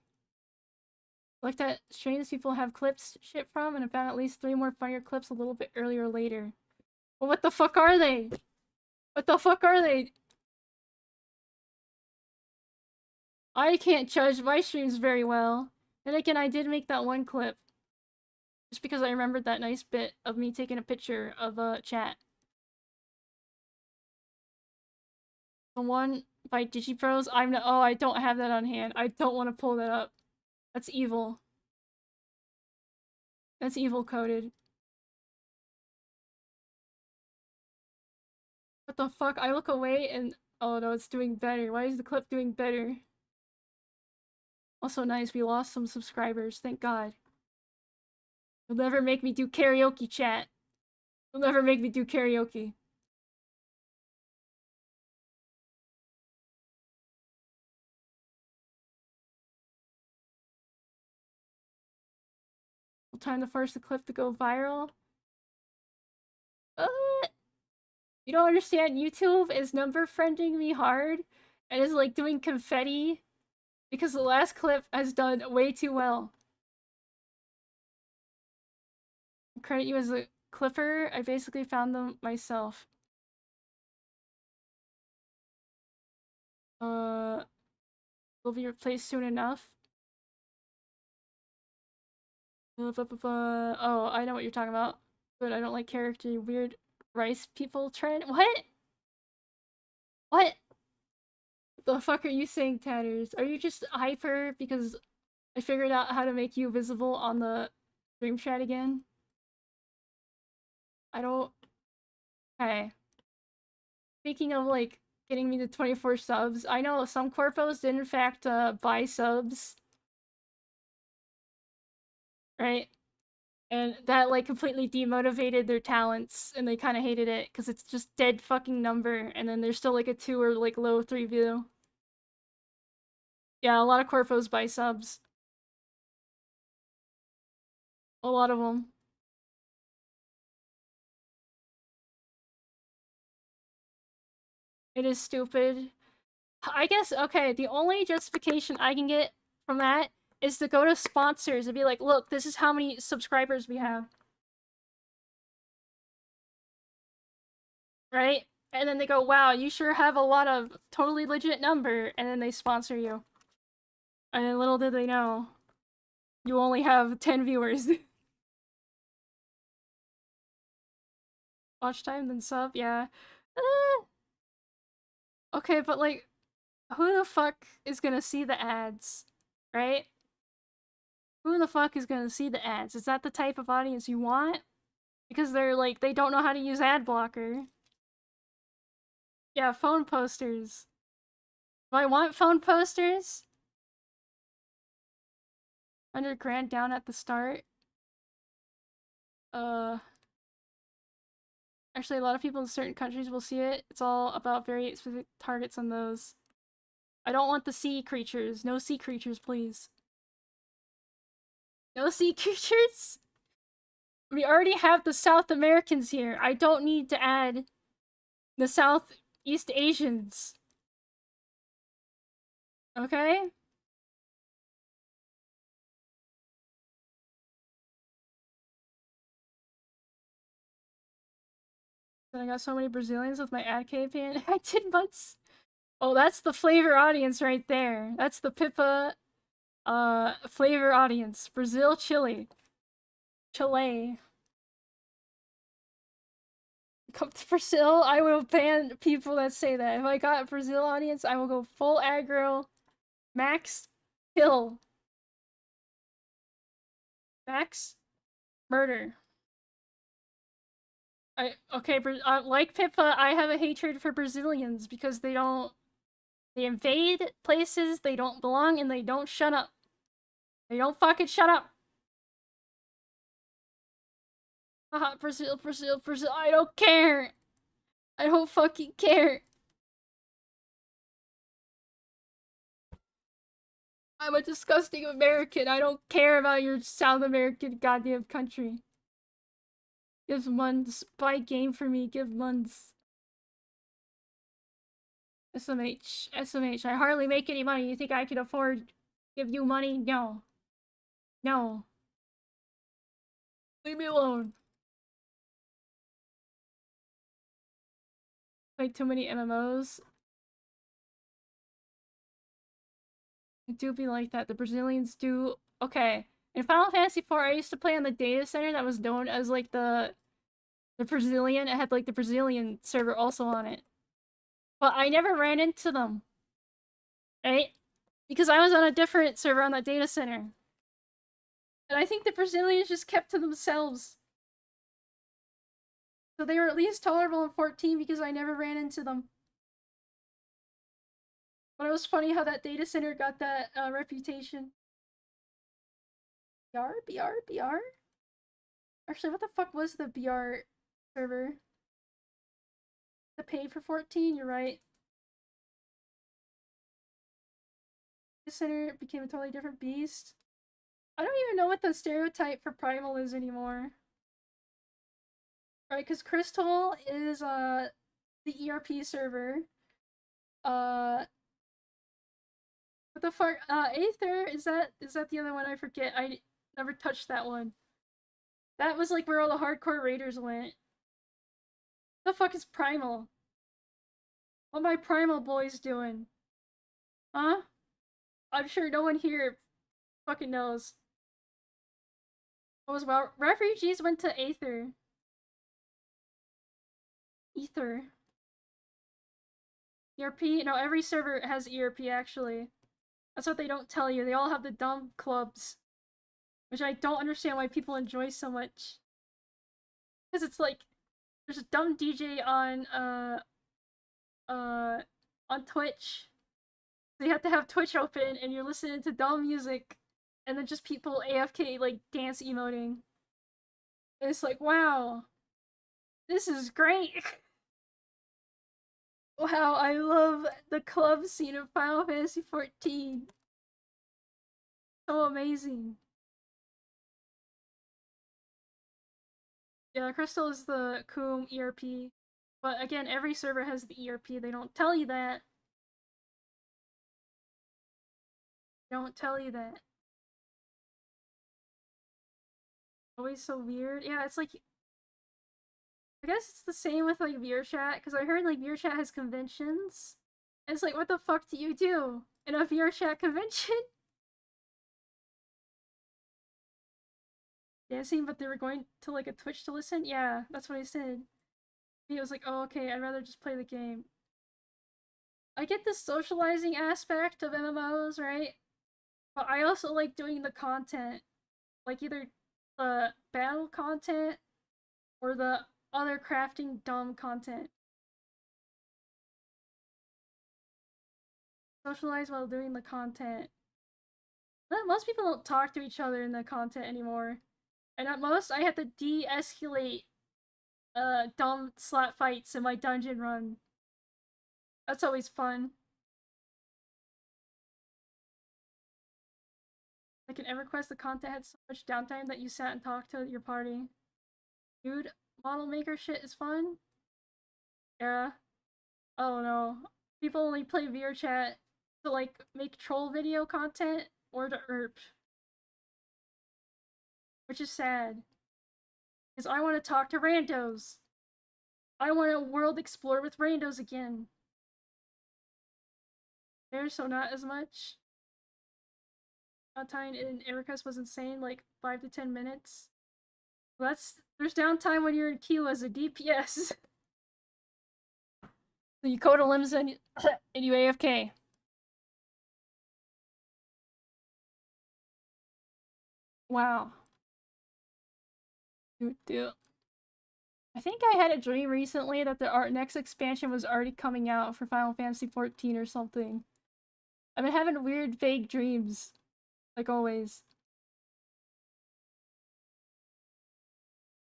Looked at streams people have clips shit from and I found at least 3 more funnier clips a little bit earlier later. Well, what the fuck are they? What the fuck are they? I can't judge my streams very well. And again, I did make that one clip. Just because I remembered that nice bit of me taking a picture of a chat. The one by DigiPros, oh, I don't have that on hand. I don't want to pull that up. That's evil. That's evil coded. What the fuck? I look away and oh no, it's doing better. Why is the clip doing better? Also nice, we lost some subscribers, thank god. You'll never make me do karaoke, chat. You'll never make me do karaoke. Time to force the clip to go viral. You don't understand, YouTube is number friending me hard and is like doing confetti because the last clip has done way too well. Credit you as a Clipper. I basically found them myself. Will be replaced soon enough. Oh, I know what you're talking about. But I don't like character weird rice people trend. What? What the fuck are you saying, Tatters? Are you just hyper because I figured out how to make you visible on the stream chat again? I don't. Hey. Speaking of, like, getting me to 24 subs, I know some corpos did in fact buy subs. Right? And that, like, completely demotivated their talents, and they kind of hated it, because it's just dead fucking number, and then there's still, like, a 2 or, like, low 3 view. Yeah, a lot of corpos buy subs. A lot of them. It is stupid. I guess, okay, the only justification I can get from that is to go to sponsors and be like, look, this is how many subscribers we have. Right? And then they go, wow, you sure have a lot of totally legit number, and then they sponsor you. And then little did they know, you only have 10 viewers. Watch time, then sub, yeah. Okay, but like, who the fuck is gonna see the ads? Right? Who the fuck is gonna see the ads? Is that the type of audience you want? Because they're like, they don't know how to use ad blocker. Yeah, phone posters. Do I want phone posters? 100 grand down at the start. Actually, a lot of people in certain countries will see it. It's all about very specific targets on those. I don't want the sea creatures. No sea creatures, please. No sea creatures? We already have the South Americans here. I don't need to add the Southeast Asians. Okay? Then I got so many Brazilians with my ad campaign. I did months. Oh, that's the Flavr audience right there. That's the Pippa, Flavr audience. Brazil, Chile. Chile. Come to Brazil, I will ban people that say that. If I got a Brazil audience, I will go full aggro, max kill, max murder. Okay, like Pippa, I have a hatred for Brazilians because they invade places they don't belong and they don't shut up. They don't fucking shut up. Haha, Brazil, Brazil, Brazil, I don't care. I don't fucking care. I'm a disgusting American. I don't care about your South American goddamn country. Give months. Buy game for me. Give months. SMH. SMH. I hardly make any money. You think I can afford give you money? No. No. Leave me alone. Play too many MMOs. It do be like that. The Brazilians do. Okay. In Final Fantasy IV, I used to play on the data center that was known as like the Brazilian. It had like the Brazilian server also on it. But I never ran into them. Right? Because I was on a different server on that data center. And I think the Brazilians just kept to themselves. So they were at least tolerable in 14 because I never ran into them. But it was funny how that data center got that reputation. BR? BR? BR? Actually, what the fuck was the BR server? The pay for 14? You're right. The center became a totally different beast. I don't even know what the stereotype for Primal is anymore. Right, because Crystal is the ERP server. What the fuck? Aether, is that the other one? I forget. I never touched that one. That was like where all the hardcore raiders went. The fuck is Primal? What my Primal boys doing? Huh? I'm sure no one here fucking knows. What was well? Refugees went to Aether. Ether. ERP? No, every server has ERP actually. That's what they don't tell you. They all have the dumb clubs. Which I don't understand why people enjoy so much. Because it's like, there's a dumb DJ uh, on Twitch. So you have to have Twitch open and you're listening to dumb music. And then just people AFK, like, dance emoting. And it's like, wow. This is great. Wow, I love the club scene of Final Fantasy XIV. So amazing. Yeah, Crystal is the Coom ERP. But again, every server has the ERP. They don't tell you that. They don't tell you that. Always so weird. Yeah, it's like, I guess it's the same with like VRChat, because I heard like VRChat has conventions. And it's like, what the fuck do you do in a VRChat convention? Dancing, but they were going to like a Twitch to listen? Yeah, that's what I said. He was like, oh, okay, I'd rather just play the game. I get the socializing aspect of MMOs, right? But I also like doing the content. Like either the battle content or the other crafting dumb content. Socialize while doing the content. Most people don't talk to each other in the content anymore. And at most, I have to de-escalate dumb slap fights in my dungeon run. That's always fun. Like in EverQuest, the content had so much downtime that you sat and talked to your party. Dude, model maker shit is fun. Yeah. Oh no. People only play VRChat to like make troll video content or to ERP. Which is sad. Because I want to talk to randos. I want to world explore with randos again. There's so not as much. Downtime in EverQuest was insane, like 5 to 10 minutes. Well, there's downtime when you're in queue as a DPS. So you code a limbs and you AFK. Wow. Dude. I think I had a dream recently that the next expansion was already coming out for Final Fantasy XIV or something. I've been having weird, vague dreams. Like always.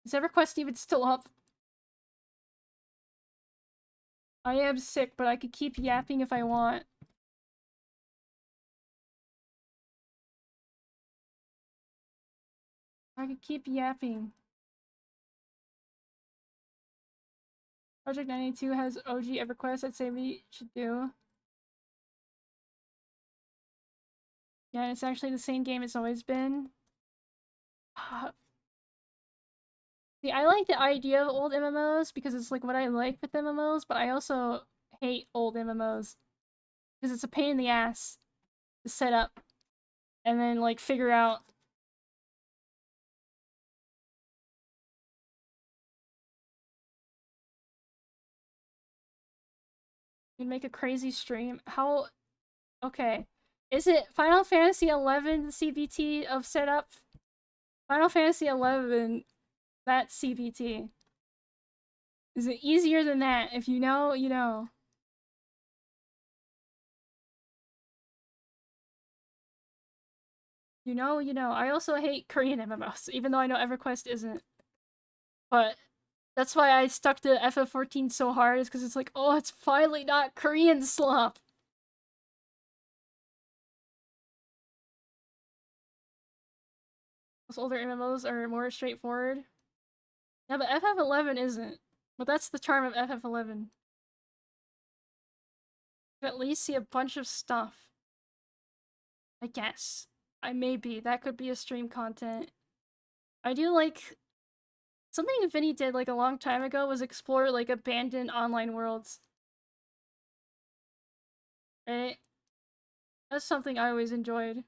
Is EverQuest even still up? I am sick, but I could keep yapping if I want. I could keep yapping. Project 92 has OG EverQuest. I'd say we should do. Yeah, it's actually the same game it's always been. See, I like the idea of old MMOs because it's like what I like with MMOs, but I also hate old MMOs because it's a pain in the ass to set up and then like figure out. You make a crazy stream. How? Okay, is it Final Fantasy 11 CBT of setup? Final Fantasy 11, that CBT. Is it easier than that? If you know, you know. You know, you know. I also hate Korean MMOs, even though I know EverQuest isn't. But that's why I stuck to FF14 so hard, is because it's like, oh, it's finally not Korean slop. Those older MMOs are more straightforward. Yeah, but FF11 isn't. But that's the charm of FF11. You at least see a bunch of stuff. I guess. Maybe. That could be a stream content. I do like Something Vinny did like a long time ago was explore like abandoned online worlds. Right? That's something I always enjoyed.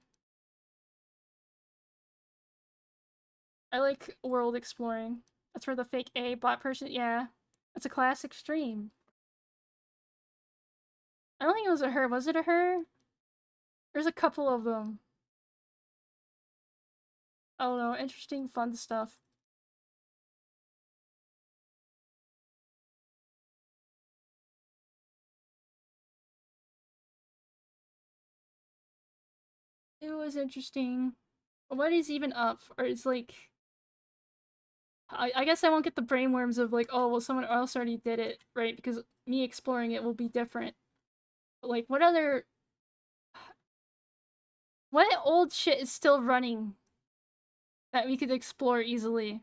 I like world exploring. That's where the fake A bot person. Yeah, that's a classic stream. I don't think it was a her. Was it a her? There's a couple of them. I don't know. Interesting, fun stuff. It was interesting. What is even up? Or it's like. I guess I won't get the brainworms of like, oh, well, someone else already did it, right? Because me exploring it will be different. But like, what other. What old shit is still running that we could explore easily?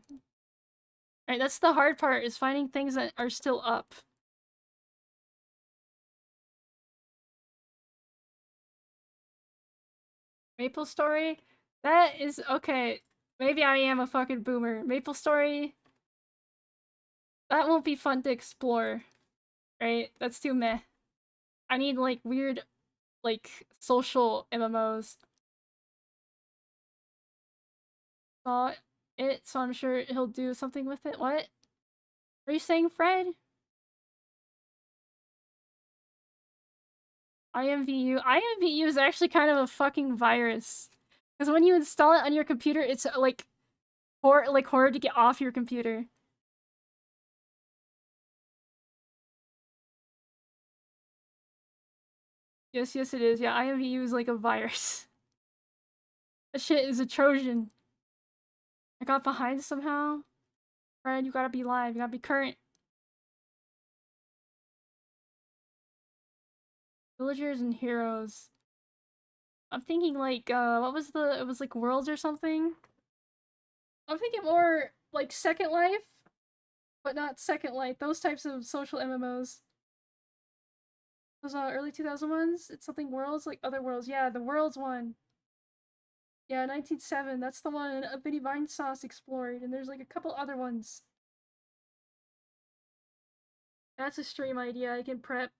Right, that's the hard part, is finding things that are still up. Maple Story? That is okay. Maybe I am a fucking boomer. Maple Story? That won't be fun to explore. Right? That's too meh. I need like weird, like social MMOs. Saw it, so I'm sure he'll do something with it. What? Are you saying Fred? IMVU is actually kind of a fucking virus. Because when you install it on your computer, it's like hard to get off your computer. Yes, yes it is. Yeah, IMVU is like a virus. That shit is a Trojan. I got behind somehow. Fred, you gotta be live. You gotta be current. Villagers and heroes. I'm thinking like, what was the? It was like Worlds or something. I'm thinking more like Second Life, but not Second Life. Those types of social MMOs. Those early 2000 ones. It's something Worlds, like other Worlds. Yeah, the Worlds one. Yeah, 1907. That's the one Vinny Vinesauce explored, and there's like a couple other ones. That's a stream idea. I can prep.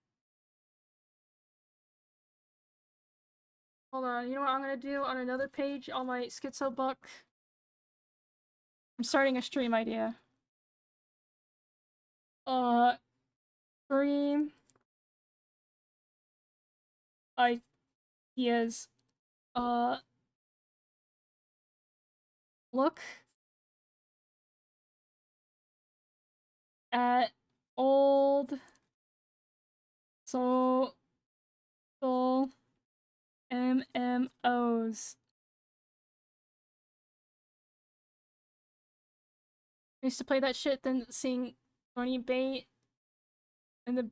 Hold on. You know what I'm gonna do on another page on my Schizo book? I'm starting a stream idea. Uh, Stream ideas. Uh, Look at old social MMOs. I used to play that shit, then sing Bunny Bait and the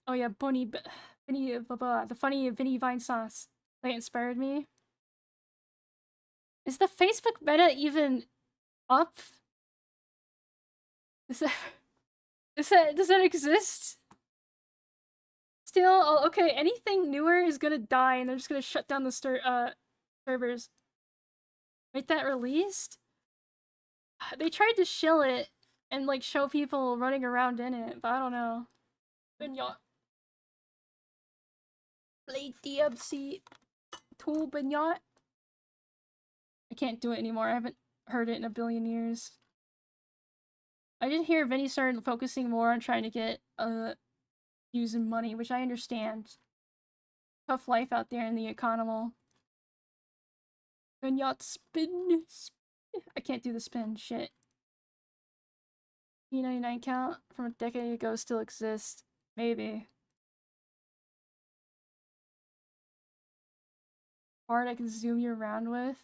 oh yeah, Vinny the funny Vinny Vine sauce. That inspired me. Is the Facebook meta even up? Is that does that exist? Still, oh, okay, anything newer is gonna die and they're just gonna shut down the servers. Make that released? They tried to shill it and like show people running around in it, but I don't know. Then y'all play DMC tool Bignot. I can't do it anymore. I haven't heard it in a billion years. I did hear Vinny started focusing more on trying to get views and money, which I understand. Tough life out there in the economy. Bignot spin. I can't do the spin. Shit. P99 count from a decade ago still exists. Maybe. Hard I can zoom you around with.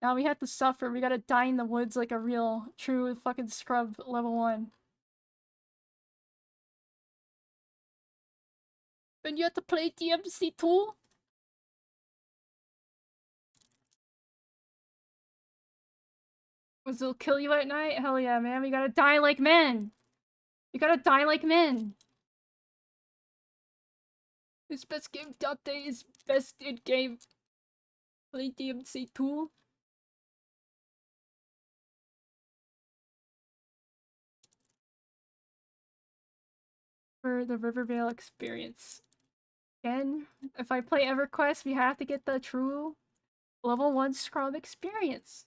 Now we have to suffer. We gotta die in the woods like a real, true fucking scrub level 1. And you have to play DMC too? Was it'll kill you at night? Hell yeah, man. We gotta die like men. We gotta die like men. This best game Dante is best in game. Play DMC too. for the Rivervale experience. Again, if I play EverQuest, we have to get the true level 1 scrub experience.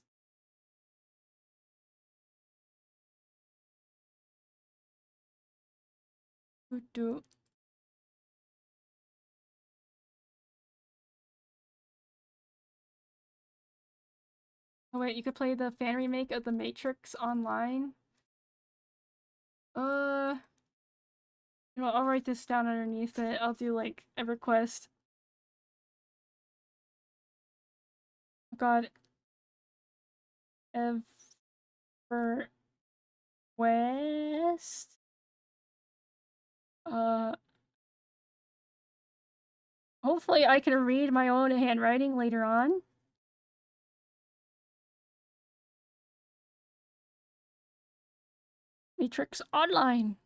Do. Oh wait, you could play the fan remake of The Matrix online. You know, I'll write this down underneath it. I'll do like EverQuest. Oh God. EverQuest. Hopefully I can read my own handwriting later on. Matrix Online.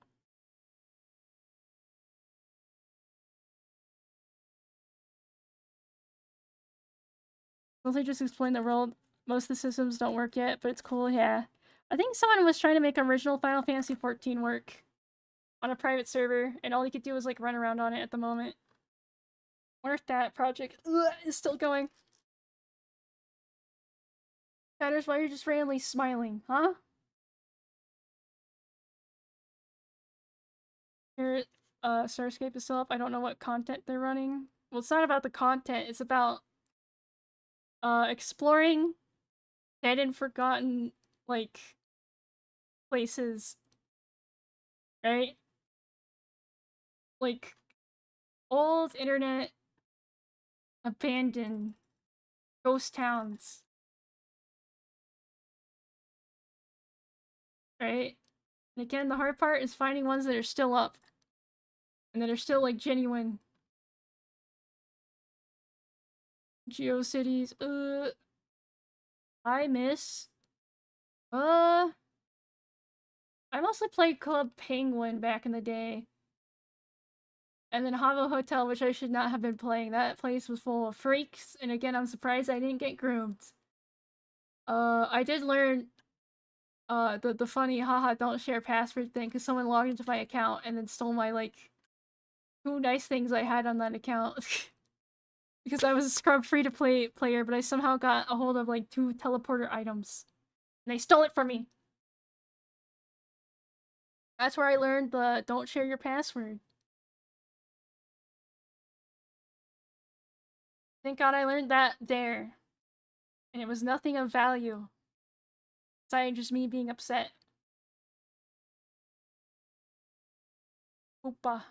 Mostly just explain the world. Most of the systems don't work yet, but it's cool, yeah. I think someone was trying to make original Final Fantasy XIV work on a private server, and all you could do was like run around on it at the moment. Wonder if that project is still going. Chatters, why are you just randomly smiling, huh? Your Starscape is still up. I don't know what content they're running. Well, it's not about the content, it's about exploring dead and forgotten, like, places. Right? Like, old internet abandoned ghost towns. Right? And again, the hard part is finding ones that are still up. And that are still, like, genuine. GeoCities, I miss... I mostly played Club Penguin back in the day. And then Havo Hotel, which I should not have been playing. That place was full of freaks, and again, I'm surprised I didn't get groomed. I did learn the funny haha don't share password thing because someone logged into my account and then stole my like 2 nice things I had on that account. Because I was a scrub free to play player, but I somehow got a hold of like 2 teleporter items. And they stole it from me. That's where I learned the don't share your password. Thank God I learned that there. And it was nothing of value. Besides just me being upset. Oopa.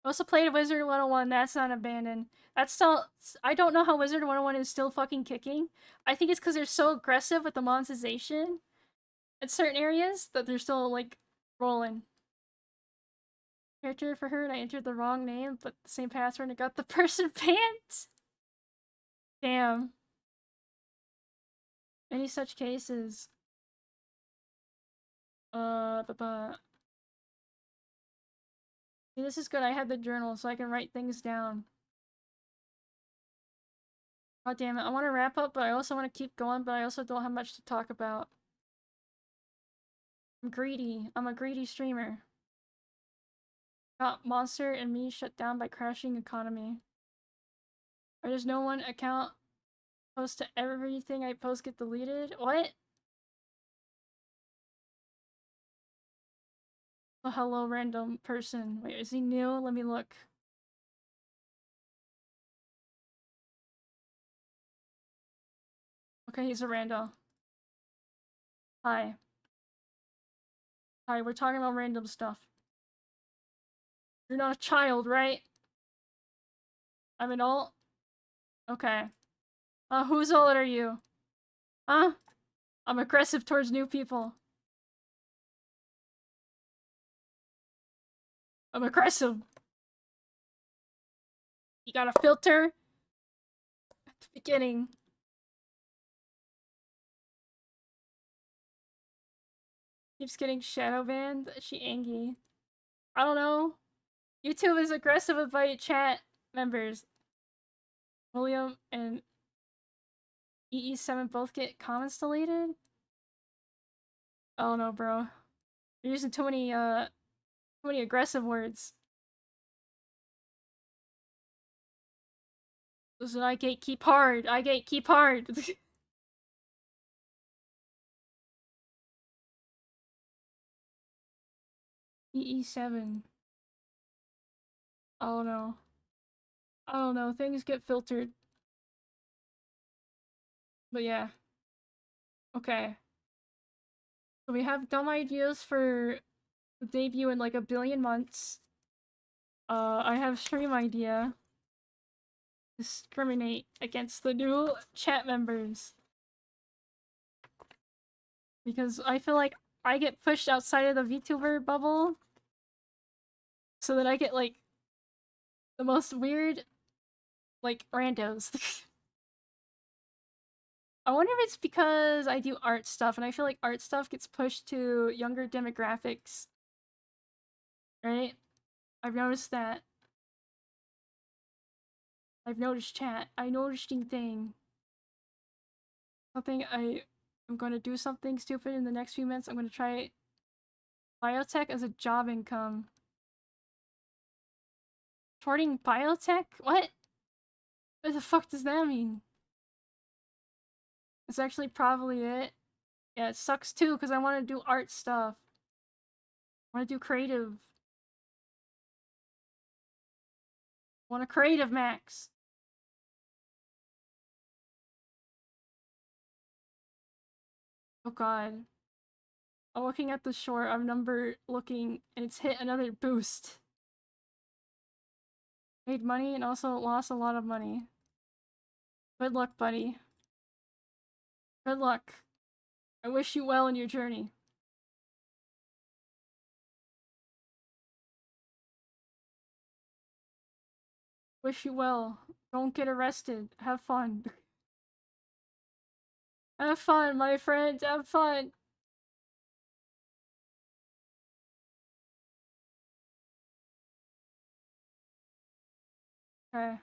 I also played Wizard 101, that's not abandoned. That's still- I don't know how Wizard 101 is still fucking kicking. I think it's because they're so aggressive with the monetization in certain areas that they're still, like, rolling. Character for her, and I entered the wrong name, but the same password and got the person banned. Damn. Any such cases. See, this is good. I had the journal, so I can write things down. God damn it. I want to wrap up, but I also want to keep going, but I also don't have much to talk about. I'm greedy. I'm a greedy streamer. Got Monster and me shut down by crashing economy. Or does no one account post to everything I post get deleted? What? Oh, hello, random person. Wait, is he new? Let me look. Okay, he's a rando. Hi. Hi, we're talking about random stuff. You're not a child, right? I'm an adult? Okay. Whose old are you? Huh? I'm aggressive towards new people. I'm aggressive. You got a filter? At the beginning. Keeps getting shadow banned. She angry. I don't know. YouTube is aggressive with my chat members. William and EE7 both get comments deleted? I don't know, bro. You're using too many aggressive words. Listen, I gatekeep hard. I gatekeep hard. EE7. I don't know. I don't know. Things get filtered. But yeah. Okay. So we have dumb ideas for the debut in like a billion months. I have stream idea. Discriminate against the new chat members. Because I feel like I get pushed outside of the VTuber bubble. So that I get like the most weird like randos. I wonder if it's because I do art stuff and I feel like art stuff gets pushed to younger demographics. Right? I've noticed that. I've noticed chat. I noticed thing. I'm gonna do something stupid in the next few minutes. I'm gonna try biotech as a job income. Shorting biotech? What? What the fuck does that mean? It's actually probably it. Yeah, it sucks too because I want to do art stuff. I want to do creative. I want a creative max. Oh god. I'm looking at the short. I'm looking and it's hit another boost. Made money and also lost a lot of money. Good luck, buddy. Good luck. I wish you well in your journey. Wish you well. Don't get arrested. Have fun. Have fun, my friend. Have fun. Okay.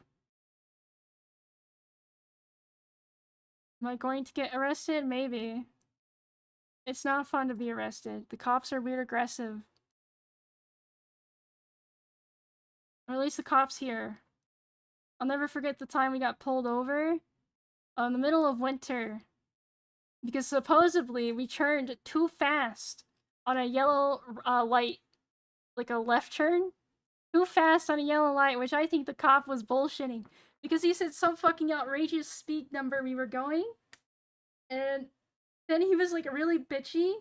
Am I going to get arrested? Maybe. It's not fun to be arrested. The cops are weird aggressive. Or at least the cops here. I'll never forget the time we got pulled over in the middle of winter. Because supposedly we turned too fast on a yellow light. Like a left turn. Too fast on a yellow light, which I think the cop was bullshitting. Because he said some fucking outrageous speed number we were going. And then he was like really bitchy.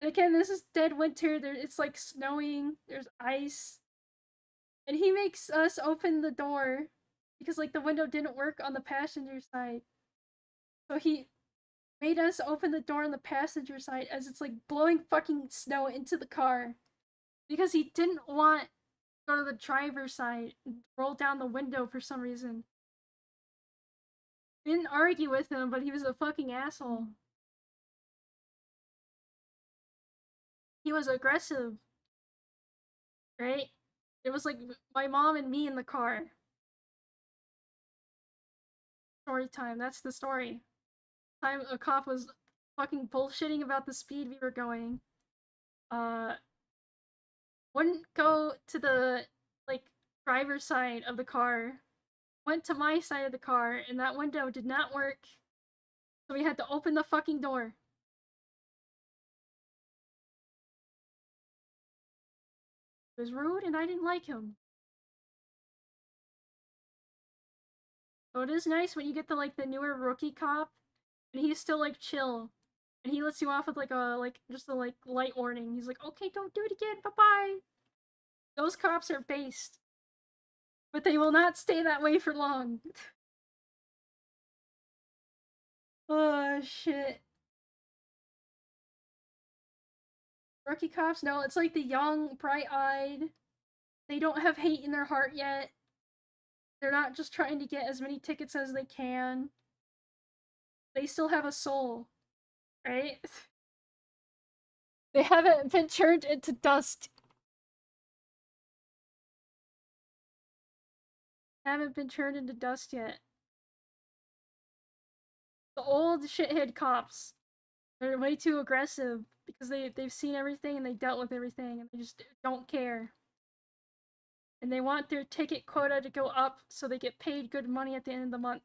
And again, this is dead winter. It's like snowing. There's ice. And he makes us open the door because like the window didn't work on the passenger side. So he made us open the door on the passenger side as it's like blowing fucking snow into the car. Because he didn't want to go to the driver's side and roll down the window for some reason. We didn't argue with him, but he was a fucking asshole. He was aggressive. Right? It was like my mom and me in the car. Story time. That's the story. Time a cop was fucking bullshitting about the speed we were going. Uh, wouldn't go to the like driver's side of the car. Went to my side of the car, and that window did not work. So we had to open the fucking door. It was rude, and I didn't like him. So it is nice when you get the newer rookie cop, and he's still like chill, and he lets you off with just a light warning. He's like, okay, don't do it again. Bye bye. Those cops are based, but they will not stay that way for long. Oh shit. Rookie cops? No, it's like the young, bright-eyed. They don't have hate in their heart yet. They're not just trying to get as many tickets as they can. They still have a soul, right? They haven't been turned into dust. Haven't been turned into dust yet. The old shithead cops. They're way too aggressive because they've seen everything and they dealt with everything and they just don't care. And they want their ticket quota to go up so they get paid good money at the end of the month.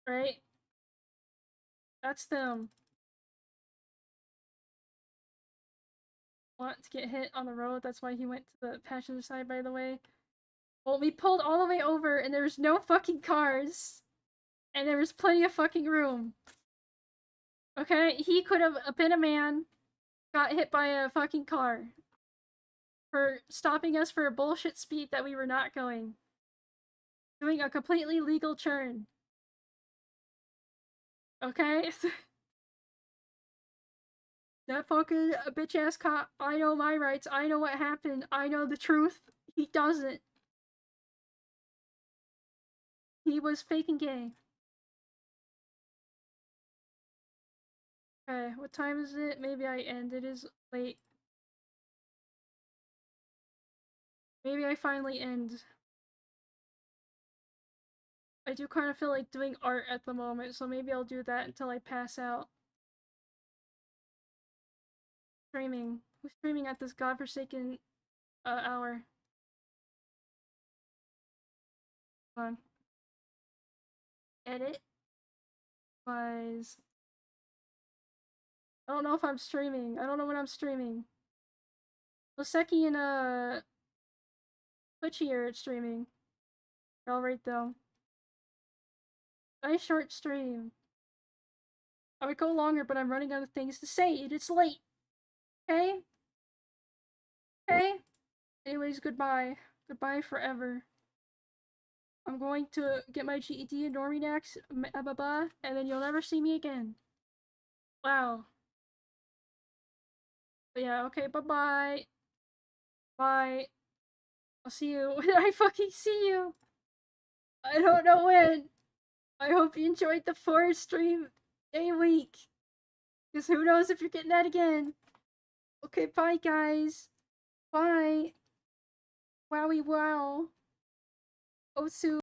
Right? That's them. Want to get hit on the road, that's why he went to the passenger side, by the way. Well, we pulled all the way over and there was no fucking cars. And there was plenty of fucking room. Okay? He could have been a man, got hit by a fucking car. For stopping us for a bullshit speed that we were not going. Doing a completely legal turn. Okay? That fucking bitch ass cop, I know my rights, I know what happened, I know the truth. He doesn't. He was faking gay. Okay, what time is it? Maybe I end. It is late. Maybe I finally end. I do kind of feel like doing art at the moment, so maybe I'll do that until I pass out. Streaming. Who's streaming at this godforsaken hour? Come on. Edit. Guys. I don't know if I'm streaming. I don't know when I'm streaming. Loseki and Twitchy are streaming. Alright though. Nice short stream. I would go longer, but I'm running out of things to say, and it's late. Okay? Okay? Anyways, goodbye. Goodbye forever. I'm going to get my GED and Normie next, and then you'll never see me again. Wow. But yeah, okay, bye-bye. Bye. I'll see you when I fucking see you. I don't know when. I hope you enjoyed the 4-stream day week. Because who knows if you're getting that again. Okay, bye guys. Bye. Wowie wow. Osu.